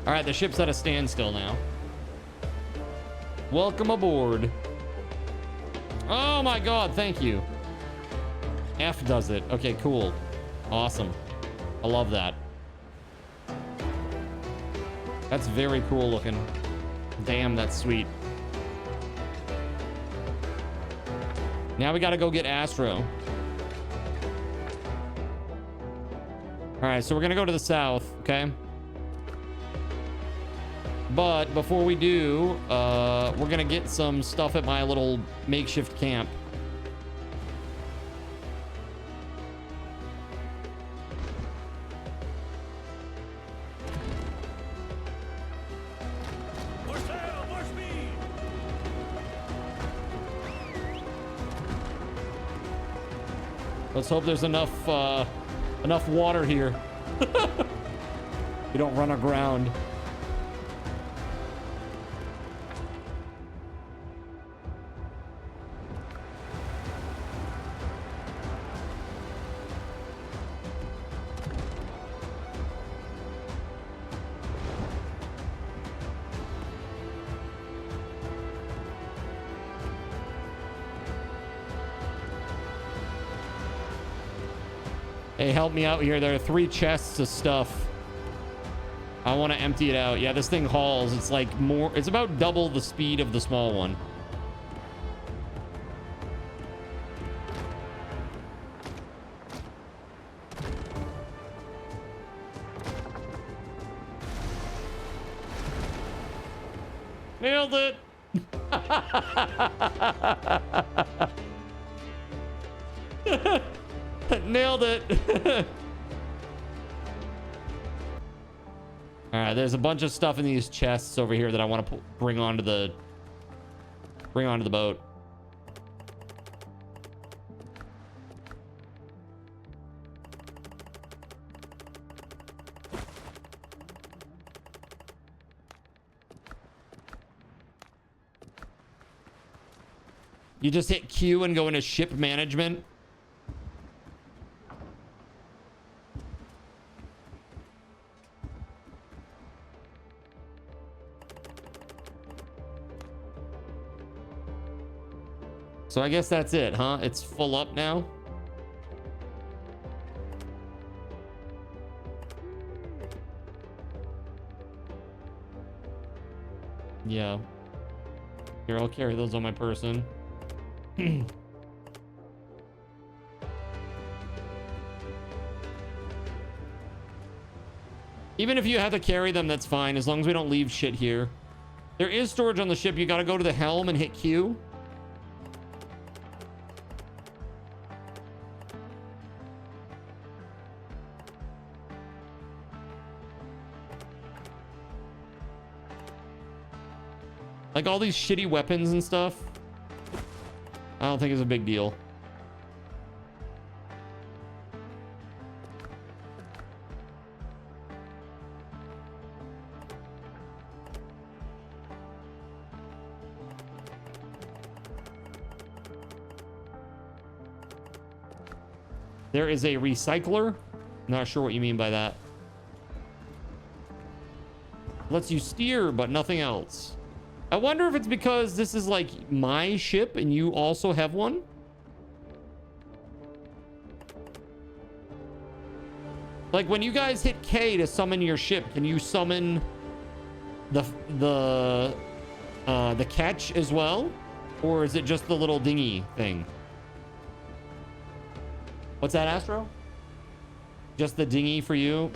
All right, the ship's at a standstill now. Welcome aboard. Oh my God, thank you. F does it. Okay, cool. Awesome. I love that. That's very cool looking. Damn, that's sweet. Now we gotta go get Astro. All right, so we're gonna go to the south, okay? But before we do, we're gonna get some stuff at my little makeshift camp. Let's hope there's enough water here. We don't run aground. Hey, help me out here. There are 3 chests of stuff. I want to empty it out. Yeah, this thing hauls. It's like more... It's about double the speed of the small one. Nailed it! Nailed it. All right, there's a bunch of stuff in these chests over here that I want to bring onto the boat. You just hit Q and go into ship management. So I guess that's it, huh? It's full up now. Yeah. Here, I'll carry those on my person. Even if you have to carry them, that's fine, as long as we don't leave shit here. There is storage on the ship. You gotta go to the helm and hit Q. Like all these shitty weapons and stuff, I don't think it's a big deal. There is a recycler. Not sure what you mean by that. Lets you steer, but nothing else. I wonder if it's because this is like my ship and you also have one. Like when you guys hit K to summon your ship, can you summon the catch as well? Or is it just the little dinghy thing? What's that, Astro? Just the dinghy for you?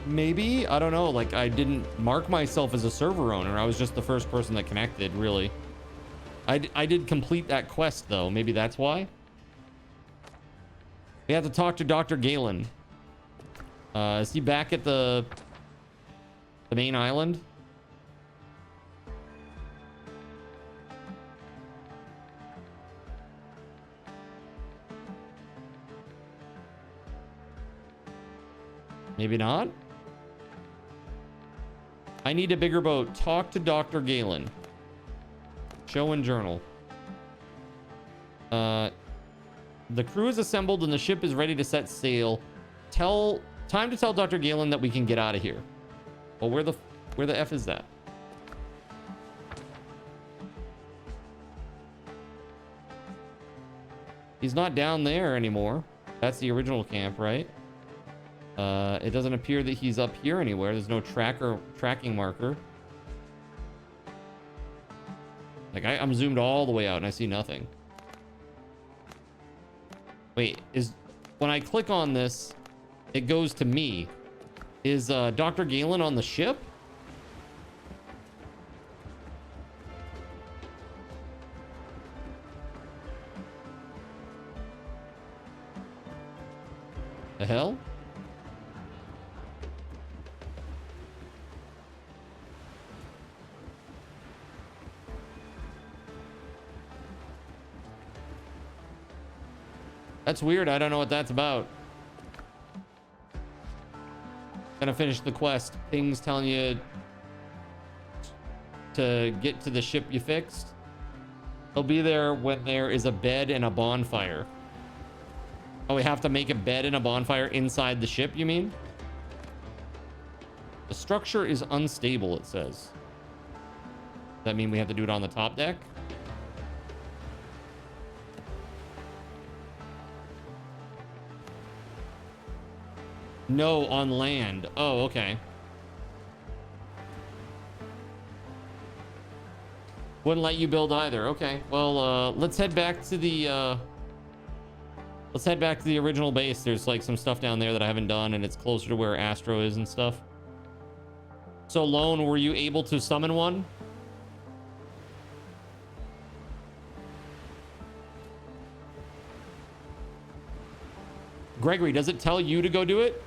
Maybe. I don't know. Like, I didn't mark myself as a server owner. I was just the first person that connected, really. I did complete that quest, though. Maybe that's why. We have to talk to Dr. Galen. Is he back at the main island? Maybe not. I need a bigger boat. Talk to Dr. Galen. Show and journal. The crew is assembled and the ship is ready to set sail. Time to tell Dr. Galen that we can get out of here. Well, where the F is that? He's not down there anymore. That's the original camp, right? It doesn't appear that he's up here anywhere. There's no tracking marker. Like, I'm zoomed all the way out and I see nothing. Wait, when I click on this, it goes to me. Is Dr. Galen on the ship? The hell? That's weird. I don't know what that's about. Gonna finish the quest. Ping's telling you to get to the ship you fixed. They'll be there when there is a bed and a bonfire. Oh, we have to make a bed and a bonfire inside the ship, you mean? The structure is unstable, it says. Does that mean we have to do it on the top deck? No, on land. Oh, okay. Wouldn't let you build either. Okay. Well, let's head back to the original base. There's like some stuff down there that I haven't done, and it's closer to where Astro is and stuff. So, Lone, were you able to summon one? Gregory, does it tell you to go do it?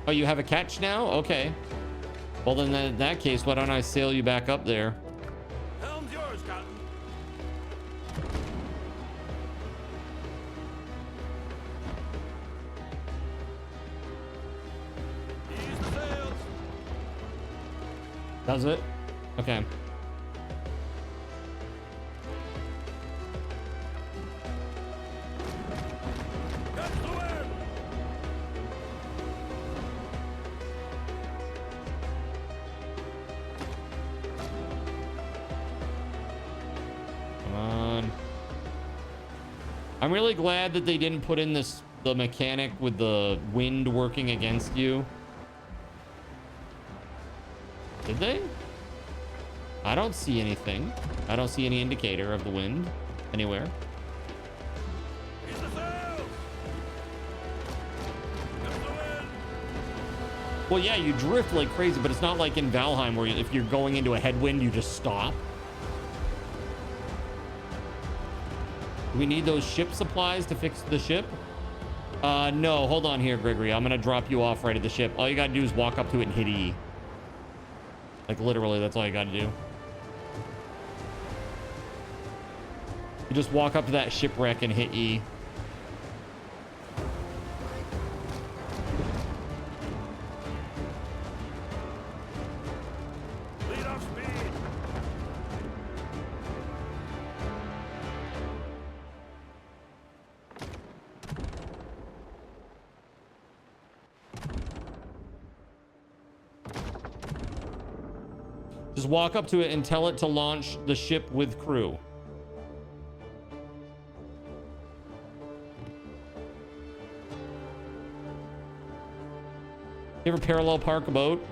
Oh, you have a catch now? Okay. Well, then in that case, why don't I sail you back up there? Helm's yours, Captain. Ease the sails. Does it? Okay. I'm really glad that they didn't put in the mechanic with the wind working against you. Did they? I don't see anything. I don't see any indicator of the wind anywhere. Well, yeah, you drift like crazy, but it's not like in Valheim where if you're going into a headwind, you just stop. Do we need those ship supplies to fix the ship? No, hold on here, Gregory. I'm gonna drop you off right at the ship. All you gotta do is walk up to it and hit E. Like, literally, that's all you gotta do. You just walk up to that shipwreck and hit E. Lead off speed. Just walk up to it and tell it to launch the ship with crew. You ever parallel park a boat?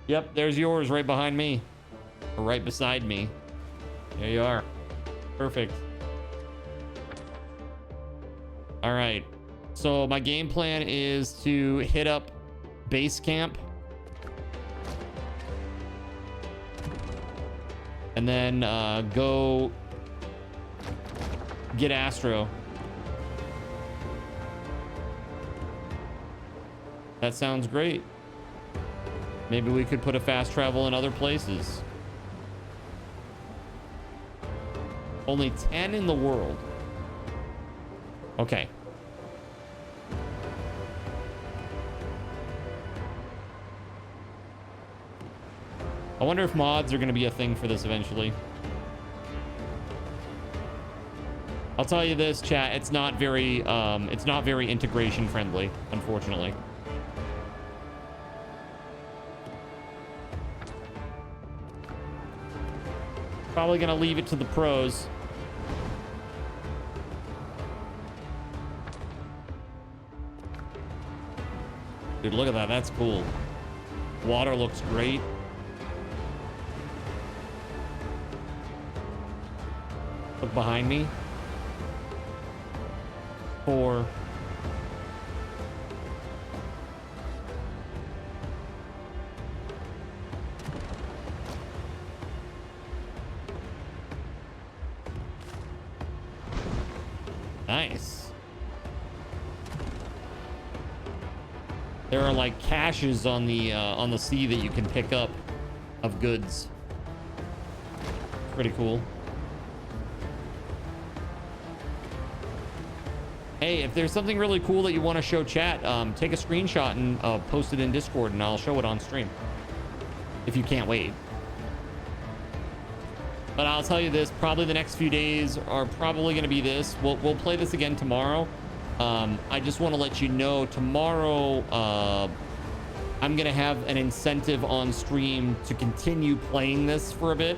Yep, there's yours right behind me. Or right beside me. There you are. Perfect. All right. So my game plan is to hit up base camp. And then go get Astro. That sounds great. Maybe we could put a fast travel in other places. Only 10 in the world. Okay. I wonder if mods are going to be a thing for this eventually. I'll tell you this, chat. It's not very integration friendly, unfortunately. Probably gonna leave it to the pros. Dude, look at that. That's cool. Water looks great. Look behind me. 4. Nice. There are like caches on the sea that you can pick up of goods. Pretty cool. Hey, if there's something really cool that you want to show chat, take a screenshot and post it in Discord, and I'll show it on stream. If you can't wait. But I'll tell you this, probably the next few days are probably going to be this. We'll play this again tomorrow. I just want to let you know, tomorrow I'm going to have an incentive on stream to continue playing this for a bit.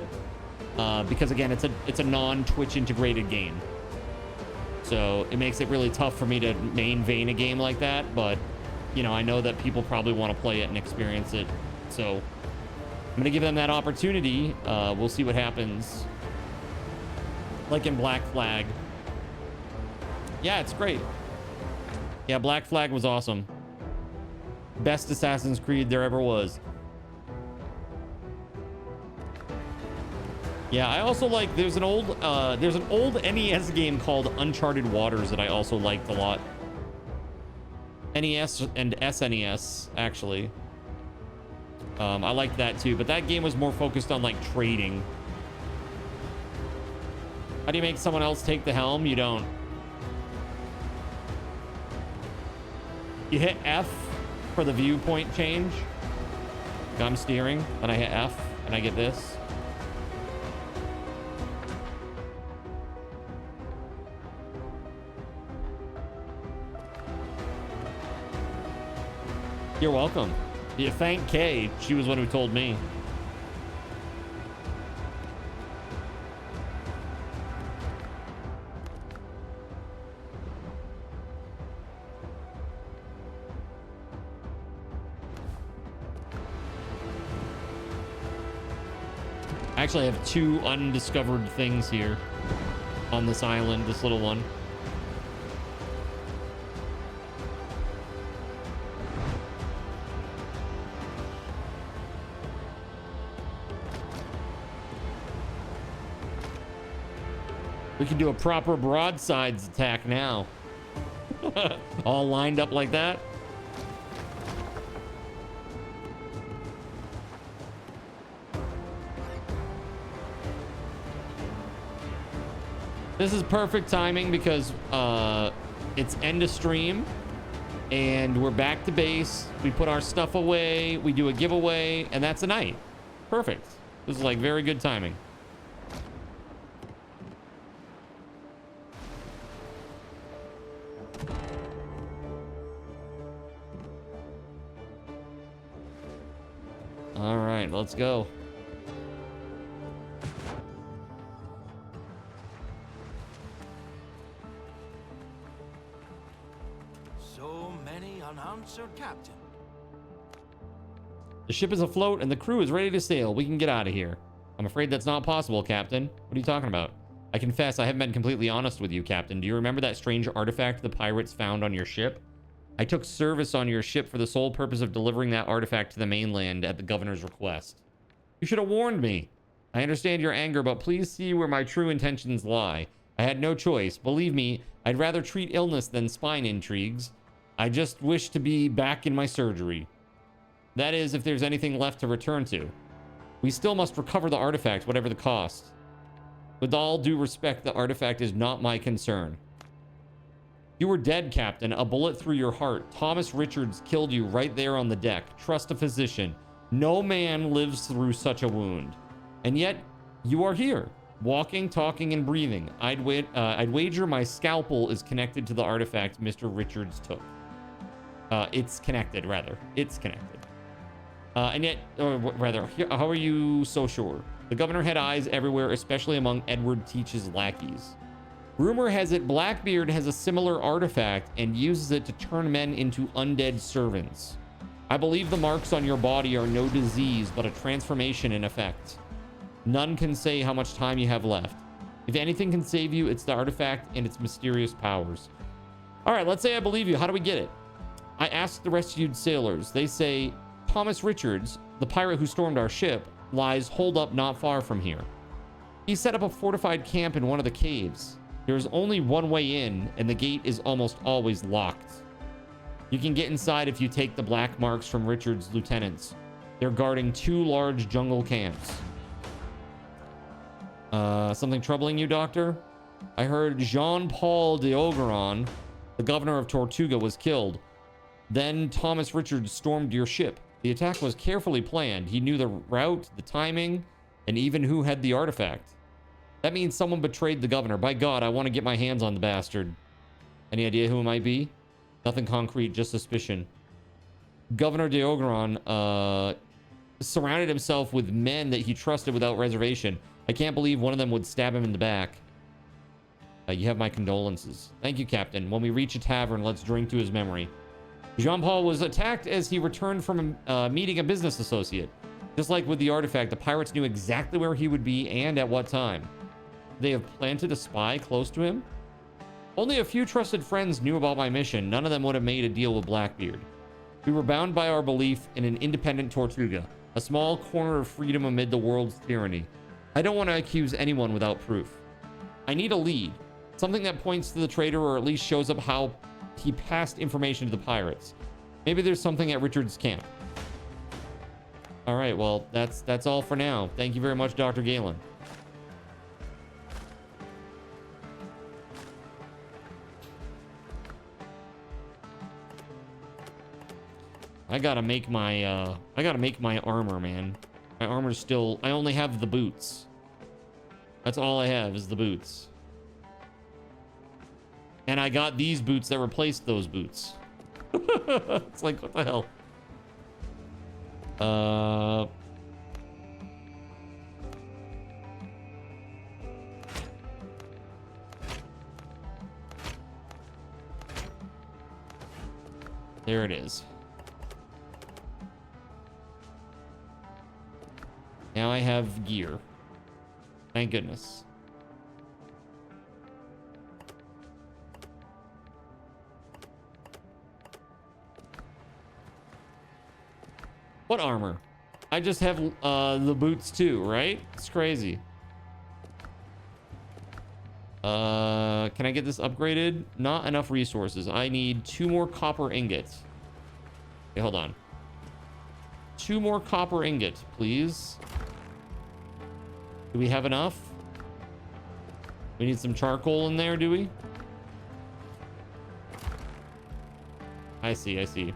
Because again, it's a non-Twitch integrated game. So it makes it really tough for me to main vein a game like that. But, you know, I know that people probably want to play it and experience it. So I'm going to give them that opportunity. We'll see what happens. Like in Black Flag. Yeah, it's great. Yeah, Black Flag was awesome. Best Assassin's Creed there ever was. Yeah, I also like, there's an old NES game called Uncharted Waters that I also liked a lot. NES and SNES, actually. I liked that too, but that game was more focused on like trading. How do you make someone else take the helm? You don't. You hit F for the viewpoint change. I'm steering, and I hit F, and I get this. You're welcome. You thank Kay. She was one who told me. Actually, I have 2 undiscovered things here on this island, this little one. We can do a proper broadsides attack now. All lined up like that. This is perfect timing because it's end of stream and we're back to base. We put our stuff away, we do a giveaway, and that's a night. Perfect. This is like very good timing. All right, let's go. So many unanswered, Captain. The ship is afloat and the crew is ready to sail. We can get out of here. I'm afraid that's not possible, Captain. What are you talking about? I confess I haven't been completely honest with you, Captain. Do you remember that strange artifact the pirates found on your ship? I took service on your ship for the sole purpose of delivering that artifact to the mainland at the governor's request. You should have warned me. I understand your anger, but please see where my true intentions lie. I had no choice. Believe me, I'd rather treat illness than spine intrigues. I just wish to be back in my surgery. That is, if there's anything left to return to. We still must recover the artifact, whatever the cost. With all due respect, the artifact is not my concern. You were dead, Captain. A bullet through your heart. Thomas Richards killed you right there on the deck. Trust a physician. No man lives through such a wound. And yet, you are here. Walking, talking, and breathing. I'd wager my scalpel is connected to the artifact Mr. Richards took. It's connected, rather. It's connected. And yet, how are you so sure? The governor had eyes everywhere, especially among Edward Teach's lackeys. Rumor has it Blackbeard has a similar artifact and uses it to turn men into undead servants. I believe the marks on your body are no disease, but a transformation in effect. None can say how much time you have left. If anything can save you, it's the artifact and its mysterious powers. All right, let's say I believe you. How do we get it? I asked the rescued sailors. They say Thomas Richards, the pirate who stormed our ship, lies holed up not far from here. He set up a fortified camp in one of the caves. There's only one way in, and the gate is almost always locked. You can get inside if you take the black marks from Richard's lieutenants. They're guarding 2 large jungle camps. Something troubling you, Doctor? I heard Jean-Paul d'Ogeron, the governor of Tortuga, was killed. Then Thomas Richards stormed your ship. The attack was carefully planned. He knew the route, the timing, and even who had the artifact. That means someone betrayed the governor. By God, I want to get my hands on the bastard. Any idea who it might be? Nothing concrete, just suspicion. Governor d'Ogeron surrounded himself with men that he trusted without reservation. I can't believe one of them would stab him in the back. You have my condolences. Thank you, Captain. When we reach a tavern, let's drink to his memory. Jean-Paul was attacked as he returned from meeting a business associate. Just like with the artifact, the pirates knew exactly where he would be and at what time. They have planted a spy close to him? Only a few trusted friends knew about my mission. None of them would have made a deal with Blackbeard. We were bound by our belief in an independent Tortuga, a small corner of freedom amid the world's tyranny. I don't want to accuse anyone without proof. I need a lead, something that points to the traitor or at least shows up how he passed information to the pirates. Maybe there's something at Richard's camp. All right, well, that's all for now. Thank you very much, Dr. Galen. I gotta make my armor, man. My armor's still, I only have the boots. That's all I have is the boots. And I got these boots that replaced those boots. It's like, what the hell? There it is. Now I have gear. Thank goodness. What armor? I just have the boots too, right? It's crazy. Can I get this upgraded? Not enough resources. I need 2 more copper ingots. Okay, hold on. 2 more copper ingots, please. Do we have enough? We need some charcoal in there, do we? I see, I see.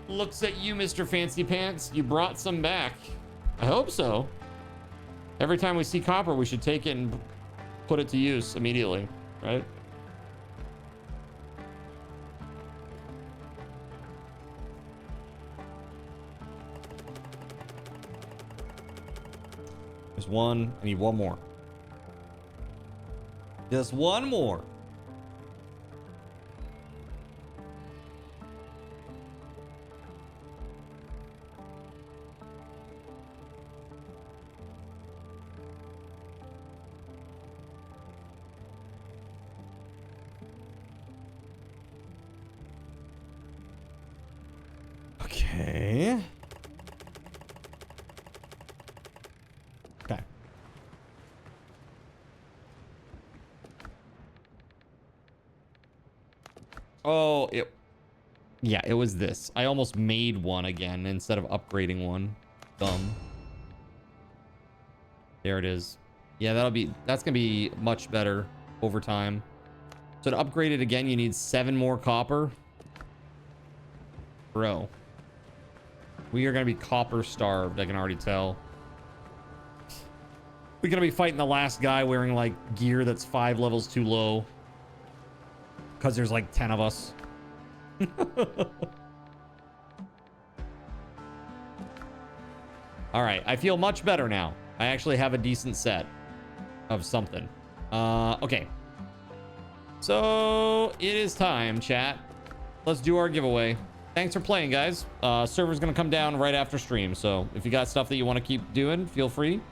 Looks at you, Mr. Fancy Pants. You brought some back. I hope so. Every time we see copper, we should take it and put it to use immediately, right? There's one. I need one more. Just one more. Okay. Okay. Oh, yeah, it was this. I almost made one again instead of upgrading one. Dumb. There it is. Yeah, that's gonna be much better over time. So to upgrade it again, you need 7 more copper. Bro. We are gonna be copper starved, I can already tell. We're gonna be fighting the last guy wearing like gear that's 5 levels too low. Because there's like 10 of us. All right, I feel much better now. I actually have a decent set of something. Okay. So it is time, chat. Let's do our giveaway. Thanks for playing, guys. Server's gonna come down right after stream. So if you got stuff that you want to keep doing, feel free.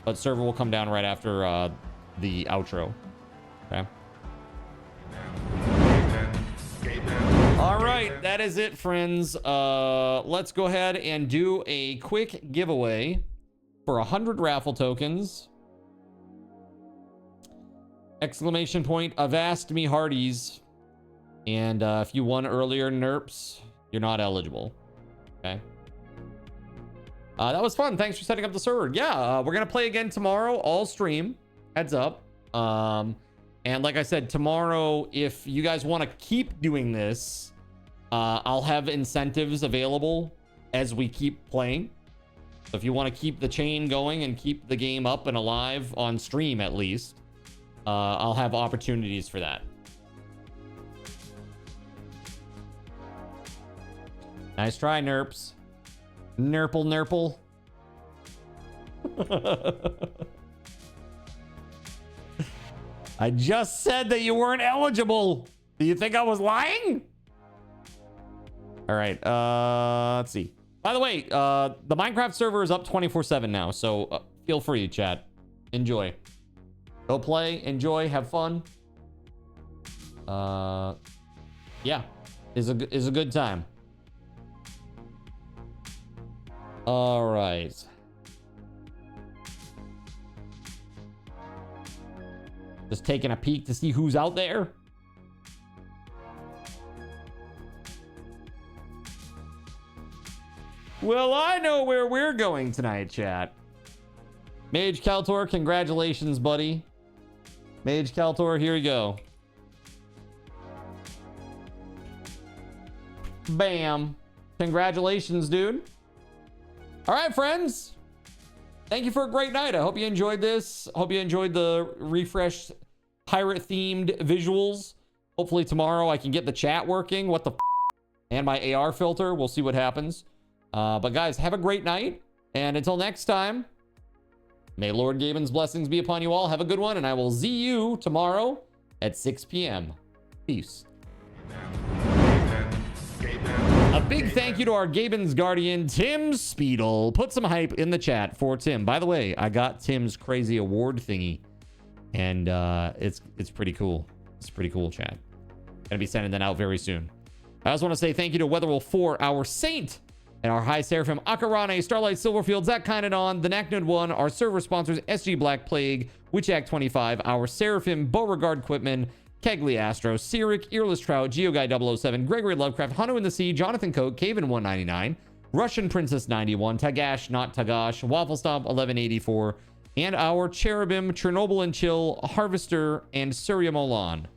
But server will come down right after the outro. Okay. All right, that is it, friends. Let's go ahead and do a quick giveaway for 100 raffle tokens. Exclamation point, avast me hearties. And if you won earlier, nerps, you're not eligible. Okay. That was fun. Thanks for setting up the server. Yeah, we're going to play again tomorrow, all stream. Heads up. And like I said, tomorrow, if you guys want to keep doing this, I'll have incentives available as we keep playing. So if you want to keep the chain going and keep the game up and alive on stream at least, I'll have opportunities for that. Nice try, Nerps. Nurple. I just said that you weren't eligible. Do you think I was lying? All right, let's see. By the way, the Minecraft server is up 24/7 now, so feel free, chat. Enjoy. Go play, enjoy, have fun. Yeah, is a good time. All right. Just taking a peek to see who's out there. Well, I know where we're going tonight, chat. Mage Kaltor, congratulations, buddy. Mage Kaltor, here you go. Bam. Congratulations, dude. All right, friends. Thank you for a great night. I hope you enjoyed this. Hope you enjoyed the refreshed pirate-themed visuals. Hopefully tomorrow I can get the chat working. What the f***? And my AR filter. We'll see what happens. But guys, have a great night. And until next time, may Lord GabeN's blessings be upon you all. Have a good one. And I will see you tomorrow at 6 p.m. Peace. A big thank you to our GabeN's guardian, TimSpeedle. Put some hype in the chat for Tim. By the way, I got Tim's crazy award thingy. And it's pretty cool. It's pretty cool, chat. Gonna be sending that out very soon. I also want to say thank you to Weatherwolf 4, our saint, and our High Seraphim, Akeranai, Starlight Silverfield, ThatKindAnon, the Knacknud 1, our server sponsors, SG Black Plague, Witch Act 25, our Seraphim, Beauregard Quitman, Kegley Astro, Cyric, Earless Trout, GeoGuy 007, Gregory Lovecraft, Hanu in the Sea, Jonathan Coke, Caven 199, Russian Princess 91, Tagash, not Tagash, Waffle Stomp 1184, and our Cherubim, Chernobyl and Chill, Harvester, and Surya Molan.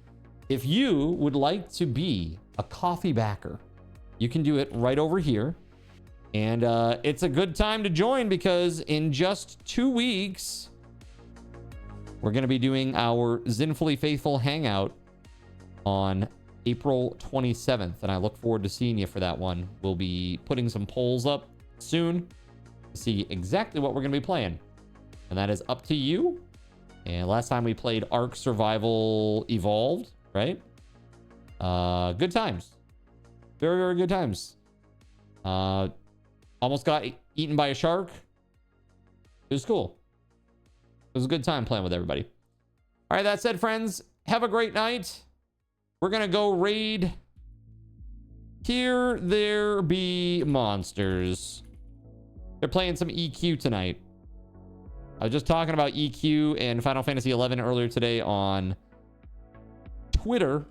If you would like to be a coffee backer, you can do it right over here. And it's a good time to join because in just 2 weeks, we're going to be doing our Zinfully Faithful Hangout on April 27th. And I look forward to seeing you for that one. We'll be putting some polls up soon to see exactly what we're going to be playing. And that is up to you. And last time we played Ark Survival Evolved, right? Good times. Very, very good times. Almost got eaten by a shark. It was cool. It was a good time playing with everybody. All right, that said, friends, have a great night. We're going to go raid Here there be monsters. They're playing some EQ tonight. I was just talking about EQ and Final Fantasy XI earlier today on Twitter,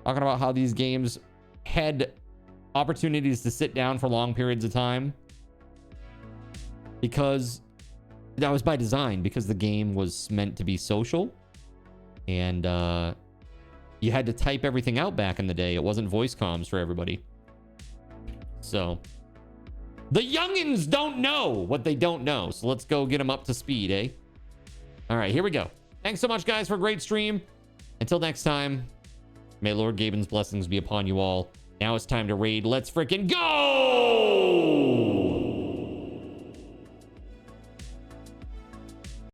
talking about how these games had opportunities to sit down for long periods of time because that was by design, because the game was meant to be social and you had to type everything out back in the day. It wasn't voice comms for everybody. So the youngins don't know what they don't know. So let's go get them up to speed, eh? All right, here we go. Thanks so much, guys, for a great stream. Until next time, may Lord GabeN's blessings be upon you all. Now it's time to raid. Let's freaking go!